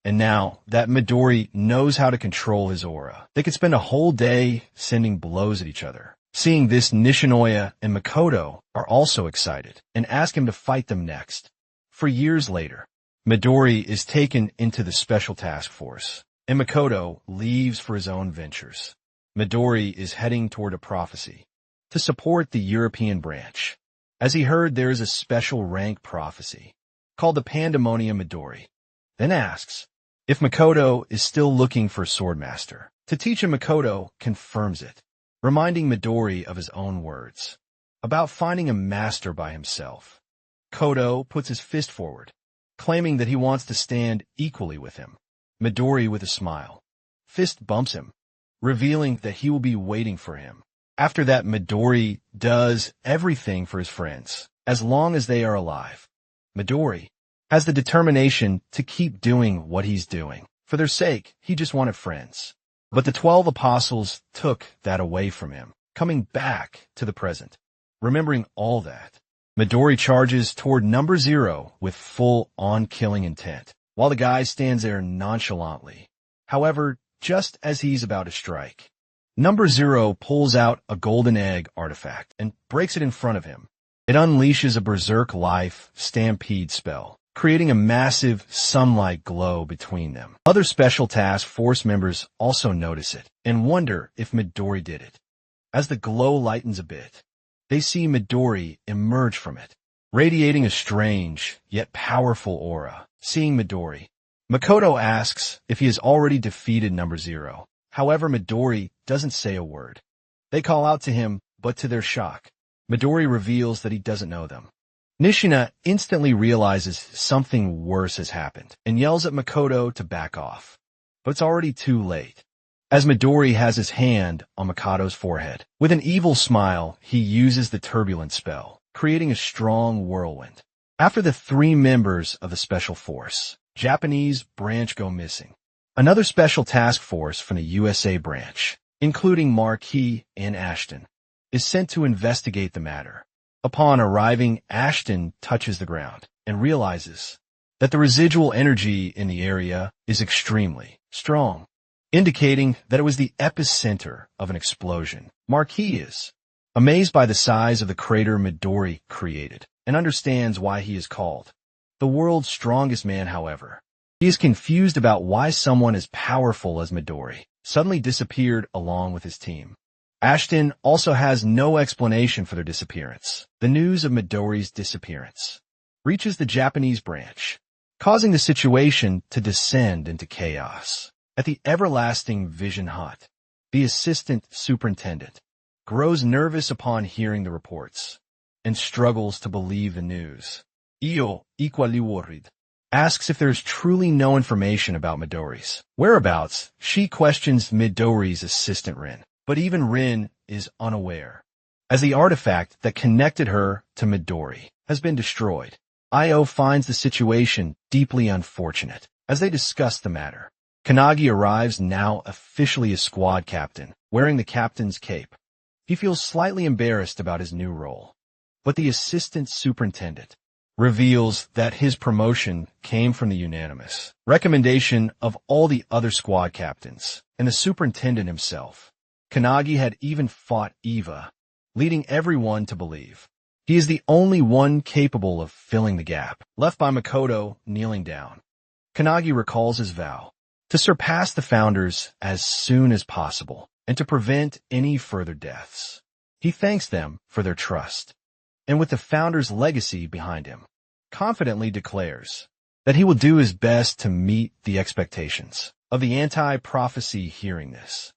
And now that Midori knows how to control his aura, they could spend a whole day sending blows at each other. Seeing this, Nishinoya and Makoto are also excited and ask him to fight them next. For years later, Midori is taken into the Special Task Force, and Makoto leaves for his own ventures. Midori is heading toward a prophecy to support the European branch, as he heard there is a special rank prophecy called the Pandemonium. Midori then asks if Makoto is still looking for a swordmaster. To teach him, Makoto confirms it, reminding Midori of his own words about finding a master by himself. Kodo puts his fist forward, claiming that he wants to stand equally with him. Midori, with a smile, fist bumps him, revealing that he will be waiting for him. After that, Midori does everything for his friends, as long as they are alive. Midori has the determination to keep doing what he's doing. For their sake, he just wanted friends. But the 12 apostles took that away from him, coming back to the present. Remembering all that, Midori charges toward number 0 with full-on killing intent, while the guy stands there nonchalantly. However, just as he's about to strike, number 0 pulls out a golden egg artifact and breaks it in front of him. It unleashes a berserk life stampede spell, creating a massive sunlight glow between them. Other Special Task Force members also notice it and wonder if Midori did it. As the glow lightens a bit, they see Midori emerge from it, radiating a strange yet powerful aura. Seeing Midori, Makoto asks if he has already defeated number 0. However, Midori doesn't say a word. They call out to him, but to their shock, Midori reveals that he doesn't know them. Nishina instantly realizes something worse has happened and yells at Makoto to back off. But it's already too late, as Midori has his hand on Makoto's forehead. With an evil smile, he uses the turbulent spell, creating a strong whirlwind. After the 3 members of the Special Force, Japanese branch go missing. Another Special Task Force from the USA branch, including Marquis and Ashton, is sent to investigate the matter. Upon arriving, Ashton touches the ground and realizes that the residual energy in the area is extremely strong, indicating that it was the epicenter of an explosion. Marquis is amazed by the size of the crater Midori created and understands why he is called the world's strongest man. However, he is confused about why someone as powerful as Midori suddenly disappeared along with his team. Ashton also has no explanation for their disappearance. The news of Midori's disappearance reaches the Japanese branch, causing the situation to descend into chaos. At the everlasting Vision Hut, the assistant superintendent grows nervous upon hearing the reports and struggles to believe the news. Io, equally worried, asks if there's truly no information about Midori's whereabouts. She questions Midori's assistant Rin, but even Rin is unaware, as the artifact that connected her to Midori has been destroyed. Io finds the situation deeply unfortunate. As they discuss the matter, Kanagi arrives, now officially a squad captain, wearing the captain's cape. He feels slightly embarrassed about his new role, but the assistant superintendent reveals that his promotion came from the unanimous recommendation of all the other squad captains and the superintendent himself. Kanagi had even fought Eva, leading everyone to believe he is the only one capable of filling the gap left by Makoto kneeling down. Kanagi recalls his vow to surpass the founders as soon as possible and to prevent any further deaths. He thanks them for their trust, and with the founders' legacy behind him, confidently declares that he will do his best to meet the expectations of the anti-prophecy. Hearing this,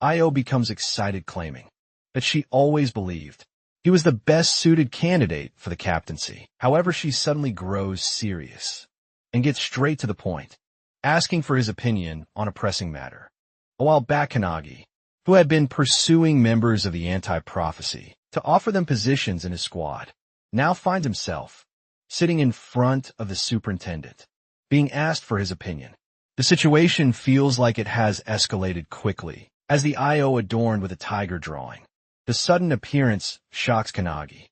Io becomes excited, claiming that she always believed he was the best suited candidate for the captaincy. However, she suddenly grows serious and gets straight to the point, asking for his opinion on a pressing matter. A while back, Kanagi, who had been pursuing members of the anti-prophecy to offer them positions in his squad, now finds himself sitting in front of the superintendent, being asked for his opinion. The situation feels like it has escalated quickly, as the Io adorned with a tiger drawing. The sudden appearance shocks Kanagi,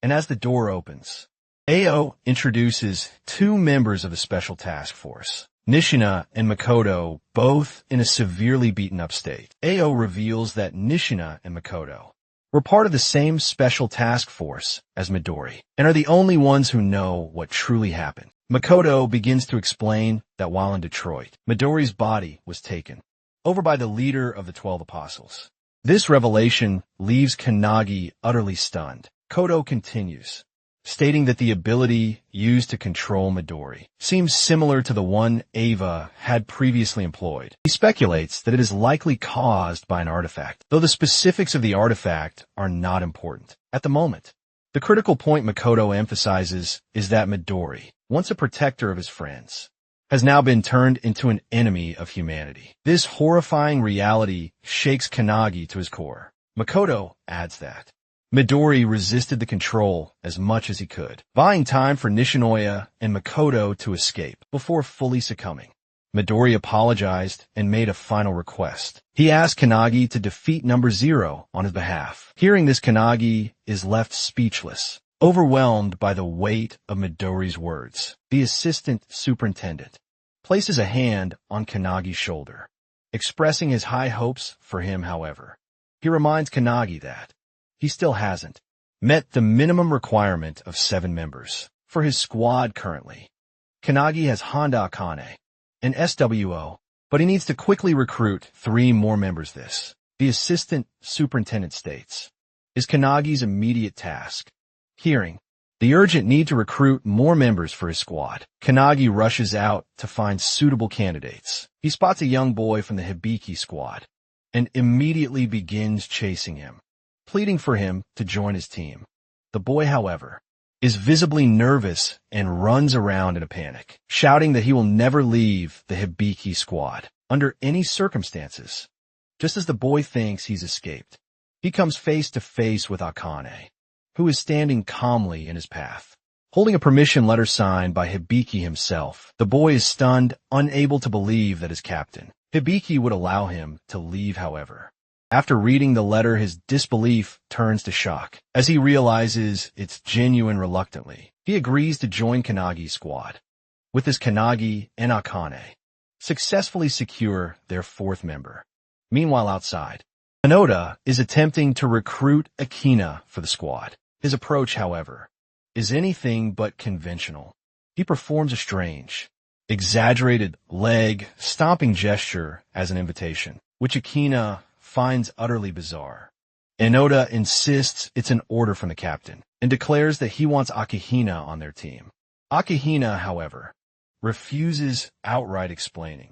and as the door opens, Ao introduces 2 members of the Special Task Force, Nishina and Makoto, both in a severely beaten-up state. Ao reveals that Nishina and Makoto were part of the same Special Task Force as Midori, and are the only ones who know what truly happened. Makoto begins to explain that while in Detroit, Midori's body was taken over by the leader of the 12 apostles. This revelation leaves Kanagi utterly stunned. Koto continues, stating that the ability used to control Midori seems similar to the one Eva had previously employed. He speculates that it is likely caused by an artifact, though the specifics of the artifact are not important at the moment. The critical point Makoto emphasizes is that Midori, once a protector of his friends, has now been turned into an enemy of humanity. This horrifying reality shakes Kanagi to his core. Makoto adds that Midori resisted the control as much as he could, buying time for Nishinoya and Makoto to escape before fully succumbing. Midori apologized and made a final request. He asked Kanagi to defeat number 0 on his behalf. Hearing this, Kanagi is left speechless, overwhelmed by the weight of Midori's words. The assistant superintendent places a hand on Kanagi's shoulder, expressing his high hopes for him. However, he reminds Kanagi that he still hasn't met the minimum requirement of 7 members for his squad currently. Kanagi has Honda Akane and SWO, but he needs to quickly recruit 3 more members. This, the assistant superintendent states, is Kanagi's immediate task. Hearing the urgent need to recruit more members for his squad, Kanagi rushes out to find suitable candidates. He spots a young boy from the Hibiki squad and immediately begins chasing him, pleading for him to join his team. The boy, however, is visibly nervous and runs around in a panic, shouting that he will never leave the Hibiki squad under any circumstances. Just as the boy thinks he's escaped, he comes face to face with Akane, who is standing calmly in his path. Holding a permission letter signed by Hibiki himself, the boy is stunned, unable to believe that his captain, Hibiki, would allow him to leave. However, after reading the letter, his disbelief turns to shock as he realizes it's genuine. Reluctantly, he agrees to join Kanagi's squad. With this, Kanagi and Akane successfully secure their 4th member. Meanwhile, outside, Hanoda is attempting to recruit Akina for the squad. His approach, however, is anything but conventional. He performs a strange, exaggerated leg stomping gesture as an invitation, which Akina finds utterly bizarre. Enoda insists it's an order from the captain and declares that he wants Akihina on their team. Akihina, however, refuses outright, explaining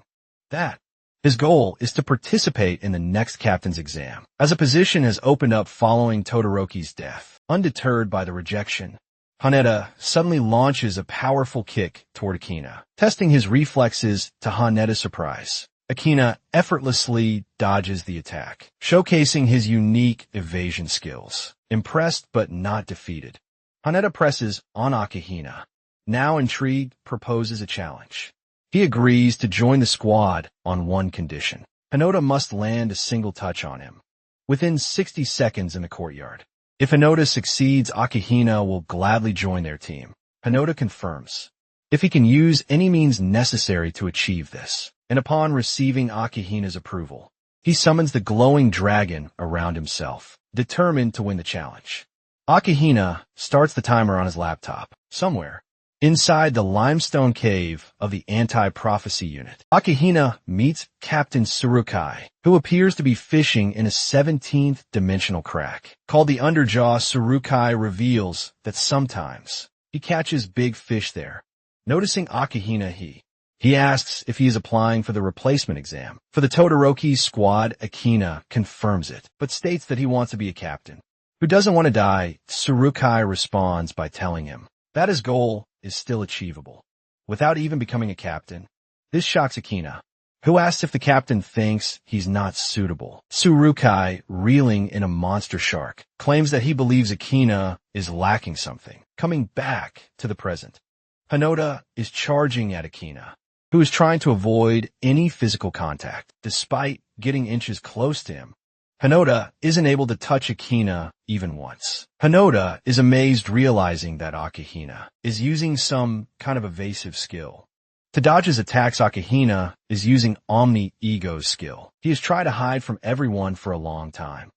that his goal is to participate in the next captain's exam, as a position has opened up following Todoroki's death. Undeterred by the rejection, Haneda suddenly launches a powerful kick toward Akina, testing his reflexes to Haneda's surprise. Akina effortlessly dodges the attack, showcasing his unique evasion skills. Impressed but not defeated, Haneda presses on Akihina. Now intrigued, proposes a challenge. He agrees to join the squad on one condition. Hanoda must land a single touch on him within 60 seconds in the courtyard. If Hanoda succeeds, Akihina will gladly join their team. Hanoda confirms if he can use any means necessary to achieve this, and upon receiving Akihina's approval, he summons the glowing dragon around himself, determined to win the challenge. Akihina starts the timer on his laptop, somewhere inside the limestone cave of the anti-prophecy unit. Akihina meets Captain Surukai, who appears to be fishing in a 17th dimensional crack. Called the Underjaw, Surukai reveals that sometimes he catches big fish there. Noticing Akihina, he asks if he is applying for the replacement exam. For the Todoroki squad, Akina confirms it, but states that he wants to be a captain who doesn't want to die. Surukai responds by telling him that his goal is still achievable without even becoming a captain. This shocks Akina, who asks if the captain thinks he's not suitable. Surukai, reeling in a monster shark, claims that he believes Akina is lacking something. Coming back to the present, Hanoda is charging at Akina, who is trying to avoid any physical contact. Despite getting inches close to him, Hanoda isn't able to touch Akina even once. Hanoda is amazed, realizing that Akihina is using some kind of evasive skill. To dodge his attacks, Akihina is using Omni-Ego's skill. He has tried to hide from everyone for a long time.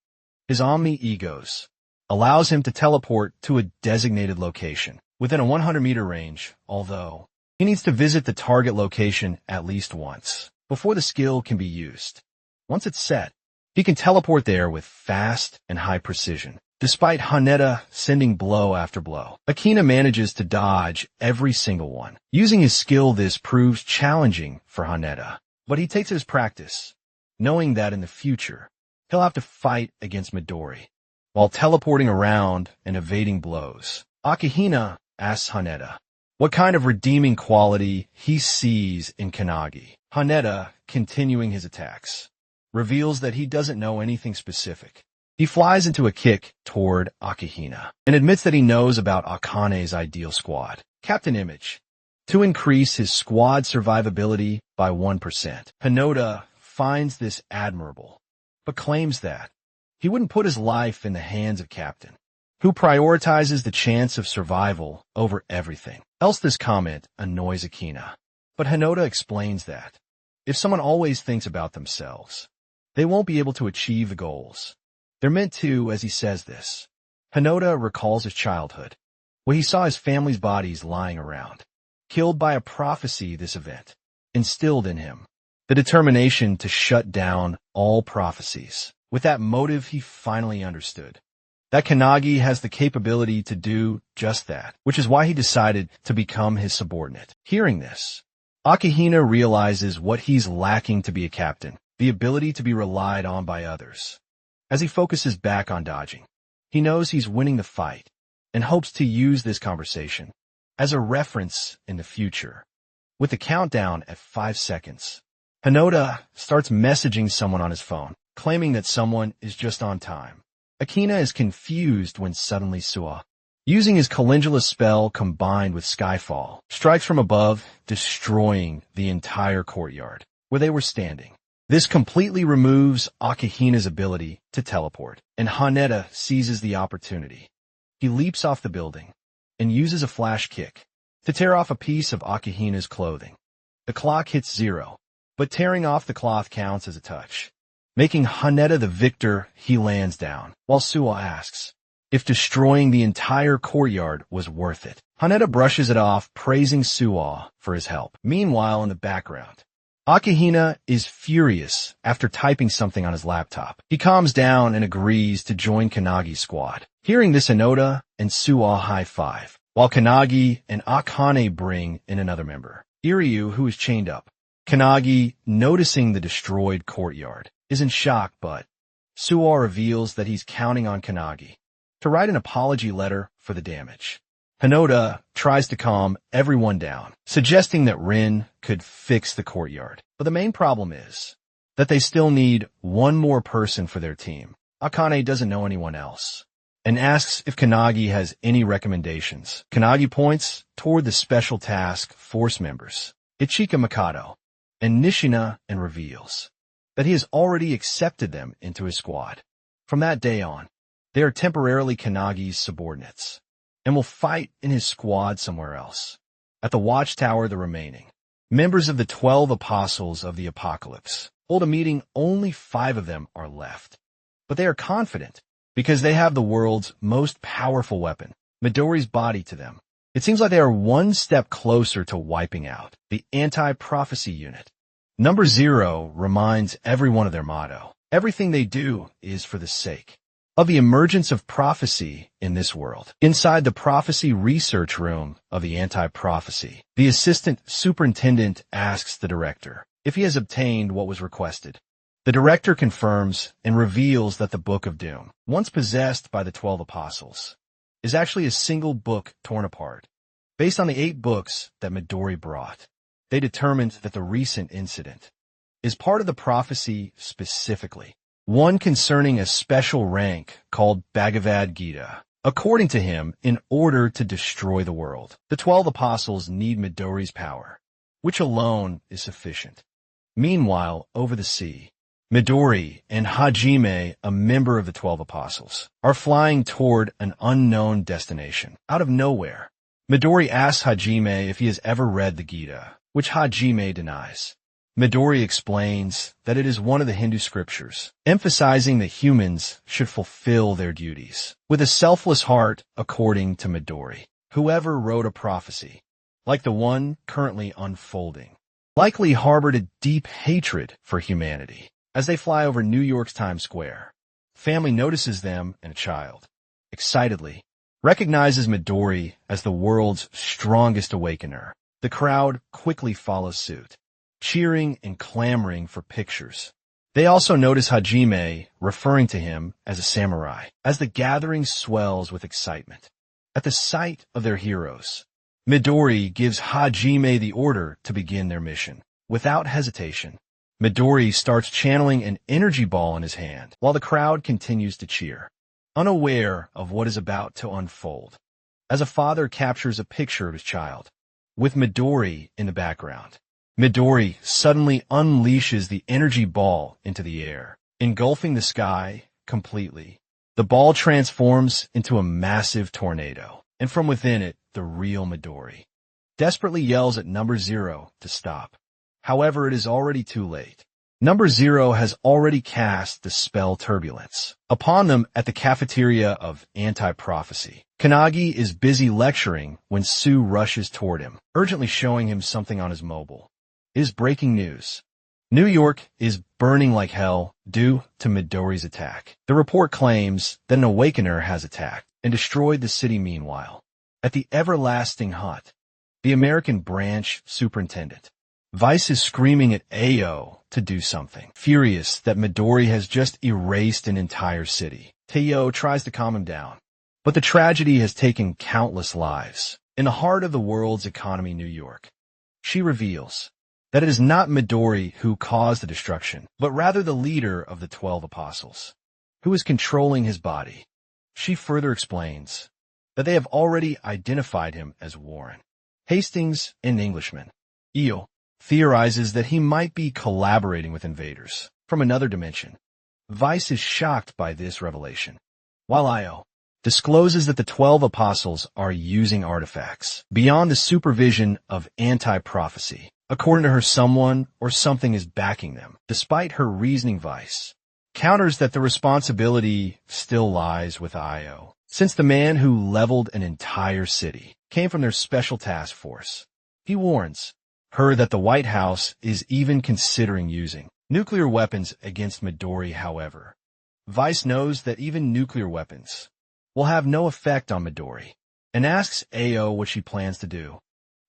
His Omni-Egos allows him to teleport to a designated location within a 100-meter range, although he needs to visit the target location at least once before the skill can be used. Once it's set, he can teleport there with fast and high precision. Despite Haneda sending blow after blow, Akina manages to dodge every single one. Using his skill, this proves challenging for Haneda, but he takes it as practice, knowing that in the future, he'll have to fight against Midori while teleporting around and evading blows. Akihina asks Haneda what kind of redeeming quality he sees in Kanagi. Haneda, continuing his attacks, reveals that he doesn't know anything specific, He flies into a kick toward Akihina and admits that he knows about Akane's ideal squad. Captain Image. To increase his squad survivability by 1%. Hinoda finds this admirable, but claims that he wouldn't put his life in the hands of Captain, who prioritizes the chance of survival over everything else. This comment annoys Akina, but Hinoda explains that if someone always thinks about themselves, they won't be able to achieve the goals they're meant to. As he says this, Hinoda recalls his childhood, where he saw his family's bodies lying around, killed by a prophecy. This event instilled in him the determination to shut down all prophecies. With that motive, he finally understood that Kanagi has the capability to do just that, which is why he decided to become his subordinate. Hearing this, Akihina realizes what he's lacking to be a captain, the ability to be relied on by others. As he focuses back on dodging, he knows he's winning the fight and hopes to use this conversation as a reference in the future. With the countdown at 5 seconds, Hinoda starts messaging someone on his phone, claiming that someone is just on time. Akina is confused when suddenly Suwa, using his calendula spell combined with Skyfall, strikes from above, destroying the entire courtyard where they were standing. This completely removes Akihina's ability to teleport, and Haneda seizes the opportunity. He leaps off the building and uses a flash kick to tear off a piece of Akihina's clothing. The clock hits 0, but tearing off the cloth counts as a touch, making Haneda the victor. He lands down, while Suwa asks if destroying the entire courtyard was worth it. Haneda brushes it off, praising Suwa for his help. Meanwhile, in the background, Akihina is furious after typing something on his laptop. He calms down and agrees to join Kanagi's squad. Hearing this, Hinoda and Suwa high-five, while Kanagi and Akane bring in another member, Iryu, who is chained up. Kanagi, noticing the destroyed courtyard, is in shock, but Suwa reveals that he's counting on Kanagi to write an apology letter for the damage. Hinoda tries to calm everyone down, suggesting that Rin could fix the courtyard. But the main problem is that they still need one more person for their team. Akane doesn't know anyone else and asks if Kanagi has any recommendations. Kanagi points toward the special task force members, Ichika Mikado and Nishina, and reveals that he has already accepted them into his squad. From that day on, they are temporarily Kanagi's subordinates and will fight in his squad somewhere else. At the Watchtower, the remaining members of the 12 Apostles of the Apocalypse hold a meeting. Only 5 of them are left, but they are confident because they have the world's most powerful weapon, Midori's body, to them. It seems like they are one step closer to wiping out the anti-prophecy unit. Number 0 reminds everyone of their motto. Everything they do is for the sake of the emergence of prophecy in this world. Inside the prophecy research room of the anti-prophecy, the assistant superintendent asks the director if he has obtained what was requested. The director confirms and reveals that the Book of Doom, once possessed by the 12 Apostles, is actually a single book torn apart. Based on the 8 books that Midori brought, they determined that the recent incident is part of the prophecy specifically, one concerning a special rank called Bhagavad Gita. According to him, in order to destroy the world, the 12 Apostles need Midori's power, which alone is sufficient. Meanwhile, over the sea, Midori and Hajime, a member of the 12 Apostles, are flying toward an unknown destination. Out of nowhere, Midori asks Hajime if he has ever read the Gita, which Hajime denies. Midori explains that it is one of the Hindu scriptures, emphasizing that humans should fulfill their duties with a selfless heart. According to Midori, whoever wrote a prophecy, like the one currently unfolding, likely harbored a deep hatred for humanity. As they fly over New York's Times Square, family notices them, and a child, excitedly, recognizes Midori as the world's strongest awakener. The crowd quickly follows suit, cheering and clamoring for pictures. They also notice Hajime referring to him as a samurai. As the gathering swells with excitement at the sight of their heroes, Midori gives Hajime the order to begin their mission. Without hesitation, Midori starts channeling an energy ball in his hand, while the crowd continues to cheer, unaware of what is about to unfold. As a father captures a picture of his child, with Midori in the background, Midori suddenly unleashes the energy ball into the air, engulfing the sky completely. The ball transforms into a massive tornado, and from within it, the real Midori desperately yells at Number Zero to stop. However, it is already too late. Number Zero has already cast the spell Turbulence upon them at the cafeteria of Anti-Prophecy. Kanagi is busy lecturing when Sue rushes toward him, urgently showing him something on his mobile. It is breaking news. New York is burning like hell due to Midori's attack. The report claims that an Awakener has attacked and destroyed the city meanwhile. At the Everlasting Hut, the American branch superintendent, Vice is screaming at Ao to do something, furious that Midori has just erased an entire city. Teo tries to calm him down, but the tragedy has taken countless lives. In the heart of the world's economy, New York, she reveals that it is not Midori who caused the destruction, but rather the leader of the 12 apostles, who is controlling his body. She further explains that they have already identified him as Warren Hastings, an Englishman. Io theorizes that he might be collaborating with invaders from another dimension. Vice is shocked by this revelation, while Io discloses that the 12 apostles are using artifacts beyond the supervision of Anti-Prophecy. According to her, someone or something is backing them. Despite her reasoning, Vice counters that the responsibility still lies with Io, since the man who leveled an entire city came from their special task force. He warns her that the White House is even considering using nuclear weapons against Midori. However, Vice knows that even nuclear weapons will have no effect on Midori, and asks Ao what she plans to do.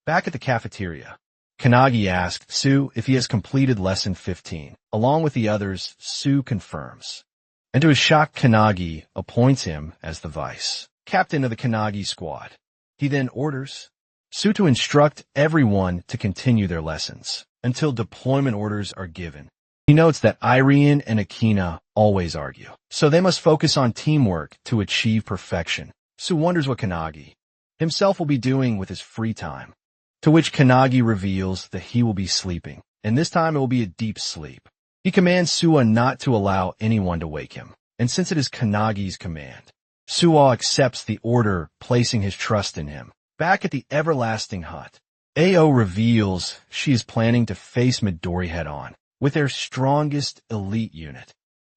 Back at the cafeteria, Kanagi asks Sue if he has completed Lesson 15. Along with the others, Sue confirms, and to his shock, Kanagi appoints him as the vice captain of the Kanagi squad. He then orders Sue to instruct everyone to continue their lessons until deployment orders are given. He notes that Irene and Akina always argue, so they must focus on teamwork to achieve perfection. Sue wonders what Kanagi himself will be doing with his free time, to which Kanagi reveals that he will be sleeping, and this time it will be a deep sleep. He commands Suwa not to allow anyone to wake him, and since it is Kanagi's command, Suwa accepts the order, placing his trust in him. Back at the Everlasting Hut, Ao reveals she is planning to face Midori head-on with their strongest elite unit.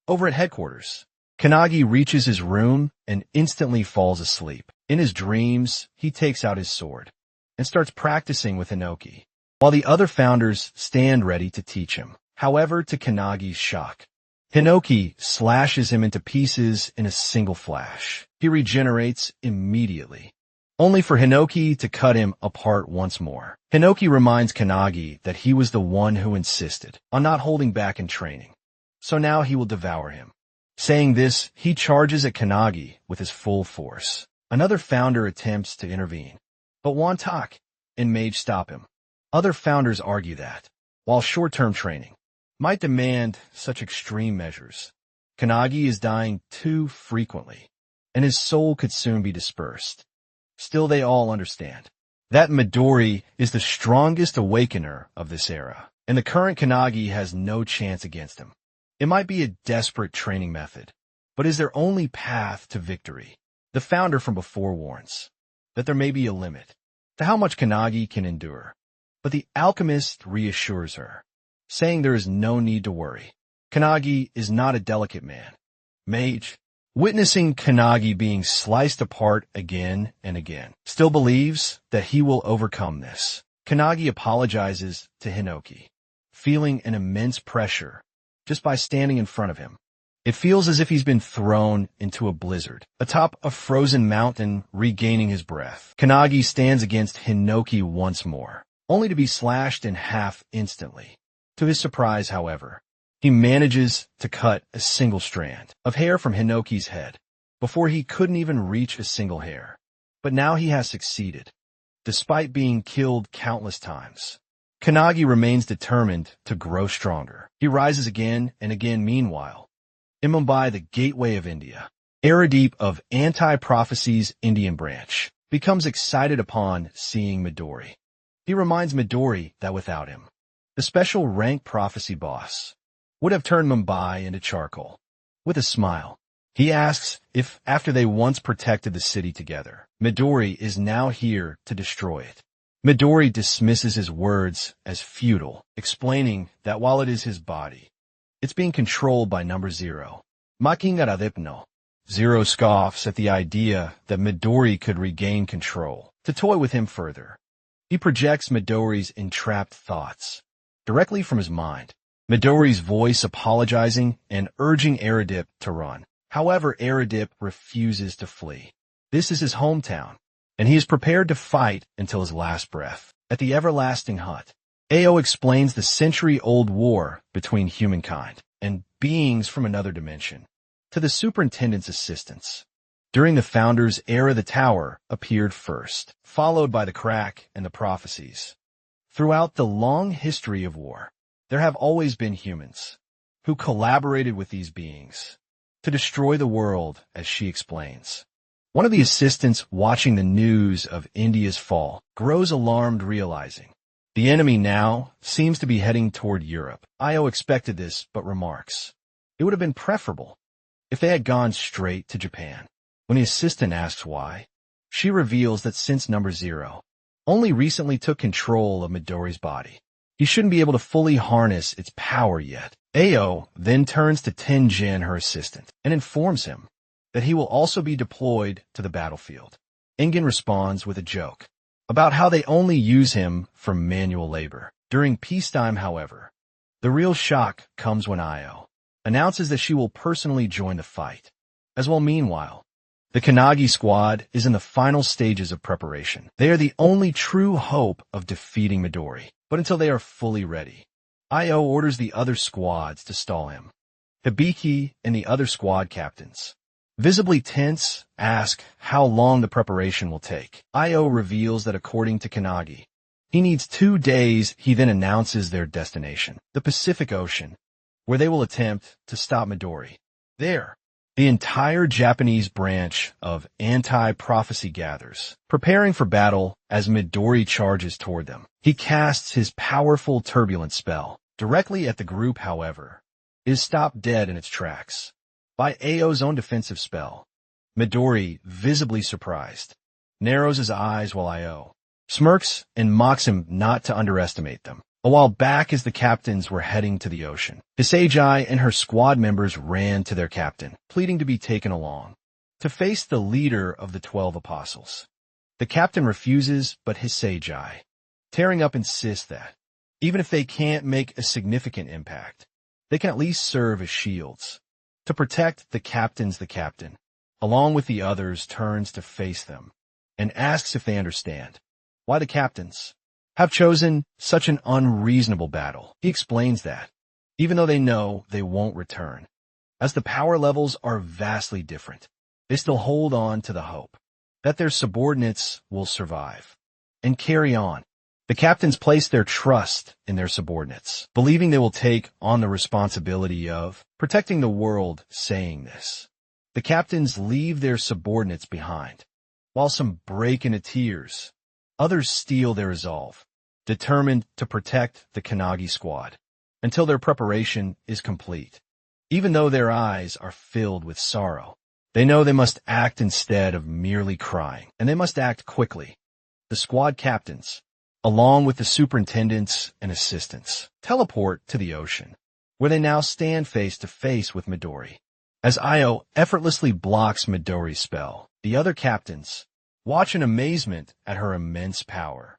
Over at headquarters, Kanagi reaches his room and instantly falls asleep. In his dreams, he takes out his sword and starts practicing with Hinoki, while the other founders stand ready to teach him. However, to Kanagi's shock, Hinoki slashes him into pieces in a single flash. He regenerates immediately, only for Hinoki to cut him apart once more. Hinoki reminds Kanagi that he was the one who insisted on not holding back in training, so now he will devour him. Saying this, he charges at Kanagi with his full force. Another founder attempts to intervene, but Wantak and Mage stop him. Other founders argue that, while short-term training might demand such extreme measures, Kanagi is dying too frequently, and his soul could soon be dispersed. Still, they all understand that Midori is the strongest awakener of this era, and the current Kanagi has no chance against him. It might be a desperate training method, but is their only path to victory. The founder from before warns that there may be a limit to how much Kanagi can endure, but the alchemist reassures her, saying there is no need to worry. Kanagi is not a delicate man. Mage, witnessing Kanagi being sliced apart again and again, still believes that he will overcome this. Kanagi apologizes to Hinoki, feeling an immense pressure just by standing in front of him. It feels as if he's been thrown into a blizzard, atop a frozen mountain, regaining his breath. Kanagi stands against Hinoki once more, only to be slashed in half instantly. To his surprise, however, he manages to cut a single strand of hair from Hinoki's head. Before, he couldn't even reach a single hair. But now he has succeeded. Despite being killed countless times, Kanagi remains determined to grow stronger. He rises again and again. Meanwhile, in Mumbai, the gateway of India, Aradeep of Anti-Prophecy's Indian branch becomes excited upon seeing Midori. He reminds Midori that without him, the special rank prophecy boss would have turned Mumbai into charcoal. With a smile, he asks if, after they once protected the city together, Midori is now here to destroy it. Midori dismisses his words as futile, explaining that while it is his body, it's being controlled by number zero. Makingaradipno. Zero scoffs at the idea that Midori could regain control. To toy with him further, he projects Midori's entrapped thoughts directly from his mind. Midori's voice apologizing and urging Aradeep to run. However, Aradeep refuses to flee. This is his hometown, and he is prepared to fight until his last breath. At the everlasting hut, Ao explains the century-old war between humankind and beings from another dimension to the superintendent's assistants. During the founder's era, the tower appeared first, followed by the crack and the prophecies. Throughout the long history of war, there have always been humans who collaborated with these beings to destroy the world, as she explains. One of the assistants watching the news of India's fall grows alarmed, realizing the enemy now seems to be heading toward Europe. Io expected this, but remarks it would have been preferable if they had gone straight to Japan. When the assistant asks why, she reveals that since number zero only recently took control of Midori's body, he shouldn't be able to fully harness its power yet. Ao then turns to Tenjin, her assistant, and informs him that he will also be deployed to the battlefield. Engen responds with a joke about how they only use him for manual labor. During peacetime, however, the real shock comes when Io announces that she will personally join the fight. As well, meanwhile, the Kanagi squad is in the final stages of preparation. They are the only true hope of defeating Midori. But until they are fully ready, Io orders the other squads to stall him. Hibiki and the other squad captains, visibly tense, ask how long the preparation will take. Io reveals that according to Kanagi, he needs 2 days. He then announces their destination, the Pacific Ocean, where they will attempt to stop Midori. There, the entire Japanese branch of Anti-Prophecy gathers, preparing for battle as Midori charges toward them. He casts his powerful turbulent spell directly at the group, however, is stopped dead in its tracks by Ao's own defensive spell. Midori, visibly surprised, narrows his eyes while Io smirks and mocks him not to underestimate them. A while back, as the captains were heading to the ocean, Hisagi and her squad members ran to their captain, pleading to be taken along to face the leader of the 12 apostles. The captain refuses, but Hisagi, tearing up, insists that even if they can't make a significant impact, they can at least serve as shields to protect the captains. The captain, along with the others, turns to face them and asks if they understand why the captains have chosen such an unreasonable battle. He explains that, even though they know they won't return, as the power levels are vastly different, they still hold on to the hope that their subordinates will survive and carry on. The captains place their trust in their subordinates, believing they will take on the responsibility of protecting the world. Saying this, the captains leave their subordinates behind. While some break into tears, others steel their resolve, determined to protect the Kanagi squad until their preparation is complete. Even though their eyes are filled with sorrow, they know they must act instead of merely crying, and they must act quickly. The squad captains, along with the superintendents and assistants, teleport to the ocean, where they now stand face to face with Midori. As Io effortlessly blocks Midori's spell, the other captains watch in amazement at her immense power.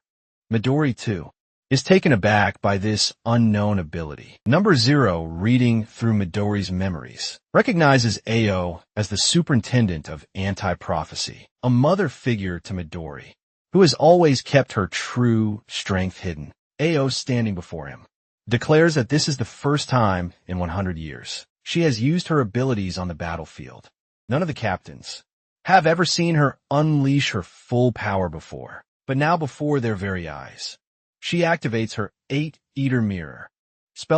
Midori, too, is taken aback by this unknown ability. Number zero, reading through Midori's memories, recognizes Ao as the superintendent of Anti-Prophecy, a mother figure to Midori, who has always kept her true strength hidden. Ao, standing before him, declares that this is the first time in 100 years she has used her abilities on the battlefield. None of the captains have ever seen her unleash her full power before, but now before their very eyes, She activates her 8-Eater Mirror.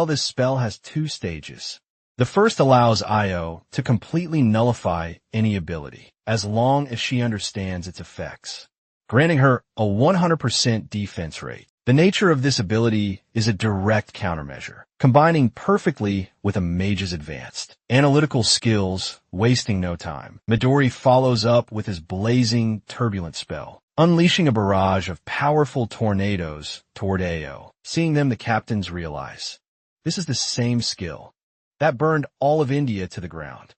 This spell has 2 stages. The first allows Io to completely nullify any ability, as long as she understands its effects, granting her a 100% defense rate. The nature of this ability is a direct countermeasure, combining perfectly with a mage's advanced analytical skills, wasting no time. Midori follows up with his blazing turbulent spell, unleashing a barrage of powerful tornadoes toward Ao. Seeing them, the captains realize this is the same skill that burned all of India to the ground.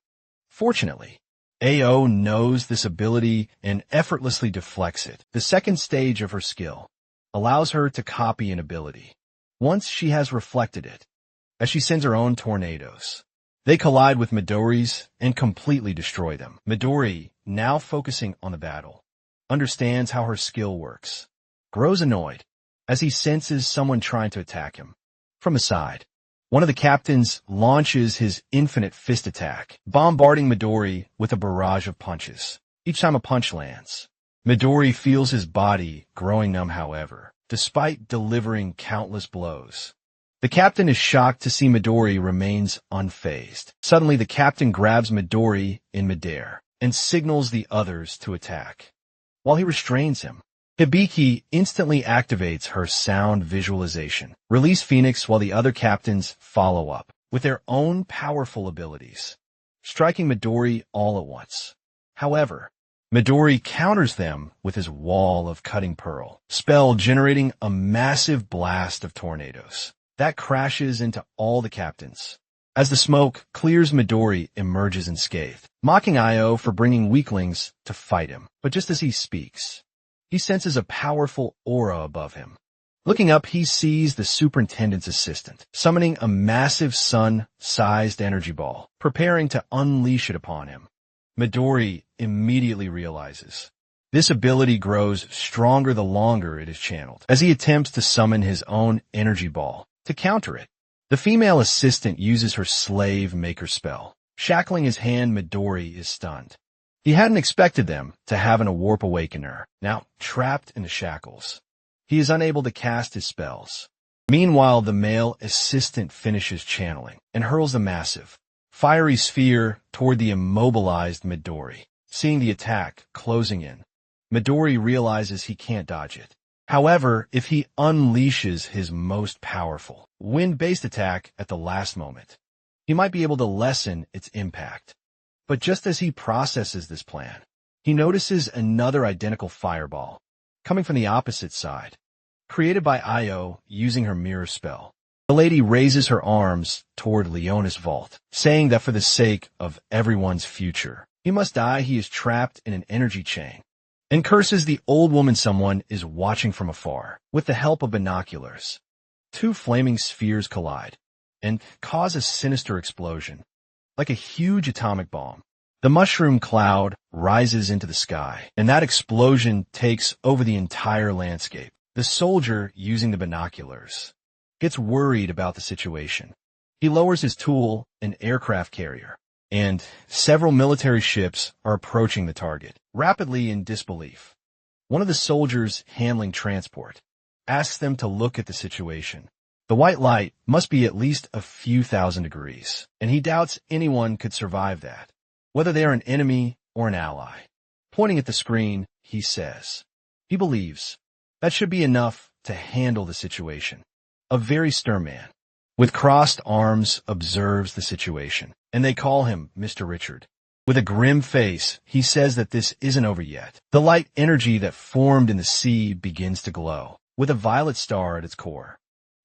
Fortunately, Ao knows this ability and effortlessly deflects it. The second stage of her skill allows her to copy an ability once she has reflected it, as she sends her own tornadoes. They collide with Midori's and completely destroy them. Midori, now focusing on the battle, understands how her skill works, grows annoyed as he senses someone trying to attack him. From the side, one of the captains launches his infinite fist attack, bombarding Midori with a barrage of punches. Each time a punch lands, Midori feels his body growing numb, however, despite delivering countless blows. The captain is shocked to see Midori remains unfazed. Suddenly, the captain grabs Midori in midair and signals the others to attack. While he restrains him, Hibiki instantly activates her sound visualization. Release Phoenix while the other captains follow up with their own powerful abilities, striking Midori all at once. However, Midori counters them with his Wall of Cutting Pearl spell, generating a massive blast of tornadoes that crashes into all the captains. As the smoke clears, Midori emerges unscathed, mocking Io for bringing weaklings to fight him. But just as he speaks, he senses a powerful aura above him. Looking up, he sees the superintendent's assistant, summoning a massive sun-sized energy ball, preparing to unleash it upon him. Midori immediately realizes this ability grows stronger the longer it is channeled, as he attempts to summon his own energy ball to counter it. The female assistant uses her slave maker spell. Shackling his hand, Midori is stunned. He hadn't expected them to have a warp awakener, now trapped in the shackles. He is unable to cast his spells. Meanwhile, the male assistant finishes channeling and hurls a massive, fiery sphere toward the immobilized Midori. Seeing the attack closing in, Midori realizes he can't dodge it. However, if he unleashes his most powerful, wind-based attack at the last moment, he might be able to lessen its impact. But just as he processes this plan, he notices another identical fireball coming from the opposite side, created by Io using her mirror spell. The lady raises her arms toward Leona's vault, saying that for the sake of everyone's future, he must die. He is trapped in an energy chain, and curses the old woman someone is watching from afar. With the help of binoculars, 2 flaming spheres collide and cause a sinister explosion. Like a huge atomic bomb, the mushroom cloud rises into the sky, and that explosion takes over the entire landscape. The soldier, using the binoculars, gets worried about the situation. He lowers his tool, an aircraft carrier, and several military ships are approaching the target, rapidly in disbelief. One of the soldiers handling transport asks them to look at the situation. The white light must be at least a few thousand degrees, and he doubts anyone could survive that, whether they are an enemy or an ally. Pointing at the screen, he says he believes that should be enough to handle the situation. A very stern man, with crossed arms, observes the situation, and they call him Mr. Richard. With a grim face, he says that this isn't over yet. The light energy that formed in the sea begins to glow, with a violet star at its core.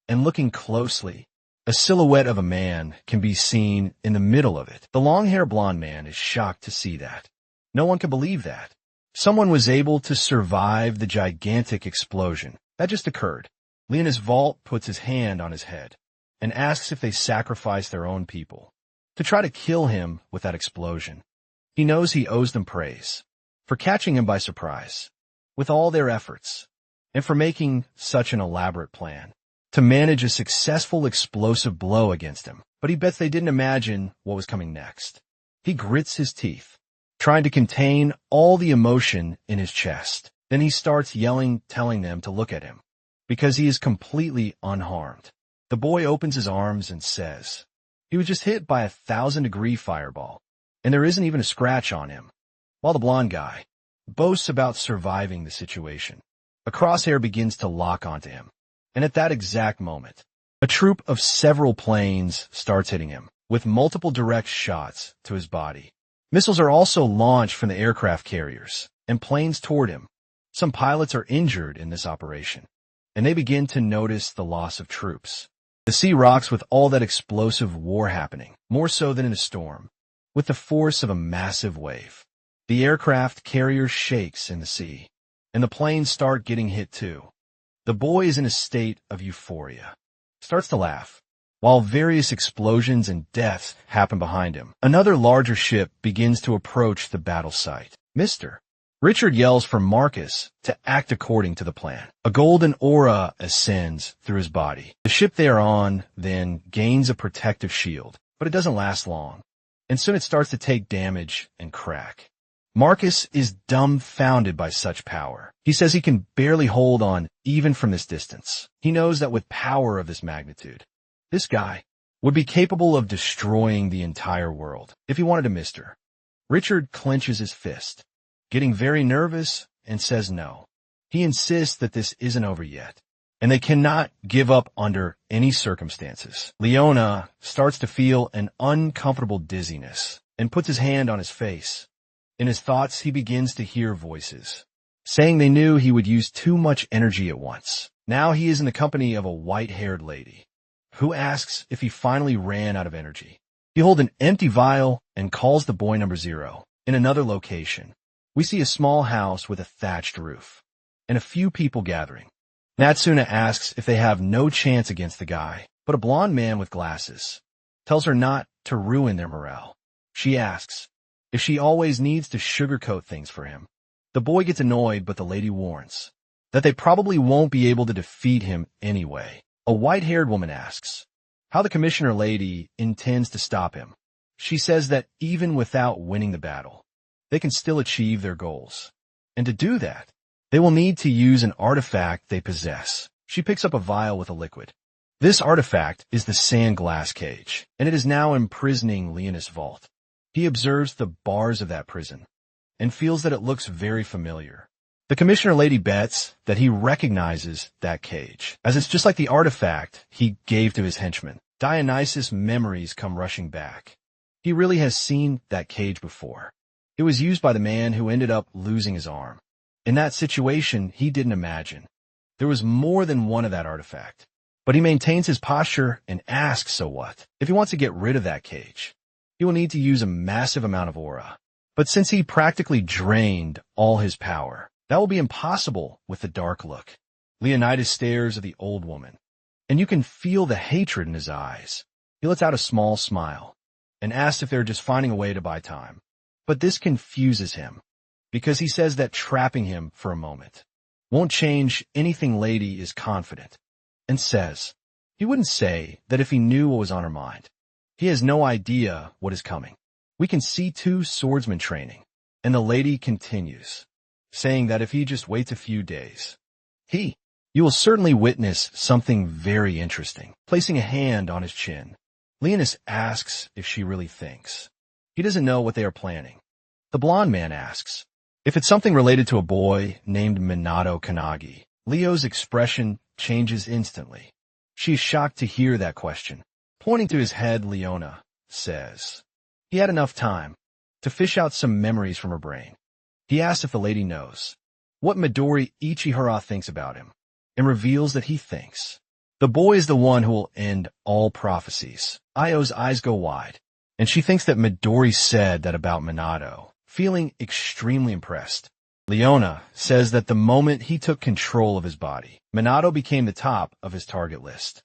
And looking closely, a silhouette of a man can be seen in the middle of it. The long-haired blonde man is shocked to see that. No one can believe that someone was able to survive the gigantic explosion that just occurred. Leona's vault puts his hand on his head and asks if they sacrificed their own people to try to kill him with that explosion. He knows he owes them praise for catching him by surprise with all their efforts, and for making such an elaborate plan to manage a successful explosive blow against him. But he bets they didn't imagine what was coming next. He grits his teeth, trying to contain all the emotion in his chest. Then he starts yelling, telling them to look at him. because he is completely unharmed. The boy opens his arms and says, he was just hit by a 1,000-degree fireball, and there isn't even a scratch on him, while the blonde guy boasts about surviving the situation. A crosshair begins to lock onto him, and at that exact moment, a troop of several planes starts hitting him, with multiple direct shots to his body. Missiles are also launched from the aircraft carriers and planes toward him. Some pilots are injured in this operation, and they begin to notice the loss of troops. The sea rocks with all that explosive war happening, more so than in a storm, with the force of a massive wave. The aircraft carrier shakes in the sea, and the planes start getting hit too. The boy is in a state of euphoria, starts to laugh, while various explosions and deaths happen behind him. Another larger ship begins to approach the battle site. Mr. Richard yells for Marcus to act according to the plan. A golden aura ascends through his body. The ship they are on then gains a protective shield, but it doesn't last long, and soon it starts to take damage and crack. Marcus is dumbfounded by such power. He says he can barely hold on even from this distance. He knows that with power of this magnitude, this guy would be capable of destroying the entire world if he wanted to, Mr. Richard clenches his fist, getting very nervous, and says no. He insists that this isn't over yet, and they cannot give up under any circumstances. Leona starts to feel an uncomfortable dizziness and puts his hand on his face. In his thoughts, he begins to hear voices, saying they knew he would use too much energy at once. Now he is in the company of a white-haired lady, who asks if he finally ran out of energy. He holds an empty vial and calls the boy number 0. In another location, we see a small house with a thatched roof, and a few people gathering. Natsuna asks if they have no chance against the guy, but a blonde man with glasses tells her not to ruin their morale. She asks if she always needs to sugarcoat things for him. The boy gets annoyed, but the lady warns that they probably won't be able to defeat him anyway. A white-haired woman asks how the commissioner lady intends to stop him. She says that even without winning the battle, they can still achieve their goals. And to do that, they will need to use an artifact they possess. She picks up a vial with a liquid. This artifact is the sand glass cage, and it is now imprisoning Leonis' vault. He observes the bars of that prison and feels that it looks very familiar. The commissioner lady bets that he recognizes that cage, as it's just like the artifact he gave to his henchman. Dionysus' memories come rushing back. He really has seen that cage before. It was used by the man who ended up losing his arm. In that situation, he didn't imagine there was more than one of that artifact. But he maintains his posture and asks, so what? If he wants to get rid of that cage, he will need to use a massive amount of aura. But since he practically drained all his power, that will be impossible with the dark look. Leonidas stares at the old woman, and you can feel the hatred in his eyes. He lets out a small smile and asks if they're just finding a way to buy time. But this confuses him, because he says that trapping him for a moment won't change anything. Lady is confident and says he wouldn't say that if he knew what was on her mind. He has no idea what is coming. We can see 2 swordsmen training, and the lady continues, saying that if he just waits a few days, you will certainly witness something very interesting. Placing a hand on his chin, Leonis asks if she really thinks. He doesn't know what they are planning. The blonde man asks if it's something related to a boy named Minato Kanagi. Leo's expression changes instantly. She is shocked to hear that question. Pointing to his head, Leona says he had enough time to fish out some memories from her brain. He asks if the lady knows what Midori Ichihara thinks about him, and reveals that he thinks the boy is the one who will end all prophecies. Io's eyes go wide, and she thinks that Midori said that about Minato, feeling extremely impressed. Leona says that the moment he took control of his body, Minato became the top of his target list.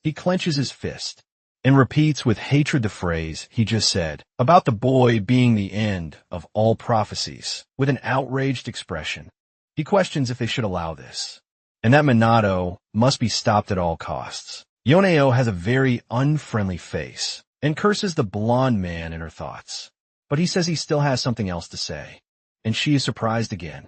He clenches his fist and repeats with hatred the phrase he just said about the boy being the end of all prophecies. With an outraged expression, he questions if they should allow this, and that Minato must be stopped at all costs. Yoneo has a very unfriendly face and curses the blonde man in her thoughts, but he says he still has something else to say, and she is surprised again.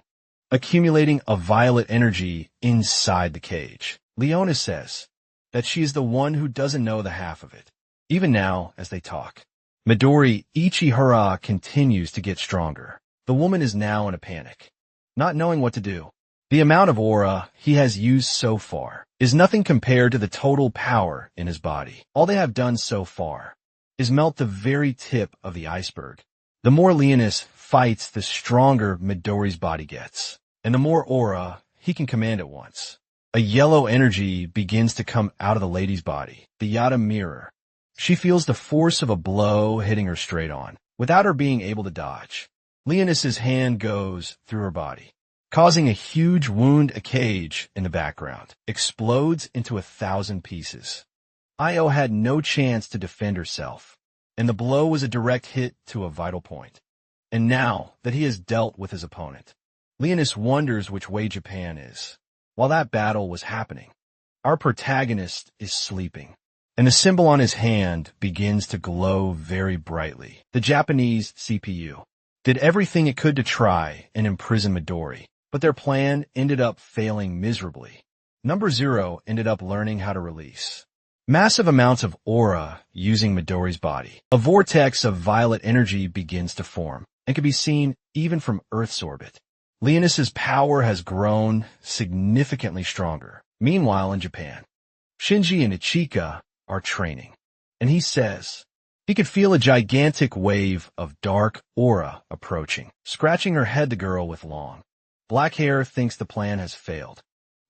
accumulating a violet energy inside the cage. Leona says that she is the one who doesn't know the half of it. Even now, as they talk, Midori Ichihara continues to get stronger. The woman is now in a panic, not knowing what to do. The amount of aura he has used so far is nothing compared to the total power in his body. All they have done so far is melt the very tip of the iceberg. The more Leonis fights, the stronger Midori's body gets, and the more aura he can command at once. A yellow energy begins to come out of the lady's body, the Yada mirror. She feels the force of a blow hitting her straight on, without her being able to dodge. Leonis's hand goes through her body, causing a huge wound. A cage in the background explodes into 1,000 pieces. Io had no chance to defend herself, and the blow was a direct hit to a vital point. And now that he has dealt with his opponent, Leonis wonders which way Japan is. While that battle was happening, our protagonist is sleeping, and the symbol on his hand begins to glow very brightly. The Japanese CPU did everything it could to try and imprison Midori, but their plan ended up failing miserably. Number 0 ended up learning how to release massive amounts of aura using Midori's body. A vortex of violet energy begins to form and can be seen even from Earth's orbit. Leonis's power has grown significantly stronger. Meanwhile, in Japan, Shinji and Ichika are training, and he says he could feel a gigantic wave of dark aura approaching. Scratching her head, the girl with long black hair thinks the plan has failed.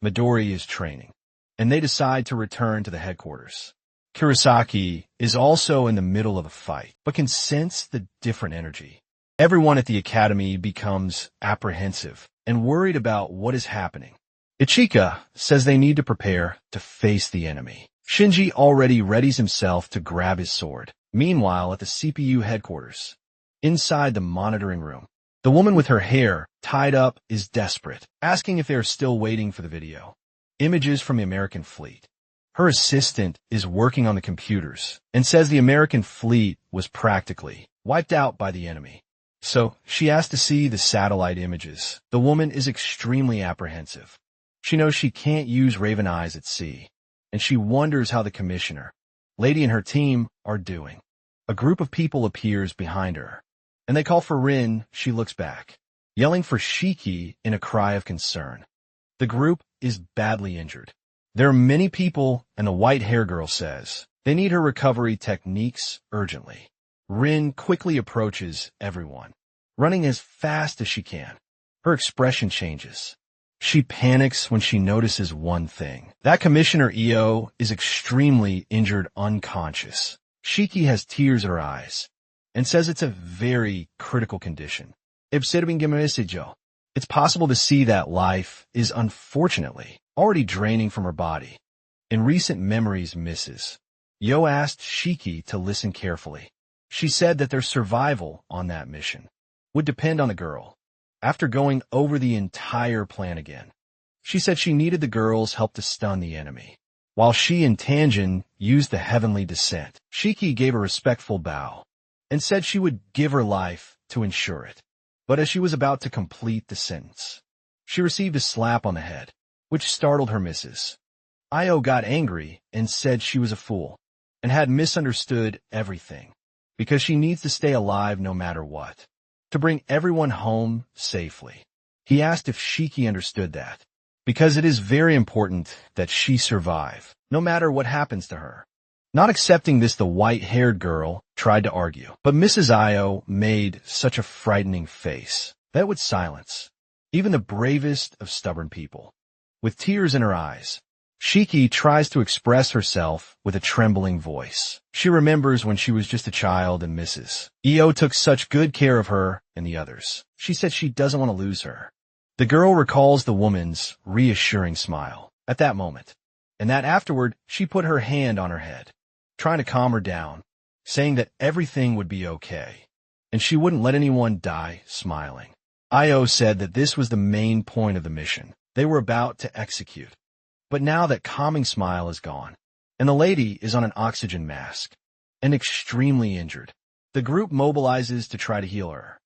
Midori is training, and they decide to return to the headquarters. Kurosaki is also in the middle of a fight, but can sense the different energy. Everyone at the academy becomes apprehensive and worried about what is happening. Ichika says they need to prepare to face the enemy. Shinji already readies himself to grab his sword. Meanwhile, at the CPU headquarters, inside the monitoring room, the woman with her hair tied up is desperate, asking if they are still waiting for the video. Images from the American fleet. Her assistant is working on the computers and says the American fleet was practically wiped out by the enemy. So she asks to see the satellite images. The woman is extremely apprehensive. She knows she can't use Raven Eyes at sea, and she wonders how the commissioner, Lady, and her team are doing. A group of people appears behind her, and they call for Rin. She looks back, yelling for Shiki in a cry of concern. The group is badly injured. There are many people, and the white-haired girl says they need her recovery techniques urgently. Rin quickly approaches everyone, running as fast as she can. Her expression changes. She panics when she notices one thing. That Commissioner Io is extremely injured, unconscious. Shiki has tears in her eyes and says it's a very critical condition. It's possible to see that life is unfortunately already draining from her body. In recent memories misses, Yo asked Shiki to listen carefully. She said that their survival on that mission would depend on the girl. After going over the entire plan again, she said she needed the girl's help to stun the enemy. While she and Tanjin used the heavenly descent, Shiki gave a respectful bow and said she would give her life to ensure it. But as she was about to complete the sentence, she received a slap on the head, which startled her missus. Io got angry and said she was a fool and had misunderstood everything, because she needs to stay alive no matter what, to bring everyone home safely. He asked if Shiki understood that, because it is very important that she survive, no matter what happens to her. Not accepting this, the white-haired girl tried to argue, but Mrs. Io made such a frightening face that would silence even the bravest of stubborn people. With tears in her eyes, Shiki tries to express herself with a trembling voice. She remembers when she was just a child and Mrs. Io took such good care of her and the others. She said she doesn't want to lose her. The girl recalls the woman's reassuring smile at that moment, and that afterward she put her hand on her head, trying to calm her down, saying that everything would be okay, and she wouldn't let anyone die smiling. Io said that this was the main point of the mission they were about to execute. But now that calming smile is gone, and the lady is on an oxygen mask and extremely injured, the group mobilizes to try to heal her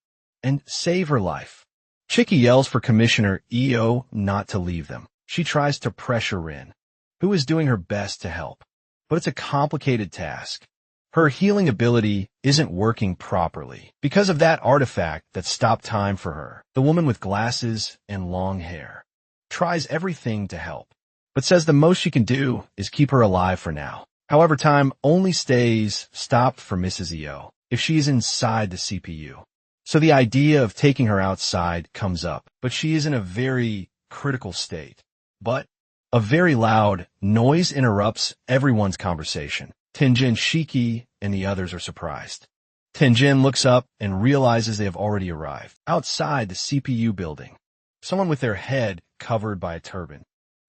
and save her life. Chicky yells for Commissioner EO not to leave them. She tries to pressure Rin, who is doing her best to help. But it's a complicated task. Her healing ability isn't working properly because of that artifact that stopped time for her. The woman with glasses and long hair tries everything to help, but says the most she can do is keep her alive for now. However, time only stays stopped for Mrs. EO if she is inside the CPU. So the idea of taking her outside comes up, but she is in a very critical state. But a very loud noise interrupts everyone's conversation. Tenjin, Shiki, and the others are surprised. Tenjin looks up and realizes they have already arrived. Outside the CPU building, someone with their head covered by a turban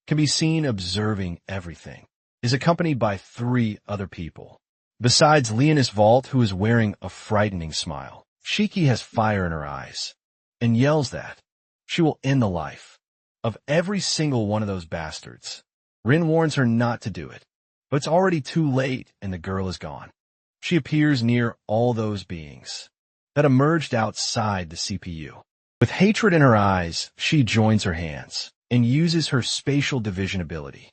can be seen observing everything, is accompanied by 3 other people. Besides Leonis Vault, who is wearing a frightening smile, Shiki has fire in her eyes and yells that she will end the life of every single one of those bastards. Rin warns her not to do it, but it's already too late and the girl is gone. She appears near all those beings that emerged outside the CPU. With hatred in her eyes, she joins her hands and uses her spatial division ability.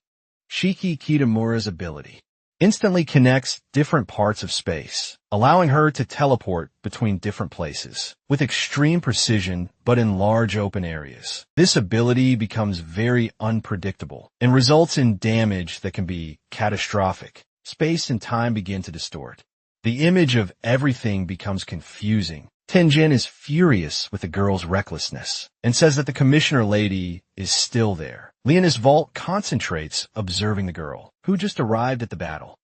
Shiki Kitamura's ability instantly connects different parts of space, allowing her to teleport between different places with extreme precision but in large open areas. This ability becomes very unpredictable and results in damage that can be catastrophic. Space and time begin to distort. The image of everything becomes confusing. Tenjin is furious with the girl's recklessness and says that the commissioner lady is still there. Leonis Vault concentrates observing the girl, who just arrived at the battle.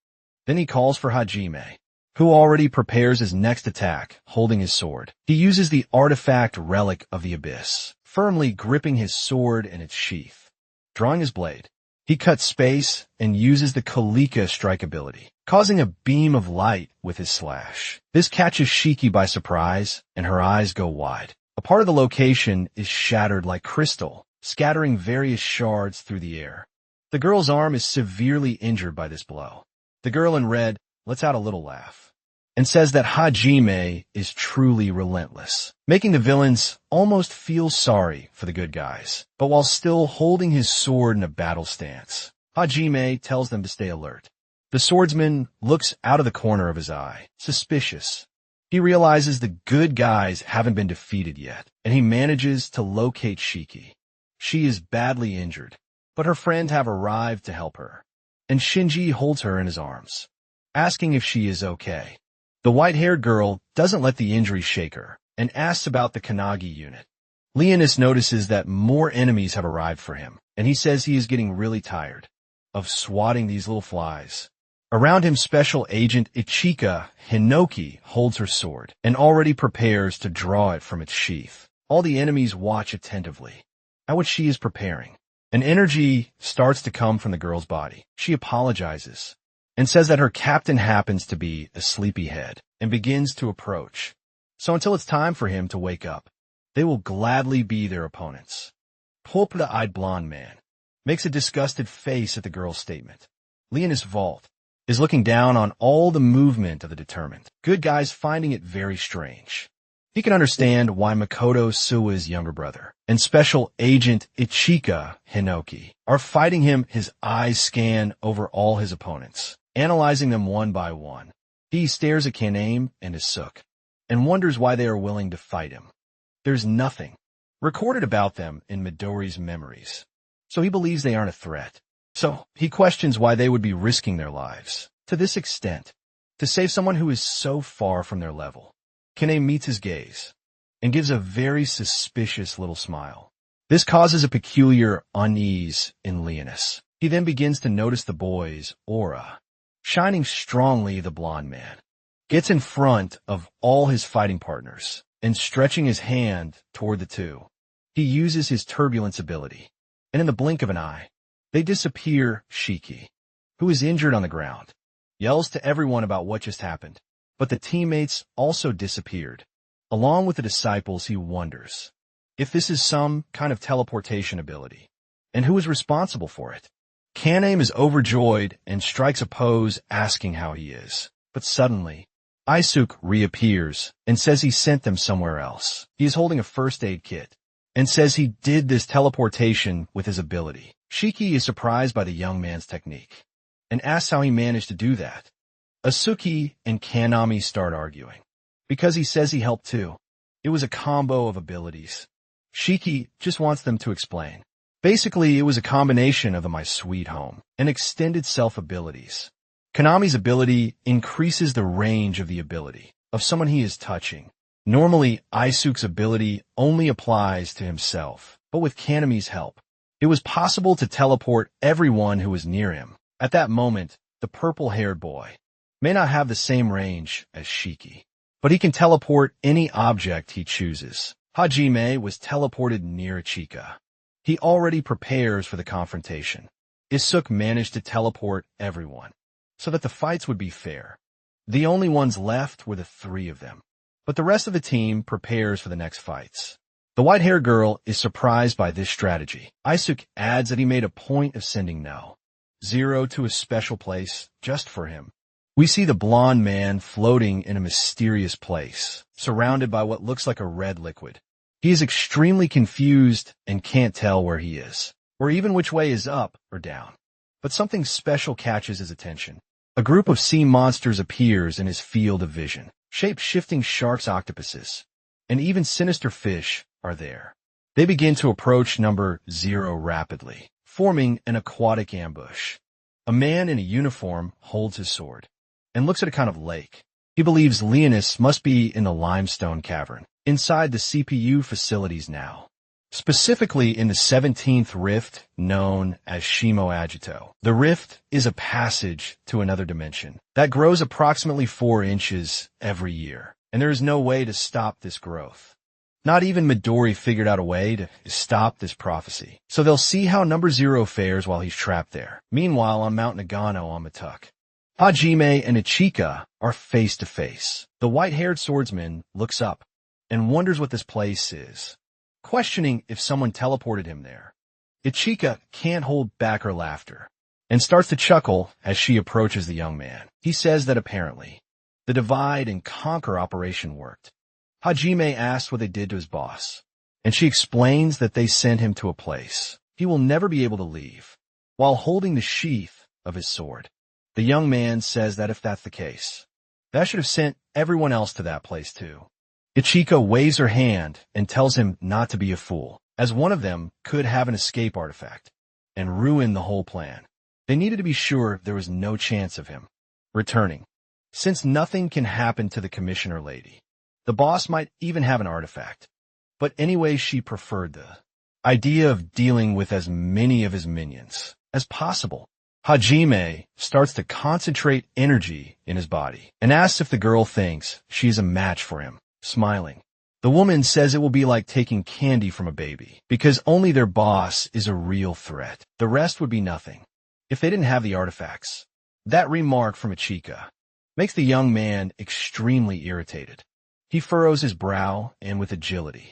Then he calls for Hajime, who already prepares his next attack, holding his sword. He uses the artifact relic of the abyss, firmly gripping his sword in its sheath. Drawing his blade, he cuts space and uses the Kalika strike ability, causing a beam of light with his slash. This catches Shiki by surprise, and her eyes go wide. A part of the location is shattered like crystal, scattering various shards through the air. The girl's arm is severely injured by this blow. The girl in red lets out a little laugh and says that Hajime is truly relentless, making the villains almost feel sorry for the good guys, but while still holding his sword in a battle stance. Hajime tells them to stay alert. The swordsman looks out of the corner of his eye, suspicious. He realizes the good guys haven't been defeated yet, and he manages to locate Shiki. She is badly injured, but her friends have arrived to help her, and Shinji holds her in his arms, asking if she is okay. The white-haired girl doesn't let the injury shake her and asks about the Kanagi unit. Leonis notices that more enemies have arrived for him, and he says he is getting really tired of swatting these little flies. Around him, Special Agent Ichika Hinoki holds her sword and already prepares to draw it from its sheath. All the enemies watch attentively at what she is preparing. An energy starts to come from the girl's body. She apologizes and says that her captain happens to be a sleepyhead and begins to approach. So until it's time for him to wake up, they will gladly be their opponents. Pulpita-eyed blonde man makes a disgusted face at the girl's statement. Leonis Vault is looking down on all the movement of the determined good guys, finding it very strange. He can understand why Makoto Suwa's younger brother and Special Agent Ichika Hinoki are fighting him. His eyes scan over all his opponents, analyzing them one by one. He stares at Kaname and Isuke and wonders why they are willing to fight him. There's nothing recorded about them in Midori's memories, so he believes they aren't a threat. So he questions why they would be risking their lives to this extent to save someone who is so far from their level. Kaname meets his gaze and gives a very suspicious little smile. This causes a peculiar unease in Leonis. He then begins to notice the boy's aura, shining strongly. The blonde man gets in front of all his fighting partners and stretching his hand toward the two. He uses his turbulence ability, and in the blink of an eye, they disappear. Shiki, who is injured on the ground, yells to everyone about what just happened, but the teammates also disappeared. Along with the disciples, he wonders if this is some kind of teleportation ability, and who is responsible for it. Kaname is overjoyed and strikes a pose asking how he is, but suddenly, Isuke reappears and says he sent them somewhere else. He is holding a first aid kit and says he did this teleportation with his ability. Shiki is surprised by the young man's technique and asks how he managed to do that. Asuki and Kanami start arguing because he says he helped too. It was a combo of abilities. Shiki just wants them to explain. Basically, it was a combination of My Sweet Home and extended self abilities. Kanami's ability increases the range of the ability of someone he is touching. Normally, Isuke's ability only applies to himself, but with Kanami's help, it was possible to teleport everyone who was near him. At that moment, the purple-haired boy may not have the same range as Shiki, but he can teleport any object he chooses. Hajime was teleported near Ichika. He already prepares for the confrontation. Isuke managed to teleport everyone, so that the fights would be fair. The only ones left were the three of them, but the rest of the team prepares for the next fights. The white-haired girl is surprised by this strategy. Isuke adds that he made a point of sending Zero to a special place just for him. We see the blonde man floating in a mysterious place, surrounded by what looks like a red liquid. He is extremely confused and can't tell where he is, or even which way is up or down. But something special catches his attention. A group of sea monsters appears in his field of vision. Shape-shifting sharks, octopuses, and even sinister fish are there. They begin to approach number 0 rapidly, forming an aquatic ambush. A man in a uniform holds his sword and looks at a kind of lake. He believes Leonis must be in the limestone cavern, inside the CPU facilities now. Specifically in the 17th rift known as Shimo Agito. The rift is a passage to another dimension that grows approximately 4 inches every year, and there is no way to stop this growth. Not even Midori figured out a way to stop this prophecy, so they'll see how number 0 fares while he's trapped there. Meanwhile, on Mount Nagano on Matuk, Hajime and Ichika are face to face. The white-haired swordsman looks up and wonders what this place is, questioning if someone teleported him there. Ichika can't hold back her laughter and starts to chuckle as she approaches the young man. He says that apparently the divide and conquer operation worked. Hajime asks what they did to his boss, and she explains that they sent him to a place he will never be able to leave, while holding the sheath of his sword. The young man says that if that's the case, that should have sent everyone else to that place too. Ichika waves her hand and tells him not to be a fool, as one of them could have an escape artifact and ruin the whole plan. They needed to be sure there was no chance of him returning, since nothing can happen to the commissioner lady. The boss might even have an artifact, but anyway, she preferred the idea of dealing with as many of his minions as possible. Hajime starts to concentrate energy in his body and asks if the girl thinks she is a match for him. Smiling, the woman says it will be like taking candy from a baby, because only their boss is a real threat. The rest would be nothing if they didn't have the artifacts. That remark from Ichika makes the young man extremely irritated. He furrows his brow, and with agility,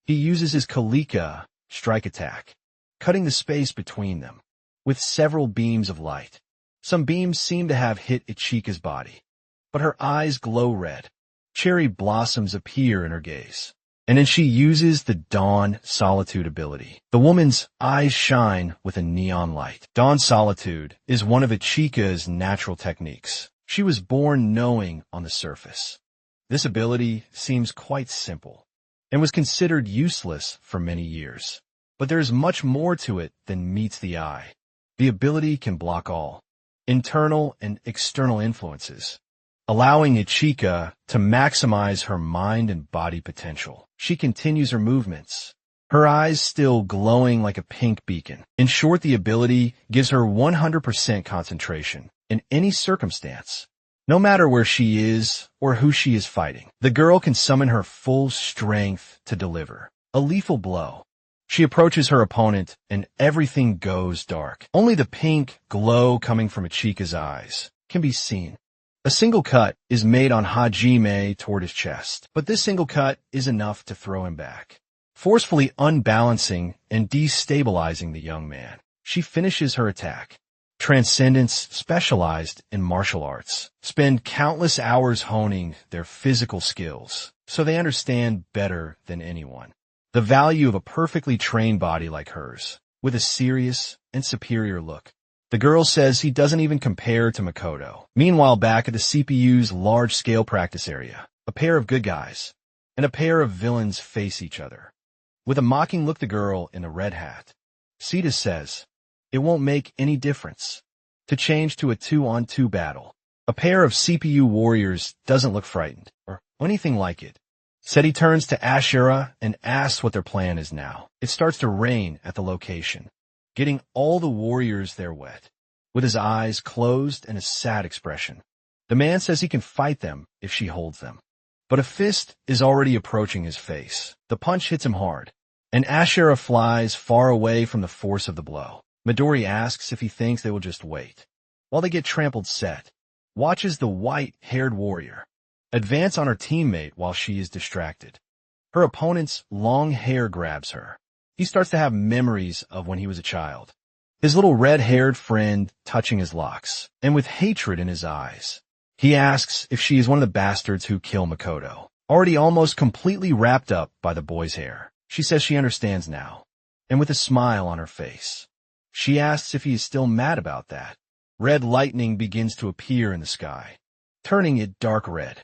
he uses his Kalika strike attack, cutting the space between them with several beams of light. Some beams seem to have hit Ichika's body, but her eyes glow red. Cherry blossoms appear in her gaze, and then she uses the Dawn Solitude ability. The woman's eyes shine with a neon light. Dawn Solitude is one of Ichika's natural techniques. She was born knowing on the surface. This ability seems quite simple and was considered useless for many years, but there is much more to it than meets the eye. The ability can block all internal and external influences, allowing Ichika to maximize her mind and body potential. She continues her movements, her eyes still glowing like a pink beacon. In short, the ability gives her 100% concentration in any circumstance, no matter where she is or who she is fighting. The girl can summon her full strength to deliver a lethal blow. She approaches her opponent and everything goes dark. Only the pink glow coming from Ichika's eyes can be seen. A single cut is made on Hajime toward his chest, but this single cut is enough to throw him back, forcefully unbalancing and destabilizing the young man. She finishes her attack. Transcendents specialized in martial arts spend countless hours honing their physical skills, so they understand better than anyone the value of a perfectly trained body like hers, with a serious and superior look. The girl says he doesn't even compare to Makoto. Meanwhile, back at the CPU's large-scale practice area, a pair of good guys and a pair of villains face each other. With a mocking look, the girl in the red hat, Sita says, "It won't make any difference to change to a 2-on-2 battle." A pair of CPU warriors doesn't look frightened or anything like it. Seti turns to Ashura and asks what their plan is now. It starts to rain at the location, getting all the warriors there wet, with his eyes closed and a sad expression. The man says he can fight them if she holds them. But a fist is already approaching his face. The punch hits him hard, and Ashura flies far away from the force of the blow. Midori asks if he thinks they will just wait. While they get trampled, Set watches the white-haired warrior advance on her teammate while she is distracted. Her opponent's long hair grabs her. He starts to have memories of when he was a child. His little red-haired friend touching his locks, and with hatred in his eyes. He asks if she is one of the bastards who kill Makoto. Already almost completely wrapped up by the boy's hair, she says she understands now, and with a smile on her face. She asks if he is still mad about that. Red lightning begins to appear in the sky, turning it dark red.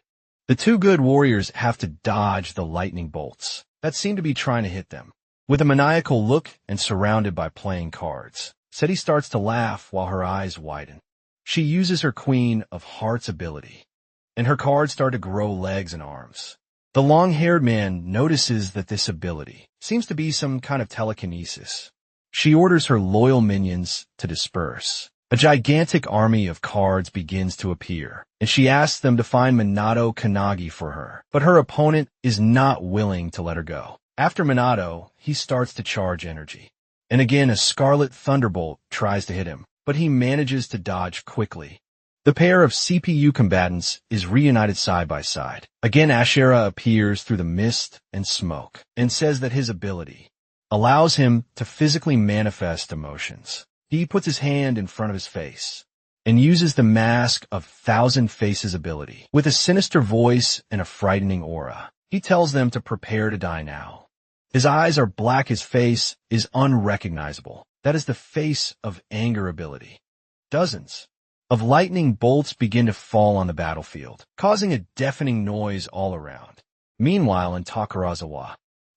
The two good warriors have to dodge the lightning bolts that seem to be trying to hit them. With a maniacal look and surrounded by playing cards, Seti starts to laugh while her eyes widen. She uses her Queen of Hearts ability, and her cards start to grow legs and arms. The long-haired man notices that this ability seems to be some kind of telekinesis. She orders her loyal minions to disperse. A gigantic army of cards begins to appear, and she asks them to find Minato Kanagi for her. But her opponent is not willing to let her go. After Minato, he starts to charge energy. And again, a scarlet thunderbolt tries to hit him, but he manages to dodge quickly. The pair of CPU combatants is reunited side by side. Again, Ashura appears through the mist and smoke, and says that his ability allows him to physically manifest emotions. He puts his hand in front of his face and uses the Mask of Thousand Faces ability. With a sinister voice and a frightening aura, he tells them to prepare to die now. His eyes are black, his face is unrecognizable. That is the face of anger ability. Dozens of lightning bolts begin to fall on the battlefield, causing a deafening noise all around. Meanwhile, in Takarazawa,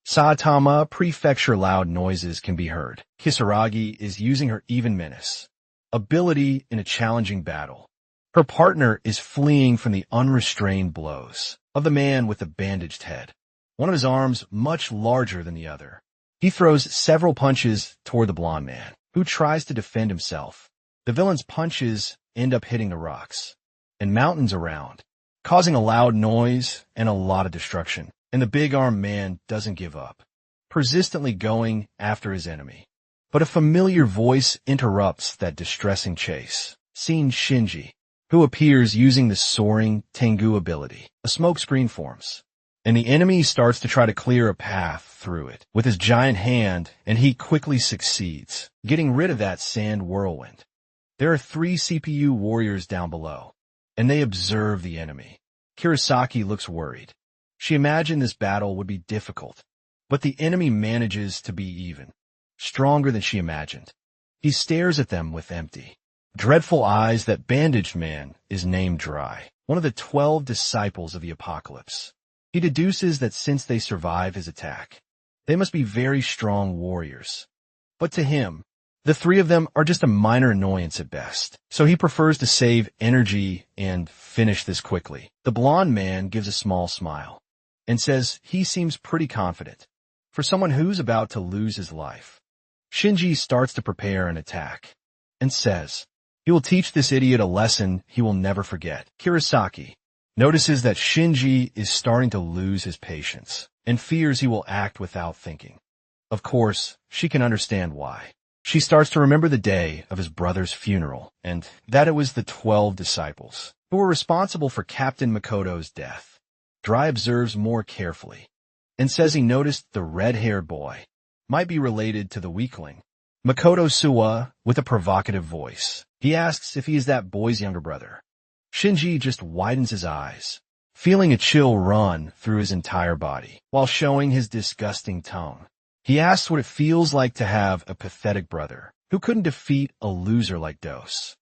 Saitama Prefecture, loud noises can be heard. Kisaragi is using her Even Menace ability in a challenging battle. Her partner is fleeing from the unrestrained blows of the man with the bandaged head. One of his arms much larger than the other. He throws several punches toward the blonde man, who tries to defend himself. The villain's punches end up hitting the rocks and mountains around, causing a loud noise and a lot of destruction. And the big-armed man doesn't give up, persistently going after his enemy. But a familiar voice interrupts that distressing chase. Seeing Shinji, who appears using the soaring Tengu ability. A smoke screen forms, and the enemy starts to try to clear a path through it with his giant hand, and he quickly succeeds, getting rid of that sand whirlwind. There are 3 CPU warriors down below, and they observe the enemy. Kurosaki looks worried. She imagined this battle would be difficult, but the enemy manages to be even stronger than she imagined. He stares at them with empty, dreadful eyes. That bandaged man is named Dry, one of the 12 disciples of the Apocalypse. He deduces that since they survive his attack, they must be very strong warriors. But to him, the 3 of them are just a minor annoyance at best, so he prefers to save energy and finish this quickly. The blonde man gives a small smile and says he seems pretty confident for someone who's about to lose his life. Shinji starts to prepare an attack and says he will teach this idiot a lesson he will never forget. Kurosaki notices that Shinji is starting to lose his patience and fears he will act without thinking. Of course, she can understand why. She starts to remember the day of his brother's funeral and that it was the 12 disciples who were responsible for Captain Makoto's death. Dry observes more carefully and says he noticed the red-haired boy might be related to the weakling, Makoto Suwa, with a provocative voice. He asks if he is that boy's younger brother. Shinji just widens his eyes, feeling a chill run through his entire body while showing his disgusting tongue. He asks what it feels like to have a pathetic brother who couldn't defeat a loser like Dose.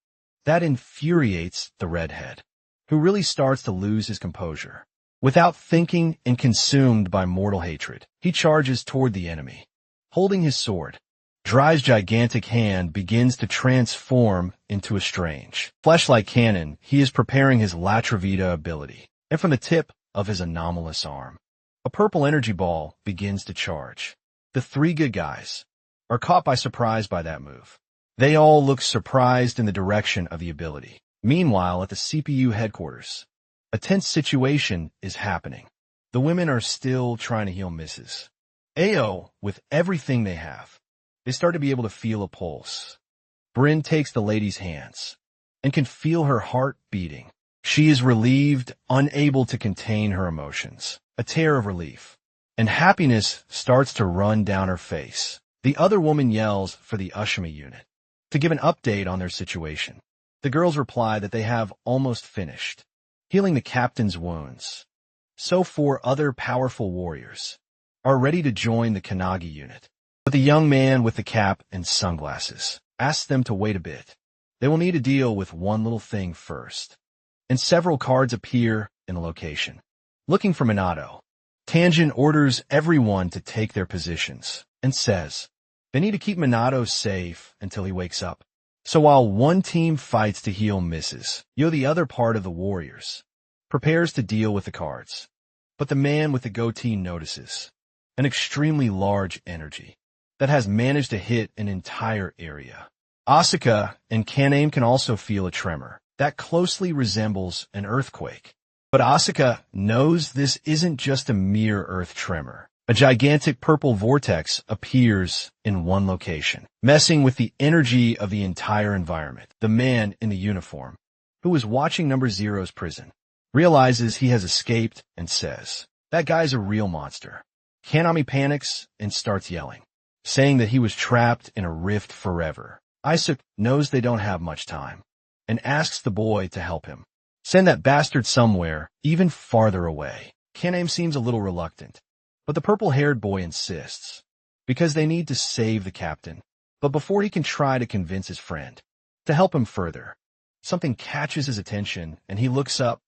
That infuriates the redhead, who really starts to lose his composure. Without thinking and consumed by mortal hatred, he charges toward the enemy. Holding his sword, Dry's gigantic hand begins to transform into a strange, flesh-like cannon. He is preparing his La Travita ability, and from the tip of his anomalous arm, a purple energy ball begins to charge. The three good guys are caught by surprise by that move. They all look surprised in the direction of the ability. Meanwhile, at the CPU headquarters, a tense situation is happening. The women are still trying to heal Mrs. Ao with everything they have. They start to be able to feel a pulse. Bryn takes the lady's hands and can feel her heart beating. She is relieved, unable to contain her emotions. A tear of relief, and happiness starts to run down her face. The other woman yells for the Ushimi unit to give an update on their situation. The girls reply that they have almost finished healing the captain's wounds. So 4 other powerful warriors are ready to join the Kanagi unit. But the young man with the cap and sunglasses asks them to wait a bit. They will need to deal with one little thing first. And several cards appear in the location. Looking for Minato, Tangent orders everyone to take their positions and says they need to keep Minato safe until he wakes up. So while one team fights to heal Mrs. Yo, the other part of the warriors prepares to deal with the cards. But the man with the goatee notices an extremely large energy that has managed to hit an entire area. Asuka and Kaname can also feel a tremor that closely resembles an earthquake. But Asuka knows this isn't just a mere earth tremor. A gigantic purple vortex appears in one location, messing with the energy of the entire environment. The man in the uniform, who is watching Number Zero's prison, realizes he has escaped and says, "That guy's a real monster." Kaname panics and starts yelling, saying that he was trapped in a rift forever. Isaac knows they don't have much time and asks the boy to help him send that bastard somewhere even farther away. Kaname seems a little reluctant, but the purple-haired boy insists, because they need to save the captain. But before he can try to convince his friend to help him further, something catches his attention and he looks up.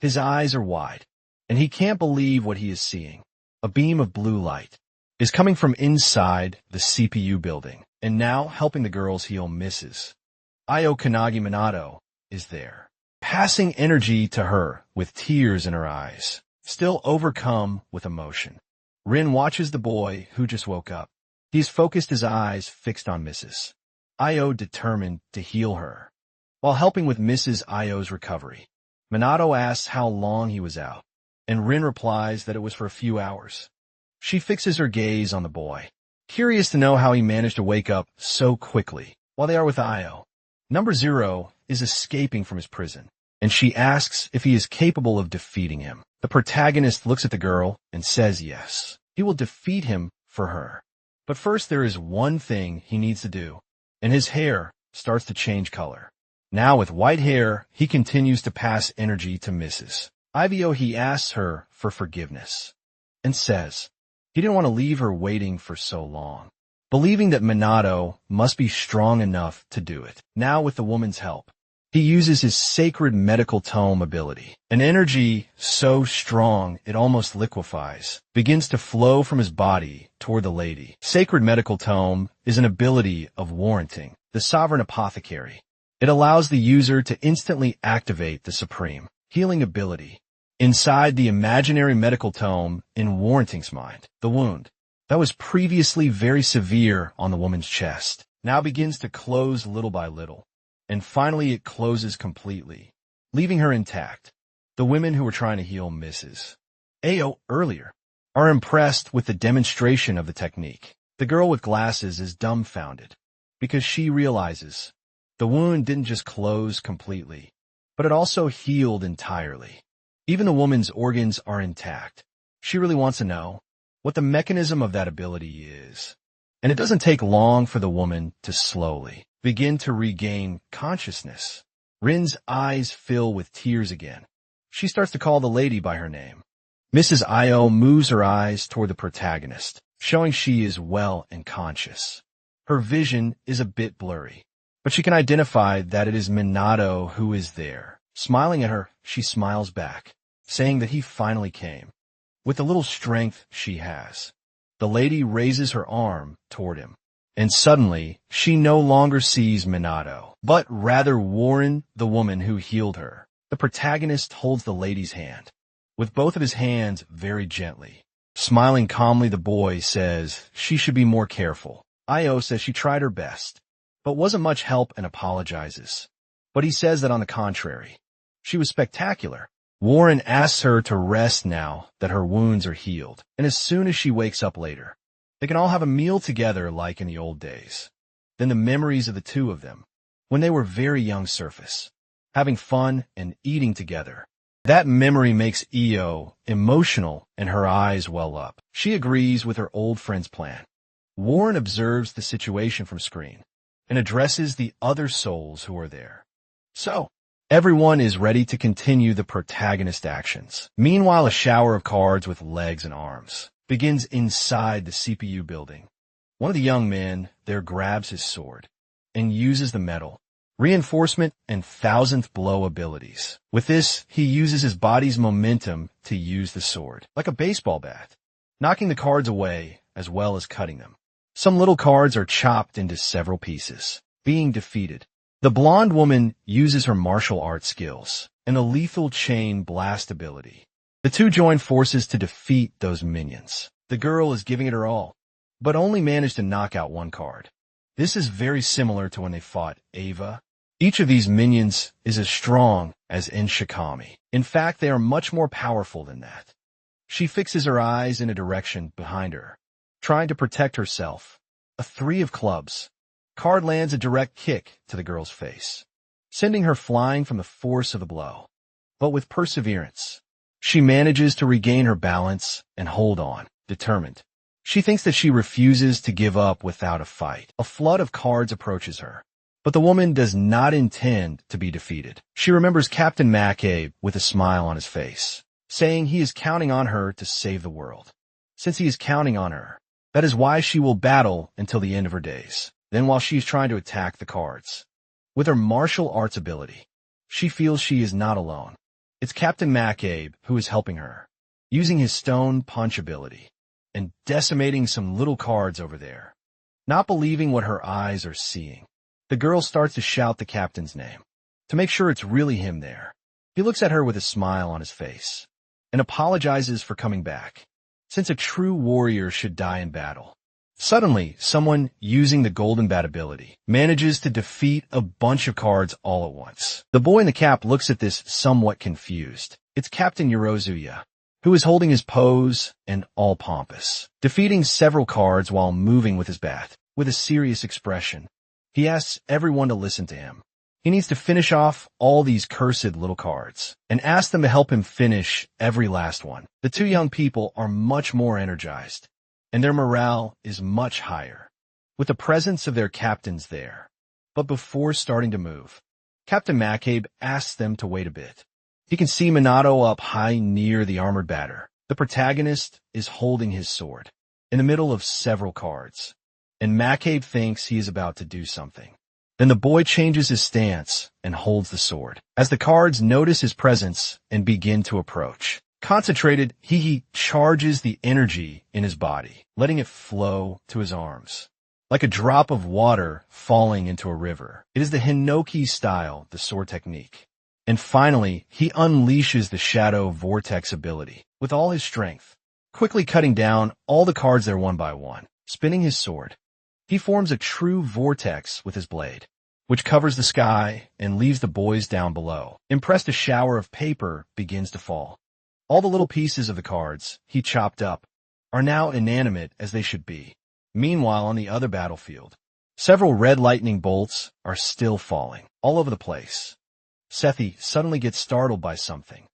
His eyes are wide, and he can't believe what he is seeing. A beam of blue light is coming from inside the CPU building, and now helping the girls heal Mrs. Io. Kanagi Minato is there, passing energy to her with tears in her eyes, still overcome with emotion. Rin watches the boy who just woke up. He's focused his eyes fixed on Mrs. Io, determined to heal her. While helping with Mrs. Io's recovery, Minato asks how long he was out, and Rin replies that it was for a few hours. She fixes her gaze on the boy, curious to know how he managed to wake up so quickly while they are with Io. Number Zero is escaping from his prison, and she asks if he is capable of defeating him. The protagonist looks at the girl and says yes, he will defeat him for her. But first there is one thing he needs to do, and his hair starts to change color. Now with white hair, he continues to pass energy to Mrs. Ivio. He asks her for forgiveness and says he didn't want to leave her waiting for so long, believing that Minato must be strong enough to do it. Now with the woman's help, he uses his sacred medical tome ability. An energy so strong it almost liquefies begins to flow from his body toward the lady. Sacred medical tome is an ability of warranting the sovereign apothecary. It allows the user to instantly activate the supreme healing ability inside the imaginary medical tome in Warranting's mind. The wound that was previously very severe on the woman's chest now begins to close little by little, and finally it closes completely, leaving her intact. The women who were trying to heal Mrs. Ao earlier are impressed with the demonstration of the technique. The girl with glasses is dumbfounded because she realizes the wound didn't just close completely, but it also healed entirely. Even the woman's organs are intact. She really wants to know what the mechanism of that ability is. And it doesn't take long for the woman to slowly begin to regain consciousness. Rin's eyes fill with tears again, She starts to call the lady by her name. Mrs. Io moves her eyes toward the protagonist, showing she is well and conscious. Her vision is a bit blurry, but she can identify that it is Minato who is there. Smiling at her, she smiles back, saying that he finally came. With the little strength she has, the lady raises her arm toward him, and suddenly she no longer sees Minato, but rather Warren, the woman who healed her. The protagonist holds the lady's hand, with both of his hands very gently. Smiling calmly, the boy says she should be more careful. Io says she tried her best, but wasn't much help and apologizes. But he says that on the contrary, she was spectacular. Warren asks her to rest now that her wounds are healed, and as soon as she wakes up later, they can all have a meal together like in the old days. Then the memories of the two of them, when they were very young, surface, having fun and eating together. That memory makes Io emotional and her eyes well up. She agrees with her old friend's plan. Warren observes the situation from screen and addresses the other souls who are there. So, everyone is ready to continue the protagonist actions. Meanwhile, a shower of cards with legs and arms begins inside the CPU building. One of the young men there grabs his sword and uses the metal, reinforcement, and thousandth blow abilities. With this, he uses his body's momentum to use the sword, like a baseball bat, knocking the cards away as well as cutting them. Some little cards are chopped into several pieces, being defeated. The blonde woman uses her martial arts skills and a lethal chain blast ability. The two join forces to defeat those minions. The girl is giving it her all, but only managed to knock out one card. This is very similar to when they fought Ava. Each of these minions is as strong as Shikami. In fact, they are much more powerful than that. She fixes her eyes in a direction behind her, trying to protect herself. A 3 of clubs. Card lands a direct kick to the girl's face, sending her flying from the force of the blow. But with perseverance, she manages to regain her balance and hold on, determined. She thinks that she refuses to give up without a fight. A flood of cards approaches her, but the woman does not intend to be defeated. She remembers Captain McCabe with a smile on his face, saying he is counting on her to save the world. Since he is counting on her, that is why she will battle until the end of her days. Then while she is trying to attack the cards, with her martial arts ability, she feels she is not alone. It's Captain McCabe who is helping her, using his stone punch ability, and decimating some little cards over there. Not believing what her eyes are seeing, the girl starts to shout the captain's name, to make sure it's really him there. He looks at her with a smile on his face, and apologizes for coming back, since a true warrior should die in battle. Suddenly, someone using the golden bat ability manages to defeat a bunch of cards all at once. The boy in the cap looks at this somewhat confused. It's Captain Yorozuya, who is holding his pose and all pompous, defeating several cards while moving with his bat. With a serious expression, he asks everyone to listen to him. He needs to finish off all these cursed little cards, and asks them to help him finish every last one. The two young people are much more energized, and their morale is much higher, with the presence of their captains there. But before starting to move, Captain McCabe asks them to wait a bit. He can see Minato up high near the armored batter. The protagonist is holding his sword, in the middle of several cards, and McCabe thinks he is about to do something. Then the boy changes his stance and holds the sword, as the cards notice his presence and begin to approach. Concentrated, he charges the energy in his body, letting it flow to his arms, like a drop of water falling into a river. It is the Hinoki style, the sword technique. And finally, he unleashes the Shadow Vortex ability with all his strength, quickly cutting down all the cards there one by one. Spinning his sword, he forms a true vortex with his blade, which covers the sky and leaves the boys down below. Impressed, a shower of paper begins to fall. All the little pieces of the cards he chopped up are now inanimate as they should be. Meanwhile, on the other battlefield, several red lightning bolts are still falling all over the place. Sethi suddenly gets startled by something,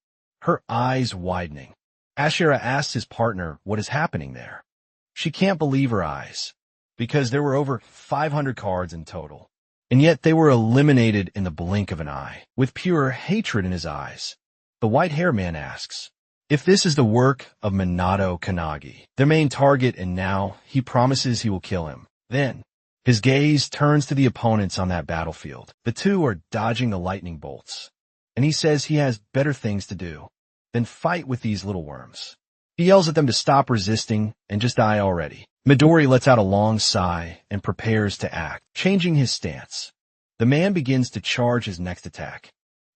her eyes widening. Ashira asks his partner what is happening there. She can't believe her eyes, because there were over 500 cards in total, and yet they were eliminated in the blink of an eye, with pure hatred in his eyes. The white-haired man asks if this is the work of Minato Kanagi, their main target, and now he promises he will kill him. Then, his gaze turns to the opponents on that battlefield. The two are dodging the lightning bolts, and he says he has better things to do than fight with these little worms. He yells at them to stop resisting and just die already. Midori lets out a long sigh and prepares to act, changing his stance. The man begins to charge his next attack.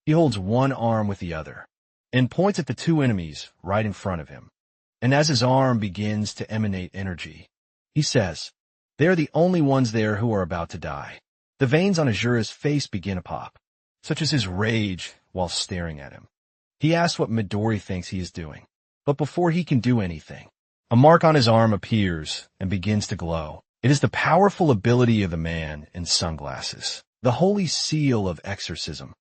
He holds one arm with the other and points at the two enemies right in front of him. And as his arm begins to emanate energy, he says, "They are the only ones there who are about to die." The veins on Azura's face begin to pop, such as his rage while staring at him. He asks what Midori thinks he is doing, but before he can do anything, a mark on his arm appears and begins to glow. It is the powerful ability of the man in sunglasses, the holy seal of exorcism.